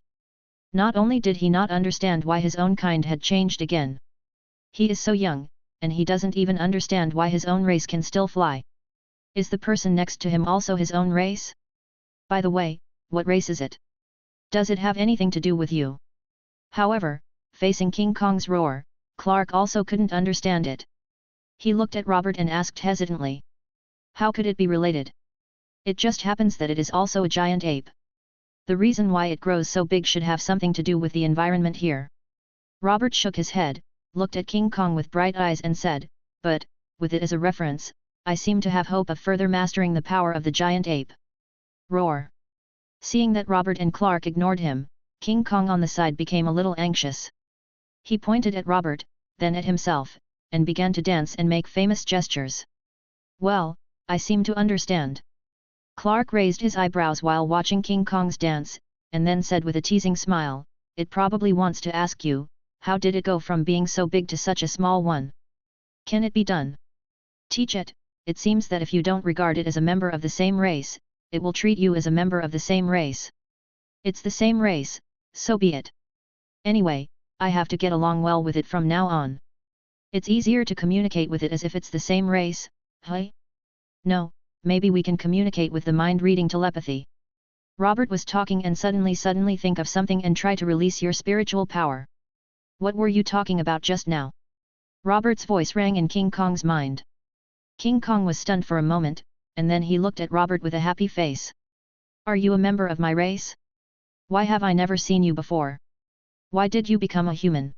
Not only did he not understand why his own kind had changed again. He is so young, and he doesn't even understand why his own race can still fly. Is the person next to him also his own race? By the way, what race is it? Does it have anything to do with you? However, facing King Kong's roar, Clark also couldn't understand it. He looked at Robert and asked hesitantly. How could it be related? It just happens that it is also a giant ape. The reason why it grows so big should have something to do with the environment here. Robert shook his head, looked at King Kong with bright eyes and said, but, with it as a reference, I seem to have hope of further mastering the power of the giant ape. Roar! Seeing that Robert and Clark ignored him, King Kong on the side became a little anxious. He pointed at Robert, then at himself, and began to dance and make famous gestures. Well, I seem to understand. Clark raised his eyebrows while watching King Kong's dance, and then said with a teasing smile, it probably wants to ask you, how did it go from being so big to such a small one? Can it be done? Teach it. It seems that if you don't regard it as a member of the same race, it will treat you as a member of the same race. It's the same race, so be it. Anyway, I have to get along well with it from now on. It's easier to communicate with it as if it's the same race, hey? No, maybe we can communicate with the mind-reading telepathy. Robert was talking and suddenly think of something and try to release your spiritual power. What were you talking about just now? Robert's voice rang in King Kong's mind. King Kong was stunned for a moment, and then he looked at Robert with a happy face. Are you a member of my race? Why have I never seen you before? Why did you become a human?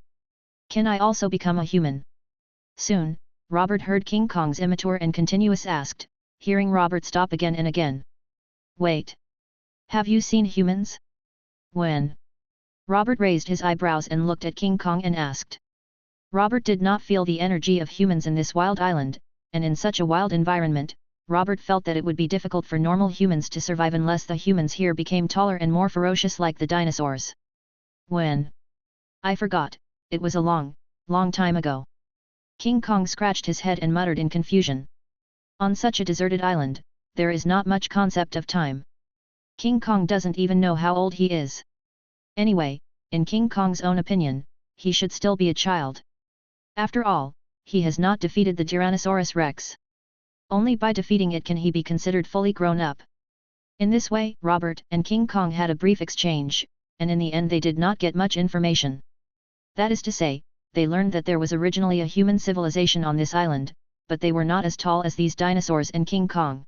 Can I also become a human? Soon, Robert heard King Kong's immature and continuous asked, hearing Robert stop again and again. Wait. Have you seen humans? When? Robert raised his eyebrows and looked at King Kong and asked. Robert did not feel the energy of humans in this wild island, and in such a wild environment, Robert felt that it would be difficult for normal humans to survive unless the humans here became taller and more ferocious like the dinosaurs. When? I forgot, it was a long time ago. King Kong scratched his head and muttered in confusion. On such a deserted island, there is not much concept of time. King Kong doesn't even know how old he is. Anyway, in King Kong's own opinion, he should still be a child. After all, he has not defeated the Tyrannosaurus Rex. Only by defeating it can he be considered fully grown up. In this way, Robert and King Kong had a brief exchange, and in the end they did not get much information. That is to say, they learned that there was originally a human civilization on this island, but they were not as tall as these dinosaurs and King Kong.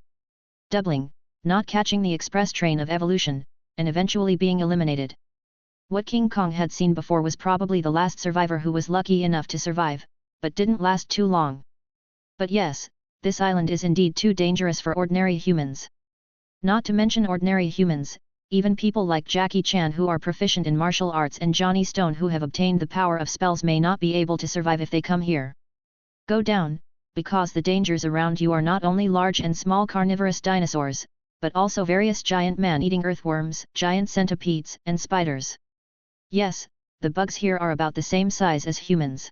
Doubling, not catching the express train of evolution, and eventually being eliminated. What King Kong had seen before was probably the last survivor who was lucky enough to survive, but didn't last too long. But yes, this island is indeed too dangerous for ordinary humans. Not to mention ordinary humans, even people like Jackie Chan who are proficient in martial arts and Johnny Stone who have obtained the power of spells may not be able to survive if they come here. Go down, because the dangers around you are not only large and small carnivorous dinosaurs, but also various giant man-eating earthworms, giant centipedes, and spiders. Yes, the bugs here are about the same size as humans.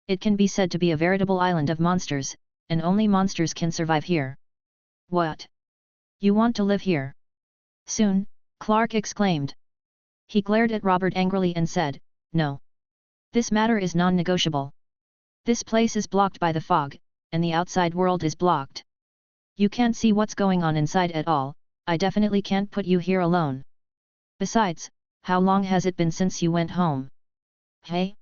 It can be said to be a veritable island of monsters, and only monsters can survive here. What? You want to live here? Soon, Clark exclaimed. He glared at Robert angrily and said, No. This matter is non-negotiable. This place is blocked by the fog, and the outside world is blocked. You can't see what's going on inside at all, I definitely can't put you here alone. Besides, how long has it been since you went home? Hey?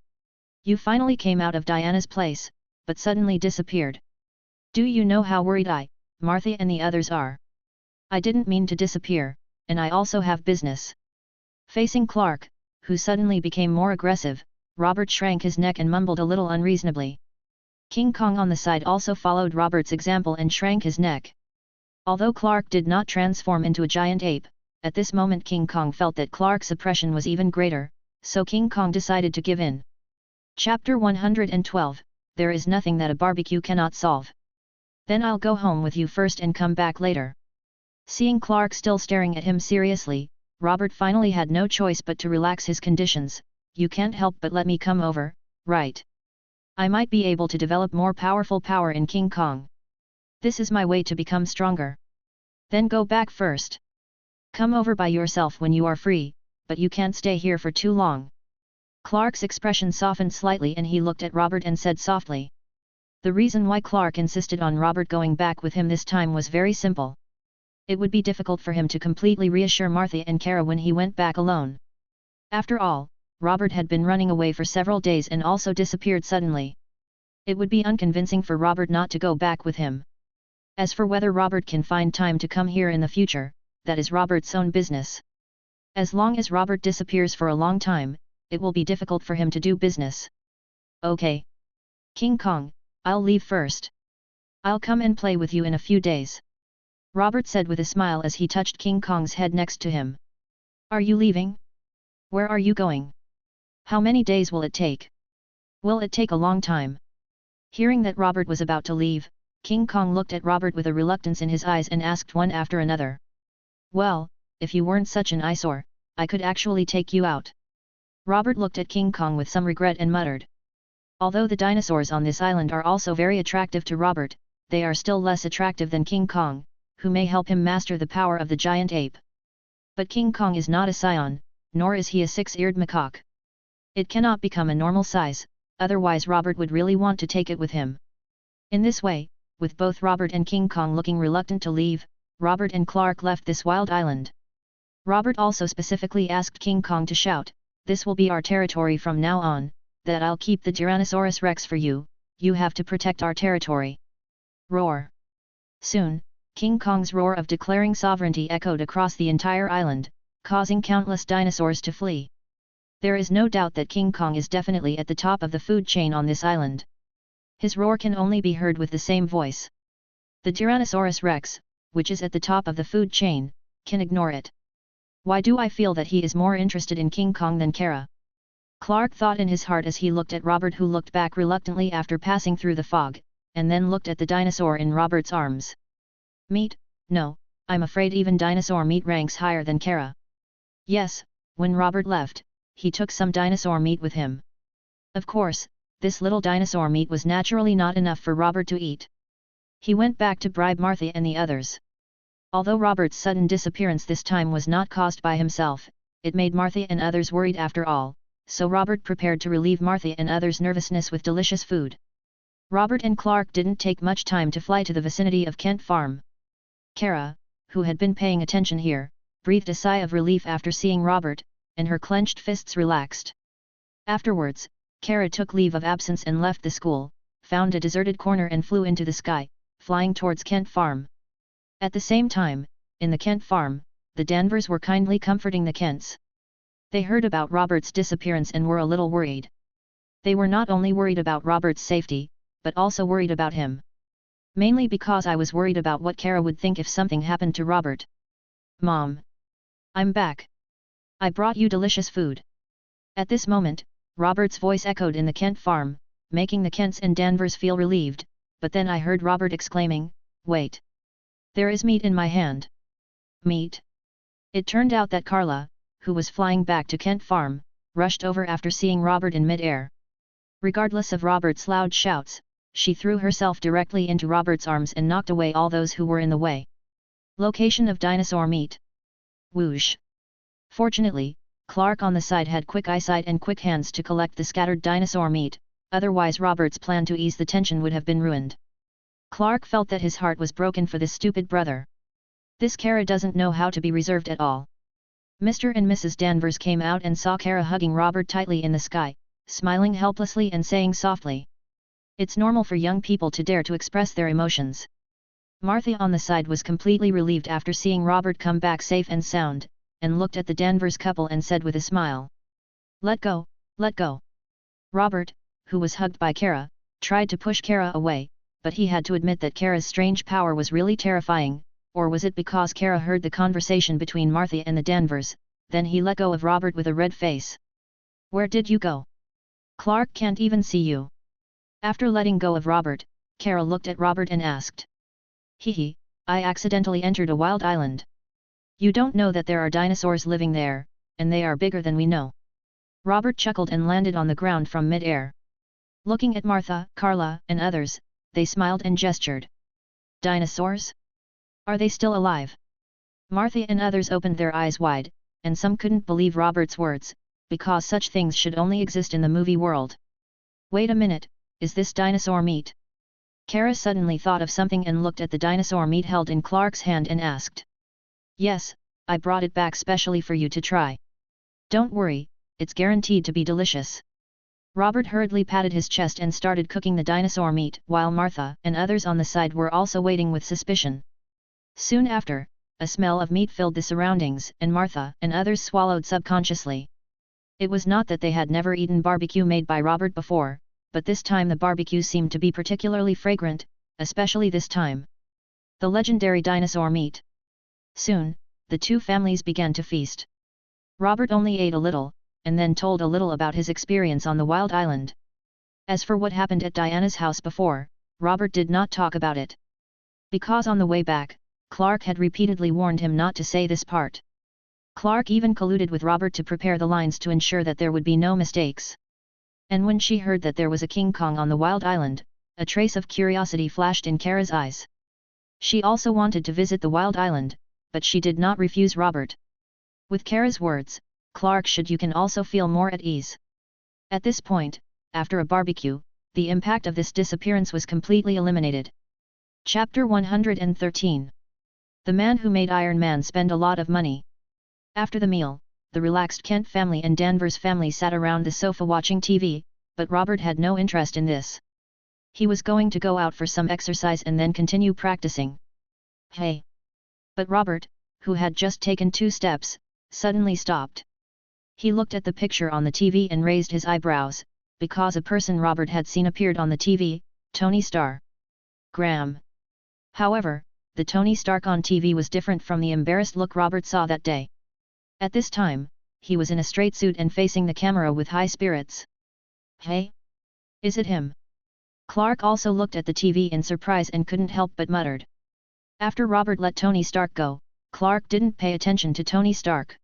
You finally came out of Diana's place, but suddenly disappeared. Do you know how worried I, Martha and the others are? I didn't mean to disappear, and I also have business. Facing Clark, who suddenly became more aggressive, Robert shrank his neck and mumbled a little unreasonably. King Kong on the side also followed Robert's example and shrank his neck. Although Clark did not transform into a giant ape, at this moment King Kong felt that Clark's oppression was even greater, so King Kong decided to give in. Chapter 112, There is nothing that a barbecue cannot solve. Then I'll go home with you first and come back later. Seeing Clark still staring at him seriously, Robert finally had no choice but to relax his conditions. You can't help but let me come over, right? I might be able to develop more powerful power in King Kong. This is my way to become stronger. Then go back first. Come over by yourself when you are free, but you can't stay here for too long. Clark's expression softened slightly and he looked at Robert and said softly. The reason why Clark insisted on Robert going back with him this time was very simple. It would be difficult for him to completely reassure Martha and Kara when he went back alone. After all, Robert had been running away for several days and also disappeared suddenly. It would be unconvincing for Robert not to go back with him. As for whether Robert can find time to come here in the future, that is Robert's own business. As long as Robert disappears for a long time, it will be difficult for him to do business. Okay. King Kong, I'll leave first. I'll come and play with you in a few days. Robert said with a smile as he touched King Kong's head next to him. Are you leaving? Where are you going? How many days will it take? Will it take a long time? Hearing that Robert was about to leave, King Kong looked at Robert with a reluctance in his eyes and asked one after another. Well, if you weren't such an eyesore, I could actually take you out. Robert looked at King Kong with some regret and muttered. Although the dinosaurs on this island are also very attractive to Robert, they are still less attractive than King Kong, who may help him master the power of the giant ape. But King Kong is not a Saiyan, nor is he a six-eared macaque. It cannot become a normal size, otherwise Robert would really want to take it with him. In this way, with both Robert and King Kong looking reluctant to leave, Robert and Clark left this wild island. Robert also specifically asked King Kong to shout, "This will be our territory from now on, that I'll keep the Tyrannosaurus Rex for you, you have to protect our territory." Roar! Soon, King Kong's roar of declaring sovereignty echoed across the entire island, causing countless dinosaurs to flee. There is no doubt that King Kong is definitely at the top of the food chain on this island. His roar can only be heard with the same voice. The Tyrannosaurus Rex, which is at the top of the food chain, can ignore it. Why do I feel that he is more interested in King Kong than Kara? Clark thought in his heart as he looked at Robert, who looked back reluctantly after passing through the fog, and then looked at the dinosaur in Robert's arms. Meat? No, I'm afraid even dinosaur meat ranks higher than Kara. Yes, when Robert left, he took some dinosaur meat with him. Of course, this little dinosaur meat was naturally not enough for Robert to eat. He went back to bribe Martha and the others. Although Robert's sudden disappearance this time was not caused by himself, it made Martha and others worried after all, so Robert prepared to relieve Martha and others' nervousness with delicious food. Robert and Clark didn't take much time to fly to the vicinity of Kent Farm. Kara, who had been paying attention here, breathed a sigh of relief after seeing Robert, and her clenched fists relaxed. Afterwards, Kara took leave of absence and left the school, found a deserted corner and flew into the sky, flying towards Kent Farm. At the same time, in the Kent Farm, the Danvers were kindly comforting the Kents. They heard about Robert's disappearance and were a little worried. They were not only worried about Robert's safety, but also worried about him. Mainly because I was worried about what Kara would think if something happened to Robert. Mom! I'm back. I brought you delicious food. At this moment, Robert's voice echoed in the Kent Farm, making the Kents and Danvers feel relieved, but then I heard Robert exclaiming, "Wait! There is meat in my hand." Meat? It turned out that Carla, who was flying back to Kent Farm, rushed over after seeing Robert in mid-air. Regardless of Robert's loud shouts, she threw herself directly into Robert's arms and knocked away all those who were in the way. Location of dinosaur meat. Whoosh! Fortunately, Clark on the side had quick eyesight and quick hands to collect the scattered dinosaur meat, otherwise Robert's plan to ease the tension would have been ruined. Clark felt that his heart was broken for this stupid brother. This Kara doesn't know how to be reserved at all. Mr. and Mrs. Danvers came out and saw Kara hugging Robert tightly in the sky, smiling helplessly and saying softly, "It's normal for young people to dare to express their emotions." Martha on the side was completely relieved after seeing Robert come back safe and sound, and looked at the Danvers couple and said with a smile, "Let go, let go." Robert, who was hugged by Kara, tried to push Kara away, but he had to admit that Kara's strange power was really terrifying, or was it because Kara heard the conversation between Martha and the Danvers, then he let go of Robert with a red face. "Where did you go? Clark can't even see you." After letting go of Robert, Kara looked at Robert and asked, "Hee, I accidentally entered a wild island. You don't know that there are dinosaurs living there, and they are bigger than we know." Robert chuckled and landed on the ground from mid-air. Looking at Martha, Carla, and others, they smiled and gestured. "Dinosaurs? Are they still alive?" Martha and others opened their eyes wide, and some couldn't believe Robert's words, because such things should only exist in the movie world. "Wait a minute, is this dinosaur meat?" Kara suddenly thought of something and looked at the dinosaur meat held in Clark's hand and asked. "Yes, I brought it back specially for you to try. Don't worry, it's guaranteed to be delicious." Robert hurriedly patted his chest and started cooking the dinosaur meat, while Martha and others on the side were also waiting with suspicion. Soon after, a smell of meat filled the surroundings, and Martha and others swallowed subconsciously. It was not that they had never eaten barbecue made by Robert before, but this time the barbecue seemed to be particularly fragrant, especially this time. The legendary dinosaur meat. Soon, the two families began to feast. Robert only ate a little, and then told a little about his experience on the wild island. As for what happened at Diana's house before, Robert did not talk about it. Because on the way back, Clark had repeatedly warned him not to say this part. Clark even colluded with Robert to prepare the lines to ensure that there would be no mistakes. And when she heard that there was a King Kong on the wild island, A trace of curiosity flashed in Kara's eyes. She also wanted to visit the wild island, but she did not refuse Robert. With Kara's words, Clark should you can also feel more at ease. At this point, after a barbecue, the impact of this disappearance was completely eliminated. Chapter 113. The man who made Iron Man spend a lot of money. After the meal, the relaxed Kent family and Danvers family sat around the sofa watching TV, but Robert had no interest in this. He was going to go out for some exercise and then continue practicing. Hey! But Robert, who had just taken 2 steps, suddenly stopped. He looked at the picture on the TV and raised his eyebrows, because a person Robert had seen appeared on the TV, Tony Stark. Graham. However, the Tony Stark on TV was different from the embarrassed look Robert saw that day. At this time, he was in a straight suit and facing the camera with high spirits. Hey? Is it him? Clark also looked at the TV in surprise and couldn't help but muttered. After Robert let Tony Stark go, Clark didn't pay attention to Tony Stark.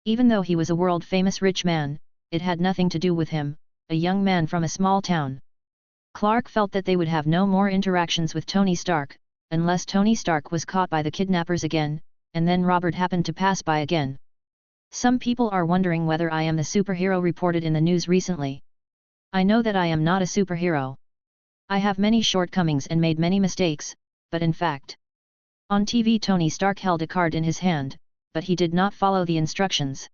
Even though he was a world-famous rich man, it had nothing to do with him, a young man from a small town. Clark felt that they would have no more interactions with Tony Stark, unless Tony Stark was caught by the kidnappers again, and then Robert happened to pass by again. Some people are wondering whether I am the superhero reported in the news recently. I know that I am not a superhero. I have many shortcomings and made many mistakes, but in fact. On TV Tony Stark held a card in his hand, but he did not follow the instructions.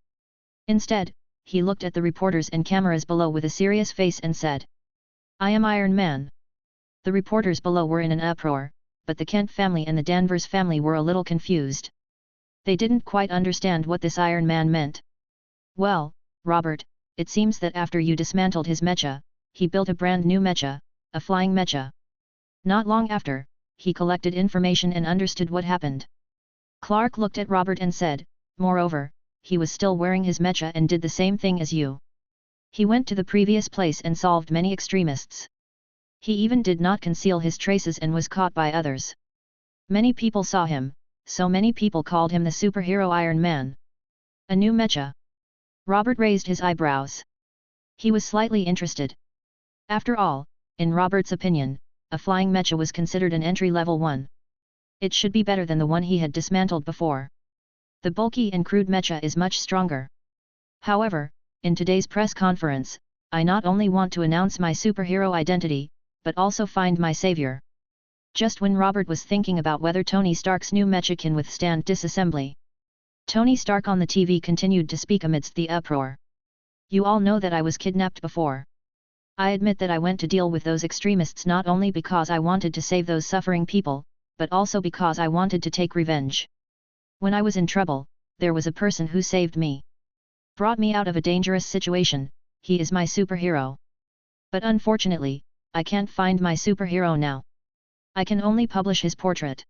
Instead, he looked at the reporters and cameras below with a serious face and said, I am Iron Man. The reporters below were in an uproar, but the Kent family and the Danvers family were a little confused. They didn't quite understand what this Iron Man meant. Well, Robert, it seems that after you dismantled his mecha, he built a brand new mecha, a flying mecha. Not long after, he collected information and understood what happened. Clark looked at Robert and said, moreover, he was still wearing his mecha and did the same thing as you. He went to the previous place and solved many extremists. He even did not conceal his traces and was caught by others. Many people saw him, so many people called him the superhero Iron Man. A new mecha. Robert raised his eyebrows. He was slightly interested. After all, in Robert's opinion, a flying mecha was considered an entry-level one. It should be better than the one he had dismantled before. The bulky and crude mecha is much stronger. However, in today's press conference, I not only want to announce my superhero identity, but also find my savior. Just when Robert was thinking about whether Tony Stark's new mecha can withstand disassembly, Tony Stark on the TV continued to speak amidst the uproar. You all know that I was kidnapped before. I admit that I went to deal with those extremists not only because I wanted to save those suffering people, but also because I wanted to take revenge. When I was in trouble, there was a person who saved me. Brought me out of a dangerous situation, he is my superhero. But unfortunately, I can't find my superhero now. I can only publish his portrait.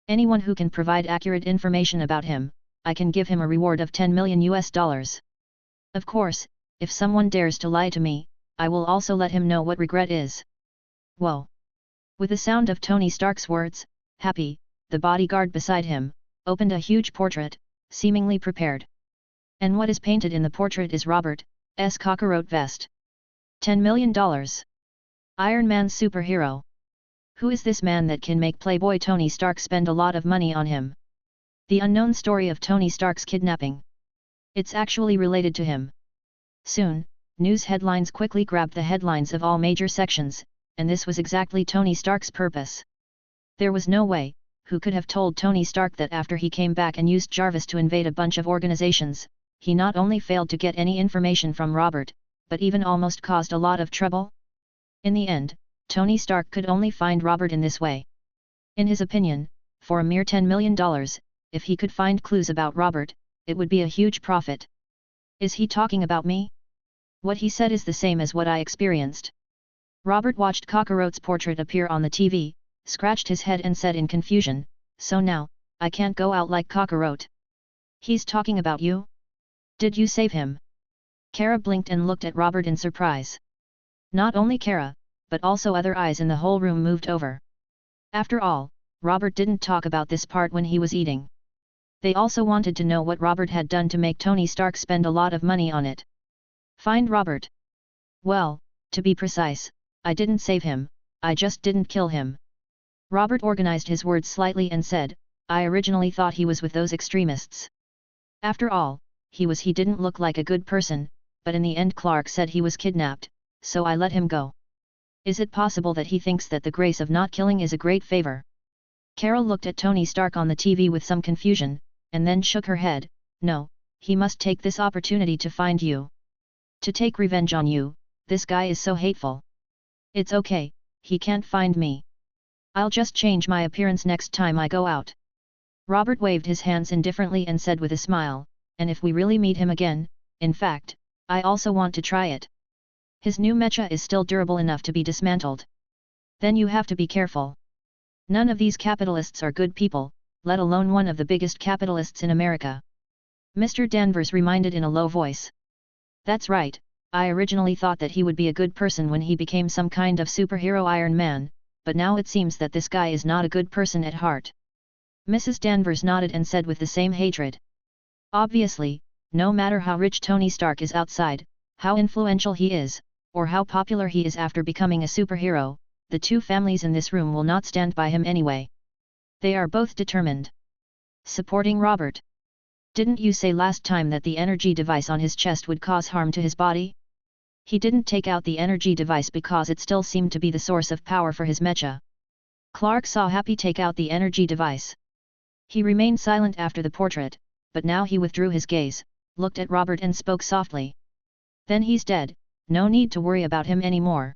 Anyone who can provide accurate information about him, I can give him a reward of $10 million. Of course, if someone dares to lie to me, I will also let him know what regret is. Whoa! With the sound of Tony Stark's words, Happy, the bodyguard beside him, opened a huge portrait, seemingly prepared. And what is painted in the portrait is Robert's cockroach vest. $10 million. Iron Man's superhero. Who is this man that can make Playboy Tony Stark spend a lot of money on him? The unknown story of Tony Stark's kidnapping. It's actually related to him. Soon, news headlines quickly grabbed the headlines of all major sections, and this was exactly Tony Stark's purpose. There was no way, who could have told Tony Stark that after he came back and used Jarvis to invade a bunch of organizations, he not only failed to get any information from Robert, but even almost caused a lot of trouble? In the end, Tony Stark could only find Robert in this way. In his opinion, for a mere $10 million, if he could find clues about Robert, it would be a huge profit. Is he talking about me? What he said is the same as what I experienced. Robert watched Cockroach's portrait appear on the TV, scratched his head and said in confusion, so now, I can't go out like Cockroach. He's talking about you? Did you save him? Kara blinked and looked at Robert in surprise. Not only Kara, but also other eyes in the whole room moved over. After all, Robert didn't talk about this part when he was eating. They also wanted to know what Robert had done to make Tony Stark spend a lot of money on it. Find Robert. Well, to be precise, I didn't save him, I just didn't kill him. Robert organized his words slightly and said, I originally thought he was with those extremists. After all, he didn't look like a good person, but in the end Clark said he was kidnapped, so I let him go. Is it possible that he thinks that the grace of not killing is a great favor? Carol looked at Tony Stark on the TV with some confusion, and then shook her head. No, he must take this opportunity to find you. To take revenge on you. This guy is so hateful. It's okay, he can't find me. I'll just change my appearance next time I go out. Robert waved his hands indifferently and said with a smile, and if we really meet him again, in fact, I also want to try it. His new mecha is still durable enough to be dismantled. Then you have to be careful. None of these capitalists are good people, let alone one of the biggest capitalists in America. Mr. Danvers reminded in a low voice. That's right, I originally thought that he would be a good person when he became some kind of superhero Iron Man, but now it seems that this guy is not a good person at heart. Mrs. Danvers nodded and said with the same hatred. Obviously, no matter how rich Tony Stark is outside, how influential he is, or how popular he is after becoming a superhero, the two families in this room will not stand by him anyway. They are both determined. Supporting Robert. Didn't you say last time that the energy device on his chest would cause harm to his body? He didn't take out the energy device because it still seemed to be the source of power for his mecha. Clark saw Happy take out the energy device. He remained silent after the portrait, but now he withdrew his gaze, looked at Robert and spoke softly. Then he's dead, no need to worry about him anymore.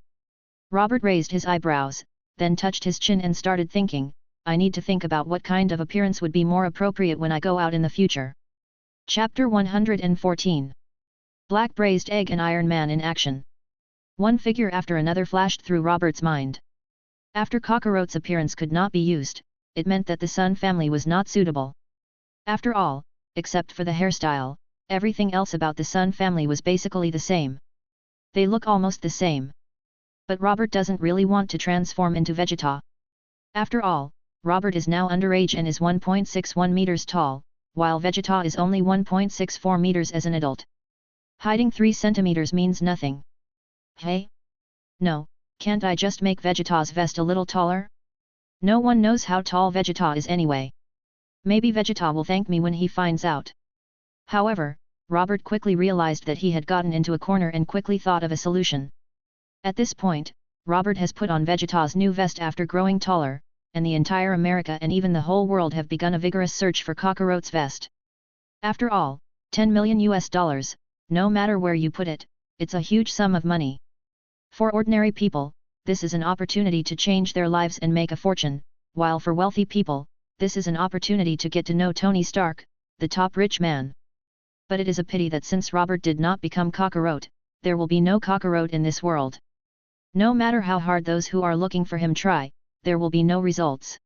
Robert raised his eyebrows, then touched his chin and started thinking, I need to think about what kind of appearance would be more appropriate when I go out in the future. Chapter 114. Black Braised Egg and Iron Man in action. One figure after another flashed through Robert's mind. After Kakarot's appearance could not be used, it meant that the Sun family was not suitable. After all, except for the hairstyle, everything else about the Sun family was basically the same. They look almost the same. But Robert doesn't really want to transform into Vegeta. After all, Robert is now underage and is 1.61 meters tall, while Vegeta is only 1.64 meters as an adult. Hiding 3 centimeters means nothing. Hey? No, can't I just make Vegeta's vest a little taller? No one knows how tall Vegeta is anyway. Maybe Vegeta will thank me when he finds out. However, Robert quickly realized that he had gotten into a corner and quickly thought of a solution. At this point, Robert has put on Vegeta's new vest after growing taller, and the entire America and even the whole world have begun a vigorous search for Kakarot's vest. After all, $10 million, no matter where you put it, it's a huge sum of money. For ordinary people, this is an opportunity to change their lives and make a fortune, while for wealthy people, this is an opportunity to get to know Tony Stark, the top rich man. But it is a pity that since Robert did not become Kakarot, there will be no Kakarot in this world. No matter how hard those who are looking for him try, there will be no results.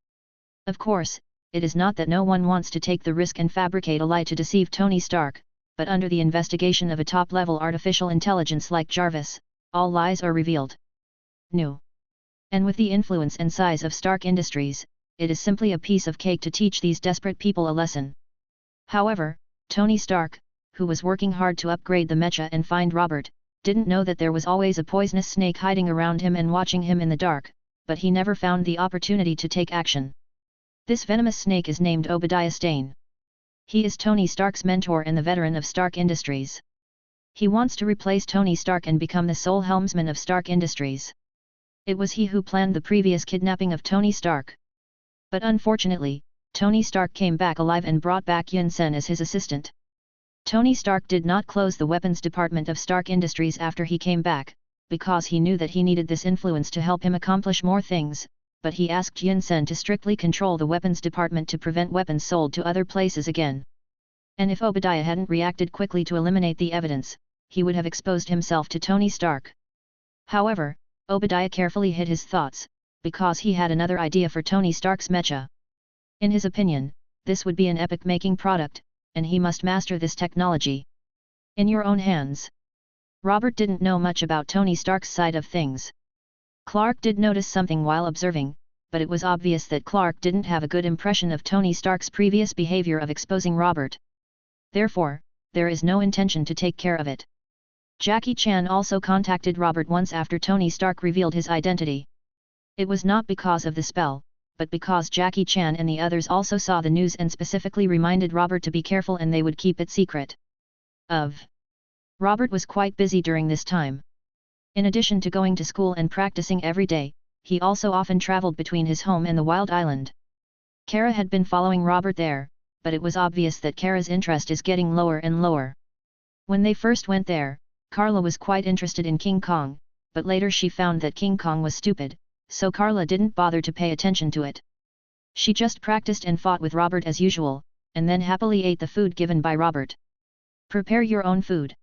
Of course, it is not that no one wants to take the risk and fabricate a lie to deceive Tony Stark, but under the investigation of a top-level artificial intelligence like Jarvis, all lies are revealed. No. And with the influence and size of Stark Industries, it is simply a piece of cake to teach these desperate people a lesson. However, Tony Stark, who was working hard to upgrade the mecha and find Robert, didn't know that there was always a poisonous snake hiding around him and watching him in the dark, but he never found the opportunity to take action. This venomous snake is named Obadiah Stane. He is Tony Stark's mentor and the veteran of Stark Industries. He wants to replace Tony Stark and become the sole helmsman of Stark Industries. It was he who planned the previous kidnapping of Tony Stark. But unfortunately, Tony Stark came back alive and brought back Yun Sen as his assistant. Tony Stark did not close the weapons department of Stark Industries after he came back, because he knew that he needed this influence to help him accomplish more things, but he asked Yun Sen to strictly control the weapons department to prevent weapons sold to other places again. And if Obadiah hadn't reacted quickly to eliminate the evidence, he would have exposed himself to Tony Stark. However, Obadiah carefully hid his thoughts, because he had another idea for Tony Stark's mecha. In his opinion, this would be an epic-making product, and he must master this technology. In your own hands. Robert didn't know much about Tony Stark's side of things. Clark did notice something while observing, but it was obvious that Clark didn't have a good impression of Tony Stark's previous behavior of exposing Robert. Therefore, there is no intention to take care of it. Jackie Chan also contacted Robert once after Tony Stark revealed his identity. It was not because of the spell, but because Jackie Chan and the others also saw the news and specifically reminded Robert to be careful and they would keep it secret. Robert was quite busy during this time. In addition to going to school and practicing every day, he also often traveled between his home and the wild island. Kara had been following Robert there, but it was obvious that Kara's interest is getting lower and lower. When they first went there, Carla was quite interested in King Kong, but later she found that King Kong was stupid, so Carla didn't bother to pay attention to it. She just practiced and fought with Robert as usual, and then happily ate the food given by Robert. Prepare your own food.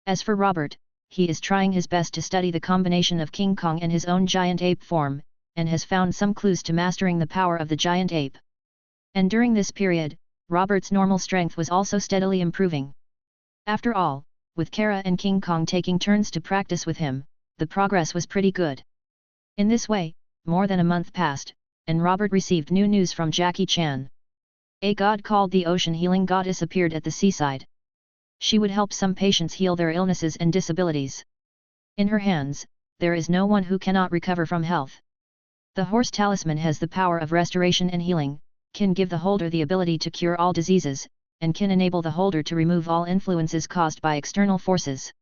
As for Robert, he is trying his best to study the combination of King Kong and his own giant ape form, and has found some clues to mastering the power of the giant ape. And during this period, Robert's normal strength was also steadily improving. After all, with Kara and King Kong taking turns to practice with him, the progress was pretty good. In this way, more than a month passed, and Robert received new news from Jackie Chan. A god called the Ocean Healing Goddess appeared at the seaside. She would help some patients heal their illnesses and disabilities. In her hands, there is no one who cannot recover from health. The horse talisman has the power of restoration and healing, can give the holder the ability to cure all diseases, and can enable the holder to remove all influences caused by external forces.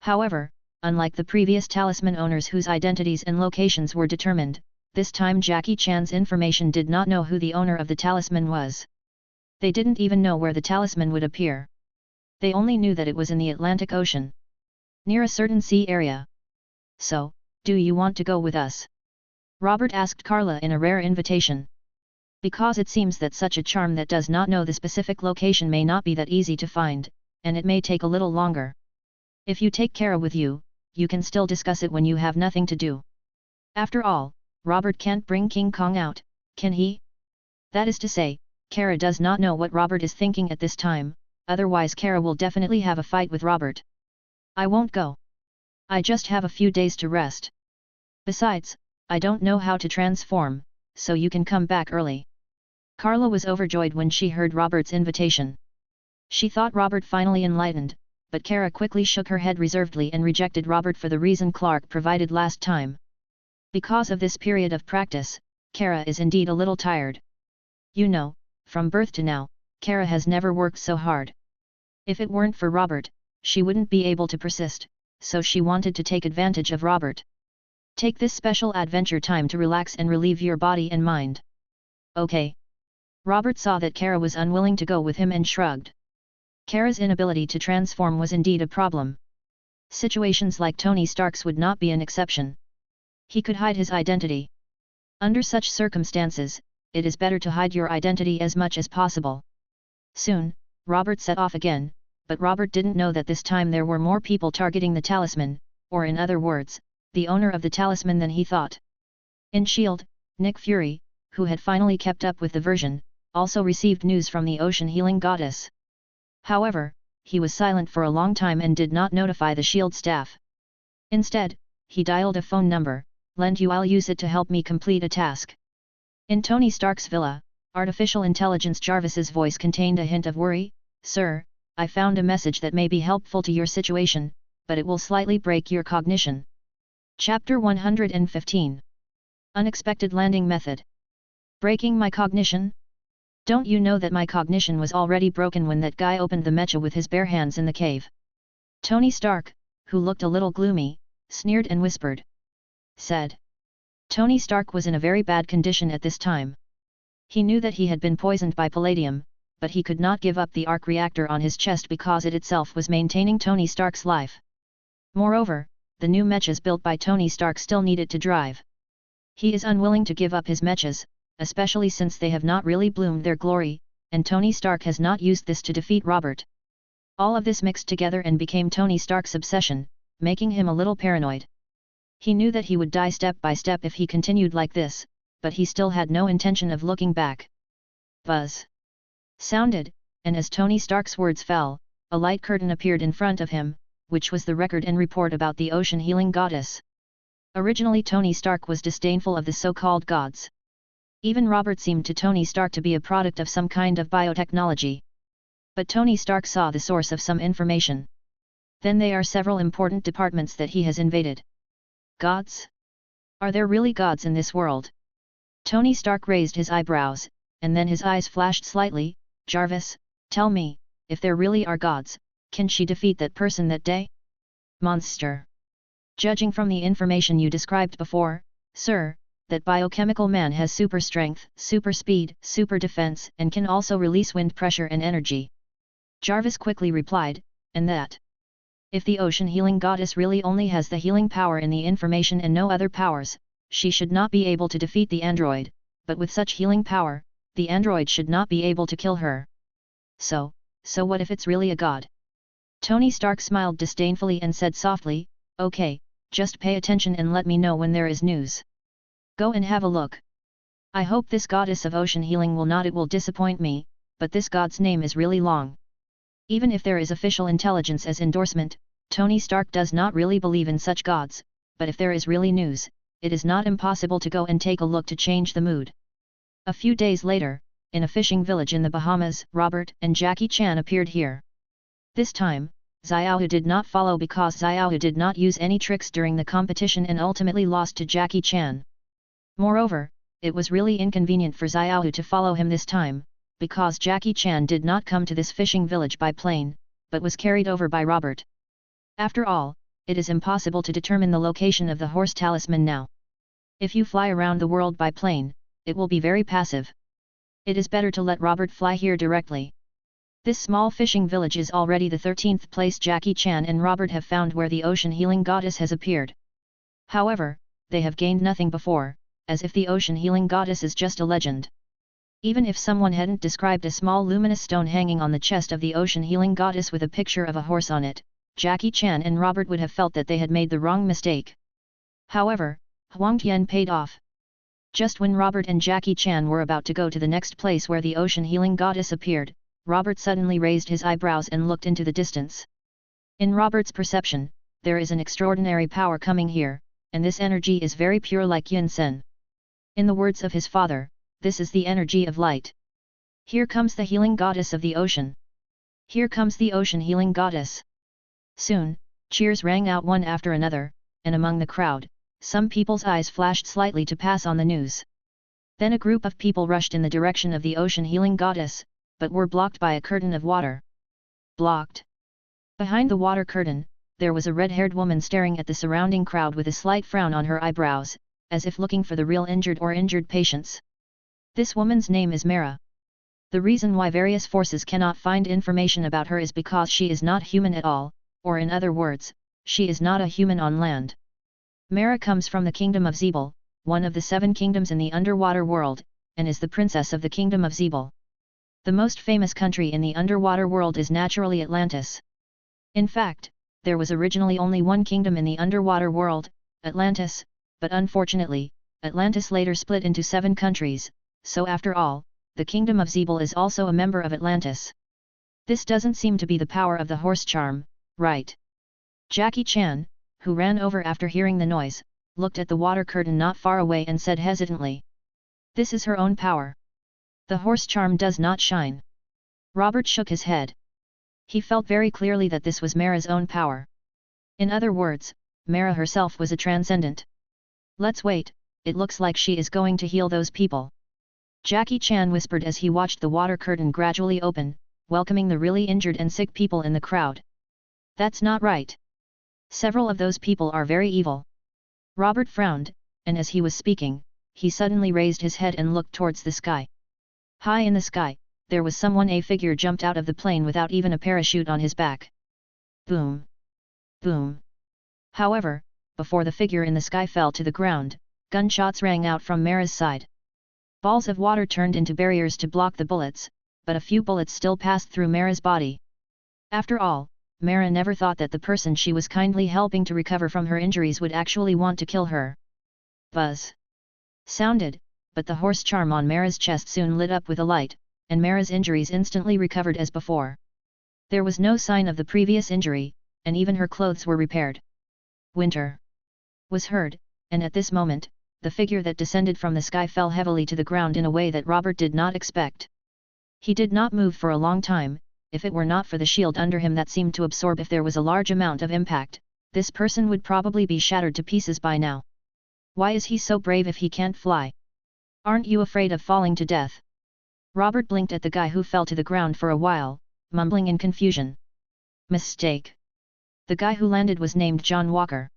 However, unlike the previous talisman owners whose identities and locations were determined, this time Jackie Chan's information did not know who the owner of the talisman was. They didn't even know where the talisman would appear. They only knew that it was in the Atlantic Ocean, near a certain sea area. So, do you want to go with us? Robert asked Carla in a rare invitation. Because it seems that such a charm that does not know the specific location may not be that easy to find, and it may take a little longer. If you take Kara with you, you can still discuss it when you have nothing to do. After all, Robert can't bring King Kong out, can he? That is to say, Kara does not know what Robert is thinking at this time, otherwise Kara will definitely have a fight with Robert. I won't go. I just have a few days to rest. Besides, I don't know how to transform, so you can come back early. Carla was overjoyed when she heard Robert's invitation. She thought Robert finally enlightened, but Kara quickly shook her head reservedly and rejected Robert for the reason Clark provided last time. Because of this period of practice, Kara is indeed a little tired. You know, from birth to now, Kara has never worked so hard. If it weren't for Robert, she wouldn't be able to persist, so she wanted to take advantage of Robert. Take this special adventure time to relax and relieve your body and mind. Okay. Robert saw that Kara was unwilling to go with him and shrugged. Kara's inability to transform was indeed a problem. Situations like Tony Stark's would not be an exception. He could hide his identity. Under such circumstances, it is better to hide your identity as much as possible. Soon, Robert set off again, but Robert didn't know that this time there were more people targeting the talisman, or in other words, the owner of the talisman than he thought. In S.H.I.E.L.D., Nick Fury, who had finally kept up with the version, also received news from the Ocean Healing Goddess. However, he was silent for a long time and did not notify the S.H.I.E.L.D. staff. Instead, he dialed a phone number, "Lend you, I'll use it to help me complete a task." In Tony Stark's villa, artificial intelligence Jarvis's voice contained a hint of worry. "Sir, I found a message that may be helpful to your situation, but it will slightly break your cognition." Chapter 115. Unexpected landing method. Breaking my cognition? Don't you know that my cognition was already broken when that guy opened the mecha with his bare hands in the cave? Tony Stark, who looked a little gloomy, sneered and whispered. Said. Tony Stark was in a very bad condition at this time. He knew that he had been poisoned by palladium, but he could not give up the arc reactor on his chest because it itself was maintaining Tony Stark's life. Moreover, the new mechas built by Tony Stark still needed to drive. He is unwilling to give up his mechas, especially since they have not really bloomed their glory, and Tony Stark has not used this to defeat Robert. All of this mixed together and became Tony Stark's obsession, making him a little paranoid. He knew that he would die step by step if he continued like this, but he still had no intention of looking back. Buzz sounded, and as Tony Stark's words fell, a light curtain appeared in front of him, which was the record and report about the Ocean Healing Goddess. Originally Tony Stark was disdainful of the so-called gods. Even Robert seemed to Tony Stark to be a product of some kind of biotechnology. But Tony Stark saw the source of some information. Then there are several important departments that he has invaded. Gods? Are there really gods in this world? Tony Stark raised his eyebrows, and then his eyes flashed slightly. Jarvis, tell me, if there really are gods, can she defeat that person that day? Monster. Judging from the information you described before, sir, that biochemical man has super strength, super speed, super defense, and can also release wind pressure and energy. Jarvis quickly replied, and that? If the ocean healing goddess really only has the healing power in the information and no other powers, she should not be able to defeat the android, but with such healing power, the android should not be able to kill her. So what if it's really a god? Tony Stark smiled disdainfully and said softly, okay, just pay attention and let me know when there is news. Go and have a look. I hope this goddess of ocean healing will not. It will disappoint me, but this god's name is really long. Even if there is official intelligence as endorsement, Tony Stark does not really believe in such gods, but if there is really news, it is not impossible to go and take a look to change the mood. A few days later, in a fishing village in the Bahamas, Robert and Jackie Chan appeared here. This time, Xiaohu did not follow because Xiaohu did not use any tricks during the competition and ultimately lost to Jackie Chan. Moreover, it was really inconvenient for Xiaohu to follow him this time, because Jackie Chan did not come to this fishing village by plane, but was carried over by Robert. After all, it is impossible to determine the location of the horse talisman now. If you fly around the world by plane, it will be very passive. It is better to let Robert fly here directly. This small fishing village is already the 13th place Jackie Chan and Robert have found where the ocean healing goddess has appeared. However, they have gained nothing before, as if the ocean healing goddess is just a legend. Even if someone hadn't described a small luminous stone hanging on the chest of the ocean healing goddess with a picture of a horse on it, Jackie Chan and Robert would have felt that they had made the wrong mistake. However, Huang Tian paid off. Just when Robert and Jackie Chan were about to go to the next place where the ocean healing goddess appeared, Robert suddenly raised his eyebrows and looked into the distance. In Robert's perception, there is an extraordinary power coming here, and this energy is very pure like Yunsen. In the words of his father, this is the energy of light. Here comes the healing goddess of the ocean. Here comes the ocean healing goddess. Soon, cheers rang out one after another, and among the crowd, some people's eyes flashed slightly to pass on the news. Then a group of people rushed in the direction of the ocean healing goddess, but were blocked by a curtain of water. Blocked. Behind the water curtain, there was a red-haired woman staring at the surrounding crowd with a slight frown on her eyebrows, as if looking for the real injured patients. This woman's name is Mara. The reason why various forces cannot find information about her is because she is not human at all, or in other words, she is not a human on land. Mara comes from the kingdom of Zebel, one of the 7 kingdoms in the underwater world, and is the princess of the kingdom of Zebel. The most famous country in the underwater world is naturally Atlantis. In fact, there was originally only one kingdom in the underwater world, Atlantis, but unfortunately, Atlantis later split into 7 countries, so after all, the kingdom of Zebel is also a member of Atlantis. This doesn't seem to be the power of the horse charm, right? Jackie Chan, who ran over after hearing the noise, looked at the water curtain not far away and said hesitantly. This is her own power. The horse charm does not shine. Robert shook his head. He felt very clearly that this was Mara's own power. In other words, Mara herself was a transcendent. Let's wait, it looks like she is going to heal those people. Jackie Chan whispered as he watched the water curtain gradually open, welcoming the really injured and sick people in the crowd. That's not right. Several of those people are very evil. Robert frowned, and as he was speaking, he suddenly raised his head and looked towards the sky. High in the sky, there was someone. A figure jumped out of the plane without even a parachute on his back. Boom! Boom! However, before the figure in the sky fell to the ground, gunshots rang out from Mara's side. Balls of water turned into barriers to block the bullets, but a few bullets still passed through Mara's body. After all, Mara never thought that the person she was kindly helping to recover from her injuries would actually want to kill her. Buzz! Sounded, but the horse charm on Mara's chest soon lit up with a light, and Mara's injuries instantly recovered as before. There was no sign of the previous injury, and even her clothes were repaired. Winter was heard, and at this moment, the figure that descended from the sky fell heavily to the ground in a way that Robert did not expect. He did not move for a long time. If it were not for the shield under him that seemed to absorb if there was a large amount of impact, this person would probably be shattered to pieces by now. Why is he so brave if he can't fly? Aren't you afraid of falling to death? Robert blinked at the guy who fell to the ground for a while, mumbling in confusion. Mistake. The guy who landed was named John Walker.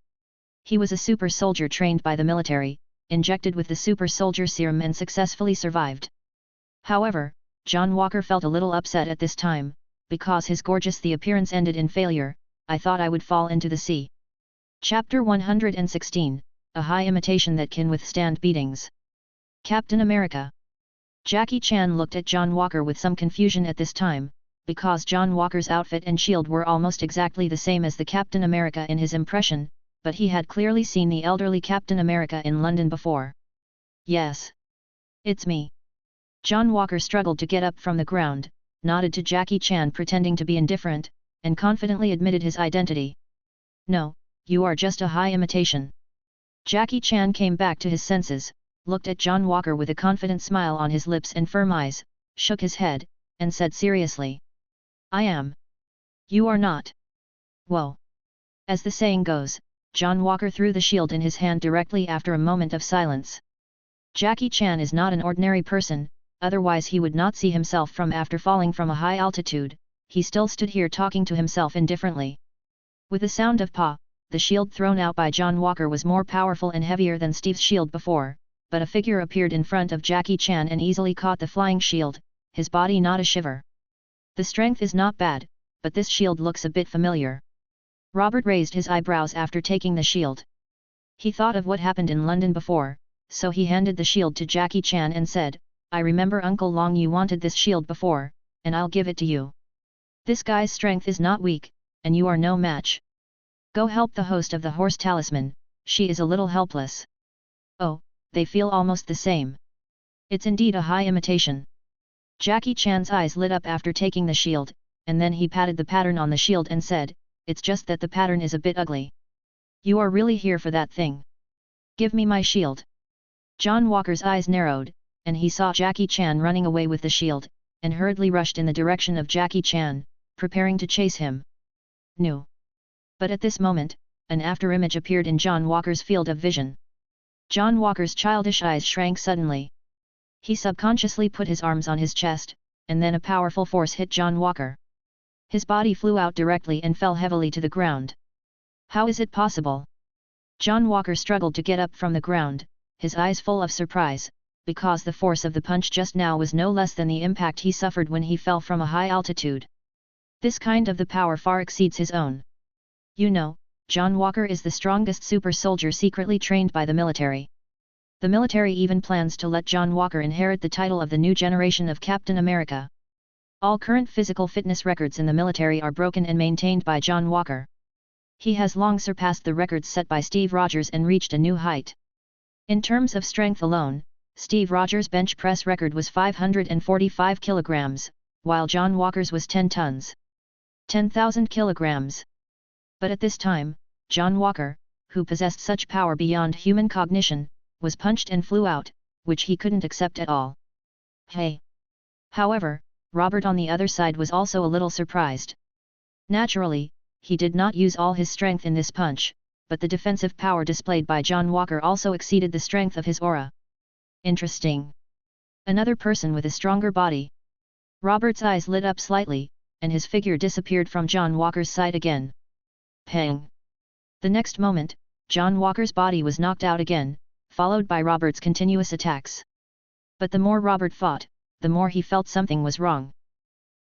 He was a super soldier trained by the military, injected with the super soldier serum and successfully survived. However, John Walker felt a little upset at this time, because his gorgeous the appearance ended in failure. I thought I would fall into the sea. Chapter 116, A High Imitation That Can Withstand Beatings. Captain America. Jackie Chan looked at John Walker with some confusion at this time, because John Walker's outfit and shield were almost exactly the same as the Captain America in his impression, but he had clearly seen the elderly Captain America in London before. Yes. It's me. John Walker struggled to get up from the ground, nodded to Jackie Chan pretending to be indifferent, and confidently admitted his identity. No, you are just a high imitation. Jackie Chan came back to his senses, looked at John Walker with a confident smile on his lips and firm eyes, shook his head, and said seriously. I am. You are not. Whoa. As the saying goes, John Walker threw the shield in his hand directly after a moment of silence. Jackie Chan is not an ordinary person, otherwise he would not see himself from after falling from a high altitude. He still stood here talking to himself indifferently. With the sound of "pa," the shield thrown out by John Walker was more powerful and heavier than Steve's shield before, but a figure appeared in front of Jackie Chan and easily caught the flying shield, his body not a shiver. The strength is not bad, but this shield looks a bit familiar. Robert raised his eyebrows after taking the shield. He thought of what happened in London before, so he handed the shield to Jackie Chan and said, I remember Uncle Long, you wanted this shield before, and I'll give it to you. This guy's strength is not weak, and you are no match. Go help the host of the horse talisman, she is a little helpless. Oh, they feel almost the same. It's indeed a high imitation. Jackie Chan's eyes lit up after taking the shield, and then he patted the pattern on the shield and said, it's just that the pattern is a bit ugly. You are really here for that thing? Give me my shield. John Walker's eyes narrowed, and he saw Jackie Chan running away with the shield, and hurriedly rushed in the direction of Jackie Chan, preparing to chase him. No. But at this moment, an afterimage appeared in John Walker's field of vision. John Walker's childish eyes shrank suddenly. He subconsciously put his arms on his chest, and then a powerful force hit John Walker. His body flew out directly and fell heavily to the ground. How is it possible? John Walker struggled to get up from the ground, his eyes full of surprise, because the force of the punch just now was no less than the impact he suffered when he fell from a high altitude. This kind of the power far exceeds his own. You know, John Walker is the strongest super soldier secretly trained by the military. The military even plans to let John Walker inherit the title of the new generation of Captain America. All current physical fitness records in the military are broken and maintained by John Walker. He has long surpassed the records set by Steve Rogers and reached a new height. In terms of strength alone, Steve Rogers' bench press record was 545 kilograms, while John Walker's was 10 tons. 10,000 kilograms. But at this time, John Walker, who possessed such power beyond human cognition, was punched and flew out, which he couldn't accept at all. Hey! However, Robert on the other side was also a little surprised. Naturally, he did not use all his strength in this punch, but the defensive power displayed by John Walker also exceeded the strength of his aura. Interesting. Another person with a stronger body. Robert's eyes lit up slightly, and his figure disappeared from John Walker's side again. Pang! The next moment, John Walker's body was knocked out again, followed by Robert's continuous attacks. But the more Robert fought, the more he felt something was wrong.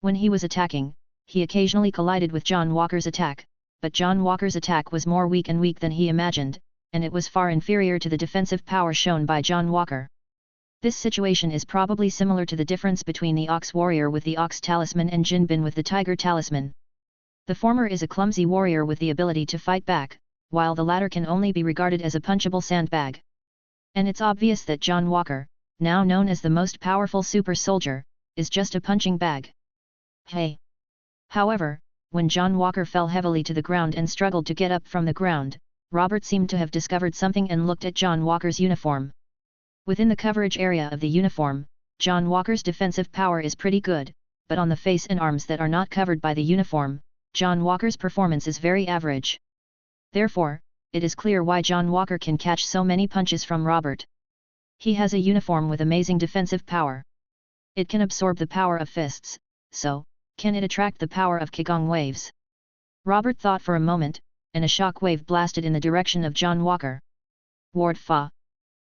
When he was attacking, he occasionally collided with John Walker's attack, but John Walker's attack was more weak than he imagined, and it was far inferior to the defensive power shown by John Walker. This situation is probably similar to the difference between the Ox Warrior with the Ox Talisman and Jin Bin with the Tiger Talisman. The former is a clumsy warrior with the ability to fight back, while the latter can only be regarded as a punchable sandbag. And it's obvious that John Walker, now known as the most powerful super soldier, is just a punching bag. Hey! However, when John Walker fell heavily to the ground and struggled to get up from the ground, Robert seemed to have discovered something and looked at John Walker's uniform. Within the coverage area of the uniform, John Walker's defensive power is pretty good, but on the face and arms that are not covered by the uniform, John Walker's performance is very average. Therefore, it is clear why John Walker can catch so many punches from Robert. He has a uniform with amazing defensive power. It can absorb the power of fists, so, can it attract the power of Qigong waves? Robert thought for a moment, and a shock wave blasted in the direction of John Walker. Ward Fa.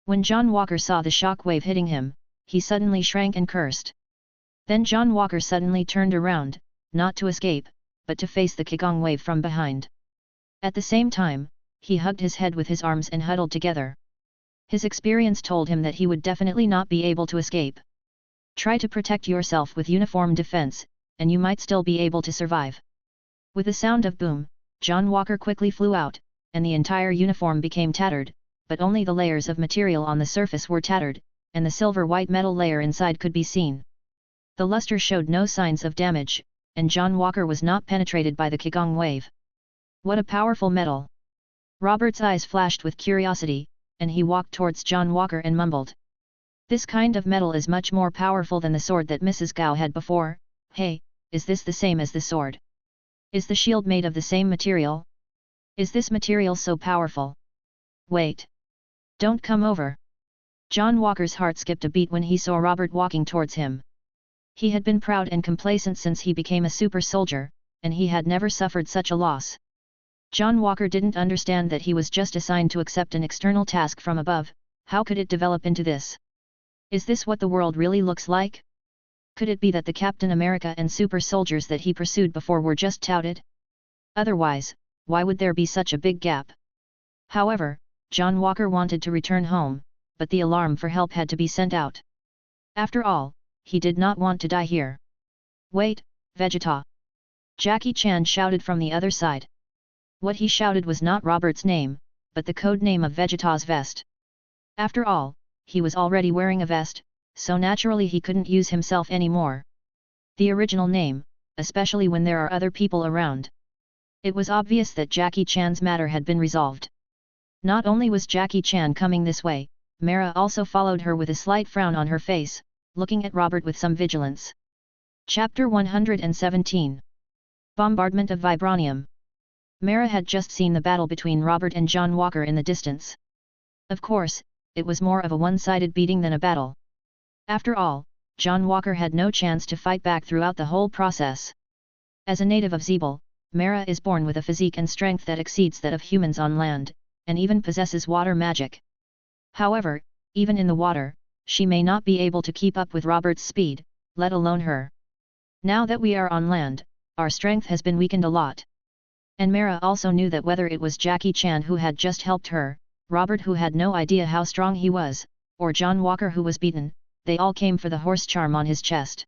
When John Walker saw the shock wave hitting him, he suddenly shrank and cursed. Then John Walker suddenly turned around, not to escape, but to face the Qigong wave from behind. At the same time, he hugged his head with his arms and huddled together. His experience told him that he would definitely not be able to escape. Try to protect yourself with uniform defense, and you might still be able to survive. With the sound of boom, John Walker quickly flew out, and the entire uniform became tattered, but only the layers of material on the surface were tattered, and the silver-white metal layer inside could be seen. The luster showed no signs of damage, and John Walker was not penetrated by the Qigong wave. What a powerful metal! Robert's eyes flashed with curiosity, and he walked towards John Walker and mumbled. This kind of metal is much more powerful than the sword that Mrs. Gao had before. Hey, is this the same as the sword? Is the shield made of the same material? Is this material so powerful? Wait! Don't come over! John Walker's heart skipped a beat when he saw Robert walking towards him. He had been proud and complacent since he became a super soldier, and he had never suffered such a loss. John Walker didn't understand that he was just assigned to accept an external task from above. How could it develop into this? Is this what the world really looks like? Could it be that the Captain America and super soldiers that he pursued before were just touted? Otherwise, why would there be such a big gap? However, John Walker wanted to return home, but the alarm for help had to be sent out. After all, he did not want to die here. Wait, Vegeta! Jackie Chan shouted from the other side. What he shouted was not Robert's name, but the code name of Vegeta's vest. After all, he was already wearing a vest, so naturally he couldn't use himself anymore. The original name, especially when there are other people around. It was obvious that Jackie Chan's matter had been resolved. Not only was Jackie Chan coming this way, Mara also followed her with a slight frown on her face, looking at Robert with some vigilance. Chapter 117. Bombardment of Vibranium. Mara had just seen the battle between Robert and John Walker in the distance. Of course, it was more of a one-sided beating than a battle. After all, John Walker had no chance to fight back throughout the whole process. As a native of Zeeble, Mara is born with a physique and strength that exceeds that of humans on land, and even possesses water magic. However, even in the water, she may not be able to keep up with Robert's speed, let alone her. Now that we are on land, our strength has been weakened a lot. And Mara also knew that whether it was Jackie Chan who had just helped her, Robert who had no idea how strong he was, or John Walker who was beaten, they all came for the horse charm on his chest.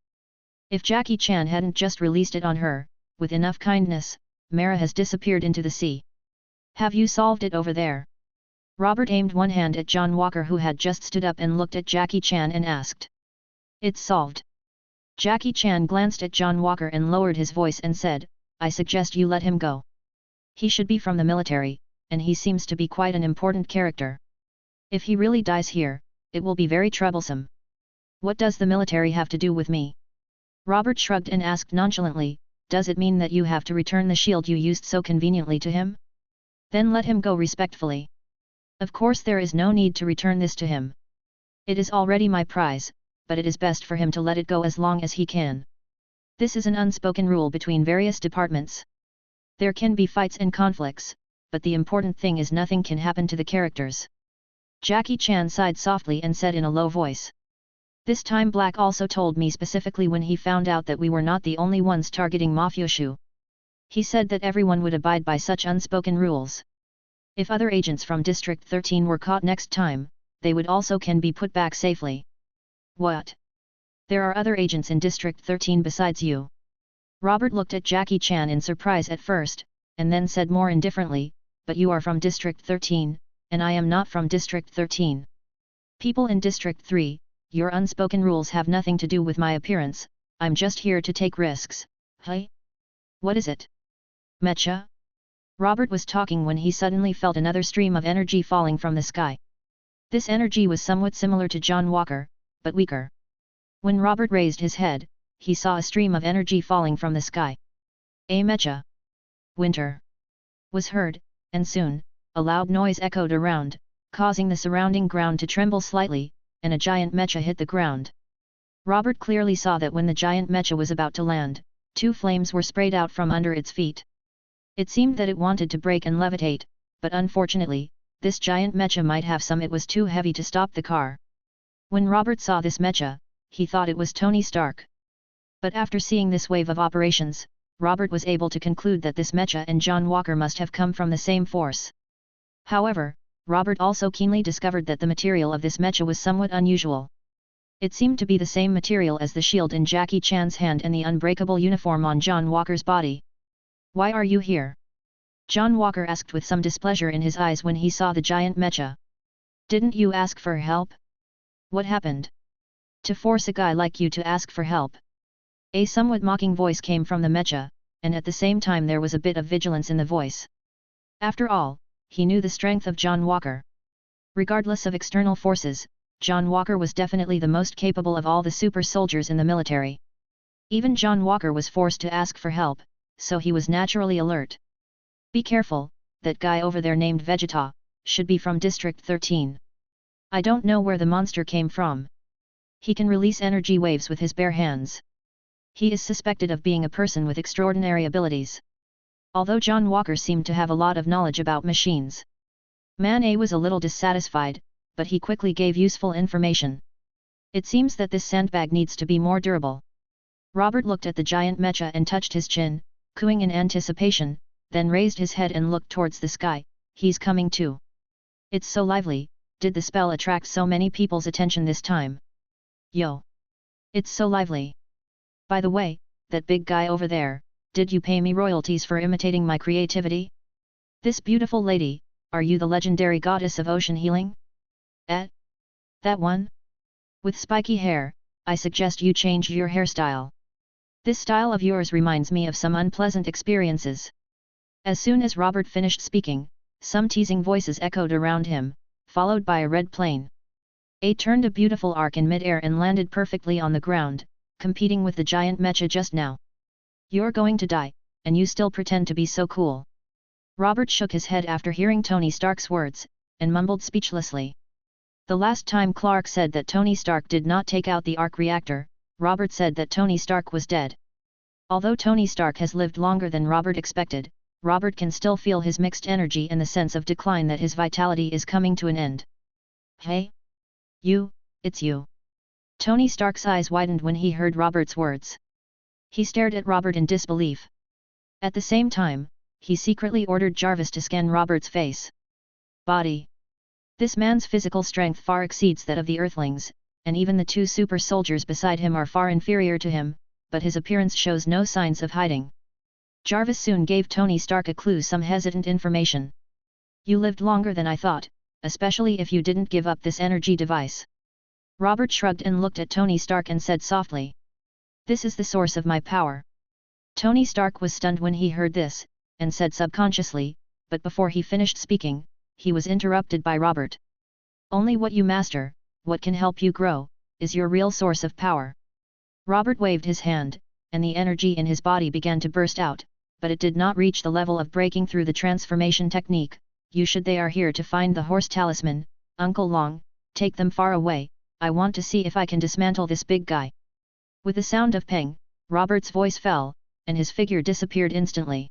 If Jackie Chan hadn't just released it on her, with enough kindness, Mara has disappeared into the sea. Have you solved it over there? Robert aimed one hand at John Walker who had just stood up and looked at Jackie Chan and asked. It's solved. Jackie Chan glanced at John Walker and lowered his voice and said, I suggest you let him go. He should be from the military, and he seems to be quite an important character. If he really dies here, it will be very troublesome. What does the military have to do with me? Robert shrugged and asked nonchalantly, does it mean that you have to return the shield you used so conveniently to him? Then let him go respectfully. Of course there is no need to return this to him. It is already my prize, but it is best for him to let it go as long as he can. This is an unspoken rule between various departments. There can be fights and conflicts, but the important thing is nothing can happen to the characters. Jackie Chan sighed softly and said in a low voice. This time Black also told me specifically when he found out that we were not the only ones targeting Mafyoshu. He said that everyone would abide by such unspoken rules. If other agents from District 13 were caught next time, they would also can be put back safely. What? There are other agents in District 13 besides you? Robert looked at Jackie Chan in surprise at first, and then said more indifferently, but you are from District 13, and I am not from District 13. People in District 3, your unspoken rules have nothing to do with my appearance, I'm just here to take risks. Hey? What is it? Mecha? Robert was talking when he suddenly felt another stream of energy falling from the sky. This energy was somewhat similar to John Walker, but weaker. When Robert raised his head, he saw a stream of energy falling from the sky. A mecha. Winter. Was heard, and soon, a loud noise echoed around, causing the surrounding ground to tremble slightly, and a giant mecha hit the ground. Robert clearly saw that when the giant mecha was about to land, 2 flames were sprayed out from under its feet. It seemed that it wanted to break and levitate, but unfortunately, this giant mecha might have some. It was too heavy to stop the car. When Robert saw this mecha, he thought it was Tony Stark. But after seeing this wave of operations, Robert was able to conclude that this mecha and John Walker must have come from the same force. However, Robert also keenly discovered that the material of this mecha was somewhat unusual. It seemed to be the same material as the shield in Jackie Chan's hand and the unbreakable uniform on John Walker's body. "Why are you here?" John Walker asked with some displeasure in his eyes when he saw the giant mecha. "Didn't you ask for help? What happened to force a guy like you to ask for help?" A somewhat mocking voice came from the mecha, and at the same time there was a bit of vigilance in the voice. After all, he knew the strength of John Walker. Regardless of external forces, John Walker was definitely the most capable of all the super soldiers in the military. Even John Walker was forced to ask for help, so he was naturally alert. "Be careful, that guy over there named Vegeta, should be from District 13. I don't know where the monster came from. He can release energy waves with his bare hands. He is suspected of being a person with extraordinary abilities." Although John Walker seemed to have a lot of knowledge about machines, Man A was a little dissatisfied, but he quickly gave useful information. "It seems that this sandbag needs to be more durable." Robert looked at the giant mecha and touched his chin, cooing in anticipation, then raised his head and looked towards the sky. "He's coming too. It's so lively. Did the spell attract so many people's attention this time? Yo! It's so lively. By the way, that big guy over there, did you pay me royalties for imitating my creativity? This beautiful lady, are you the legendary goddess of ocean healing? Eh? That one? With spiky hair, I suggest you change your hairstyle. This style of yours reminds me of some unpleasant experiences." As soon as Robert finished speaking, some teasing voices echoed around him, followed by a red plane. It turned a beautiful arc in mid-air and landed perfectly on the ground, competing with the giant mecha just now. "You're going to die, and you still pretend to be so cool." Robert shook his head after hearing Tony Stark's words, and mumbled speechlessly. The last time Clark said that Tony Stark did not take out the arc reactor, Robert said that Tony Stark was dead. Although Tony Stark has lived longer than Robert expected, Robert can still feel his mixed energy and the sense of decline that his vitality is coming to an end. "Hey? You, it's you." Tony Stark's eyes widened when he heard Robert's words. He stared at Robert in disbelief. At the same time, he secretly ordered Jarvis to scan Robert's face. Body. This man's physical strength far exceeds that of the Earthlings, and even the 2 super soldiers beside him are far inferior to him, but his appearance shows no signs of hiding. Jarvis soon gave Tony Stark a clue, some hesitant information. "You lived longer than I thought, especially if you didn't give up this energy device." Robert shrugged and looked at Tony Stark and said softly, "This is the source of my power." Tony Stark was stunned when he heard this, and said subconsciously, but before he finished speaking, he was interrupted by Robert. "Only what you master, what can help you grow, is your real source of power." Robert waved his hand, and the energy in his body began to burst out, but it did not reach the level of breaking through the transformation technique. They are here to find the horse talisman, Uncle Long, take them far away, I want to see if I can dismantle this big guy." With the sound of peng, Robert's voice fell, and his figure disappeared instantly.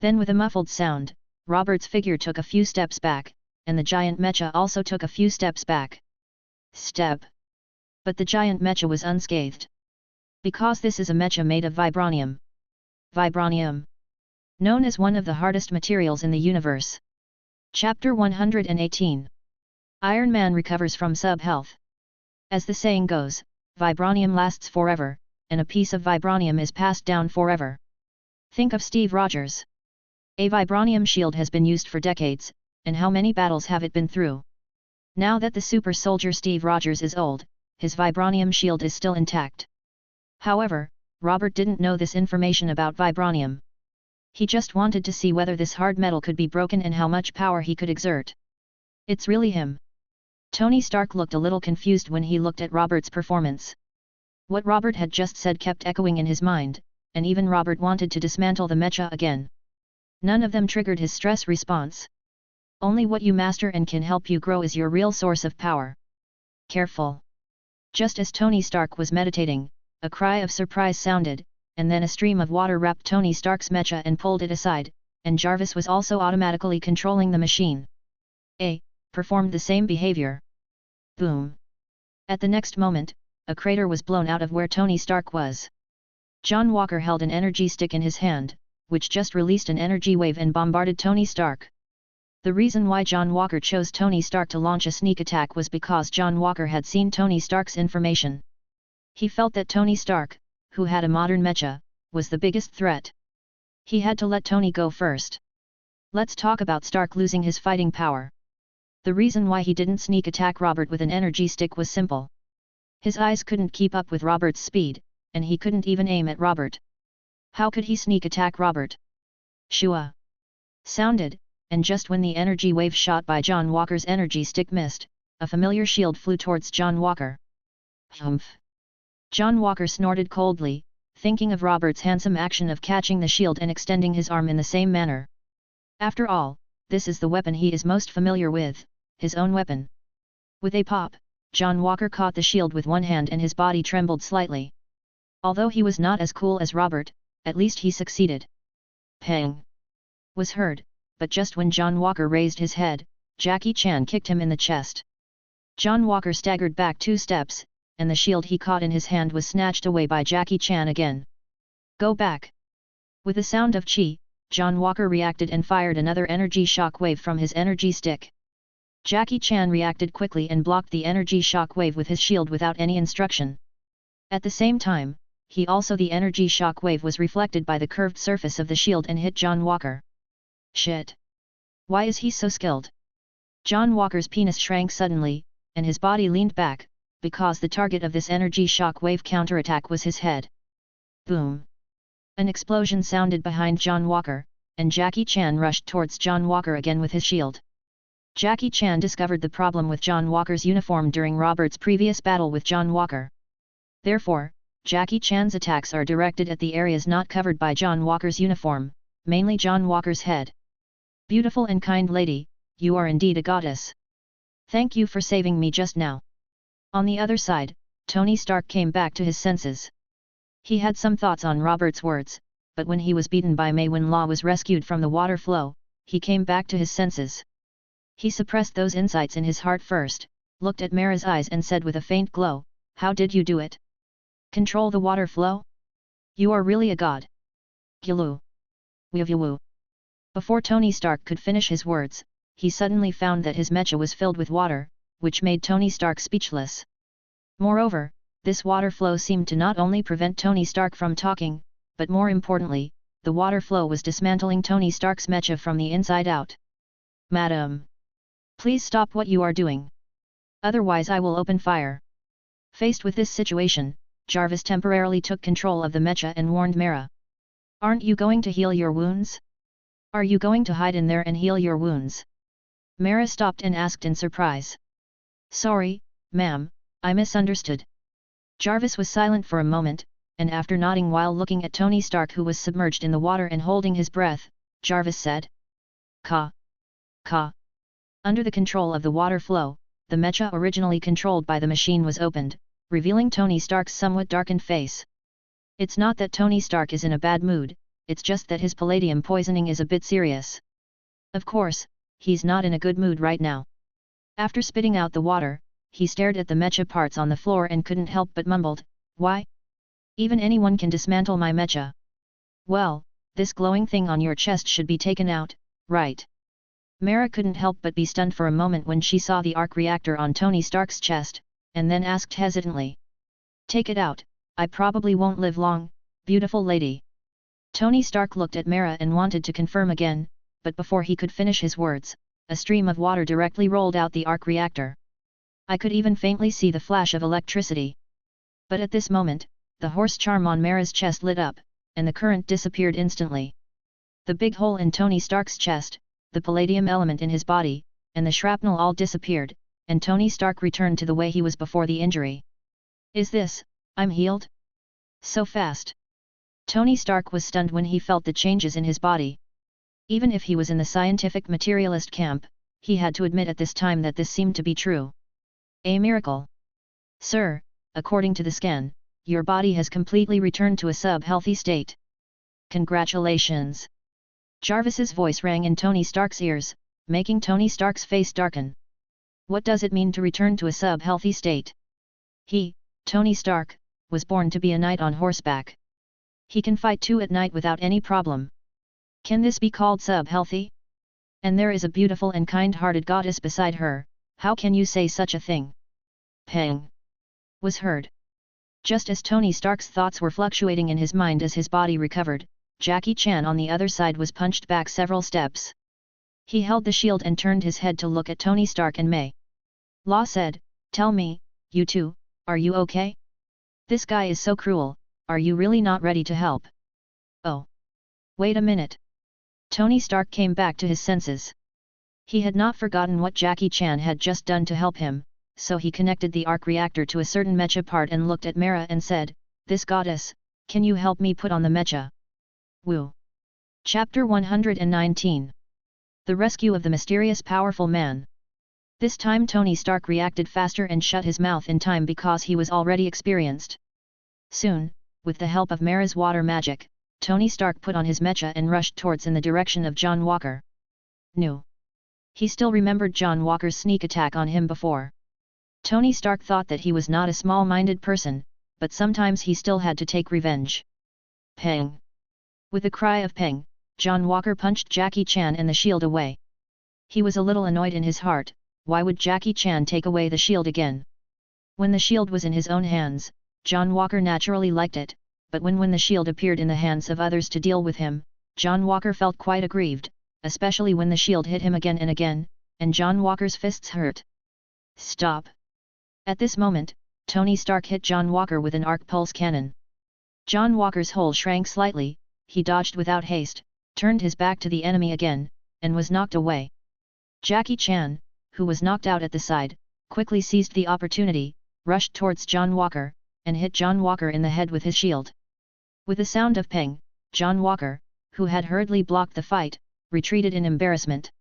Then with a muffled sound, Robert's figure took a few steps back, and the giant mecha also took a few steps back. Step. But the giant mecha was unscathed. Because this is a mecha made of vibranium. Vibranium. Known as one of the hardest materials in the universe. Chapter 118. Iron Man recovers from sub-health. As the saying goes, vibranium lasts forever, and a piece of vibranium is passed down forever. Think of Steve Rogers. A vibranium shield has been used for decades, and how many battles have it been through? Now that the super soldier Steve Rogers is old, his vibranium shield is still intact. However, Robert didn't know this information about vibranium. He just wanted to see whether this hard metal could be broken and how much power he could exert. "It's really him." Tony Stark looked a little confused when he looked at Robert's performance. What Robert had just said kept echoing in his mind, and even Robert wanted to dismantle the mecha again. None of them triggered his stress response. Only what you master and can help you grow is your real source of power. Careful! Just as Tony Stark was meditating, a cry of surprise sounded, and then a stream of water wrapped Tony Stark's mecha and pulled it aside, and Jarvis was also automatically controlling the machine. Performed the same behavior. Boom! At the next moment, a crater was blown out of where Tony Stark was. John Walker held an energy stick in his hand, which just released an energy wave and bombarded Tony Stark. The reason why John Walker chose Tony Stark to launch a sneak attack was because John Walker had seen Tony Stark's information. He felt that Tony Stark, who had a modern mecha, was the biggest threat. He had to let Tony go first. Let's talk about Stark losing his fighting power. The reason why he didn't sneak attack Robert with an energy stick was simple. His eyes couldn't keep up with Robert's speed, and he couldn't even aim at Robert. How could he sneak attack Robert? Shua! Sounded, and just when the energy wave shot by John Walker's energy stick missed, a familiar shield flew towards John Walker. Humph! John Walker snorted coldly, thinking of Robert's handsome action of catching the shield and extending his arm in the same manner. After all, this is the weapon he is most familiar with, his own weapon. With a pop, John Walker caught the shield with one hand and his body trembled slightly. Although he was not as cool as Robert, at least he succeeded. Pang! Was heard, but just when John Walker raised his head, Jackie Chan kicked him in the chest. John Walker staggered back 2 steps, and the shield he caught in his hand was snatched away by Jackie Chan again. Go back! With a sound of chi, John Walker reacted and fired another energy shock wave from his energy stick. Jackie Chan reacted quickly and blocked the energy shock wave with his shield without any instruction. At the same time, the energy shock wave was reflected by the curved surface of the shield and hit John Walker. Shit! Why is he so skilled? John Walker's penis shrank suddenly, and his body leaned back, because the target of this energy shock wave counterattack was his head. Boom! An explosion sounded behind John Walker, and Jackie Chan rushed towards John Walker again with his shield. Jackie Chan discovered the problem with John Walker's uniform during Robert's previous battle with John Walker. Therefore, Jackie Chan's attacks are directed at the areas not covered by John Walker's uniform, mainly John Walker's head. Beautiful and kind lady, you are indeed a goddess. Thank you for saving me just now. On the other side, Tony Stark came back to his senses. He had some thoughts on Robert's words, but when he was beaten by Mei when Law was rescued from the water flow, he came back to his senses. He suppressed those insights in his heart first, looked at Mara's eyes and said with a faint glow, "How did you do it? Control the water flow? You are really a god." Gilu. Wivu. Before Tony Stark could finish his words, he suddenly found that his mecha was filled with water, which made Tony Stark speechless. Moreover, this water flow seemed to not only prevent Tony Stark from talking, but more importantly, the water flow was dismantling Tony Stark's mecha from the inside out. "Madam! Please stop what you are doing. Otherwise I will open fire." Faced with this situation, Jarvis temporarily took control of the mecha and warned Mara. "Aren't you going to heal your wounds? Are you going to hide in there and heal your wounds?" Mara stopped and asked in surprise. "Sorry, ma'am, I misunderstood." Jarvis was silent for a moment, and after nodding while looking at Tony Stark who was submerged in the water and holding his breath, Jarvis said, "Ka. Ka." Under the control of the water flow, the mecha originally controlled by the machine was opened, revealing Tony Stark's somewhat darkened face. It's not that Tony Stark is in a bad mood, it's just that his palladium poisoning is a bit serious. Of course, he's not in a good mood right now. After spitting out the water, he stared at the mecha parts on the floor and couldn't help but mumbled, "Why? Even anyone can dismantle my mecha. Well, this glowing thing on your chest should be taken out, right?" Mara couldn't help but be stunned for a moment when she saw the arc reactor on Tony Stark's chest, and then asked hesitantly, "Take it out, I probably won't live long, beautiful lady." Tony Stark looked at Mara and wanted to confirm again, but before he could finish his words, a stream of water directly rolled out the arc reactor. I could even faintly see the flash of electricity. But at this moment, the horse charm on Mara's chest lit up, and the current disappeared instantly. The big hole in Tony Stark's chest, the palladium element in his body, and the shrapnel all disappeared, and Tony Stark returned to the way he was before the injury. "Is this, I'm healed? So fast?" Tony Stark was stunned when he felt the changes in his body. Even if he was in the scientific materialist camp, He had to admit at this time that this seemed to be true. A miracle. Sir, according to the scan, your body has completely returned to a sub-healthy state. Congratulations. Jarvis's voice rang in Tony Stark's ears, making Tony Stark's face darken. What does it mean to return to a sub-healthy state? He, Tony Stark, was born to be a knight on horseback. He can fight too at night without any problem. Can this be called sub-healthy? And there is a beautiful and kind-hearted goddess beside her, how can you say such a thing? Pang! Was heard. Just as Tony Stark's thoughts were fluctuating in his mind as his body recovered, Jackie Chan on the other side was punched back several steps. He held the shield and turned his head to look at Tony Stark and Mei. Law said, "Tell me, you two, are you okay? This guy is so cruel, are you really not ready to help?" Oh! Wait a minute. Tony Stark came back to his senses. He had not forgotten what Jackie Chan had just done to help him, so he connected the arc reactor to a certain mecha part and looked at Mera and said, "This goddess, can you help me put on the mecha?" Woo! Chapter 119. The Rescue of the Mysterious Powerful Man. This time Tony Stark reacted faster and shut his mouth in time because he was already experienced. Soon, with the help of Mera's water magic, Tony Stark put on his mecha and rushed towards in the direction of John Walker. No. He still remembered John Walker's sneak attack on him before. Tony Stark thought that he was not a small-minded person, but sometimes he still had to take revenge. Pang! With a cry of pang, John Walker punched Jackie Chan and the shield away. He was a little annoyed in his heart, why would Jackie Chan take away the shield again? When the shield was in his own hands, John Walker naturally liked it, but when the shield appeared in the hands of others to deal with him, John Walker felt quite aggrieved, especially when the shield hit him again and again, and John Walker's fists hurt. Stop! At this moment, Tony Stark hit John Walker with an arc pulse cannon. John Walker's hole shrank slightly, he dodged without haste, turned his back to the enemy again, and was knocked away. Jackie Chan, who was knocked out at the side, quickly seized the opportunity, rushed towards John Walker, and hit John Walker in the head with his shield. With a sound of pang, John Walker, who had hurriedly blocked the fight, retreated in embarrassment.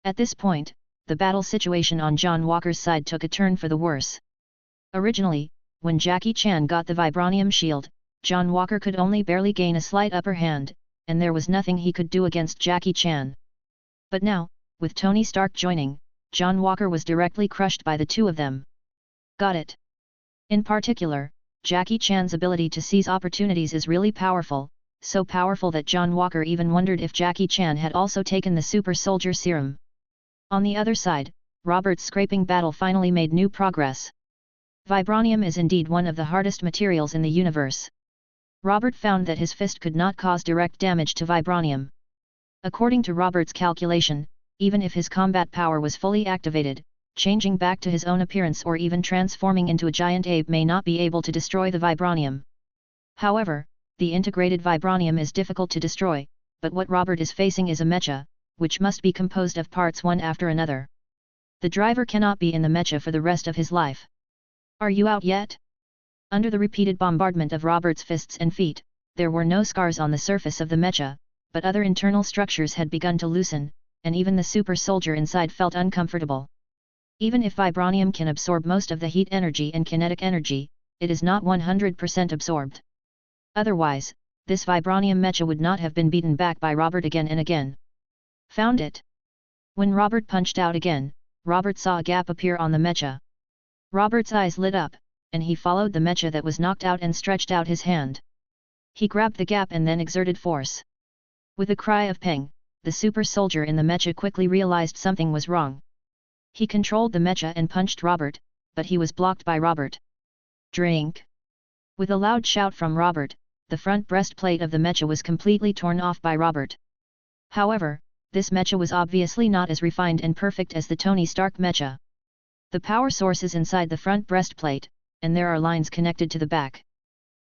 At this point, the battle situation on John Walker's side took a turn for the worse. Originally, when Jackie Chan got the vibranium shield, John Walker could only barely gain a slight upper hand, and there was nothing he could do against Jackie Chan. But now, with Tony Stark joining, John Walker was directly crushed by the two of them. Got it. In particular, Jackie Chan's ability to seize opportunities is really powerful, so powerful that John Walker even wondered if Jackie Chan had also taken the super soldier serum. On the other side, Robert's scraping battle finally made new progress. Vibranium is indeed one of the hardest materials in the universe. Robert found that his fist could not cause direct damage to vibranium. According to Robert's calculation, even if his combat power was fully activated, changing back to his own appearance or even transforming into a giant ape may not be able to destroy the vibranium. However, the integrated vibranium is difficult to destroy, but what Robert is facing is a mecha, which must be composed of parts one after another. The driver cannot be in the mecha for the rest of his life. Are you out yet? Under the repeated bombardment of Robert's fists and feet, there were no scars on the surface of the mecha, but other internal structures had begun to loosen, and even the super soldier inside felt uncomfortable. Even if vibranium can absorb most of the heat energy and kinetic energy, it is not 100% absorbed. Otherwise, this vibranium mecha would not have been beaten back by Robert again and again. Found it. When Robert punched out again, Robert saw a gap appear on the mecha. Robert's eyes lit up, and he followed the mecha that was knocked out and stretched out his hand. He grabbed the gap and then exerted force. With a cry of pang, the super soldier in the mecha quickly realized something was wrong. He controlled the mecha and punched Robert, but he was blocked by Robert. Drink! With a loud shout from Robert, the front breastplate of the mecha was completely torn off by Robert. However, this mecha was obviously not as refined and perfect as the Tony Stark mecha. The power source is inside the front breastplate, and there are lines connected to the back.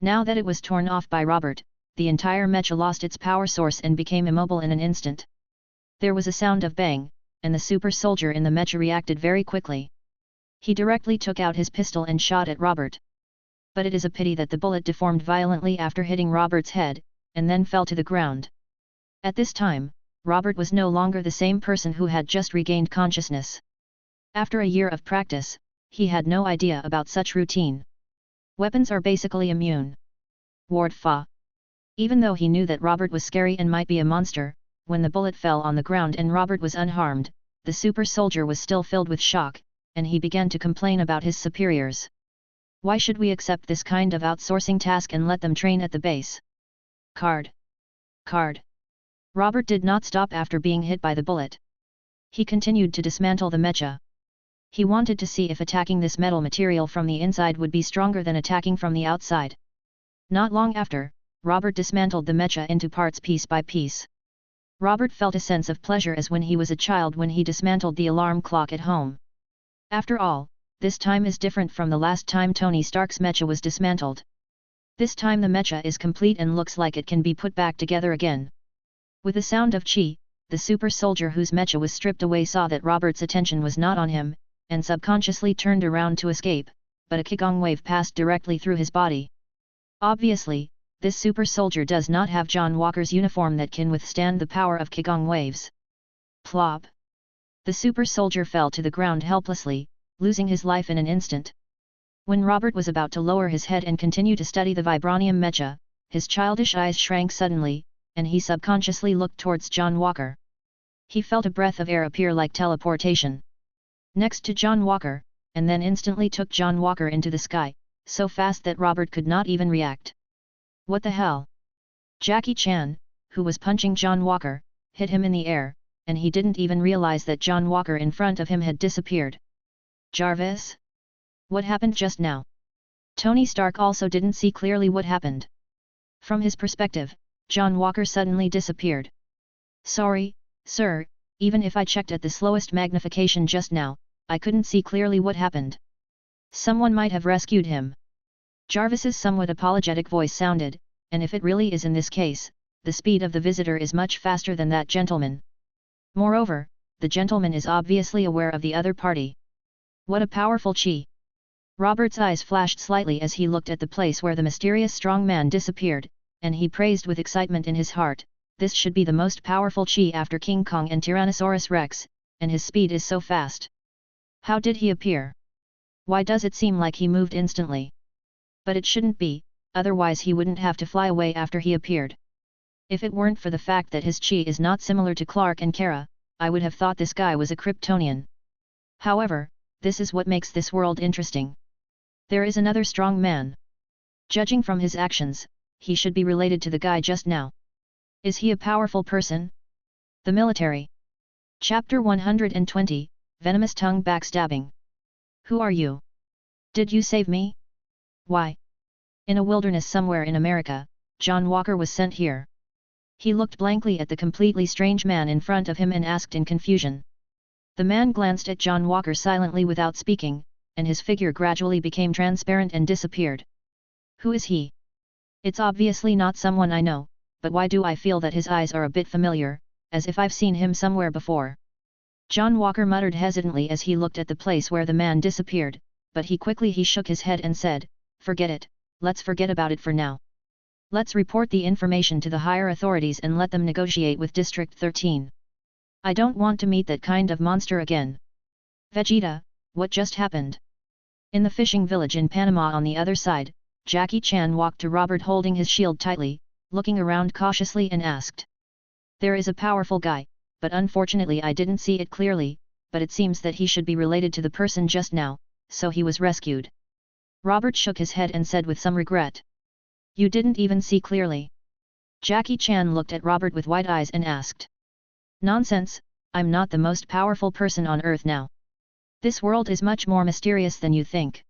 Now that it was torn off by Robert, the entire mecha lost its power source and became immobile in an instant. There was a sound of bang, and the super soldier in the mecha reacted very quickly. He directly took out his pistol and shot at Robert. But it is a pity that the bullet deformed violently after hitting Robert's head, and then fell to the ground. At this time, Robert was no longer the same person who had just regained consciousness. After a year of practice, he had no idea about such routine. Weapons are basically immune. Ward Fa. Even though he knew that Robert was scary and might be a monster, when the bullet fell on the ground and Robert was unharmed, the super soldier was still filled with shock, and he began to complain about his superiors. Why should we accept this kind of outsourcing task and let them train at the base? Card. Robert did not stop after being hit by the bullet. He continued to dismantle the mecha. He wanted to see if attacking this metal material from the inside would be stronger than attacking from the outside. Not long after, Robert dismantled the mecha into parts piece by piece. Robert felt a sense of pleasure as when he was a child when he dismantled the alarm clock at home. After all, this time is different from the last time Tony Stark's mecha was dismantled. This time the mecha is complete and looks like it can be put back together again. With the sound of chi, the super soldier whose mecha was stripped away saw that Robert's attention was not on him, and subconsciously turned around to escape, but a Qigong wave passed directly through his body. Obviously, this super soldier does not have John Walker's uniform that can withstand the power of Qigong waves. Plop! The super soldier fell to the ground helplessly, losing his life in an instant. When Robert was about to lower his head and continue to study the vibranium mecha, his childish eyes shrank suddenly, and he subconsciously looked towards John Walker. He felt a breath of air appear like teleportation next to John Walker, and then instantly took John Walker into the sky, so fast that Robert could not even react. What the hell? Jackie Chan, who was punching John Walker, hit him in the air, and he didn't even realize that John Walker in front of him had disappeared. Jarvis? What happened just now? Tony Stark also didn't see clearly what happened. From his perspective, John Walker suddenly disappeared. Sorry, sir, even if I checked at the slowest magnification just now, I couldn't see clearly what happened. Someone might have rescued him. Jarvis's somewhat apologetic voice sounded, and if it really is in this case, the speed of the visitor is much faster than that gentleman. Moreover, the gentleman is obviously aware of the other party. What a powerful chi! Robert's eyes flashed slightly as he looked at the place where the mysterious strong man disappeared, and he praised with excitement in his heart, this should be the most powerful chi after King Kong and Tyrannosaurus Rex, and his speed is so fast. How did he appear? Why does it seem like he moved instantly? But it shouldn't be, otherwise he wouldn't have to fly away after he appeared. If it weren't for the fact that his chi is not similar to Clark and Kara, I would have thought this guy was a Kryptonian. However, this is what makes this world interesting. There is another strong man. Judging from his actions, he should be related to the guy just now. Is he a powerful person? The military. Chapter 120, Venomous Tongue Backstabbing. Who are you? Did you save me? Why? In a wilderness somewhere in America, John Walker was sent here. He looked blankly at the completely strange man in front of him and asked in confusion. The man glanced at John Walker silently without speaking, and his figure gradually became transparent and disappeared. Who is he? It's obviously not someone I know, but why do I feel that his eyes are a bit familiar, as if I've seen him somewhere before? John Walker muttered hesitantly as he looked at the place where the man disappeared, but he shook his head and said, "Forget it, let's forget about it for now. Let's report the information to the higher authorities and let them negotiate with District 13. I don't want to meet that kind of monster again." Vegeta, what just happened? In the fishing village in Panama on the other side, Jackie Chan walked to Robert holding his shield tightly, looking around cautiously and asked. There is a powerful guy, but unfortunately I didn't see it clearly, but it seems that he should be related to the person just now, so he was rescued. Robert shook his head and said with some regret. You didn't even see clearly. Jackie Chan looked at Robert with wide eyes and asked. Nonsense, I'm not the most powerful person on Earth now. This world is much more mysterious than you think.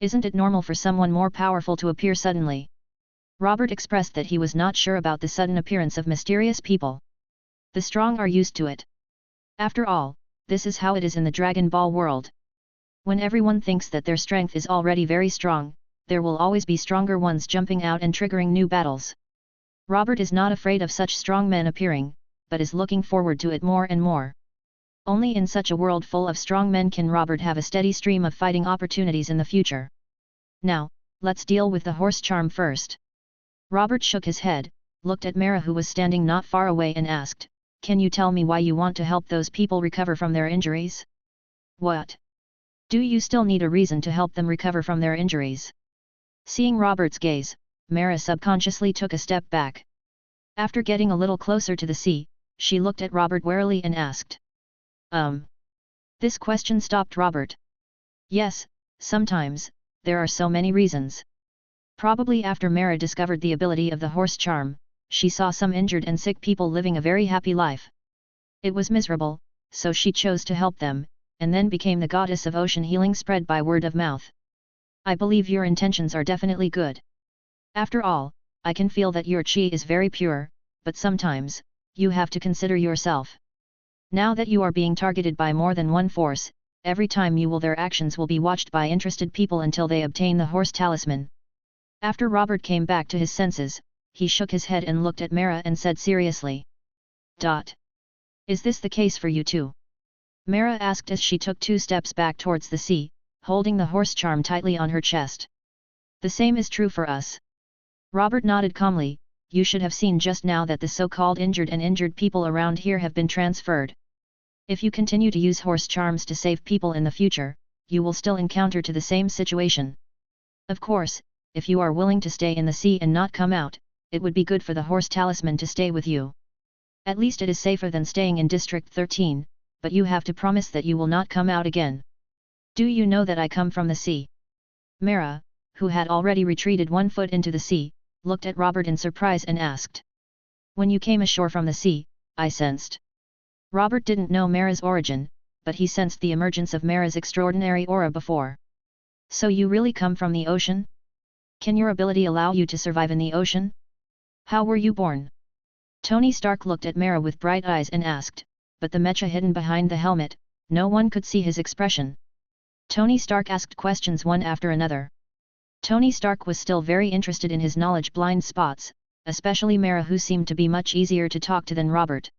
Isn't it normal for someone more powerful to appear suddenly? Robert expressed that he was not sure about the sudden appearance of mysterious people. The strong are used to it. After all, this is how it is in the Dragon Ball world. When everyone thinks that their strength is already very strong, there will always be stronger ones jumping out and triggering new battles. Robert is not afraid of such strong men appearing, but is looking forward to it more and more. Only in such a world full of strong men can Robert have a steady stream of fighting opportunities in the future. Now, let's deal with the horse charm first. Robert shook his head, looked at Mara who was standing not far away and asked, Can you tell me why you want to help those people recover from their injuries? What? Do you still need a reason to help them recover from their injuries? Seeing Robert's gaze, Mara subconsciously took a step back. After getting a little closer to the sea, she looked at Robert warily and asked. This question stopped Robert. Yes, sometimes, there are so many reasons. Probably after Mara discovered the ability of the horse charm, she saw some injured and sick people living a very happy life. It was miserable, so she chose to help them, and then became the goddess of ocean healing spread by word of mouth. I believe your intentions are definitely good. After all, I can feel that your chi is very pure, but sometimes, you have to consider yourself. Now that you are being targeted by more than one force, every time you will their actions will be watched by interested people until they obtain the horse talisman. After Robert came back to his senses, he shook his head and looked at Mara and said seriously. Is this the case for you too? Mara asked as she took 2 steps back towards the sea, holding the horse charm tightly on her chest. The same is true for us. Robert nodded calmly. You should have seen just now that the so-called injured people around here have been transferred. If you continue to use horse charms to save people in the future, you will still encounter to the same situation. Of course, if you are willing to stay in the sea and not come out, it would be good for the horse talisman to stay with you. At least it is safer than staying in District 13, but you have to promise that you will not come out again. Do you know that I come from the sea? Mara, who had already retreated 1 foot into the sea, looked at Robert in surprise and asked. When you came ashore from the sea, I sensed. Robert didn't know Mara's origin, but he sensed the emergence of Mara's extraordinary aura before. So you really come from the ocean? Can your ability allow you to survive in the ocean? How were you born? Tony Stark looked at Mara with bright eyes and asked, but the mecha hidden behind the helmet, no one could see his expression. Tony Stark asked questions one after another. Tony Stark was still very interested in his knowledge blind spots, especially Mara, who seemed to be much easier to talk to than Robert.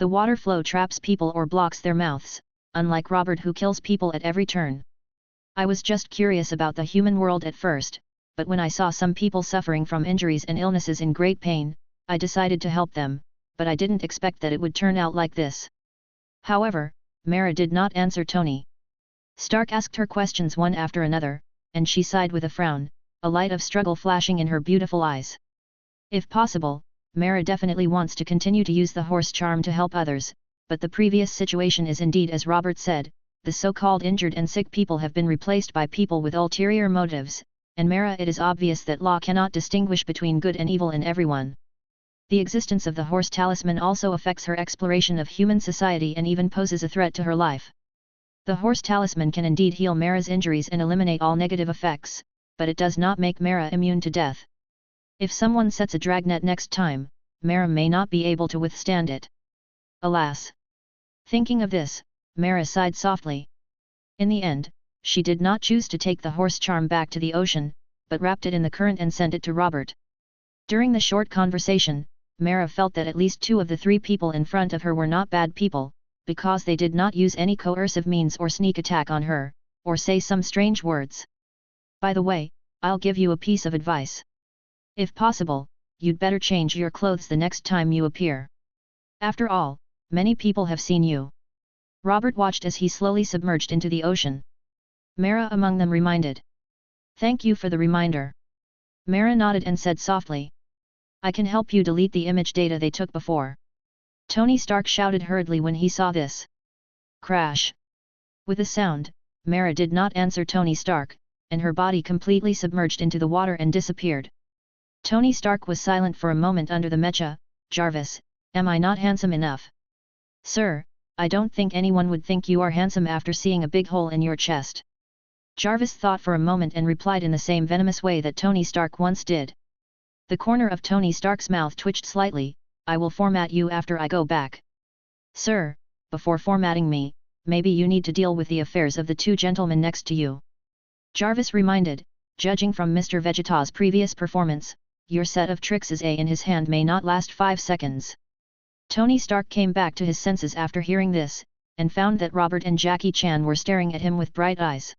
The water flow traps people or blocks their mouths, unlike Robert, who kills people at every turn. I was just curious about the human world at first, but when I saw some people suffering from injuries and illnesses in great pain, I decided to help them, but I didn't expect that it would turn out like this. However, Mara did not answer Tony Stark asked her questions one after another, and she sighed with a frown, a light of struggle flashing in her beautiful eyes. If possible, Mara definitely wants to continue to use the horse charm to help others, but the previous situation is indeed as Robert said, the so-called injured and sick people have been replaced by people with ulterior motives, and Mara, it is obvious that law cannot distinguish between good and evil in everyone. The existence of the horse talisman also affects her exploration of human society and even poses a threat to her life. The horse talisman can indeed heal Mara's injuries and eliminate all negative effects, but it does not make Mara immune to death. If someone sets a dragnet next time, Mara may not be able to withstand it. Alas! Thinking of this, Mara sighed softly. In the end, she did not choose to take the horse charm back to the ocean, but wrapped it in the current and sent it to Robert. During the short conversation, Mara felt that at least 2 of the 3 people in front of her were not bad people, because they did not use any coercive means or sneak attack on her, or say some strange words. By the way, I'll give you a piece of advice. If possible, you'd better change your clothes the next time you appear. After all, many people have seen you. Robert watched as he slowly submerged into the ocean. Mara among them reminded. Thank you for the reminder. Mara nodded and said softly. I can help you delete the image data they took before. Tony Stark shouted hurriedly when he saw this. Crash! With a sound, Mara did not answer Tony Stark, and her body completely submerged into the water and disappeared. Tony Stark was silent for a moment under the mecha. Jarvis, am I not handsome enough? Sir, I don't think anyone would think you are handsome after seeing a big hole in your chest. Jarvis thought for a moment and replied in the same venomous way that Tony Stark once did. The corner of Tony Stark's mouth twitched slightly. I will format you after I go back. Sir, before formatting me, maybe you need to deal with the affairs of the 2 gentlemen next to you. Jarvis reminded, judging from Mr. Vegeta's previous performance, your set of tricks is in his hand may not last 5 seconds. Tony Stark came back to his senses after hearing this, and found that Robert and Jackie Chan were staring at him with bright eyes.